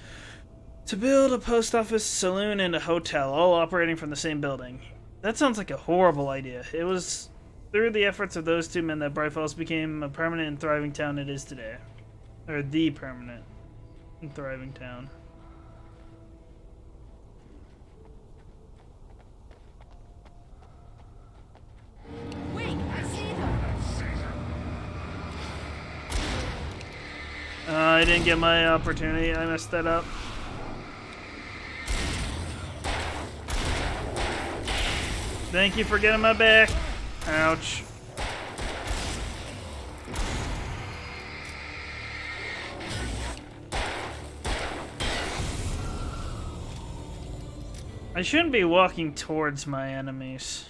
to build a post office, saloon, and a hotel, all operating from the same building. That sounds like a horrible idea. It was through the efforts of those two men that Bright Falls became a permanent and thriving town it is today. Or the permanent and thriving town. Wait, I see them. I didn't get my opportunity. I messed that up. Thank you for getting my back. Ouch. I shouldn't be walking towards my enemies.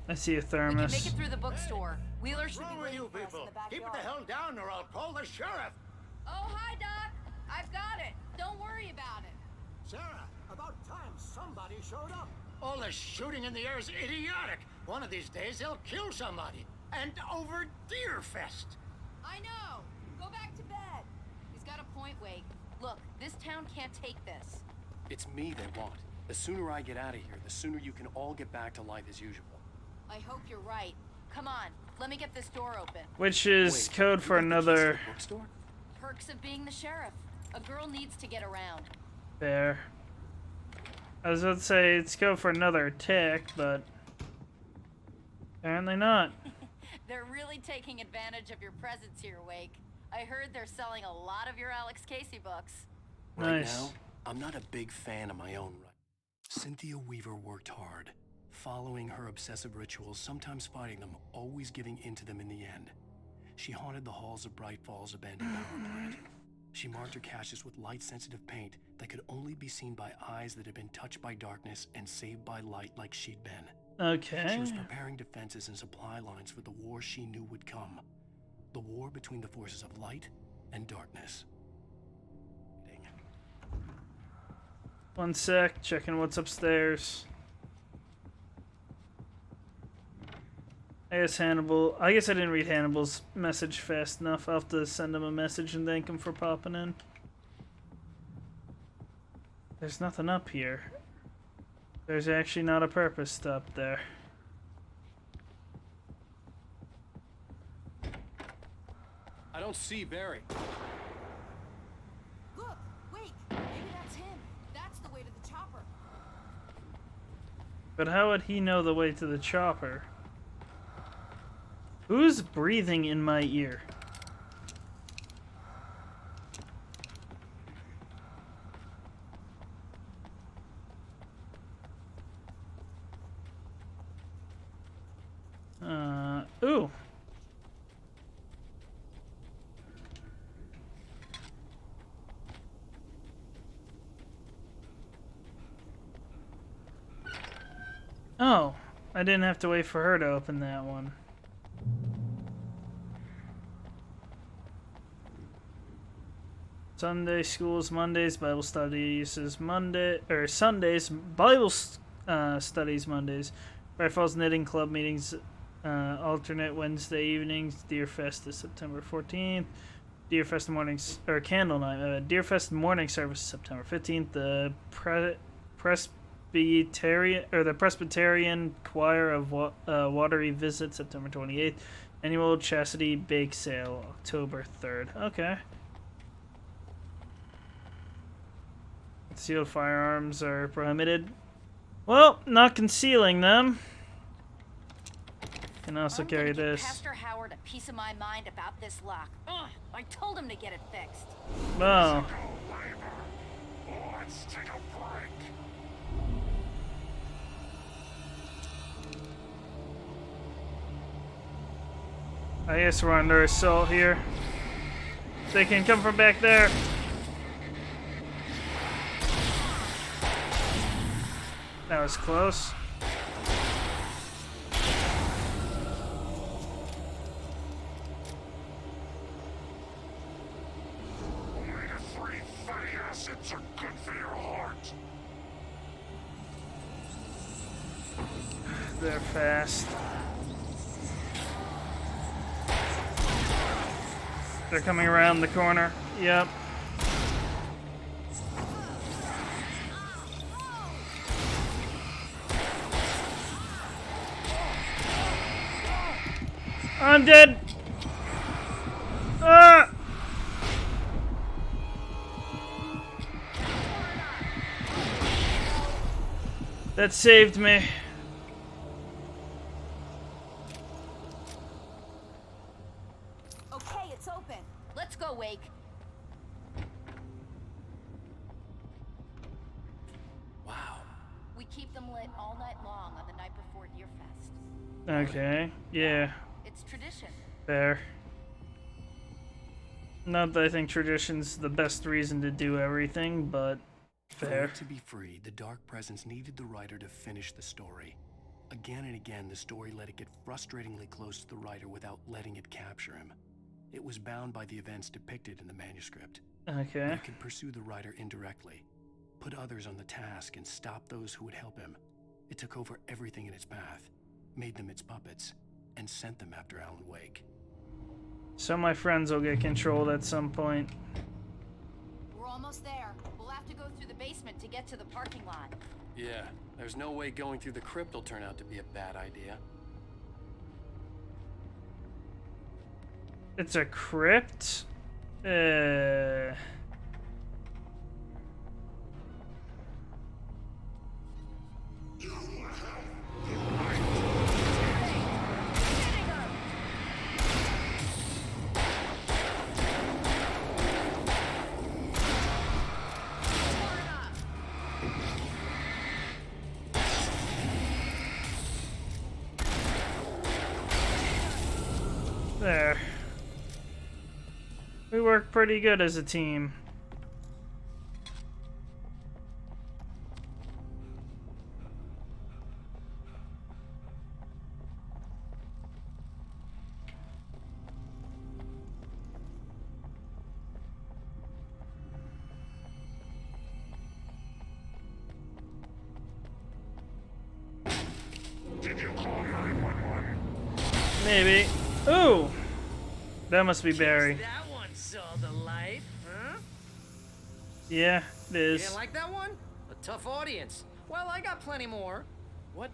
I see a thermos. We can make it through the bookstore. Wheeler should be waiting you for us in people? the backyard. Keep it the hell down or I'll call the sheriff. Oh, hi, Doc. I've got it. Don't worry about it. Sarah, about time somebody showed up. All this shooting in the air is idiotic. One of these days they'll kill somebody. And over Deerfest. I know. Go back to bed. He's got a point, Wake. Look, this town can't take this. It's me they want. The sooner I get out of here, the sooner you can all get back to life as usual. I hope you're right. Come on, let me get this door open. Which is code for another bookstore? Perks of being the sheriff. A girl needs to get around. There. I was about to say it's code for another attack, but apparently not. They're really taking advantage of your presence here, Wake. I heard they're selling a lot of your Alex Casey books. Right Nice. now, I'm not a big fan of my own right. Cynthia Weaver worked hard, following her obsessive rituals, sometimes fighting them, always giving in to them in the end. She haunted the halls of Bright Falls' abandoned power plant. She marked her caches with light-sensitive paint that could only be seen by eyes that had been touched by darkness and saved by light like she'd been. Okay. She was preparing defenses and supply lines for the war she knew would come. The war between the forces of light and darkness. One sec, checking what's upstairs. I guess I guess I didn't read Hannibal's message fast enough. I'll have to send him a message and thank him for popping in. There's nothing up here. There's actually not a purpose stop there. I don't see Barry. Look, wait, maybe that's him. That's the way to the chopper. But how would he know the way to the chopper? Who's breathing in my ear? Ooh. Oh, I didn't have to wait for her to open that one. Sunday schools, Mondays, Bible studies is Sundays, Bible studies Mondays. Bright Falls Knitting Club meetings alternate Wednesday evenings. Deer Fest is September 14th. Deer Fest mornings or candle night. Deer Fest morning service is September 15th. The Presbyterian Choir of Watery Visit September 28th. Annual Chastity Bake Sale October 3rd. Okay. Concealed firearms are prohibited. Well, not concealing them. Can also carry this. Pastor Howard a piece of my mind about this lock. Ugh, I told him to get it fixed. Oh. Let's take a break. I guess we're under assault here. They can come from back there. That was close. Omega-3 fatty acids are good for your heart. They're fast. They're coming around the corner. Yep. I'm dead. Ah! That saved me. Okay, it's open. Let's go, Wake. Wow. We keep them lit all night long on the night before Deer Fest. Okay. Yeah. It's tradition. Fair. Not that I think tradition's the best reason to do everything, but fair. For it to be free, the Dark Presence needed the writer to finish the story. Again and again, the story let it get frustratingly close to the writer without letting it capture him. It was bound by the events depicted in the manuscript. Okay. It could pursue the writer indirectly, put others on the task, and stop those who would help him. It took over everything in its path, made them its puppets, and sent them after Alan Wake. So my friends will get controlled at some point. We're almost there. We'll have to go through the basement to get to the parking lot. Yeah, there's no way going through the crypt will turn out to be a bad idea. It's a crypt? There. We work pretty good as a team. Did you call 911? Maybe. Ooh! That must be Barry. That one saw the light, huh? Yeah, it You is. didn't like that one? A tough audience. Well, I got plenty more. What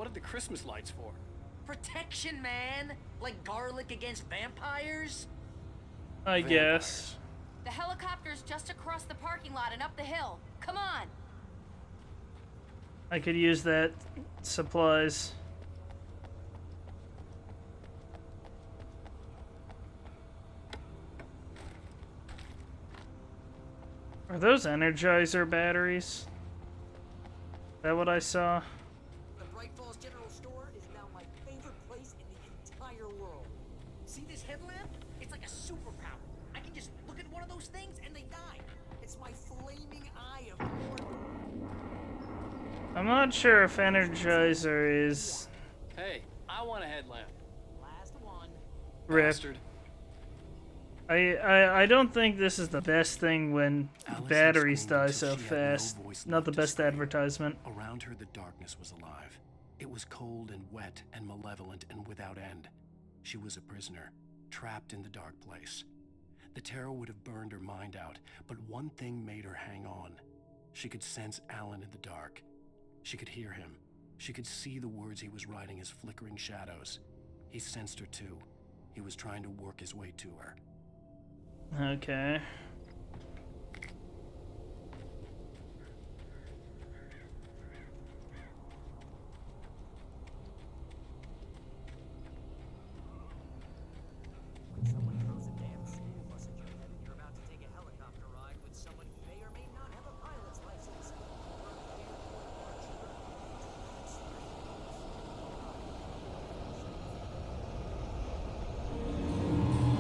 are the Christmas lights for? Protection, man. Like garlic against vampires. I guess. The helicopter's just across the parking lot and up the hill. Come on. I could use that supplies. Are those Energizer batteries? Is that what I saw? The Bright Falls General Store is now my favorite place in the entire world. See this headlamp? It's like a superpower. I can just look at one of those things and they die. It's my flaming eye of I'm not sure if Energizer is Hey, I want a headlamp. last one. ripped. I don't think this is the best thing when batteries die so fast. Not the best advertisement. Around her, the darkness was alive. It was cold and wet and malevolent and without end. She was a prisoner, trapped in the dark place. The terror would have burned her mind out, but one thing made her hang on. She could sense Alan in the dark. She could hear him. She could see the words he was writing as flickering shadows. He sensed her too. He was trying to work his way to her. Okay. When someone throws a damn school bus at your head and you're about to take a helicopter ride with someone who may or may not have a pilot's license.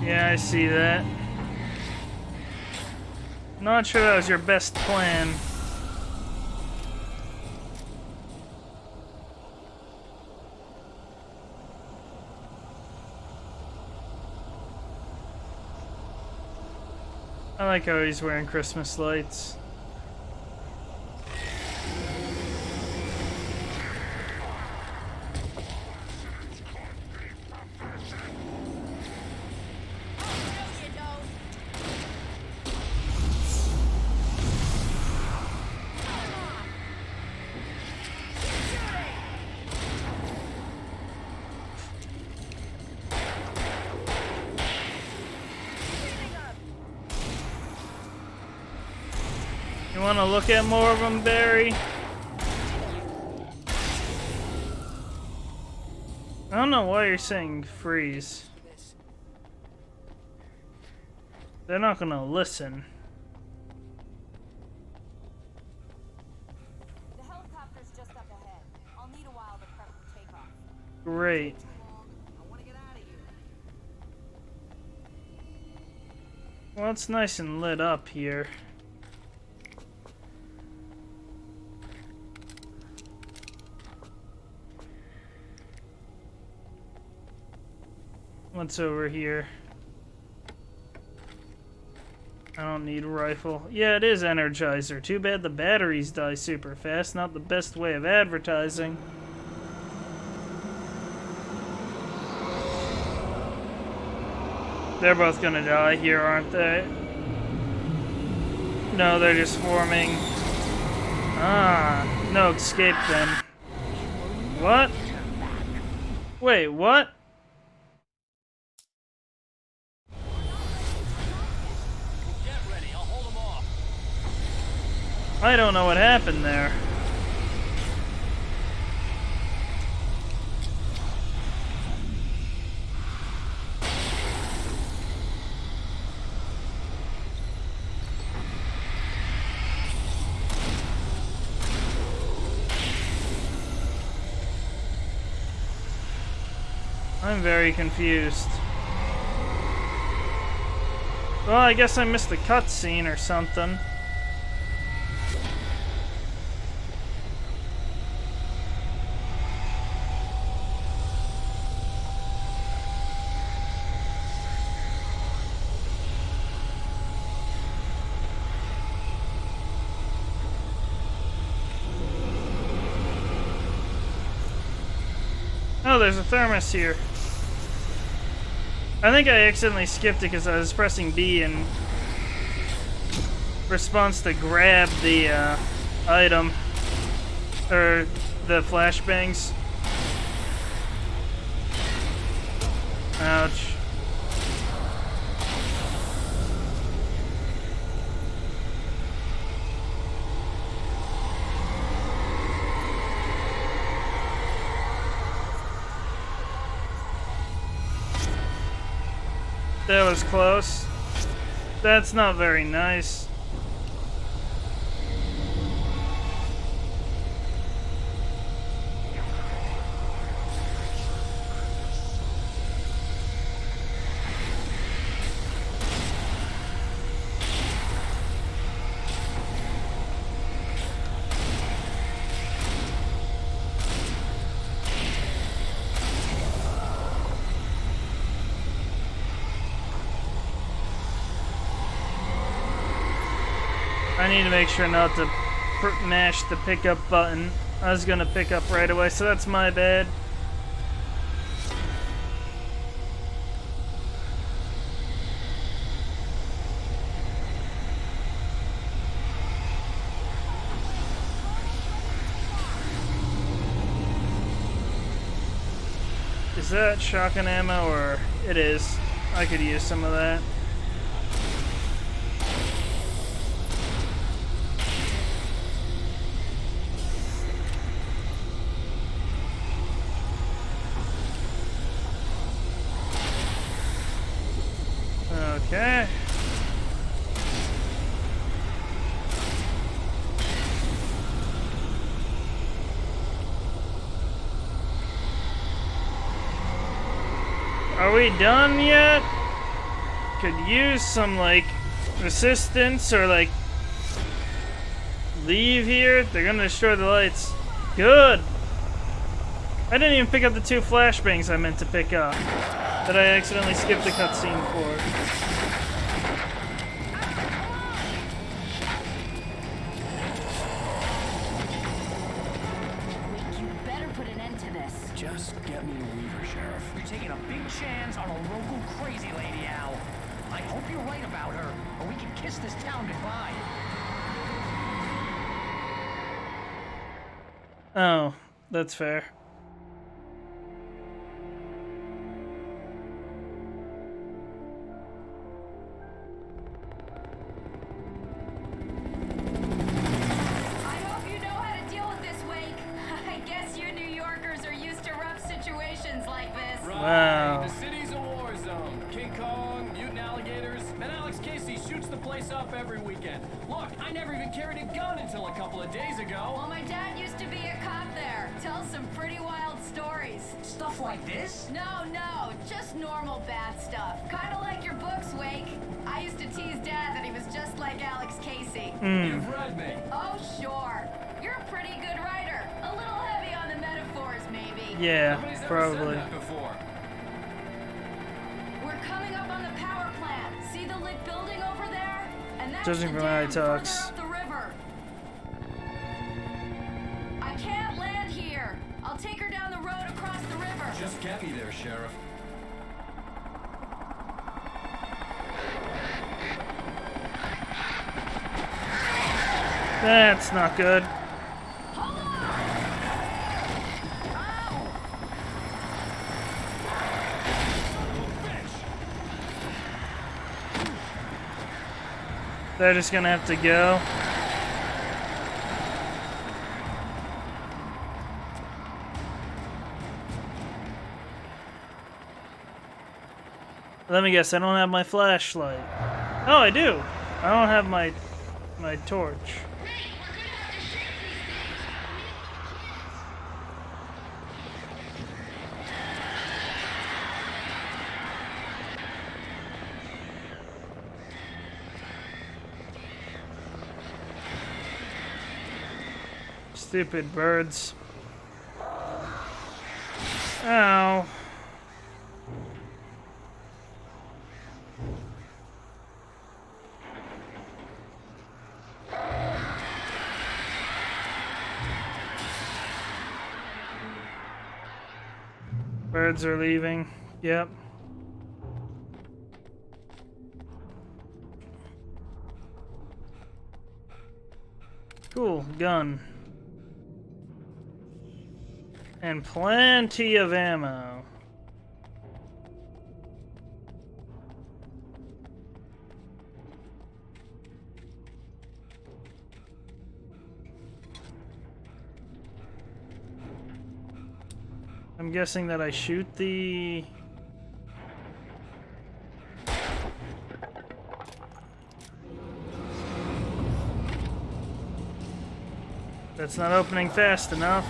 Yeah, I see that. Not sure that was your best plan. I like how he's wearing Christmas lights. You want to look at more of them, Barry? I don't know why you're saying freeze. They're not gonna listen. The helicopter's just up ahead. I'll need a while to prep for takeoff. Great. Well, it's nice and lit up here. What's over here? I don't need a rifle. Yeah, it is Energizer. Too bad the batteries die super fast. Not the best way of advertising. They're both gonna die here, aren't they? No, they're just forming. Ah, no escape then. What? Wait, what? I don't know what happened there. I'm very confused. Well, I guess I missed the cutscene or something. Oh, there's a thermos here. I think I accidentally skipped it because I was pressing B in response to grab the item, or the flashbangs. Ouch. That was close. That's not very nice. I need to make sure not to mash the pickup button. I was gonna pick up right away, so that's my bad. Is that shotgun ammo, or it is? I could use some of that. Okay. Are we done yet? Could use some, like, assistance or, like, leave here. They're gonna destroy the lights. Good. I didn't even pick up the 2 flashbangs I meant to pick up that I accidentally skipped the cutscene for. Just get me to Weaver, Sheriff. You're taking a big chance on a local crazy lady, Al. I hope you're right about her, or we can kiss this town goodbye. Oh, that's fair. Wow. The city's a war zone. King Kong, mutant alligators, and Alex Casey shoots the place up every weekend. Look, I never even carried a gun until a couple of days ago. Well, my dad used to be a cop there. Tells some pretty wild stories. Stuff like this? No, just normal bad stuff. Kind of like your books, Wake. I used to tease Dad that he was just like Alex Casey. You've read me. Oh, sure. You're a pretty good writer. A little heavy on the metaphors, maybe. Yeah, Nobody's ever probably. said that before. We're coming up on the power plant. See the lit building over there? And that's Judging the from how he dam further talks. up the river. I can't land here. I'll take her down the road across the river. Just get me there, Sheriff. That's not good. They're just gonna have to go. Let me guess, I don't have my flashlight. Oh, I do. I don't have my torch. Stupid birds. Ow. Birds are leaving. Yep. Cool, gun. And plenty of ammo. I'm guessing that I shoot the... That's not opening fast enough.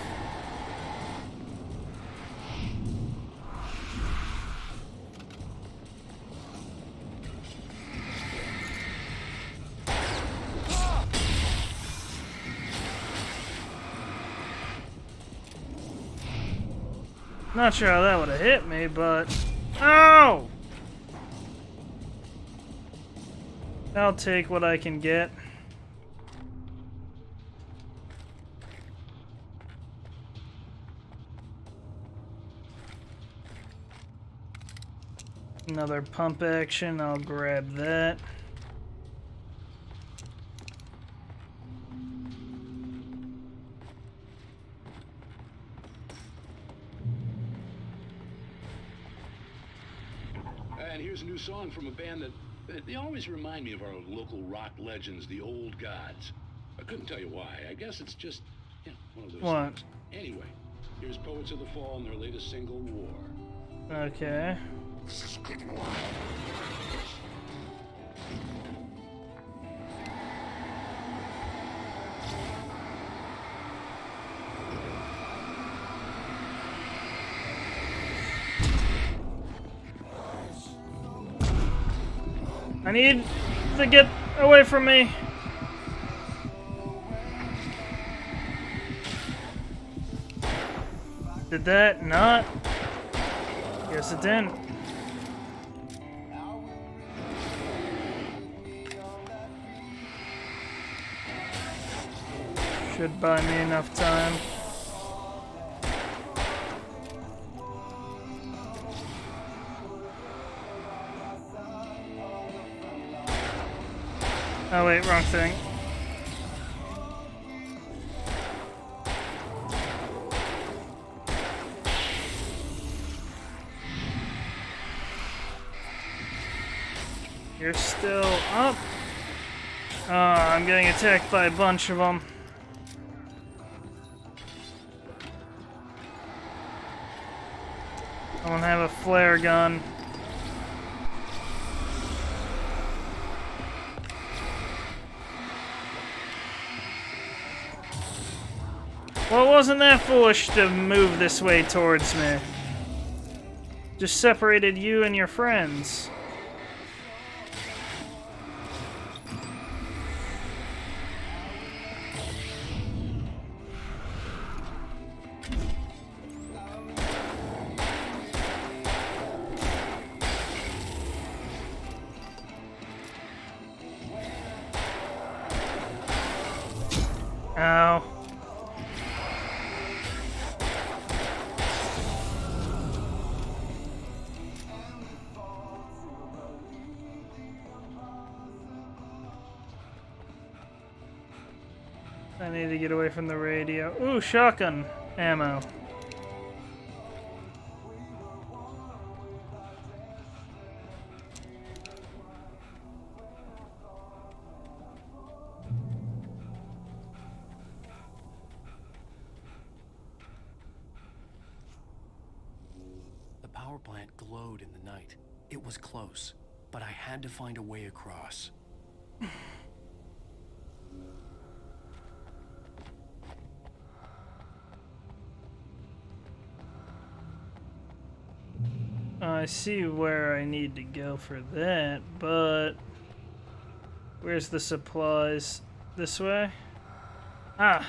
Not sure how that would have hit me, but... Oh! I'll take what I can get. Another pump action, I'll grab that. And here's a new song from a band that they always remind me of our local rock legends, the Old Gods. I couldn't tell you why. I guess it's just, you know, one of those things. Anyway, here's Poets of the Fall and their latest single, War. Okay. This is good war. I need to get away from me. Did that not? Guess it didn't. Should buy me enough time. Oh wait, wrong thing. You're still up. Oh, I'm getting attacked by a bunch of them. I don't have a flare gun. Well, it wasn't that foolish to move this way towards me. Just separated you and your friends. Ow. I need to get away from the radio. Ooh, shotgun ammo. The power plant glowed in the night. It was close, but I had to find a way across. I see where I need to go for that, but where's the supplies? This way? Ah!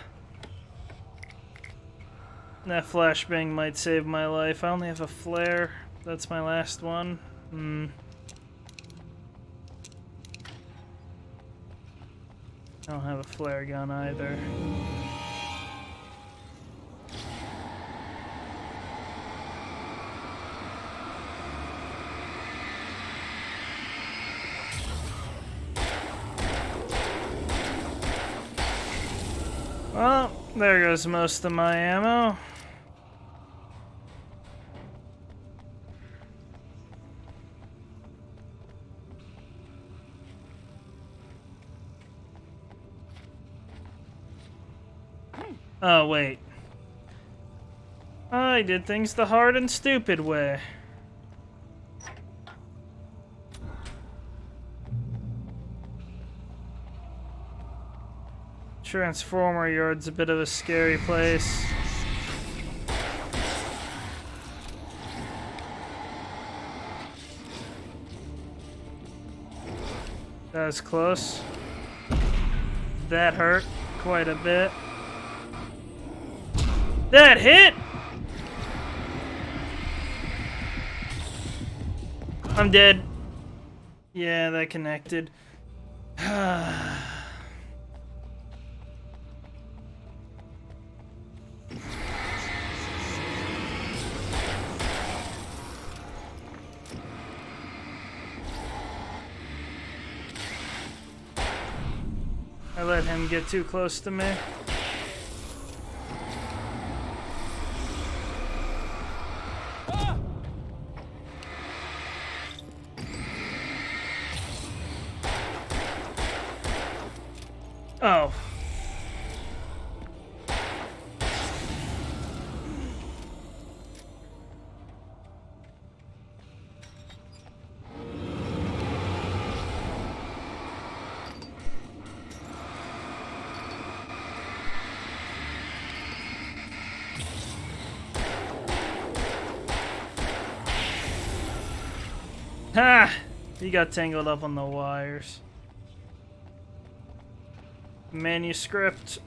That flashbang might save my life. I only have a flare. That's my last one. I don't have a flare gun either. Well, there goes most of my ammo. Oh, wait. I did things the hard and stupid way. Transformer Yard's a bit of a scary place. That was close. That hurt quite a bit. That hit! I'm dead. Yeah, that connected. I let him get too close to me. Oh. Ha! He got tangled up on the wires. Manuscript.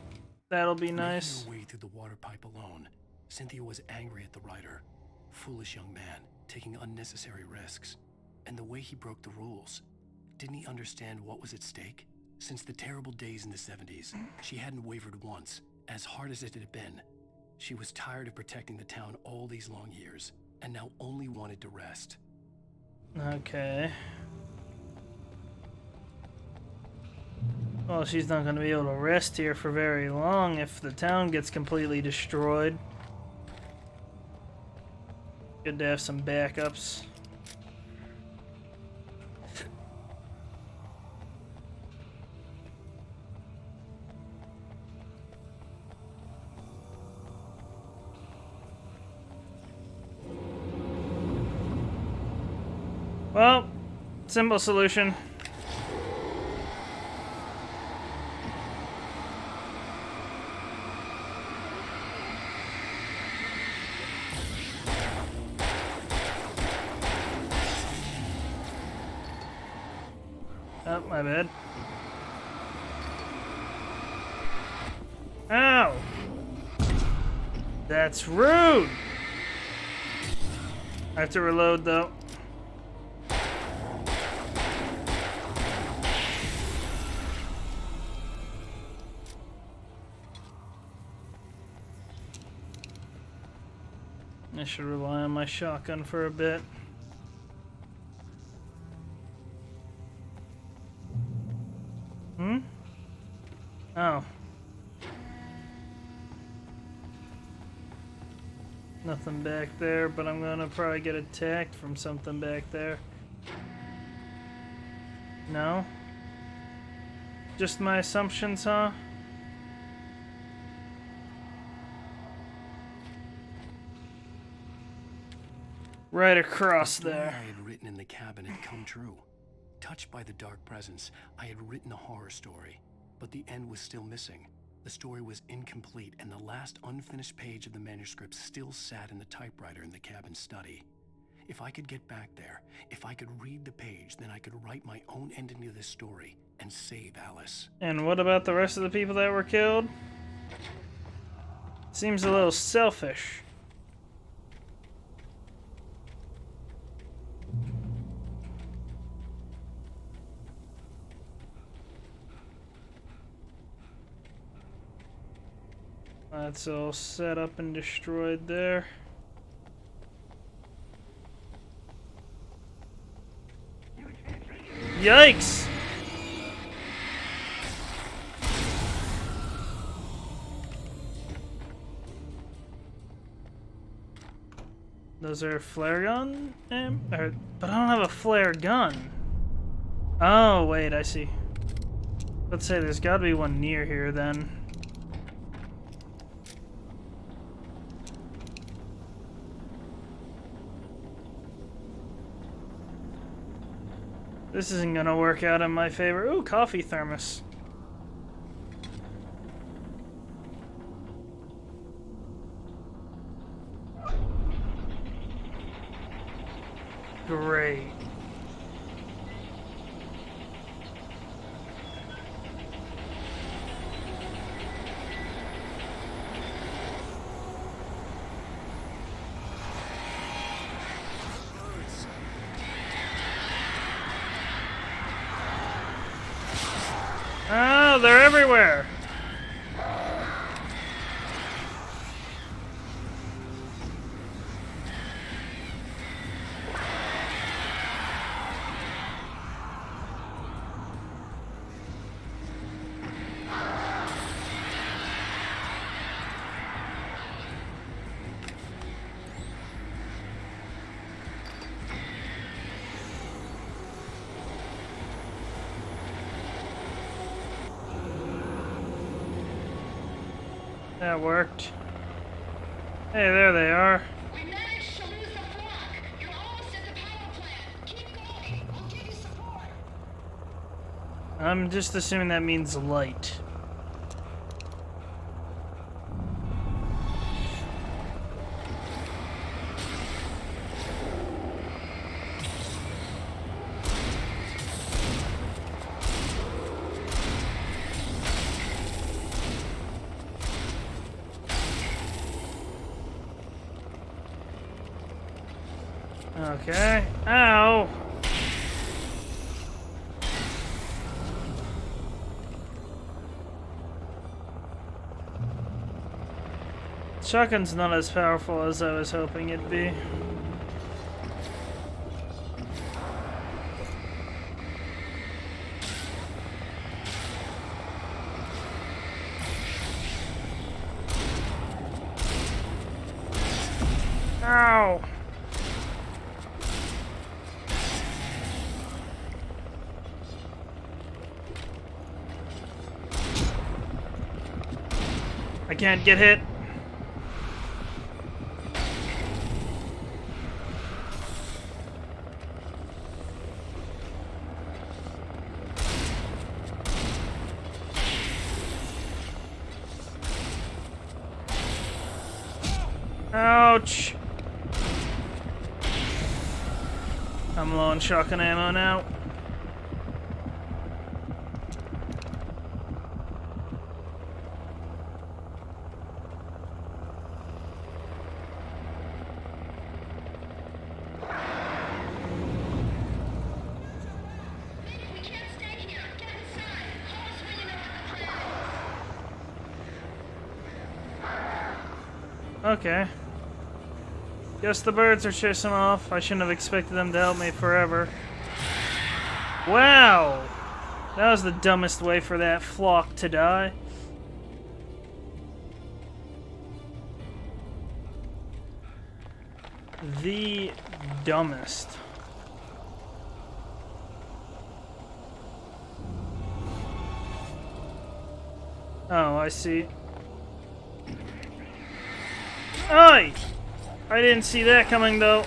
That'll be nice. Making her way through the water pipe alone, Cynthia was angry at the writer. Foolish young man, taking unnecessary risks. And the way he broke the rules. Didn't he understand what was at stake? Since the terrible days in the 70s, she hadn't wavered once, as hard as it had been. She was tired of protecting the town all these long years, and now only wanted to rest. Okay. Well, she's not going to be able to rest here for very long if the town gets completely destroyed. Good to have some backups. Well, simple solution. Oh, my bad. Ow! That's rude! I have to reload though. I should rely on my shotgun for a bit. Oh. Nothing back there, but I'm gonna probably get attacked from something back there. No? Just my assumptions, huh? Right across The story there. I had written in the cabin had come true. Touched by the dark presence, I had written a horror story, but the end was still missing. The story was incomplete, and the last unfinished page of the manuscript still sat in the typewriter in the cabin study. If I could get back there, if I could read the page, then I could write my own ending to this story and save Alice. And what about the rest of the people that were killed? Seems a little selfish. That's all set up and destroyed there. Yikes! Those are flare gun? But I don't have a flare gun. Oh, wait, I see. Let's say there's gotta be one near here then. This isn't gonna work out in my favor. Ooh, coffee thermos. Great. Oh, they're everywhere. That worked. Hey, there they are. We managed to lose the flock. You're almost at the power plant. Keep going. We'll give you support. I'm just assuming that means light. Okay. Ow! Shotgun's not as powerful as I was hoping it'd be. Ow! I can't get hit. Ouch. I'm low on shotgun ammo now. Okay. Guess the birds are chasing off. I shouldn't have expected them to help me forever. Wow! That was the dumbest way for that flock to die. The dumbest. Oh, I see. Oi! I didn't see that coming though.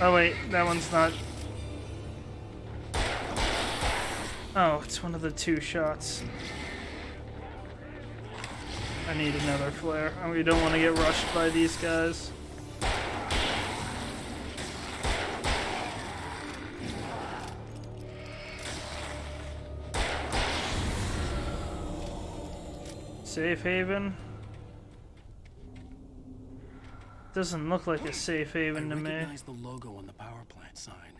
Oh wait, that one's not. Oh, it's one of the two shots. I need another flare. We don't want to get rushed by these guys. Safe haven? Doesn't look like a safe haven to me. I recognized the logo on the power plant sign.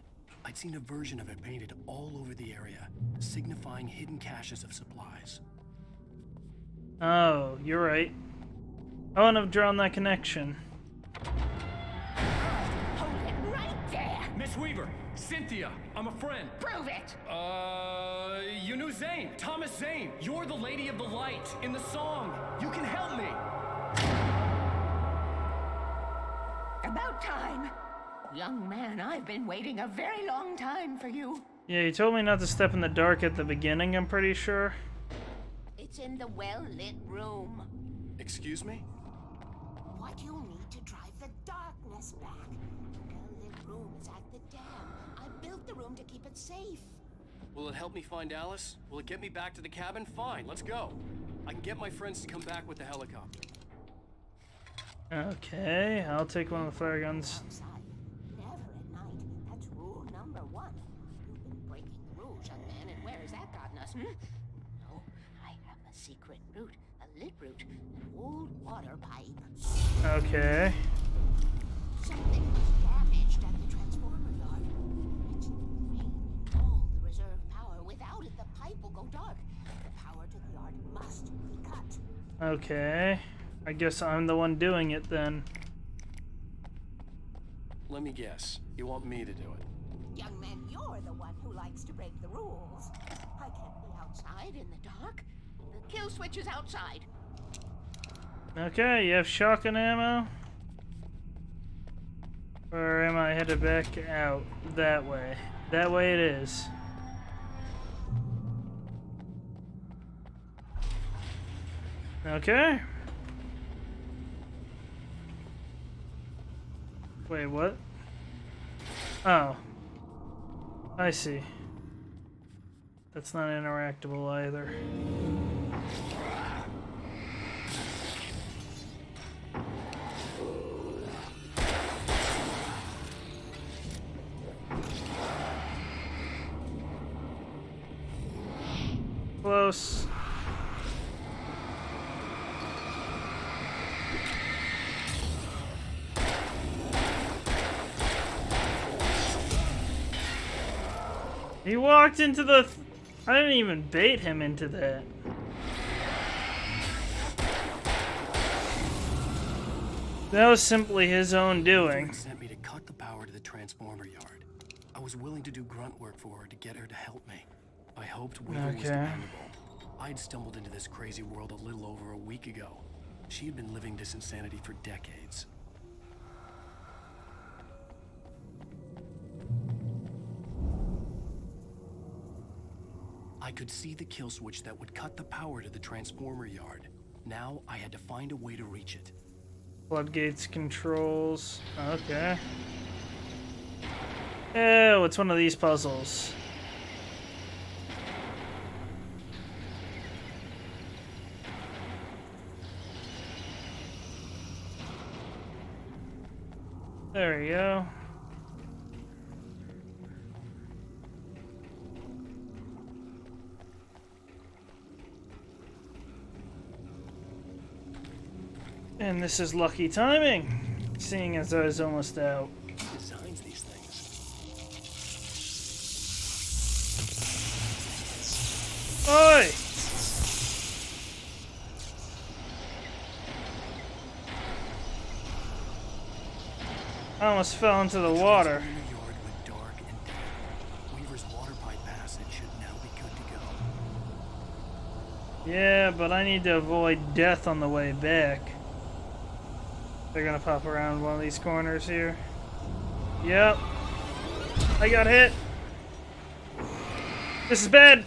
I'd seen a version of it painted all over the area, signifying hidden caches of supplies. Oh, you're right. I wouldn't have drawn that connection. Hold it right there. Miss Weaver, Cynthia, I'm a friend. Prove it. You knew Zane, Thomas Zane. You're the Lady of the Light in the song. You can help me. time. Young man, I've been waiting a very long time for you. Yeah, you told me not to step in the dark at the beginning, I'm pretty sure. It's in the well-lit room. Excuse me? What you need to drive the darkness back. The well-lit room is at the dam. I built the room to keep it safe. Will it help me find Alice? Will it get me back to the cabin? Fine, let's go. I can get my friends to come back with the helicopter. Okay, I'll take one of the flare guns. Outside. Never at night. That's rule number 1. You've been breaking the rules, young man, and where has that gotten us, No, I have a secret route. A lit route. An old water pipe. Okay. Something was damaged at the transformer yard. It's drained all the reserve power. Without it, the pipe will go dark. The power to the yard must be cut. Okay. I guess I'm the one doing it then. Let me guess. You want me to do it? Young man, you're the one who likes to break the rules. I can't be outside in the dark. The kill switch is outside. Okay, you have shotgun ammo? Or am I headed back out that way? That way it is. Okay. Wait, what? Oh. I see. That's not interactable either. Close. He walked into the... I didn't even bait him into that. That was simply his own doing. Sent me to cut the power to the transformer yard. I was willing to do grunt work for her to get her to help me. I hoped Weaver was dependable. I'd stumbled into this crazy world a little over a week ago. She had been living this insanity for decades. I could see the kill switch that would cut the power to the transformer yard. Now I had to find a way to reach it. Floodgates controls. Okay. Oh, it's one of these puzzles. There we go. And this is lucky timing, seeing as I was almost out. He designs these things. Oi! I almost fell into the water. The yard went dark and dead. Weaver's water pipe passage should now be good to go. Yeah, but I need to avoid death on the way back. They're gonna pop around one of these corners here. Yep. I got hit. This is bad.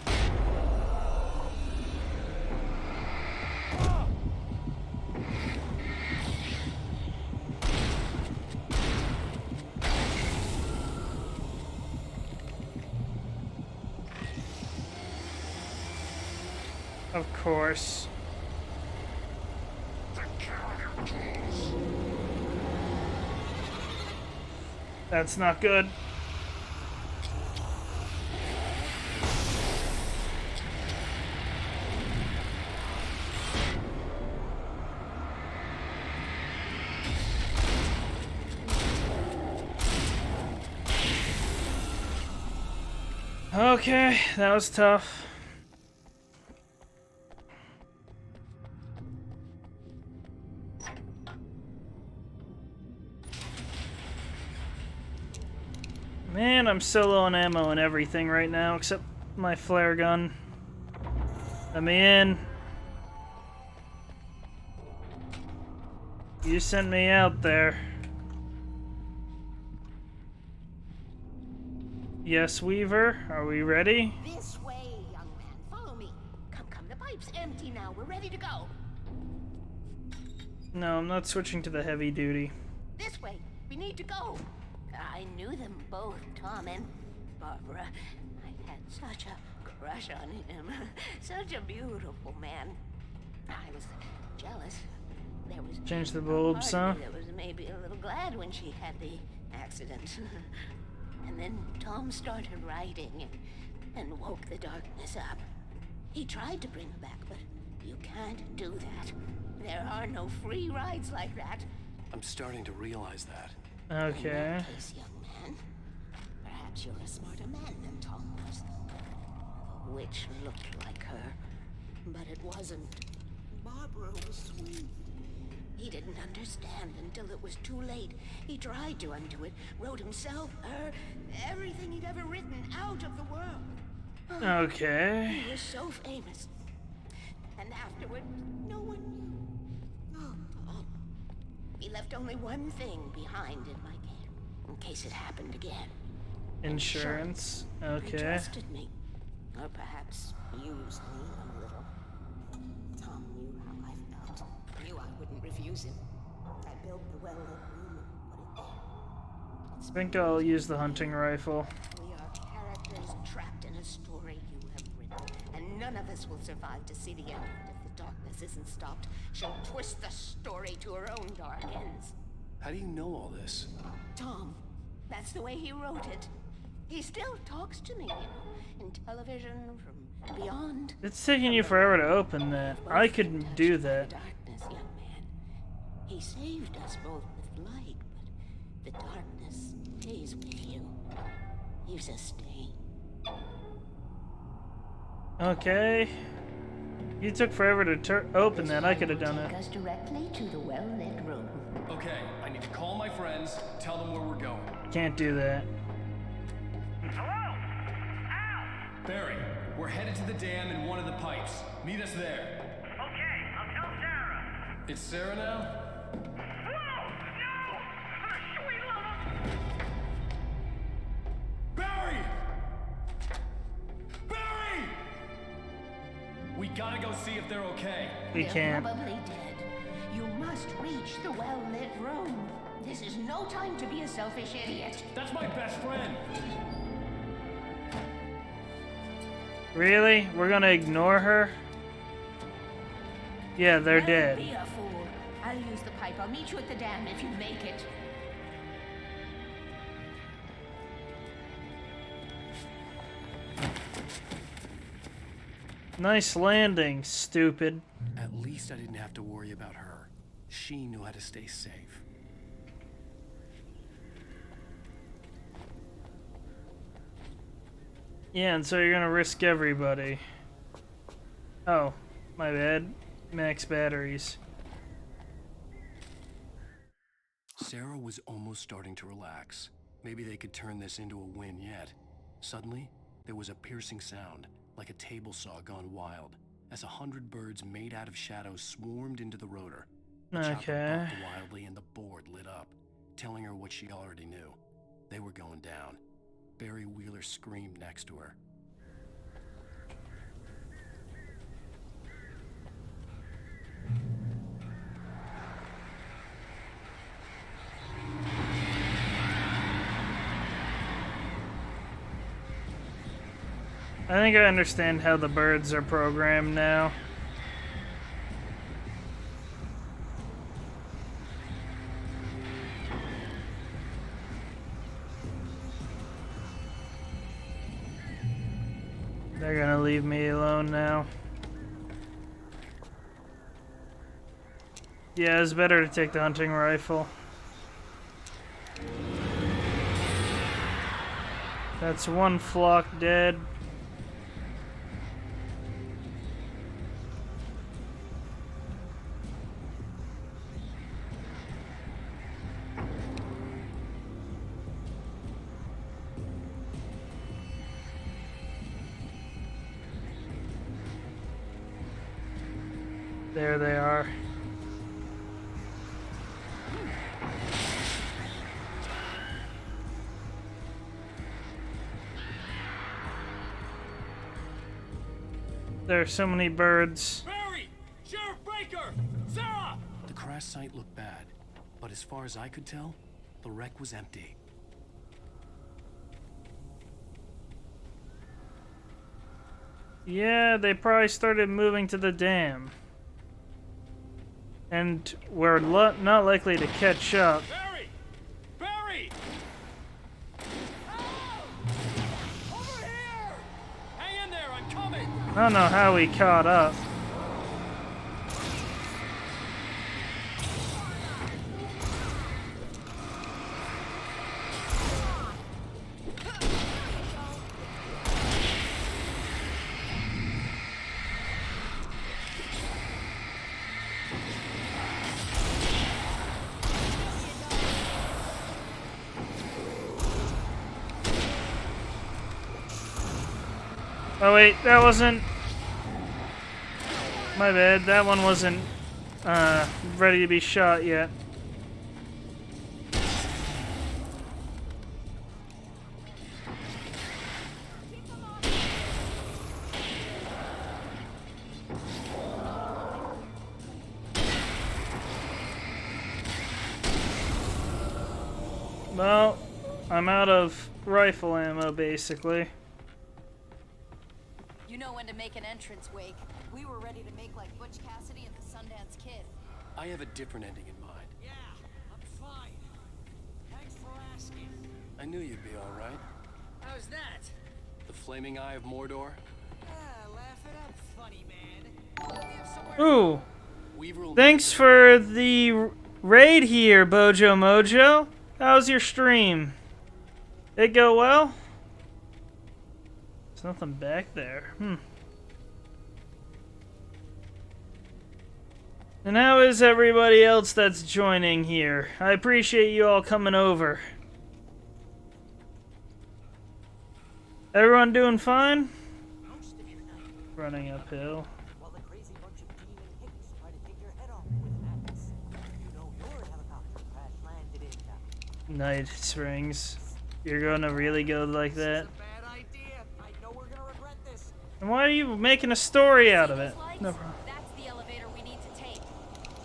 Of course. That's not good. Okay, that was tough. Man, I'm so low on ammo and everything right now, except my flare gun. Let me in. You sent me out there. Yes, Weaver, are we ready? This way, young man. Follow me. Come, come. The pipe's empty now. We're ready to go. No, I'm not switching to the heavy duty. This way. We need to go. I knew them both, Tom and Barbara. I had such a crush on him. Such a beautiful man. I was jealous. There was Change the a bulbs, part huh? of me that was maybe a little glad when she had the accident. And then Tom started writing and woke the darkness up. He tried to bring her back, but you can't do that. There are no free rides like that. I'm starting to realize that. Okay. In that case, young man, perhaps you're a smarter man than Tom was. The witch looked like her, but it wasn't. Barbara was sweet. He didn't understand until it was too late. He tried to undo it, wrote himself, her, everything he'd ever written out of the world. Okay. He was so famous. And afterward, no one knew. Oh, Tom. He left only one thing behind in my care, in case it happened again. Insurance. He Okay. trusted me. Or perhaps used me a little. Tom knew how I felt. Knew I wouldn't refuse him. I built the well-lit room and put it there. I think I'll use the hunting rifle. We are characters trapped in a story you have written, and none of us will survive to see the end of it if the darkness isn't stopped. She'll twist the story to her own dark ends. How do you know all this? Tom, that's the way he wrote it. He still talks to me, you know, in television, from beyond. It's taking you forever to open that. I could do that. Darkness, young man. He saved us both with light, but the darkness stays with you. Leaves a stain. Okay. You took forever to open that. I could have done Take it. us directly to the well-lit room. Okay, I need to call my friends, tell them where we're going. Can't do that. Barry, we're headed to the dam in one of the pipes. Meet us there. Okay, I'll tell Sarah. It's Sarah now? Barry! Barry! We gotta go see if they're okay. We They're can't. probably dead. You must reach the well-lit room. This is no time to be a selfish idiot. That's my best friend. Really? We're gonna ignore her? Yeah, they're Don't dead. be a fool. I'll use the pipe. I'll meet you at the dam if you make it. Nice landing, stupid. At least I didn't have to worry about her. She knew how to stay safe. Yeah, and so you're gonna risk everybody. Oh, my bad. Max batteries. Sarah was almost starting to relax. Maybe they could turn this into a win yet. Suddenly, there was a piercing sound, like a table saw gone wild, as 100 birds made out of shadows swarmed into the rotor. The chopper Okay. bumped wildly and the board lit up, telling her what she already knew. They were going down. Barry Wheeler screamed next to her. I think I understand how the birds are programmed now. They're gonna leave me alone now. Yeah, it's better to take the hunting rifle. That's one flock dead. There they are. There are so many birds. Barry! Sheriff Baker! Sarah! The crash site looked bad, but as far as I could tell, the wreck was empty. Yeah, they probably started moving to the dam. And we're not likely to catch up. Barry! Barry! Over here! Hang in there, I'm coming! I don't know how we caught up. Oh wait, that wasn't... My bad, that one wasn't ready to be shot yet. Well, I'm out of rifle ammo, basically. You know when to make an entrance, Wake. We were ready to make like Butch Cassidy and the Sundance Kid. I have a different ending in mind. Yeah, I'm fine. Thanks for asking. I knew you'd be all right. How's that? The flaming eye of Mordor? Laugh it up, funny man. Ooh. Thanks for the raid here, Bojo Mojo. How's your stream? It go well? There's nothing back there. And how is everybody else that's joining here? I appreciate you all coming over. Everyone doing fine? Running uphill. While the crazy bunch of demon hicks try to take your head off with an axe. You know your helicopter crash landed in Night Springs. You're gonna really go like that? bad idea. I know we're gonna regret this. And why are you making a story out of it? No problem. That's the elevator we need to take.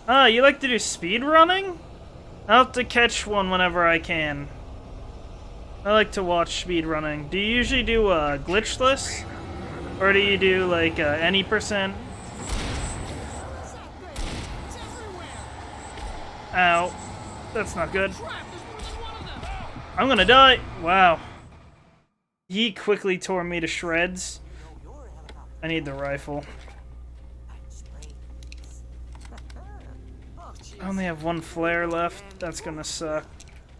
Ah, you like to do speed running? I'll have to catch one whenever I can. I like to watch speed running. Do you usually do glitchless? Or do you do like any percent? Ow. That's not good. I'm gonna die! Wow. He quickly tore me to shreds. I need the rifle. I only have one flare left. That's gonna suck.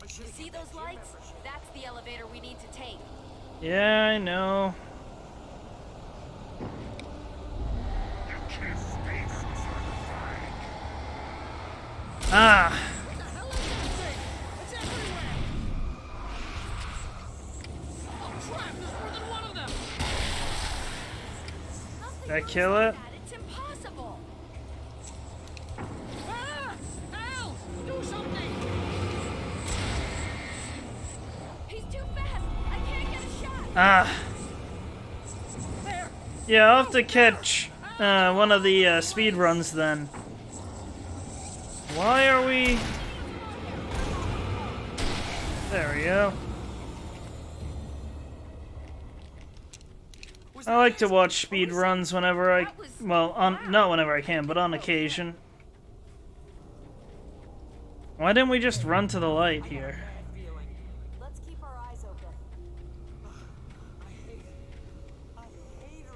See those lights? That's the elevator we need to take. Yeah, I know. Ah! Did I kill it? It's impossible. Al! Do something! He's too fast. I can't get a shot. Ah. Yeah, I'll have to catch one of the speed runs then. Why are we... There we go. I like to watch speed runs whenever I... Well, not whenever I can, but on occasion. Why didn't we just run to the light here? Let's keep our eyes open.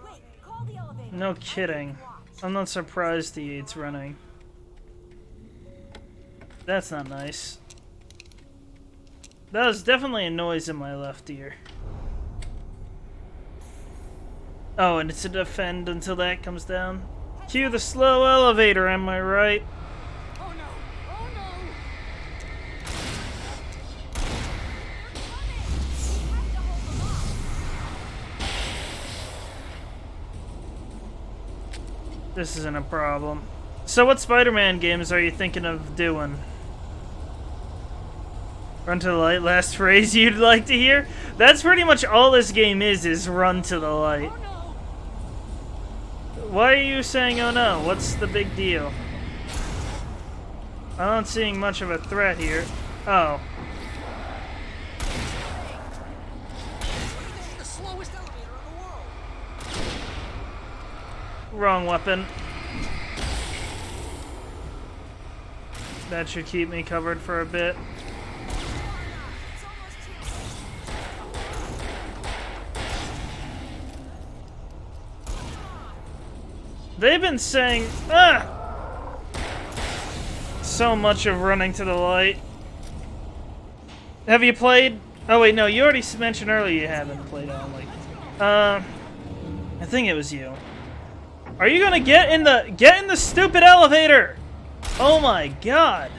Wait, call the elevator. No kidding. I'm not surprised the Yates running. That's not nice. That was definitely a noise in my left ear. Oh, and it's to defend until that comes down. Cue the slow elevator, am I right? Oh no! Oh no! This isn't a problem. So what Spider-Man games are you thinking of doing? Run to the light, last phrase you'd like to hear? That's pretty much all this game is run to the light. Why are you saying oh no? What's the big deal? I'm not seeing much of a threat here. Oh. The slowest elevator in the world. Wrong weapon. That should keep me covered for a bit. They've been saying, so much of running to the light. Have you played? Oh wait, no, you already mentioned earlier you haven't played Only. I think it was you. Are you gonna get in the stupid elevator? Oh my god.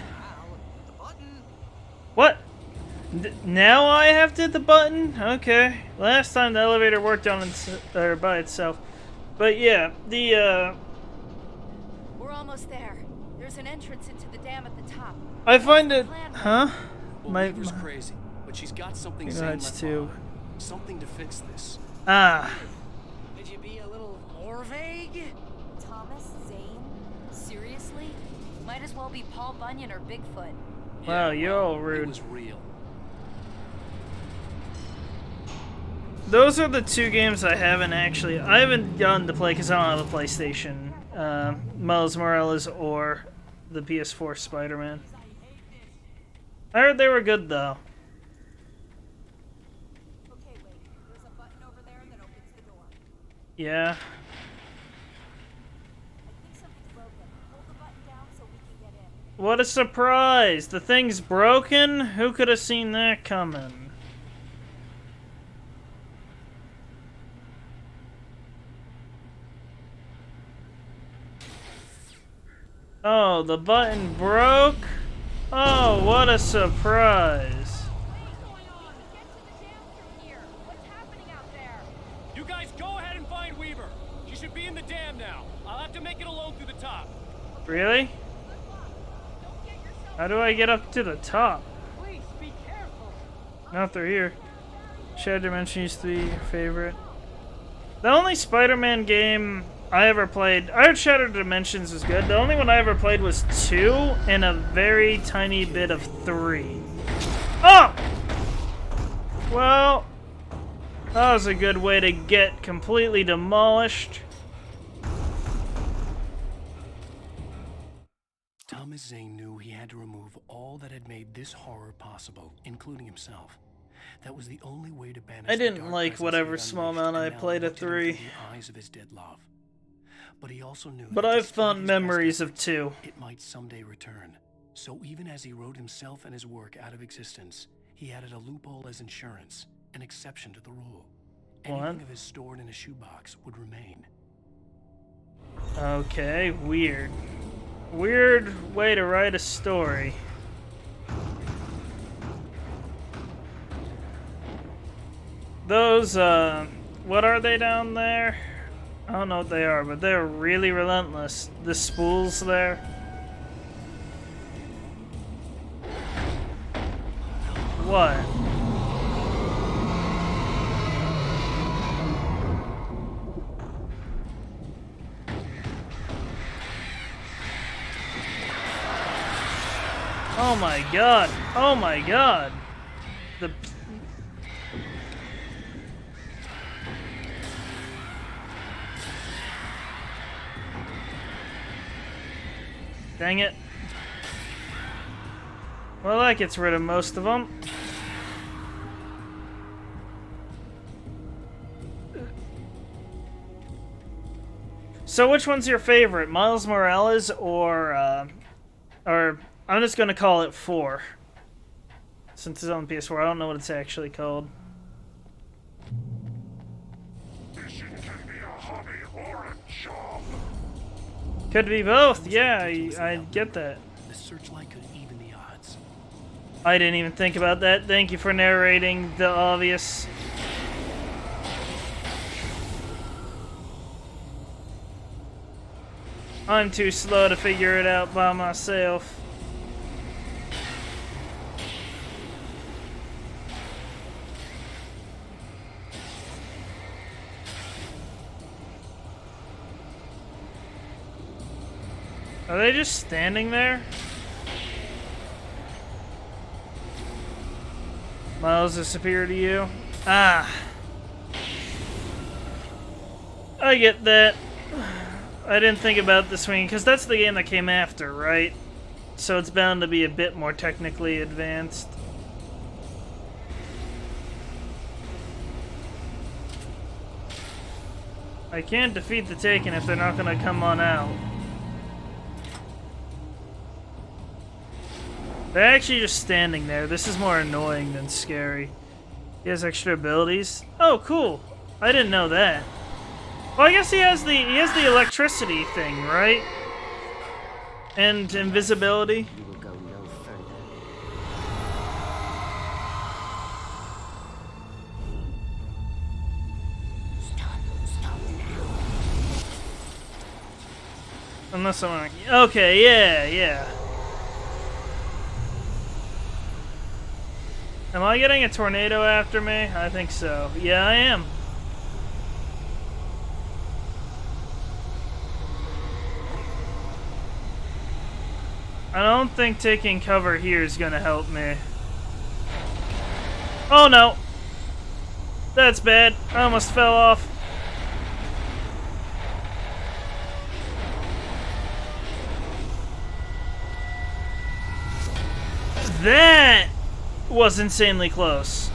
What? Now I have to hit the button? Okay. Last time the elevator worked on by itself. But yeah, We're almost there. There's an entrance into the dam at the top. I find it, huh? Well, Weaver's crazy, but she's got something Zane left too. behind. Something to fix this. Could you be a little more vague? Thomas Zane? Seriously? Might as well be Paul Bunyan or Bigfoot. Wow, you're all rude. It was real. Those are the two games I haven't gotten to play because I don't have a PlayStation. Miles Morales or the PS4 Spider-Man. I heard they were good though. Okay, wait. There's a button over there that opens the door. Yeah. I think something's broken. Hold the button down so we can get in. What a surprise! The thing's broken? Who could have seen that coming? Oh, the button broke? Oh, what a surprise. You guys go ahead and find Weaver. She should be in the dam now. I'll have to make it alone through the top. Really? How do I get up to the top? Please be careful. Not through here. Shared Dimension used to be your favorite. The only Spider-Man game I ever played, I heard Shattered Dimensions is good. The only one I ever played was 2 and a very tiny bit of 3. Oh! Well, that was a good way to get completely demolished. Thomas Zane knew he had to remove all that had made this horror possible, including himself. That was the only way to banish I the didn't dark like presence whatever he small unleashed amount I and now played at looked at him 3. through the eyes of his dead love. But he also knew But that I've despite fond his best memories of efforts, 2. It might someday return. So even as he wrote himself and his work out of existence, he added a loophole as insurance, an exception to the rule. Anything of his stored in a shoebox would remain. Okay, weird. Weird way to write a story. Those, what are they down there? I don't know what they are, but they're really relentless. The spools there. What? Oh my god. Oh my god. The Dang it. Well, that gets rid of most of them. So which one's your favorite? Miles Morales or I'm just gonna call it 4. Since it's on PS4, I don't know what it's actually called. Fishing can be a hobby or a job. Could be both, yeah, I get that. The searchlight could even the odds. I didn't even think about that. Thank you for narrating the obvious. I'm too slow to figure it out by myself. Are they just standing there? Miles is superior to you? Ah. I get that. I didn't think about the swing, because that's the game that came after, right? So it's bound to be a bit more technically advanced. I can't defeat the Taken if they're not gonna come on out. They're actually just standing there. This is more annoying than scary. He has extra abilities. Oh, cool. I didn't know that. Well, I guess he has the electricity thing, right? And invisibility. You will go no further. Stop now. Unless someone. Okay, yeah. Am I getting a tornado after me? I think so. Yeah, I am. I don't think taking cover here is gonna help me. Oh no! That's bad. I almost fell off. That was insanely close.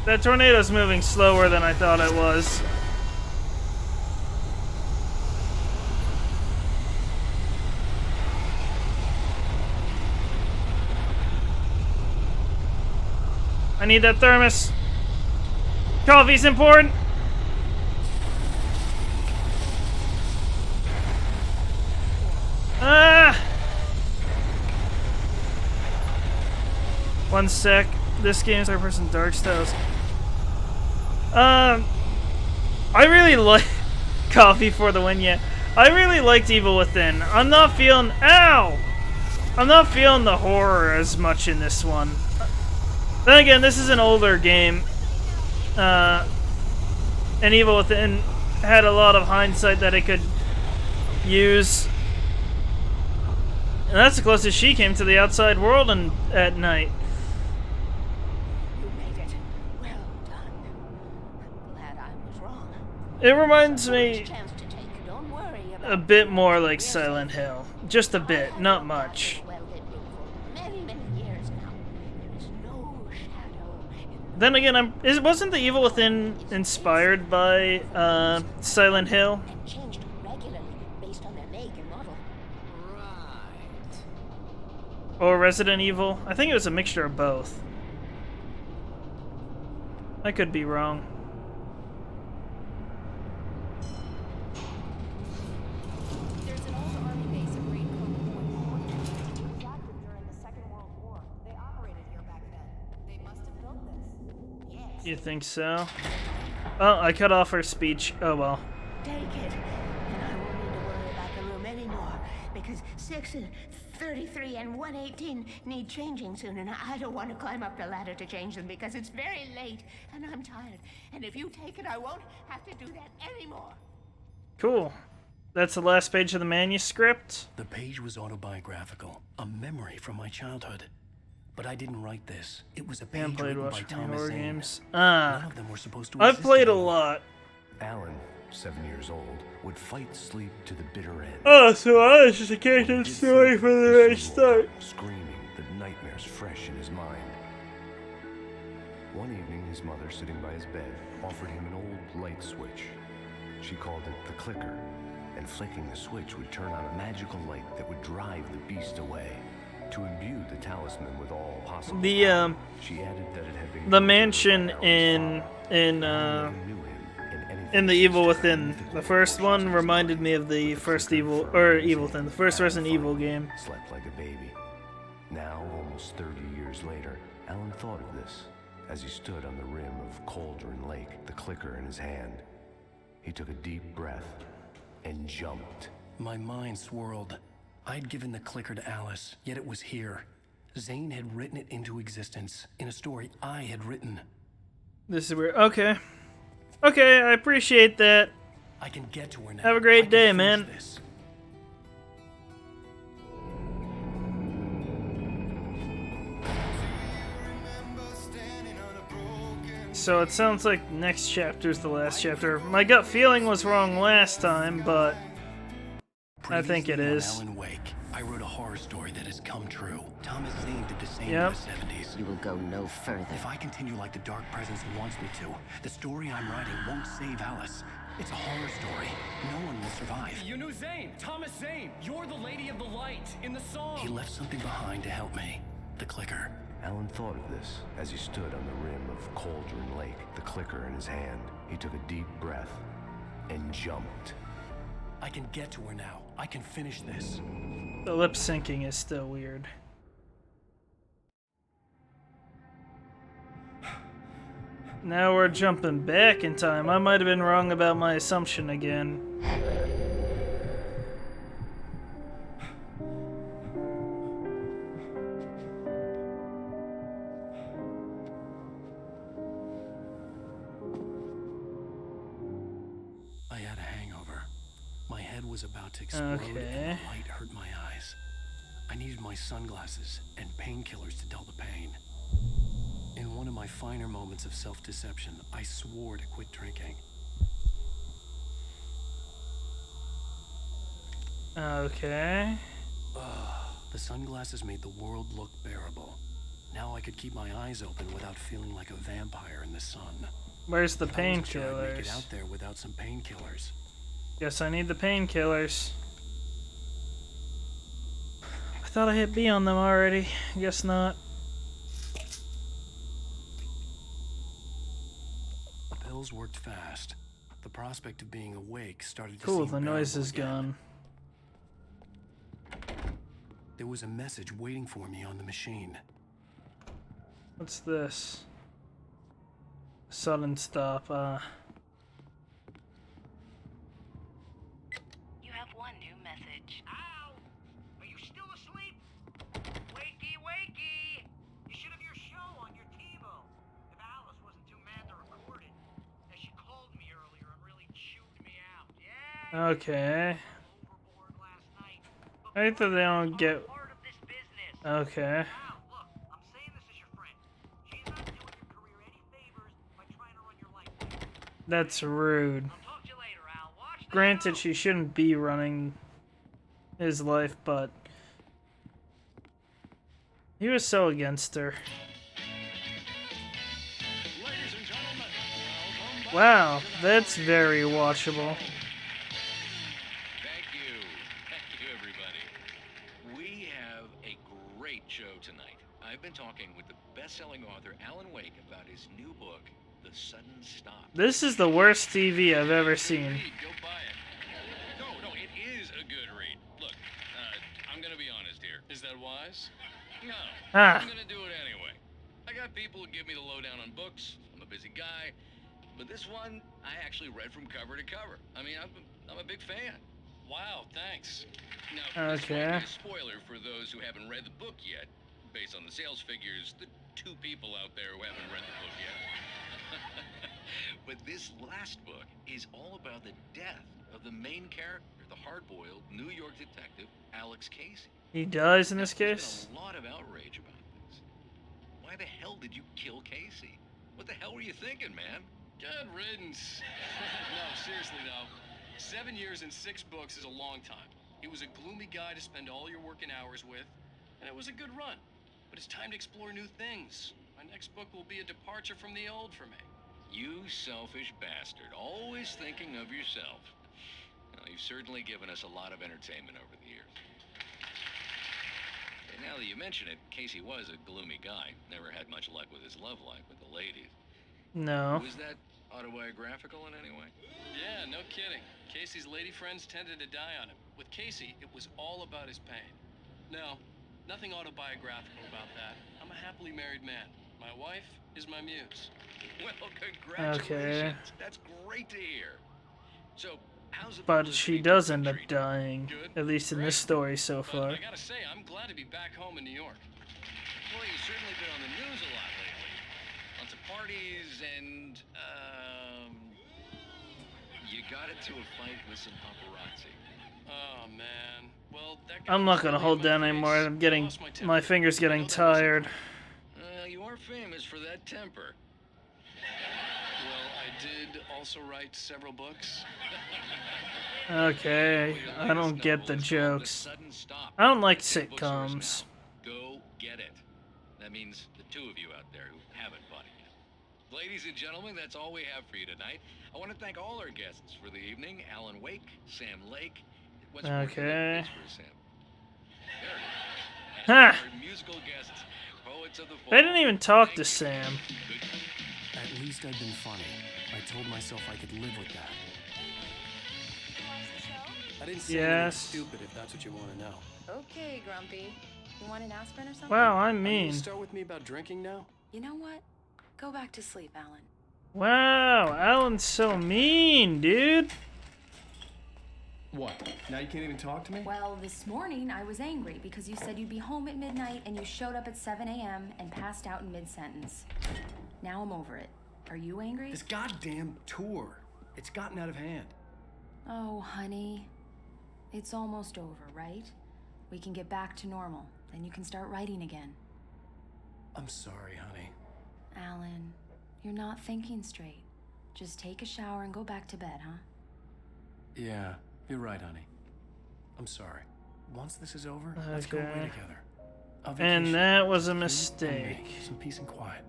That tornado's moving slower than I thought it was. I need that thermos. Coffee's important. Ah! One sec. This game's third-person Dark Styles. I really like Coffee for the win. Yeah, I really liked Evil Within. I'm not feeling. Ow! I'm not feeling the horror as much in this one. Then again, this is an older game, and Evil Within had a lot of hindsight that it could use. And that's the closest she came to the outside world at night. You made it. Well done. I'm glad I was wrong. It reminds me Chance to take. Don't worry about a bit more like Silent Hill. Just a bit, not much. well lit room for many, many years now. There is no shadow in Then again, wasn't the Evil Within inspired by Silent Hill? and changed regularly based on their make and model. Or Resident Evil? I think it was a mixture of both. I could be wrong. There's an old army base at Rain Cove Point. It was active during the Second World War. They operated here back then. They must have built this. Yes. You think so? Oh, I cut off her speech. Oh well. Take it, and I won't need to worry about the room anymore because 6 and 33 and 118 need changing soon, and I don't want to climb up the ladder to change them because it's very late and I'm tired. And if you take it, I won't have to do that anymore. Cool. That's the last page of the manuscript. The page was autobiographical, a memory from my childhood. But I didn't write this. It was a page Haven't played written by much Thomas horror Zane. games. None of them were supposed to I've exist played a anymore. lot. Alan, 7 years old, would fight sleep to the bitter end. Oh, so I was just a character story from the very start. Screaming the nightmares fresh in his mind. One evening, his mother, sitting by his bed, offered him an old light switch. She called it the clicker, and flicking the switch would turn on a magical light that would drive the beast away. To imbue the talisman with all possible power, she added that it had been The mansion in the Evil Within, the first one reminded me of the first Evil Within, the first Resident Evil game. Slept like a baby. Now, almost 30 years later, Alan thought of this as he stood on the rim of Cauldron Lake, the clicker in his hand. He took a deep breath and jumped. My mind swirled. I'd given the clicker to Alice, yet it was here. Zane had written it into existence in a story I had written. This is weird. Okay. Okay, I appreciate that. I can get to her now. Have a great day, man. so it sounds like next chapter's the last chapter. My gut feeling was wrong last time, but I think it Previously on is. Alan Wake, I wrote a horror story that has come true. Thomas Zane did the same Yep. in the 70s. You will go no further. If I continue like the Dark Presence wants me to, the story I'm writing won't save Alice. It's a horror story. No one will survive. You knew Zane, Thomas Zane. You're the Lady of the Light in the song. He left something behind to help me. The clicker. Alan thought of this as he stood on the rim of Cauldron Lake, the clicker in his hand. He took a deep breath and jumped. I can get to her now. I can finish this. The lip syncing is still weird. Now we're jumping back in time. I might have been wrong about my assumption again. I had a hangover. My head was about to explode and the light hurt my eyes. I needed my sunglasses and painkillers to dull the pain. In one of my finer moments of self-deception, I swore to quit drinking. Okay. The sunglasses made the world look bearable. Now I could keep my eyes open without feeling like a vampire in the sun. Where's the I wasn't sure I'd make it painkillers? out there without some painkillers. Guess I need the painkillers. I thought I hit B on them already. Guess not. The pills worked fast. The prospect of being awake started to Cool, seem the noise bearable is again. gone. There was a message waiting for me on the machine. What's this? Sudden stop, You have one new message. Ow! Are you still asleep? Wakey, wakey! You should have your show on your TiVo. If Alice wasn't too mad to record it. As she called me earlier and really chewed me out. Yeah. okay. I thought they don't get. Okay. That's rude. Granted, she shouldn't be running his life, but he was so against her. Wow, that's very watchable. Thank you, everybody. We have a great show tonight. I've been talking with the best-selling author Alan Wake about his new book, The Sudden Stop. This is the worst TV I've ever seen. Go buy it. No, it is a good read. Look, I'm gonna be honest here. Is that wise? No, Ah. I'm gonna do it anyway. I got people who give me the lowdown on books. I'm a busy guy. But this one, I actually read from cover to cover. I mean, I'm a big fan. Wow, thanks. Now, this Okay. might be a spoiler for those who haven't read the book yet. Based on the sales figures, the 2 people out there who haven't read the book yet. But this last book is all about the death of the main character, the hard-boiled New York detective, Alex Casey. He dies in this There's case? been a lot of outrage about this. Why the hell did you kill Casey? What the hell were you thinking, man? Good riddance. No, seriously though. 7 years and 6 books is a long time. He was a gloomy guy to spend all your working hours with, and it was a good run. But it's time to explore new things. My next book will be a departure from the old for me. You selfish bastard, always thinking of yourself. Well, you've certainly given us a lot of entertainment over the years. And now that you mention it, Casey was a gloomy guy. Never had much luck with his love life with the ladies. No. Was that autobiographical in any way? Yeah, no kidding. Casey's lady friends tended to die on him. With Casey, it was all about his pain. No, nothing autobiographical about that. I'm a happily married man. My wife is my muse. Well, congratulations. That's great to hear. So, how's the But she does end up dying, at least in this story so far. I gotta say, I'm glad to be back home in New York. Well, you've certainly been on the news a lot lately. Lots of parties and, you got into a fight with some paparazzi. Oh, man. Well, that guy I'm not gonna hold down anymore. I'm getting, my finger's getting tired. You are famous for that temper. Well, I did also write several books. Okay, I don't get the jokes. I don't like sitcoms. Go get it. That means the two of you out there who haven't bought it yet. Ladies and gentlemen, that's all we have for you tonight. I want to thank all our guests for the evening. Alan Wake, Sam Lake. Okay. Sam. Ha! Musical guests, poets of the They didn't even talk to Sam. At least I'd been funny. I told myself I could live with that. I didn't say anything Yes. stupid if that's what you want to know. Okay, Grumpy. You want an aspirin or something? Wow, I'm Are you mean. gonna start with me about drinking now? You know what? Go back to sleep, Alan. Wow, Alan's so mean, dude. What? Now you can't even talk to me? Well, this morning I was angry because you said you'd be home at midnight and you showed up at 7 a.m. and passed out in mid-sentence. Now I'm over it. Are you angry? This goddamn tour. It's gotten out of hand. Oh, honey. It's almost over, right? We can get back to normal. Then you can start writing again. I'm sorry, honey. Alan, you're not thinking straight. Just take a shower and go back to bed, huh? Yeah, you're right, honey. I'm sorry. Once this is over, let's go away Okay. together. And that was a You and me, mistake. some peace and quiet.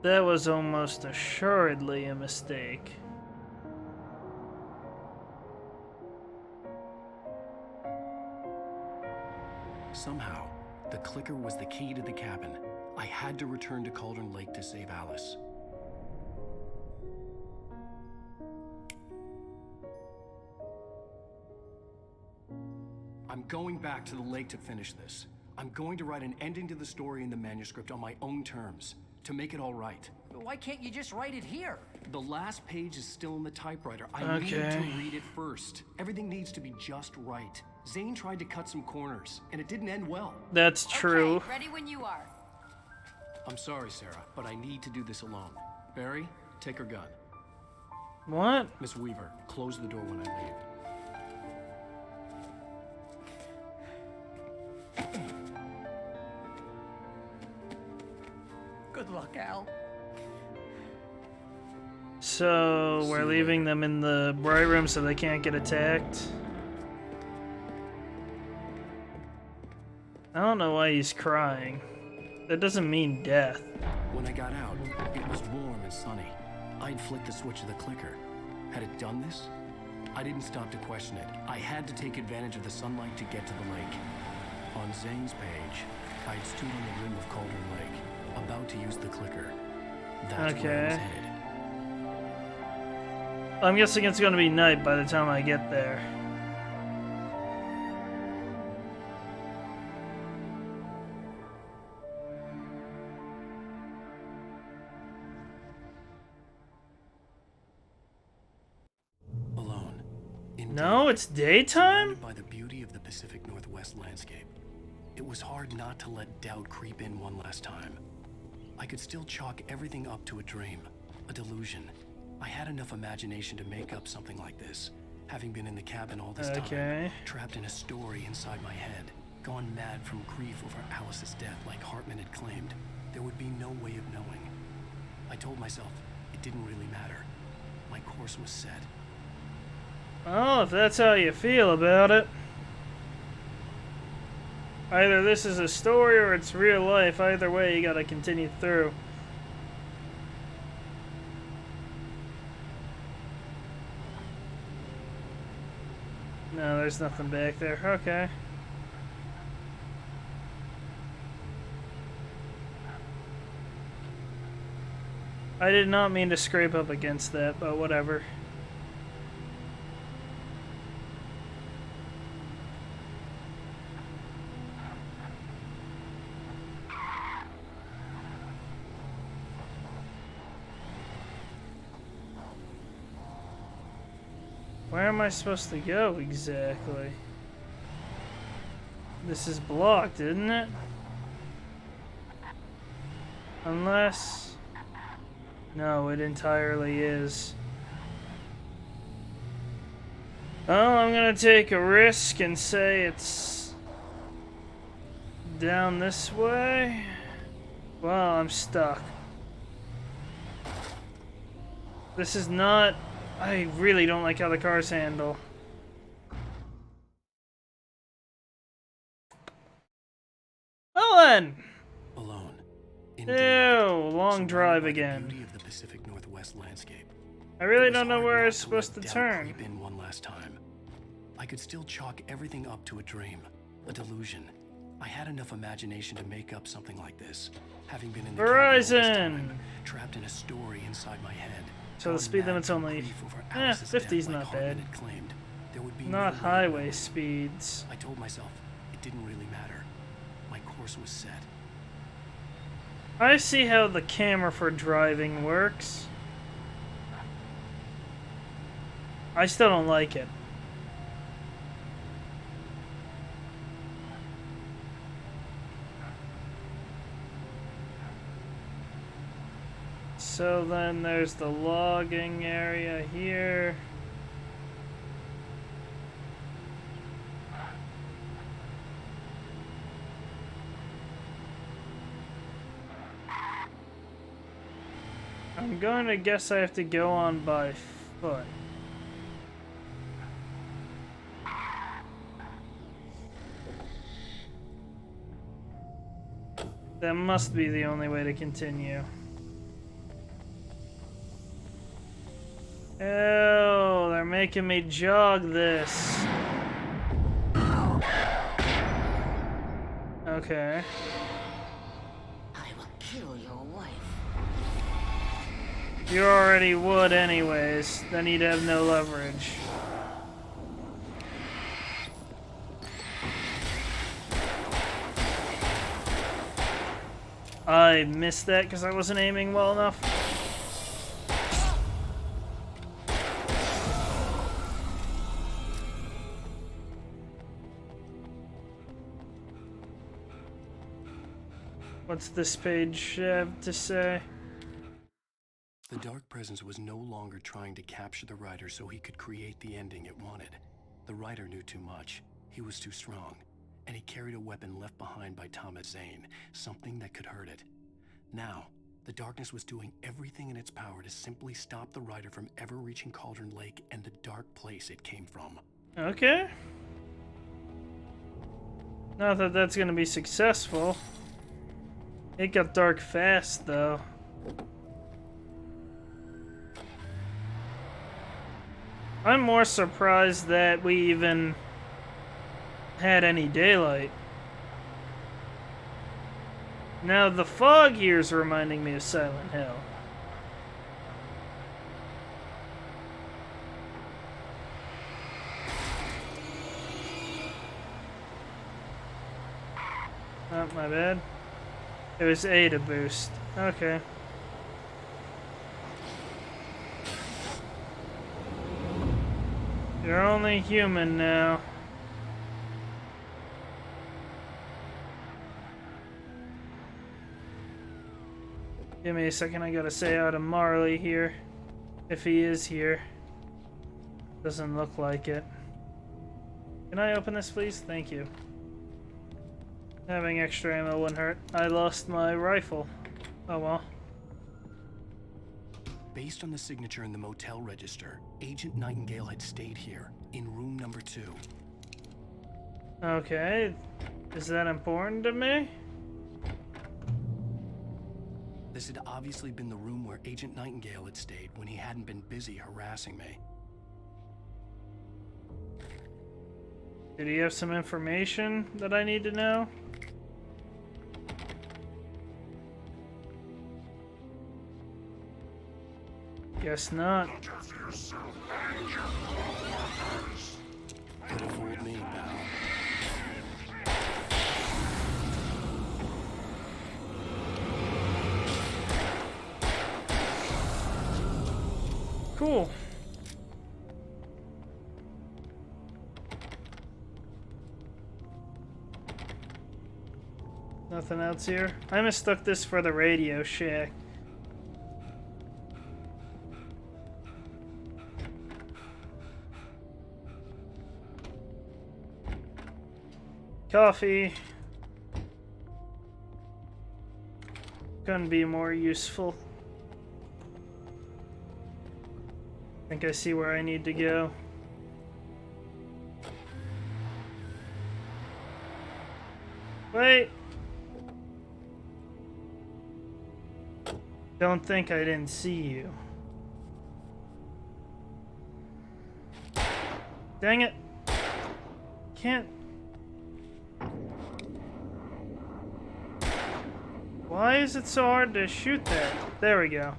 That was almost assuredly a mistake. Somehow, the clicker was the key to the cabin. I had to return to Cauldron Lake to save Alice. I'm going back to the lake to finish this. I'm going to write an ending to the story in the manuscript on my own terms, to make it all right. Why can't you just write it here? The last page is still in the typewriter. I need to Okay. read it first. Everything needs to be just right. Zane tried to cut some corners, and it didn't end well. That's true. Okay, ready when you are. I'm sorry, Sarah, but I need to do this alone. Barry, take her gun. What? Miss Weaver, close the door when I leave. Good luck, Al. So, we're leaving them in the bright room so they can't get attacked. I don't know why he's crying. That doesn't mean death. When I got out, it was warm and sunny. I'd flicked the switch of the clicker. Had it done this? I didn't stop to question it. I had to take advantage of the sunlight to get to the lake. On Zane's page, I'd stood on the rim of Cauldron Lake, about to use the clicker. That's where I was headed. I'm guessing it's gonna be night by the time I get there. Alone. No, it's daytime? Surrounded by the beauty of the Pacific Northwest landscape. It was hard not to let doubt creep in one last time. I could still chalk everything up to a dream, a delusion. I had enough imagination to make up something like this, having been in the cabin all this time, trapped in a story inside my head, gone mad from grief over Alice's death like Hartman had claimed. There would be no way of knowing. I told myself it didn't really matter. My course was set. Well, if that's how you feel about it. Either this is a story or it's real life. Either way, you gotta continue through. No, there's nothing back there. Okay. I did not mean to scrape up against that, but whatever. Where am I supposed to go exactly? This is blocked, isn't it? Unless... No, it entirely is. Well, I'm gonna take a risk and say it's down this way. Well, I'm stuck. This is not... I really don't like how the cars handle. Well then! Alone. Ew, long drive again. Beauty of the Pacific Northwest landscape. I really don't know where I'm supposed to turn. Creep in one last time. I could still chalk everything up to a dream, a delusion. I had enough imagination to make up something like this, having been in the Verizon, trapped in a story inside my head. So the speed limit's only 50's not bad. Not highway speeds. I told myself it didn't really matter. My course was set. I see how the camera for driving works. I still don't like it. So then there's the logging area here. I'm going to guess I have to go on by foot. That must be the only way to continue. Ew, they're making me jog this. Okay. I will kill your wife. You already would anyways, then you'd have no leverage. I missed that because I wasn't aiming well enough. What's this page have to say? The Dark Presence was no longer trying to capture the writer so he could create the ending it wanted. The writer knew too much. He was too strong. And he carried a weapon left behind by Thomas Zane, something that could hurt it. Now, the darkness was doing everything in its power to simply stop the writer from ever reaching Cauldron Lake and the dark place it came from. Okay. Not that that's gonna be successful. It got dark fast, though. I'm more surprised that we even had any daylight. Now, the fog here is reminding me of Silent Hill. Oh, my bad. It was A to boost. Okay. You're only human now. Give me a second, I gotta say hi to Marley here. If he is here. Doesn't look like it. Can I open this, please? Thank you. Having extra ammo wouldn't hurt. I lost my rifle. Oh well. Based on the signature in the motel register, Agent Nightingale had stayed here, in room number 2. Okay. Is that important to me? This had obviously been the room where Agent Nightingale had stayed when he hadn't been busy harassing me. Did he have some information that I need to know? Guess not. Could have fooled me, pal. Cool. Nothing else here? I mistook this for the Radio Shack. Coffee. Couldn't be more useful. I think I see where I need to go. Wait! Don't think I didn't see you. Dang it! Can't... Why is it so hard to shoot that? There we go.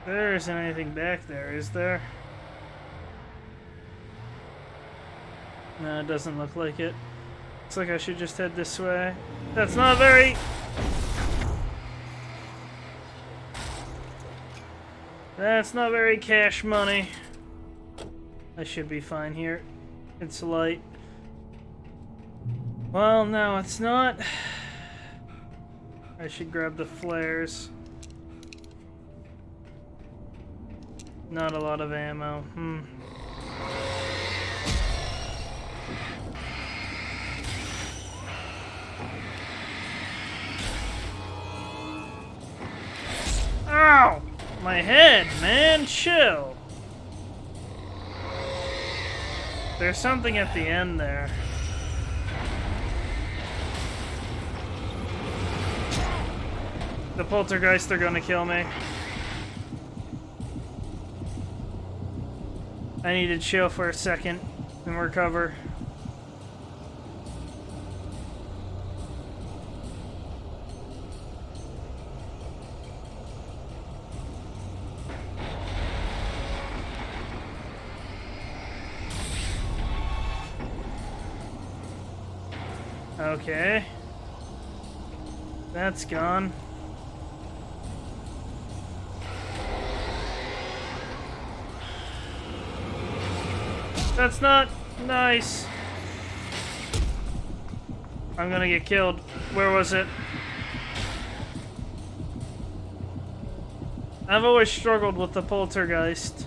There isn't anything back there, is there? No, it doesn't look like it. Looks like I should just head this way. That's not very... That's not very cash money. I should be fine here. It's light. Well, no, it's not. I should grab the flares. Not a lot of ammo. Ow! My head, man, chill. There's something at the end there. The poltergeist are gonna kill me. I need to chill for a second and recover. Okay. That's gone. That's not nice. I'm gonna get killed. Where was it? I've always struggled with the poltergeist.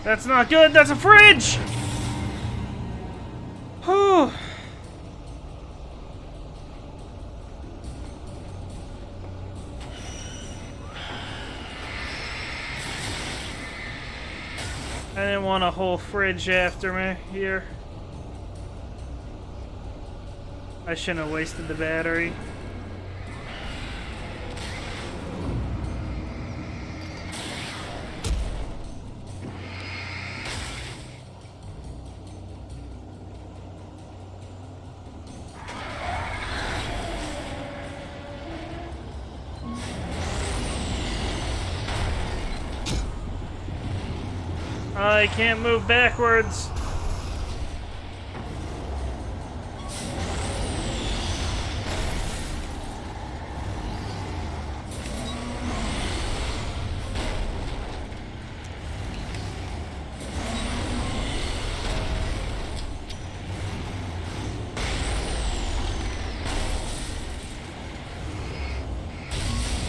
That's not good. That's a fridge! Whew. I didn't want a whole fridge after me here. I shouldn't have wasted the battery. I can't move backwards.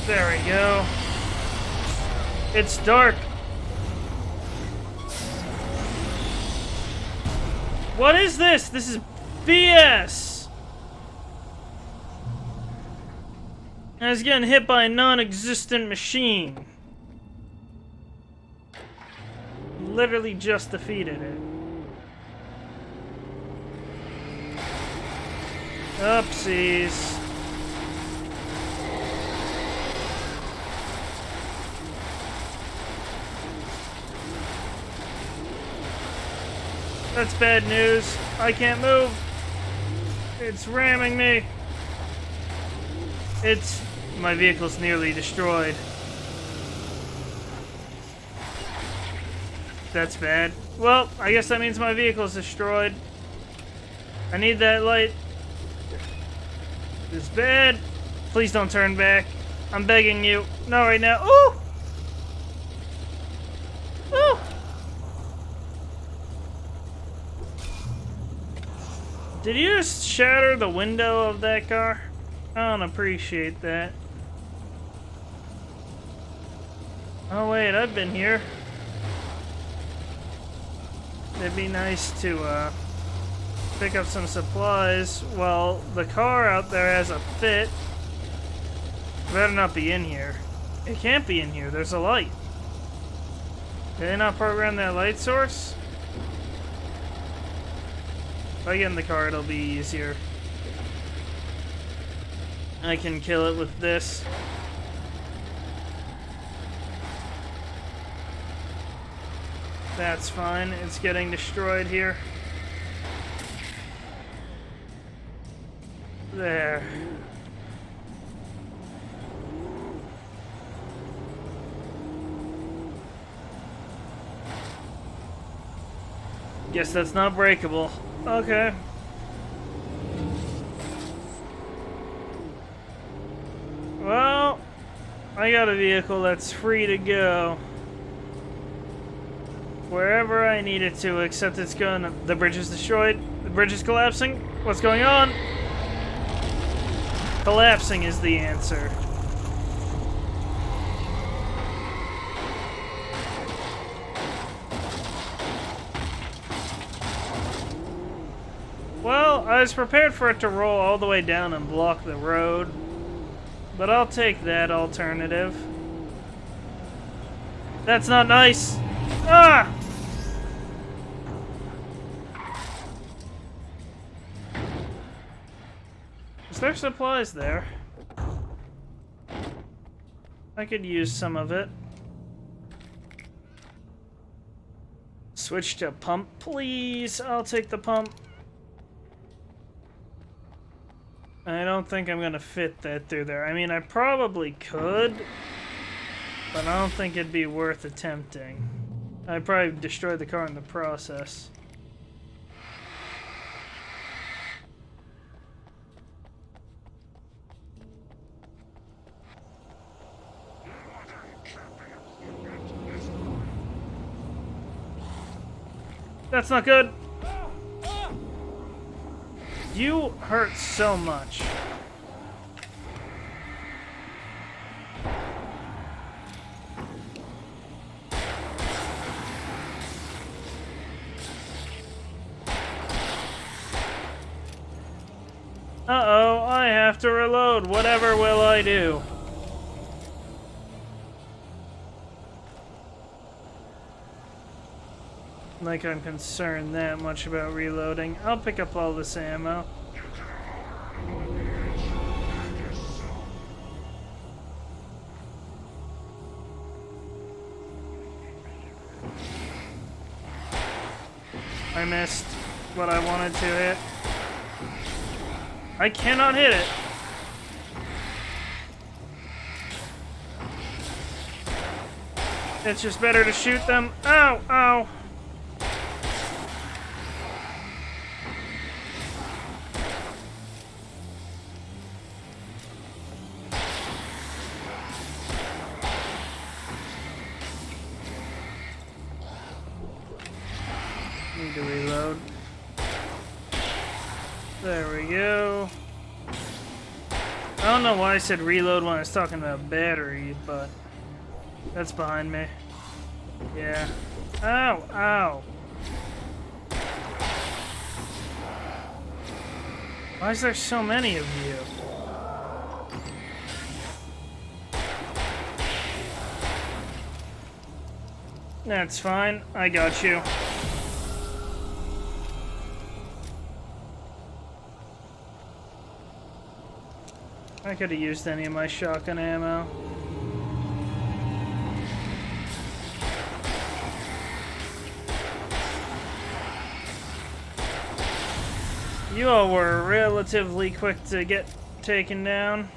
There we go. It's dark. What is this? This is BS! I was getting hit by a non-existent machine. Literally just defeated it. Oopsies. That's bad news. I can't move. It's ramming me. My vehicle's nearly destroyed. That's bad. Well, I guess that means my vehicle's destroyed. I need that light. This is bad. Please don't turn back. I'm begging you. Not right now. Ooh! Ooh! Did you just shatter the window of that car? I don't appreciate that. Oh wait, I've been here. It'd be nice to pick up some supplies. Well, the car out there has a fit. Better not be in here. It can't be in here. There's a light. Did they not program that light source? If I get in the car, it'll be easier. I can kill it with this. That's fine. It's getting destroyed here. There. Guess that's not breakable. Okay. Well, I got a vehicle that's free to go wherever I need it to, except it's gonna... The bridge is destroyed. The bridge is collapsing. What's going on? Collapsing is the answer. Well, I was prepared for it to roll all the way down and block the road, but I'll take that alternative. That's not nice. Ah! Is there supplies there? I could use some of it. Switch to pump, please. I'll take the pump. I don't think I'm gonna fit that through there. I mean, I probably could, but I don't think it'd be worth attempting. I'd probably destroy the car in the process. That's not good. You hurt so much. Uh-oh, I have to reload. Whatever will I do? Like I'm concerned that much about reloading. I'll pick up all this ammo. I missed what I wanted to hit. I cannot hit it. It's just better to shoot them. Ow, ow. Need to reload. There we go. I don't know why I said reload when I was talking about battery, but that's behind me. Yeah. Ow, ow. Why is there so many of you? That's fine. I got you. I could have used any of my shotgun ammo. You all were relatively quick to get taken down.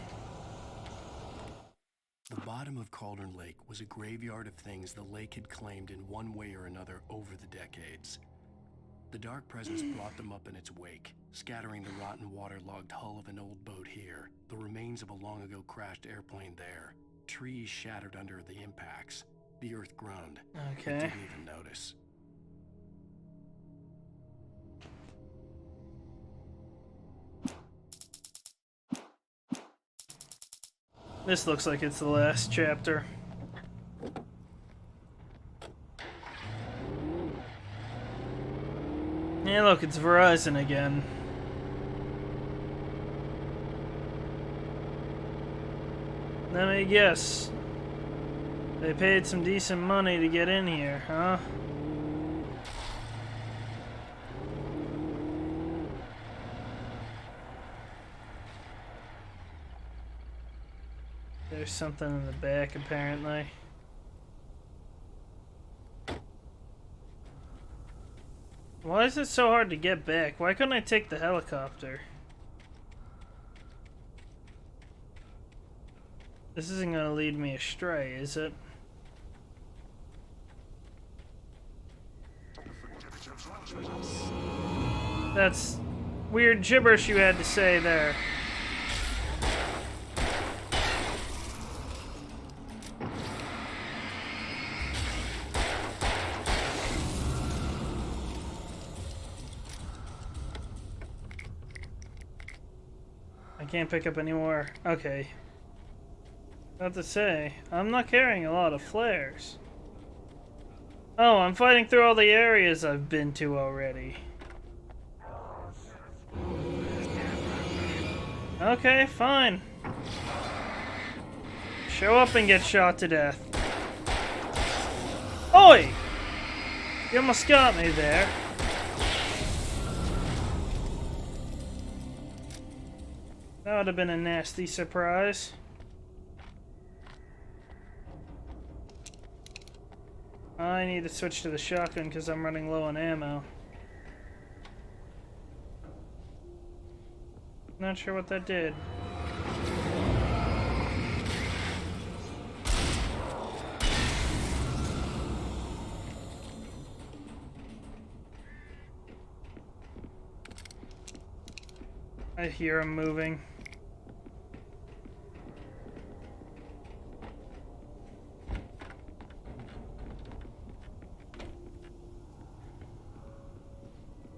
The bottom of Cauldron Lake was a graveyard of things the lake had claimed in one way or another over the decades. The dark presence brought them up in its wake, scattering the rotten waterlogged hull of an old boat here, the remains of a long-ago crashed airplane there, trees shattered under the impacts. The earth groaned. Okay. It didn't even notice. This looks like it's the last chapter. Yeah, look, it's Verizon again. Let me guess. They paid some decent money to get in here, huh? There's something in the back, apparently. Why is it so hard to get back? Why couldn't I take the helicopter? This isn't gonna lead me astray, is it? That's weird gibberish you had to say there. I can't pick up any more. Okay. About to say, I'm not carrying a lot of flares. Oh, I'm fighting through all the areas I've been to already. Okay, fine. Show up and get shot to death. Oi! You almost got me there. That would have been a nasty surprise. I need to switch to the shotgun because I'm running low on ammo. Not sure what that did. I hear him moving.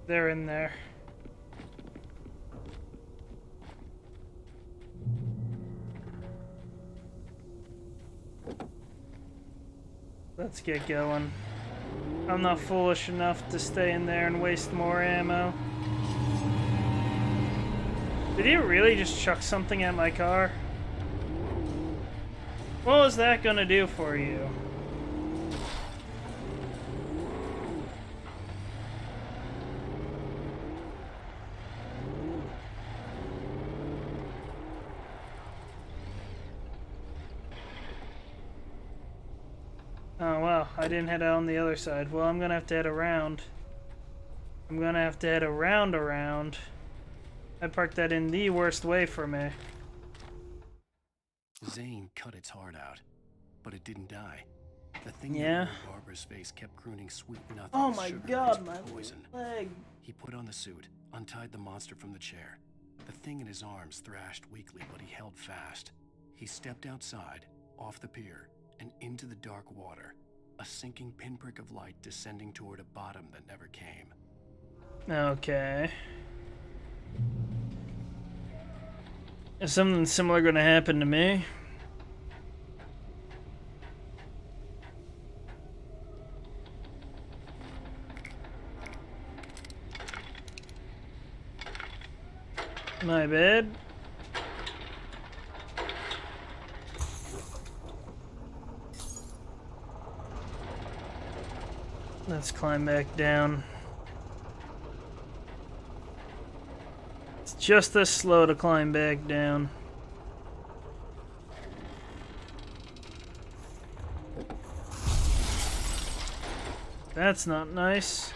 They're in there. Let's get going. I'm not foolish enough to stay in there and waste more ammo. Did he really just chuck something at my car? What was that gonna do for you? Oh, wow. I didn't head out on the other side. Well, I'm gonna have to head around. I'm gonna have to head around. I parked that in the worst way for me. Zane cut its heart out, but it didn't die. The thing Yeah. that made Barbara's face kept crooning sweet nothing. Oh my sugar God, is my poison. leg. He put on the suit, untied the monster from the chair. The thing in his arms thrashed weakly, but he held fast. He stepped outside, off the pier, and into the dark water. A sinking pinprick of light descending toward a bottom that never came. Okay. Is something similar gonna happen to me? My bad. Let's climb back down. It's just as slow to climb back down. That's not nice.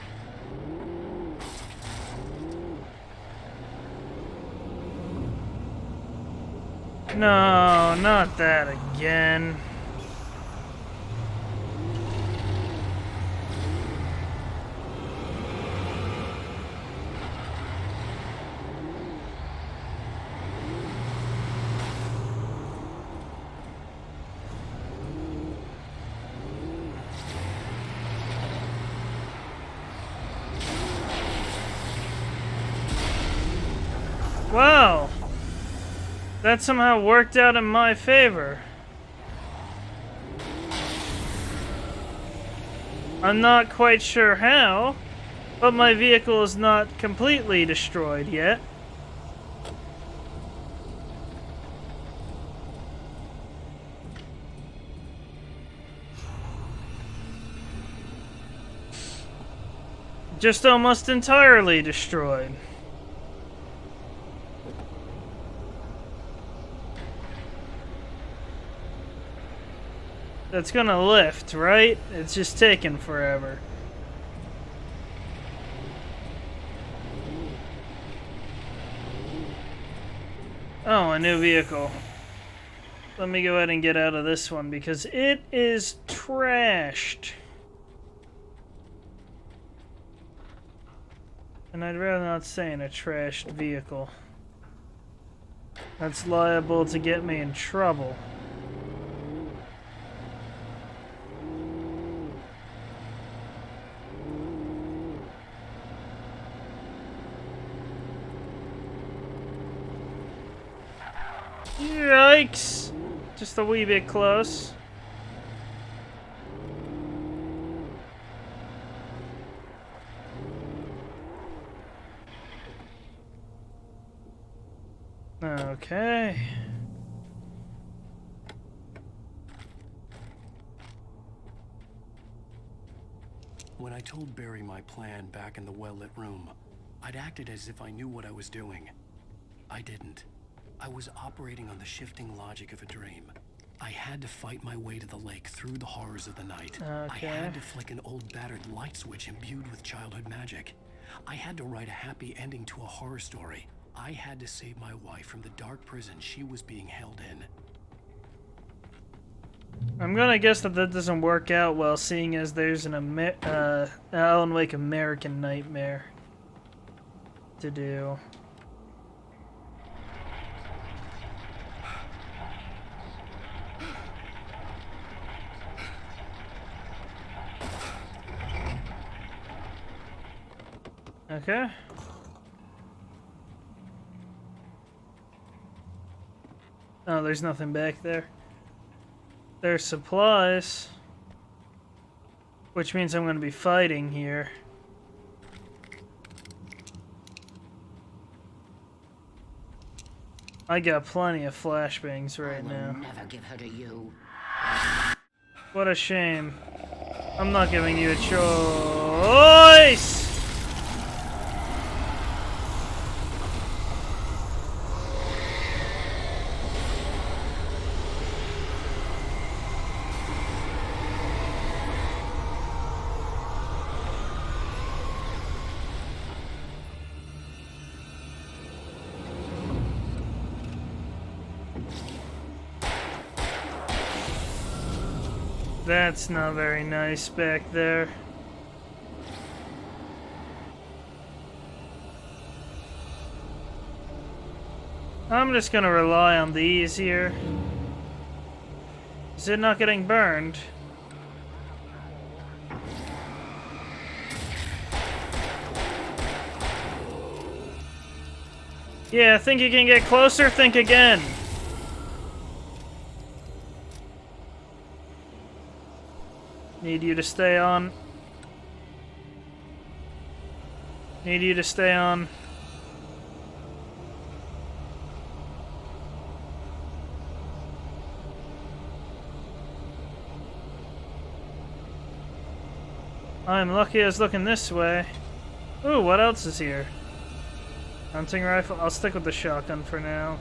No, not that again. Wow. That somehow worked out in my favor. I'm not quite sure how, but my vehicle is not completely destroyed yet. Just almost entirely destroyed. That's gonna lift, right? It's just taking forever. Oh, a new vehicle. Let me go ahead and get out of this one because it is trashed. And I'd rather not stay in a trashed vehicle. That's liable to get me in trouble. Yikes! Just a wee bit close. Okay. When I told Barry my plan back in the well-lit room, I'd acted as if I knew what I was doing. I didn't. I was operating on the shifting logic of a dream. I had to fight my way to the lake through the horrors of the night. Okay. I had to flick an old battered light switch imbued with childhood magic. I had to write a happy ending to a horror story. I had to save my wife from the dark prison she was being held in. I'm gonna guess that doesn't work out well, seeing as there's an Alan Wake American Nightmare to do. Okay. Oh, there's nothing back there. There's supplies, which means I'm going to be fighting here. I got plenty of flashbangs right now. Never give her to you. What a shame. I'm not giving you a choice. That's not very nice back there. I'm just gonna rely on these here. Is it not getting burned? Yeah, think you can get closer? Think again. Need you to stay on. Need you to stay on. I'm lucky I was looking this way. Ooh, what else is here? Hunting rifle? I'll stick with the shotgun for now.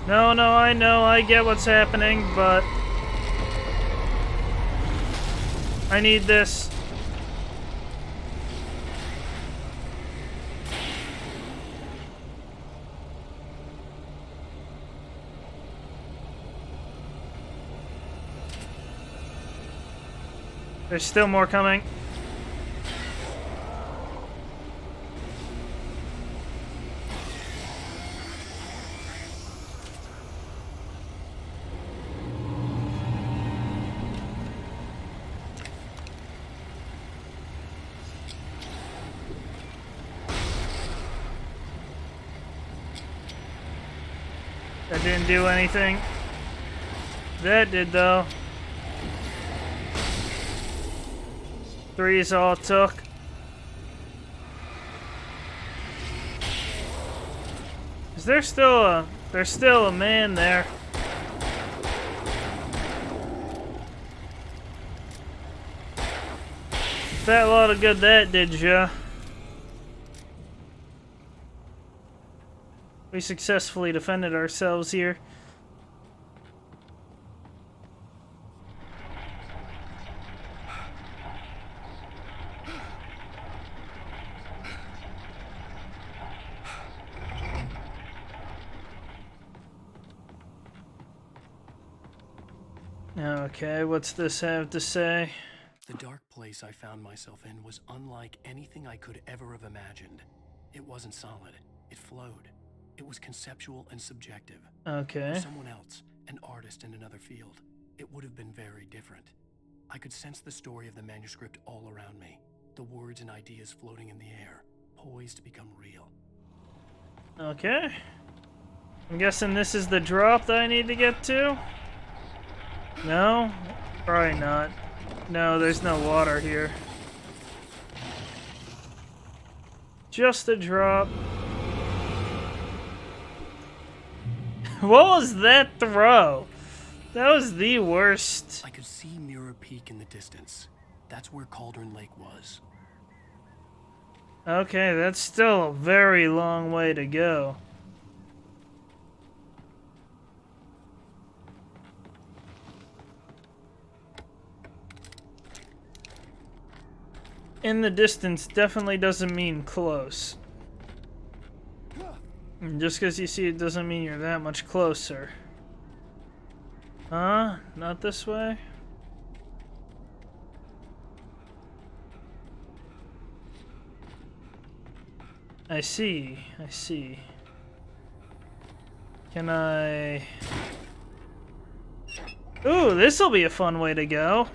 No, I know, I get what's happening, but I need this. There's still more coming. That didn't do anything. That did, though. 3 is all it took. Is there still a... There's still a man there. That lot of good that did ya. We successfully defended ourselves here. Okay, what's this have to say? The dark place I found myself in was unlike anything I could ever have imagined. It wasn't solid. It flowed. It was conceptual and subjective. Okay. For someone else, an artist in another field, it would have been very different. I could sense the story of the manuscript all around me. The words and ideas floating in the air, poised to become real. Okay. I'm guessing this is the drop that I need to get to? No? Probably not. No, there's no water here. Just a drop. What was that throw? That was the worst. I could see Mirror Peak in the distance. That's where Cauldron Lake was. Okay, that's still a very long way to go. In the distance definitely doesn't mean close. And just because you see it doesn't mean you're that much closer. Huh? Not this way? I see. I see. Can I... Ooh, this'll be a fun way to go.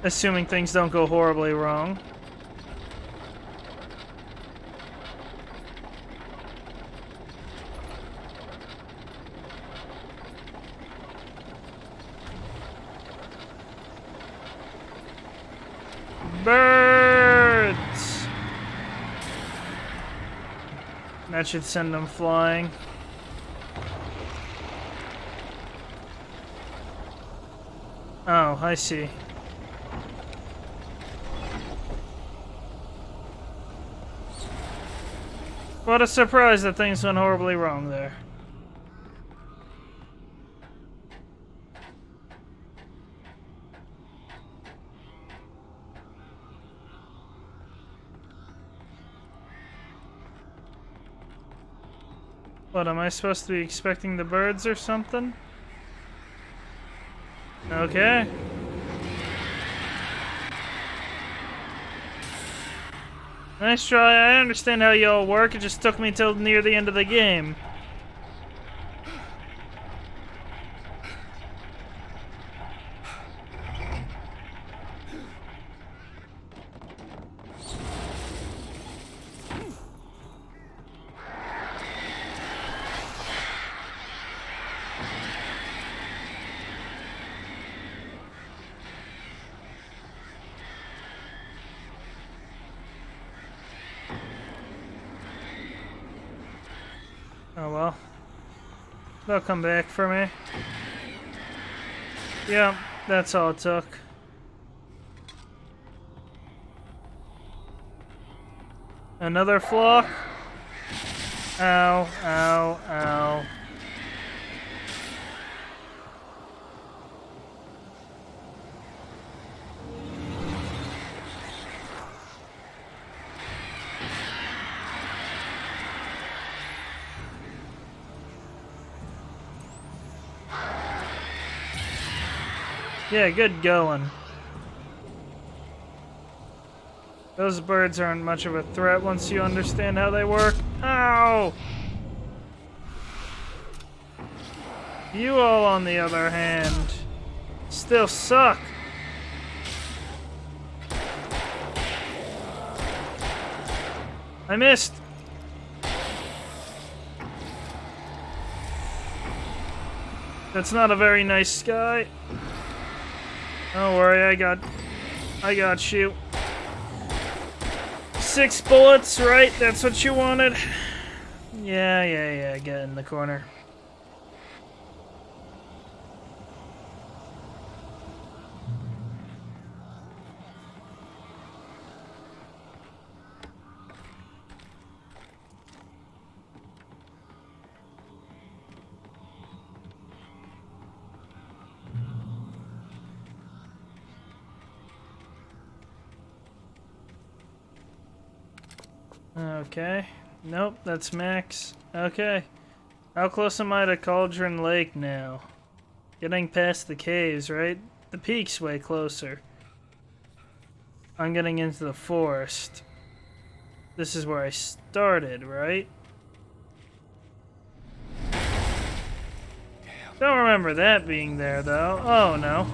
Assuming things don't go horribly wrong. Birds! That should send them flying. Oh, I see. What a surprise that things went horribly wrong there. What, am I supposed to be expecting the birds or something? Okay. Nice try. I understand how y'all work. It just took me till near the end of the game. Oh well. They'll come back for me. Yeah, that's all it took. Another flock? Ow, ow, ow. Yeah, good going. Those birds aren't much of a threat once you understand how they work. Ow! You all, on the other hand, still suck. I missed. That's not a very nice sky. Don't worry, I got you. 6 bullets, right? That's what you wanted? Yeah, get in the corner. Okay. Nope, that's Max. Okay. How close am I to Cauldron Lake now? Getting past the caves, right? The peak's way closer. I'm getting into the forest. This is where I started, right? Don't remember that being there, though. Oh, no.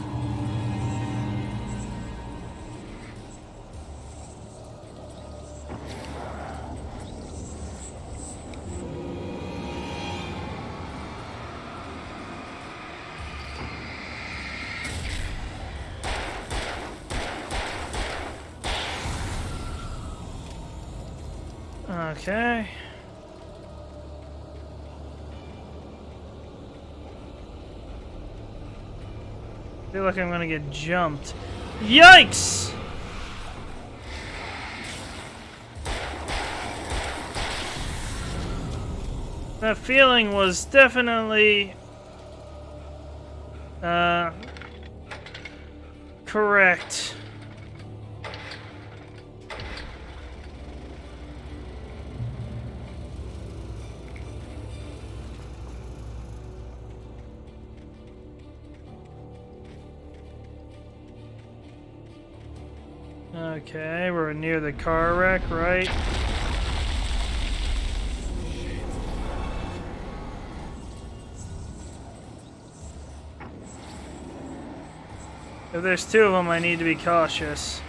Okay. I feel like I'm gonna get jumped. Yikes! That feeling was definitely correct. Okay, we're near the car wreck, right? If there's 2 of them, I need to be cautious.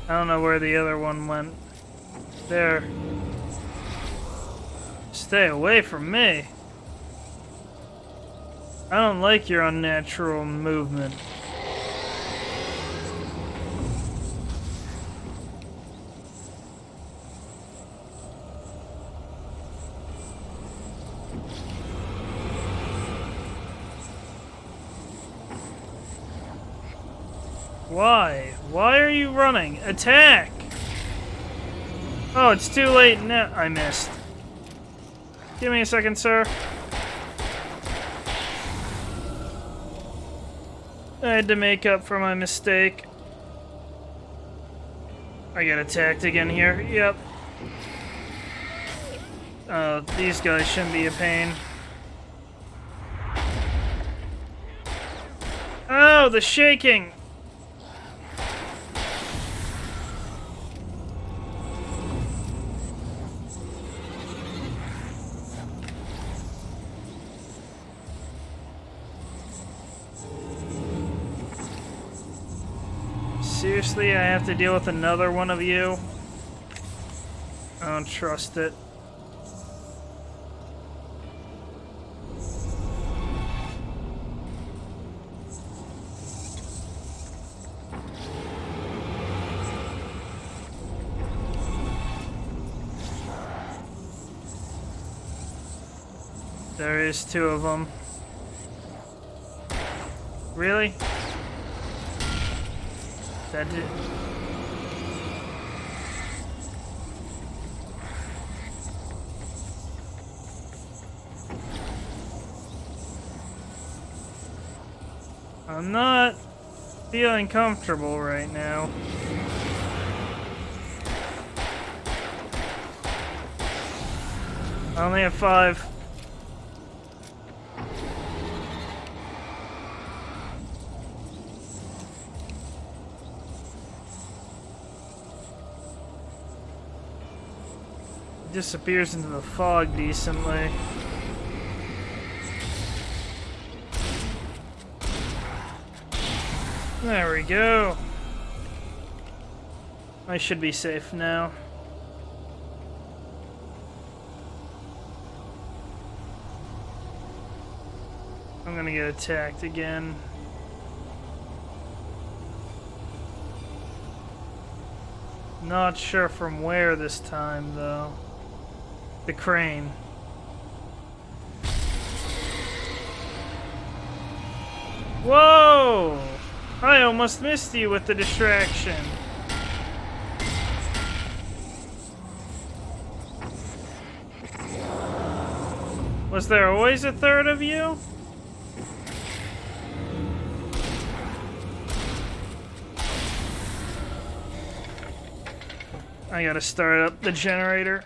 I don't know where the other one went. There. Stay away from me. I don't like your unnatural movement. Why? Why are you running? Attack! Oh, it's too late now. I missed. Give me a second, sir. I had to make up for my mistake. I get attacked again here. Yep. These guys shouldn't be a pain. Oh, the shaking! Seriously, I have to deal with another one of you? I don't trust it. There is 2 of them. Really? That did. I'm not feeling comfortable right now. I only have 5. Disappears into the fog decently. There we go. I should be safe now. I'm gonna get attacked again. Not sure from where this time, though. The crane. Whoa! I almost missed you with the distraction. Was there always a third of you? I gotta start up the generator.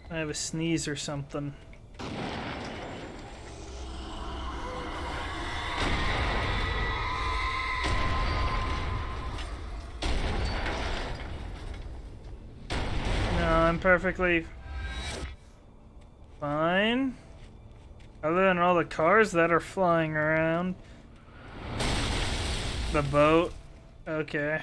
I have a sneeze or something. I'm perfectly fine. Other than all the cars that are flying around. The boat. Okay.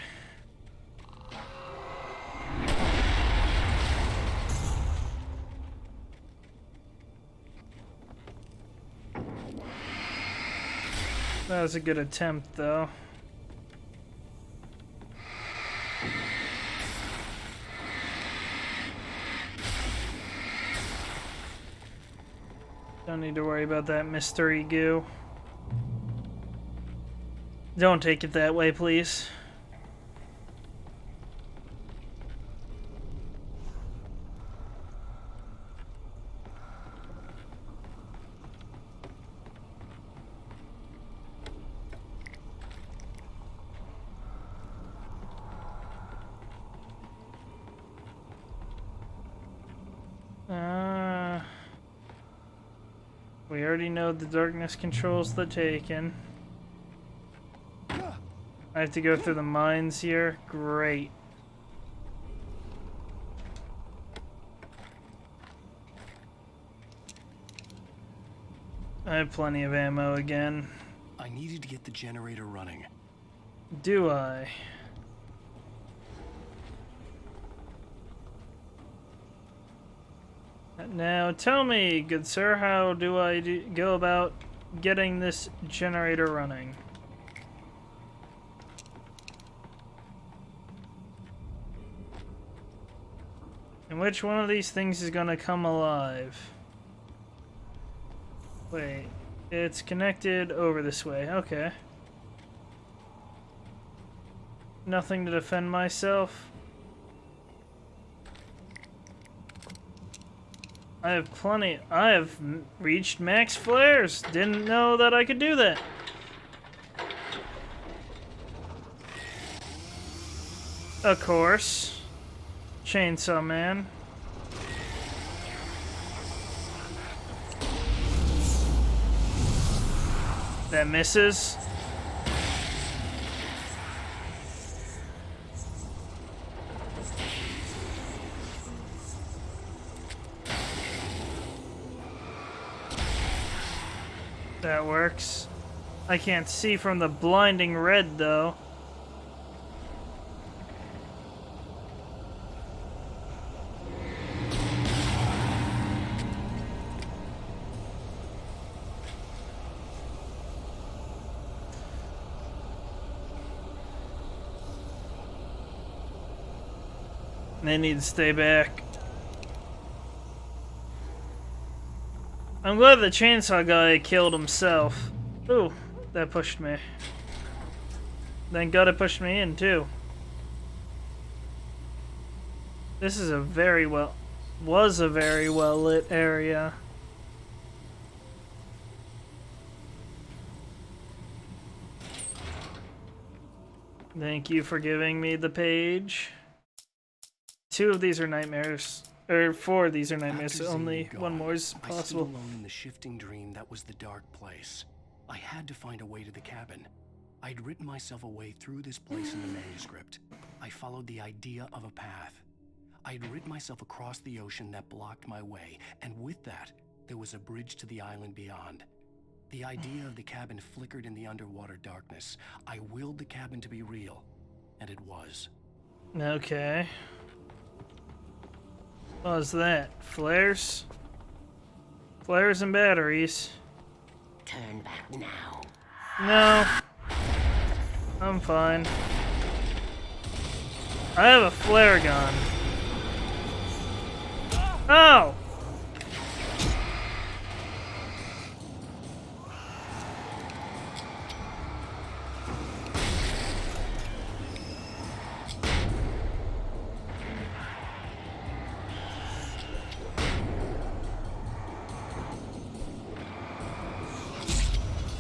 That was a good attempt, though. Don't need to worry about that mystery goo. Don't take it that way, please. We already know the darkness controls the Taken. I have to go through the mines here? Great. I have plenty of ammo again. I needed to get the generator running. Do I? Now tell me, good sir, how do I go about getting this generator running? And which one of these things is gonna come alive? Wait, it's connected over this way, okay. Nothing to defend myself. I have plenty. I have reached max flares. Didn't know that I could do that. Of course. Chainsaw Man. That misses. That works. I can't see from the blinding red, though. They need to stay back. I'm glad the chainsaw guy killed himself. Ooh, that pushed me. Thank God it pushed me in, too. This is a very well lit area. Thank you for giving me the page. 2 of these are nightmares. Or 4 of these are nightmares, so only one more is I possible. stood alone in the shifting dream that was the dark place. I had to find a way to the cabin. I'd written myself a way through this place in the manuscript. I followed the idea of a path. I'd rid myself across the ocean that blocked my way, and with that, there was a bridge to the island beyond. The idea of the cabin flickered in the underwater darkness. I willed the cabin to be real, and it was. Okay. What was that? Flares? Flares and batteries. Turn back now. No. I'm fine. I have a flare gun. Oh!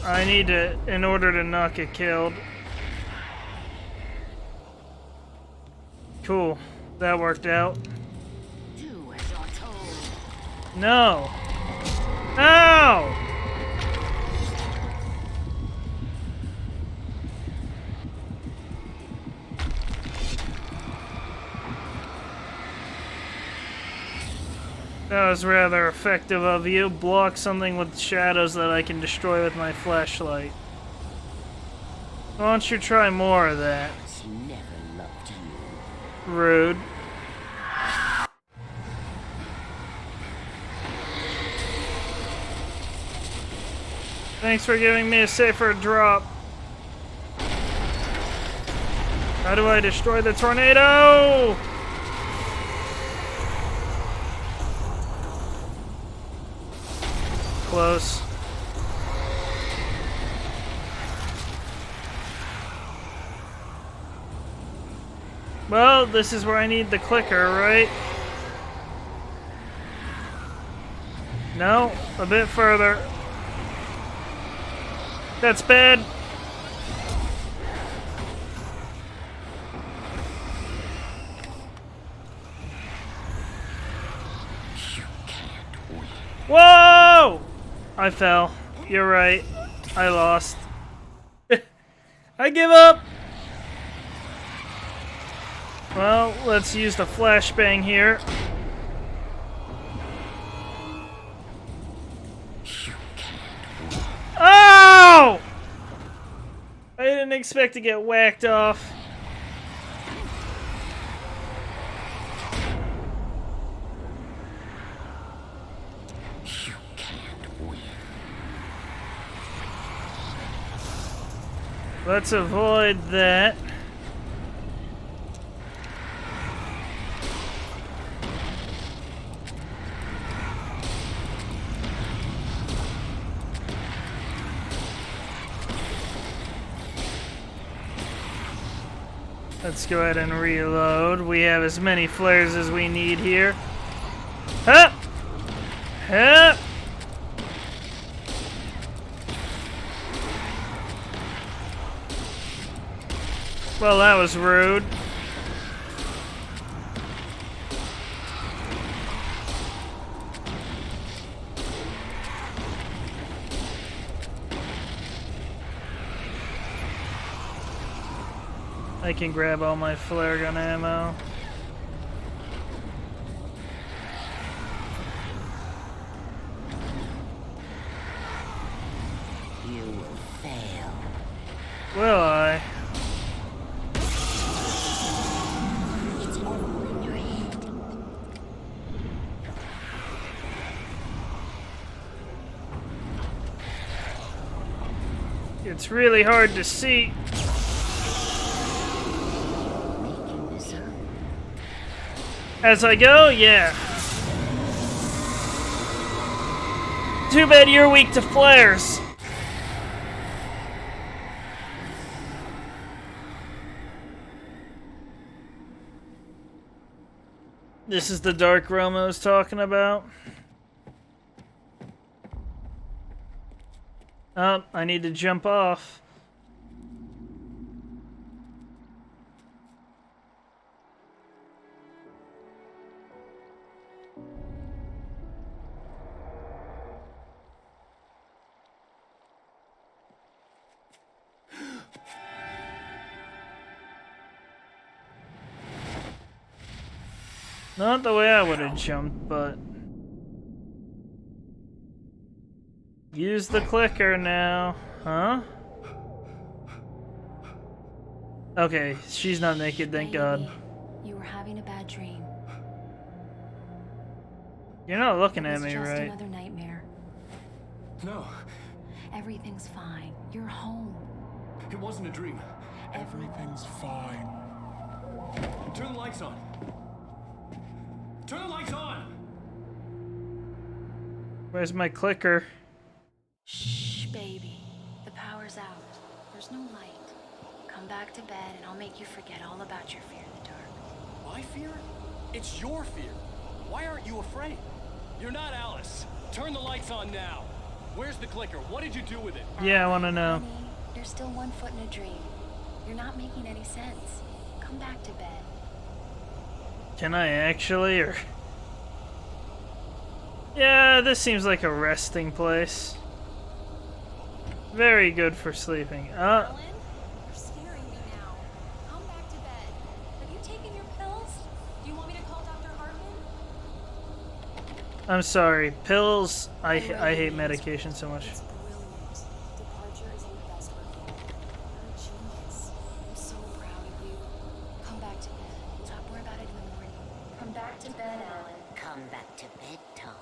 I need to, in order to not get killed. Cool. That worked out. Do as you're told. No! Ow! That was rather effective of you. Block something with shadows that I can destroy with my flashlight. Why don't you try more of that? Never loved you. Rude. Thanks for giving me a safer drop. How do I destroy the tornado? Close. Well, this is where I need the clicker, right? No, a bit further. That's bad. Whoa! I fell. You're right. I lost. I give up! Well, let's use the flashbang here. Oh! I didn't expect to get whacked off. Let's avoid that. Let's go ahead and reload. We have as many flares as we need here. Hup! Hup! Well, that was rude. I can grab all my flare gun ammo. You will fail. Will I? It's all in your head. It's really hard to see. As I go, yeah. Too bad you're weak to flares. This is the dark realm I was talking about. Oh, I need to jump off. Not the way I would have jumped, but... Use the clicker now. Huh? Okay, she's not naked, thank God. You were having a bad dream. You're not looking at It was me, just right? another nightmare. No, Everything's fine. You're home. it wasn't a dream. Everything's fine. Turn the lights on. Turn the lights on! Where's my clicker? Shh, baby. The power's out. There's no light. Come back to bed and I'll make you forget all about your fear in the dark. My fear? It's your fear. Why aren't you afraid? You're not Alice. Turn the lights on now. Where's the clicker? What did you do with it? Yeah, I want to know. Honey, you're still 1 foot in a dream. You're not making any sense. Come back to bed. Can I actually, or... Yeah, this seems like a resting place. Very good for sleeping. Alan, you're scaring me now. Come back to bed. Have you taken your pills? Do you want me to call Dr. Hartman? I'm sorry. Pills, I hate medication so much. It's brilliant. Departure is your best work. You're a genius. I'm so proud of you. Come back to bed. We'll talk more about it in the morning. Come back to bed, Alan. Come back to bed, Tom.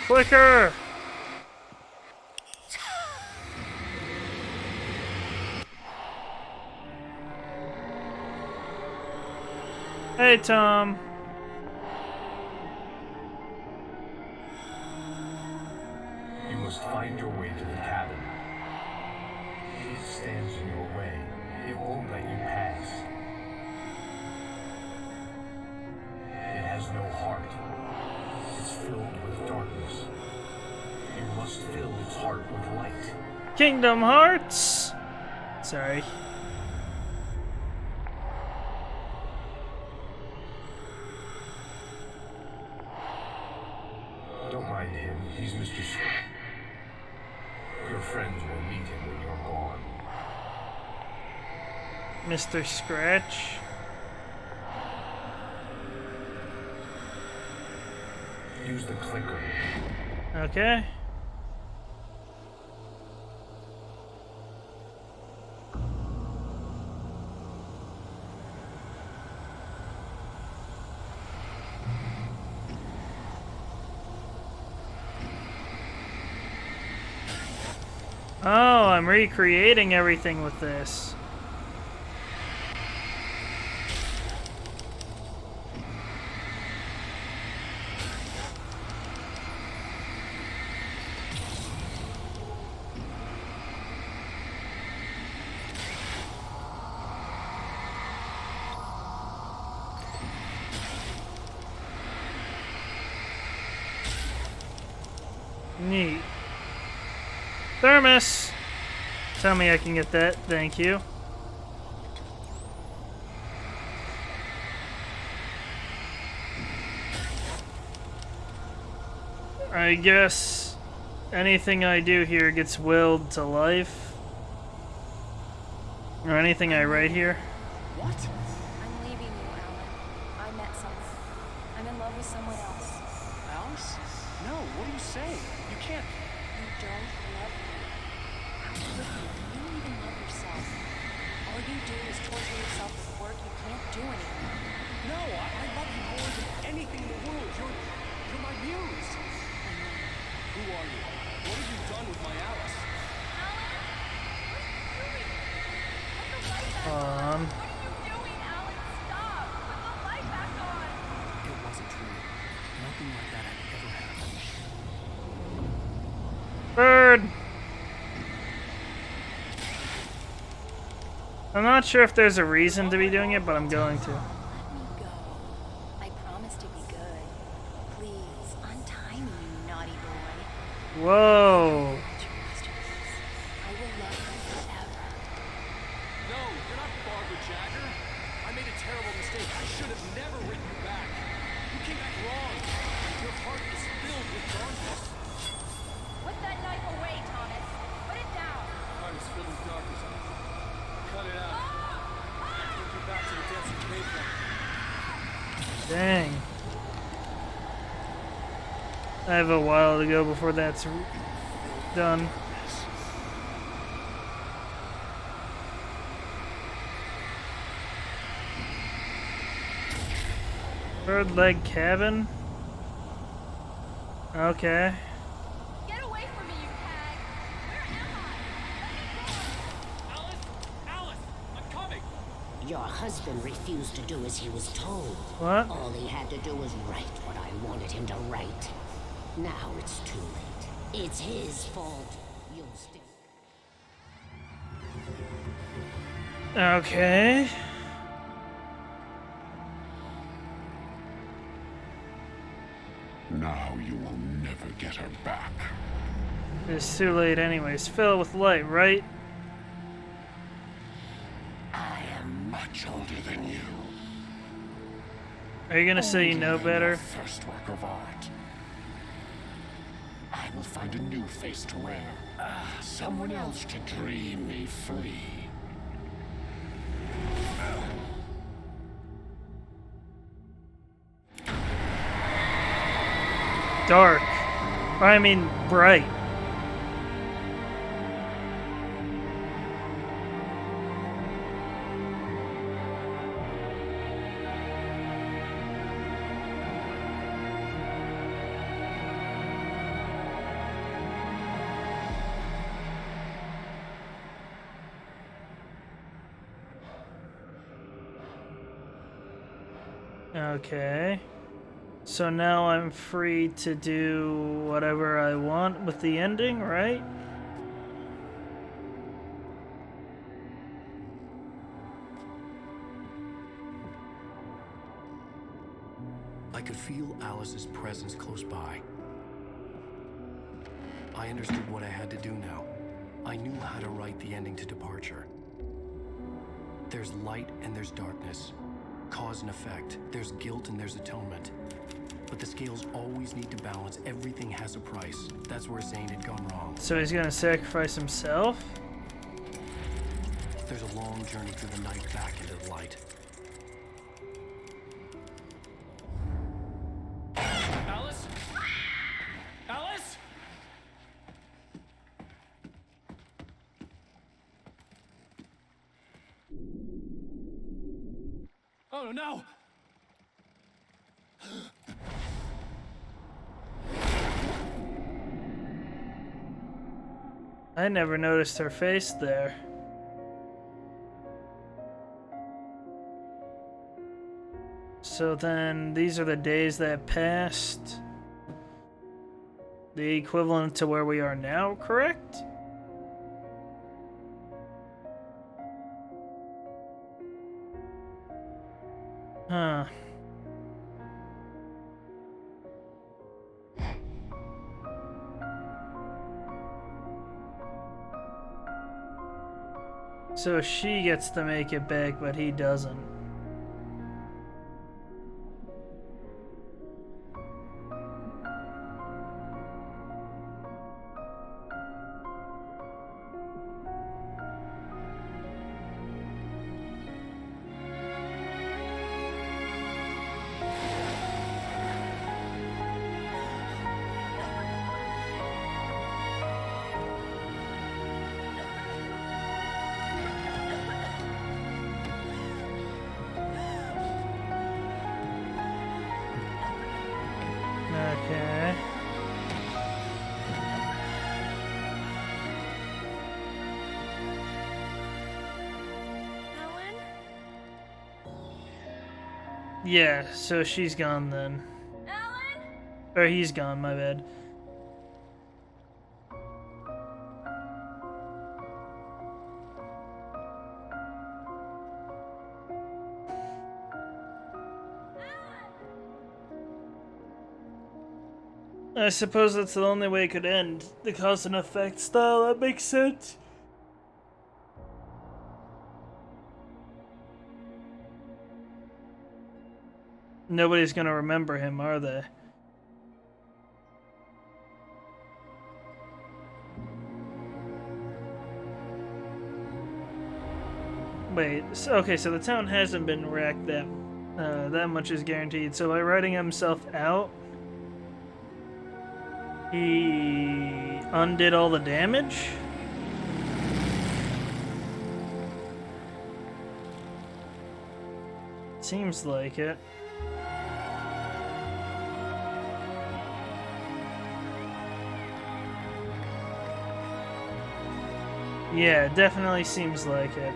Clicker! Hey, Tom. You must find your way to the cabin. It stands in your way. It won't let you pass. It has no heart. It's filled with darkness. You must fill its heart with light. Kingdom Hearts! Sorry. Don't mind him. He's Mr. Scratch. Your friends will meet him when you're gone. Mr. Scratch. Use the clicker. Okay. Oh, I'm recreating everything with this. Neat. Thermos! Tell me I can get that, thank you. I guess anything I do here gets willed to life. Or anything I write here. What? I'm leaving you, Alan. I met someone. I'm in love with someone else. Alice? No, what are you saying? You can't. You don't love me. How could you? You don't even love yourself. All you do is torture yourself with work you can't do anymore. No, I love you more than anything in the world. You're my muse. Who are you? What have you done with my Alice? It wasn't true. Nothing like that had ever happened. Bird! I'm not sure if there's a reason to be doing it, but I'm going to. Let me go. I promise to be good. Please, untie me, you naughty boy. Whoa. I will love you forever. No, you're not Barbara Jagger. I made a terrible mistake. I should have never written you back. You came back wrong. Your heart is filled with darkness. Put that knife away, Thomas. Put it down. Heart is filled with darkness. Cut it out. I can't get back to Dang. I have a while to go before that's done. Bird leg cabin? Okay. Get away from me, you hag! Where am I? Let me go! Alice! I'm coming! Your husband refused to do as he was told. What? All he had to do was write what I wanted him to write. Now it's too late. It's his fault. You'll still... Okay. Now you will never get her back. It's too late anyways. Fill with light, right? I am much older than you. Are you gonna say you know Older than better? your first work of art. I will find a new face to wear. Someone else to dream me free. Dark. Or I mean bright. Okay. So now I'm free to do whatever I want with the ending, right? I could feel Alice's presence close by. I understood what I had to do now. I knew how to write the ending to Departure. There's light and there's darkness. Cause and effect. There's guilt and there's atonement. But the scales always need to balance. Everything has a price. That's where Zane had gone wrong. So he's gonna sacrifice himself? There's a long journey through the night back into the light. Alice? Alice? Oh no! I never noticed her face there. So then, these are the days that passed. The equivalent to where we are now, correct? Huh. So she gets to make it back, but he doesn't. Okay. Ellen? Yeah, so she's gone then. Ellen? Or he's gone, my bad. I suppose that's the only way it could end. The cause and effect style, that makes sense. Nobody's gonna remember him, are they? Wait, so, okay, so the town hasn't been wrecked that That much is guaranteed. So by writing himself out, he undid all the damage? Seems like it. Yeah, it definitely seems like it.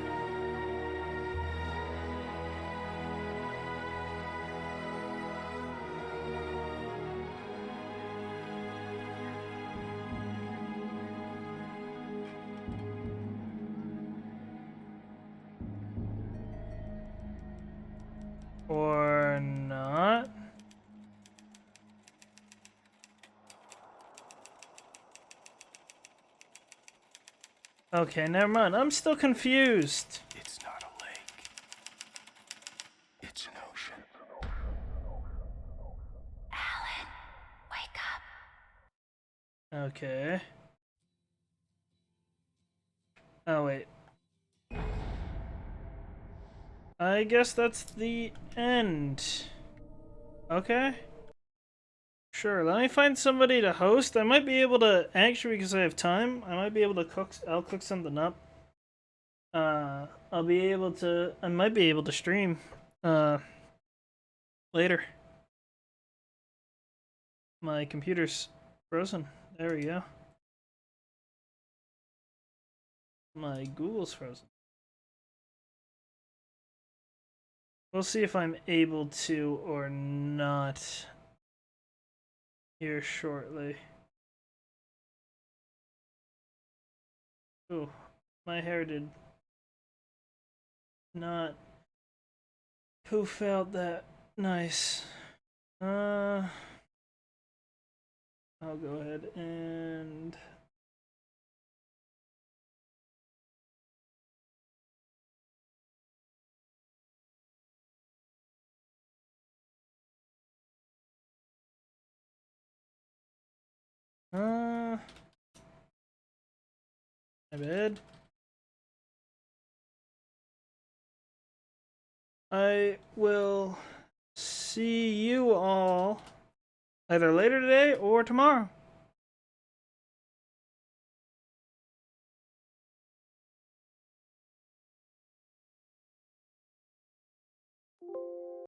Or not? Okay, never mind. I'm still confused. It's not a lake. It's an ocean. Alan, wake up. Okay. Oh, wait. I guess that's the end. Okay. Sure, let me find somebody to host. I might be able to, actually, because I have time, I might be able to I'll cook something up. I might be able to stream, later. My computer's frozen. There we go. My Google's frozen. We'll see if I'm able to or not here shortly. Oh, my hair did not poof out that nice. I'll go ahead and my bad. I will see you all either later today or tomorrow.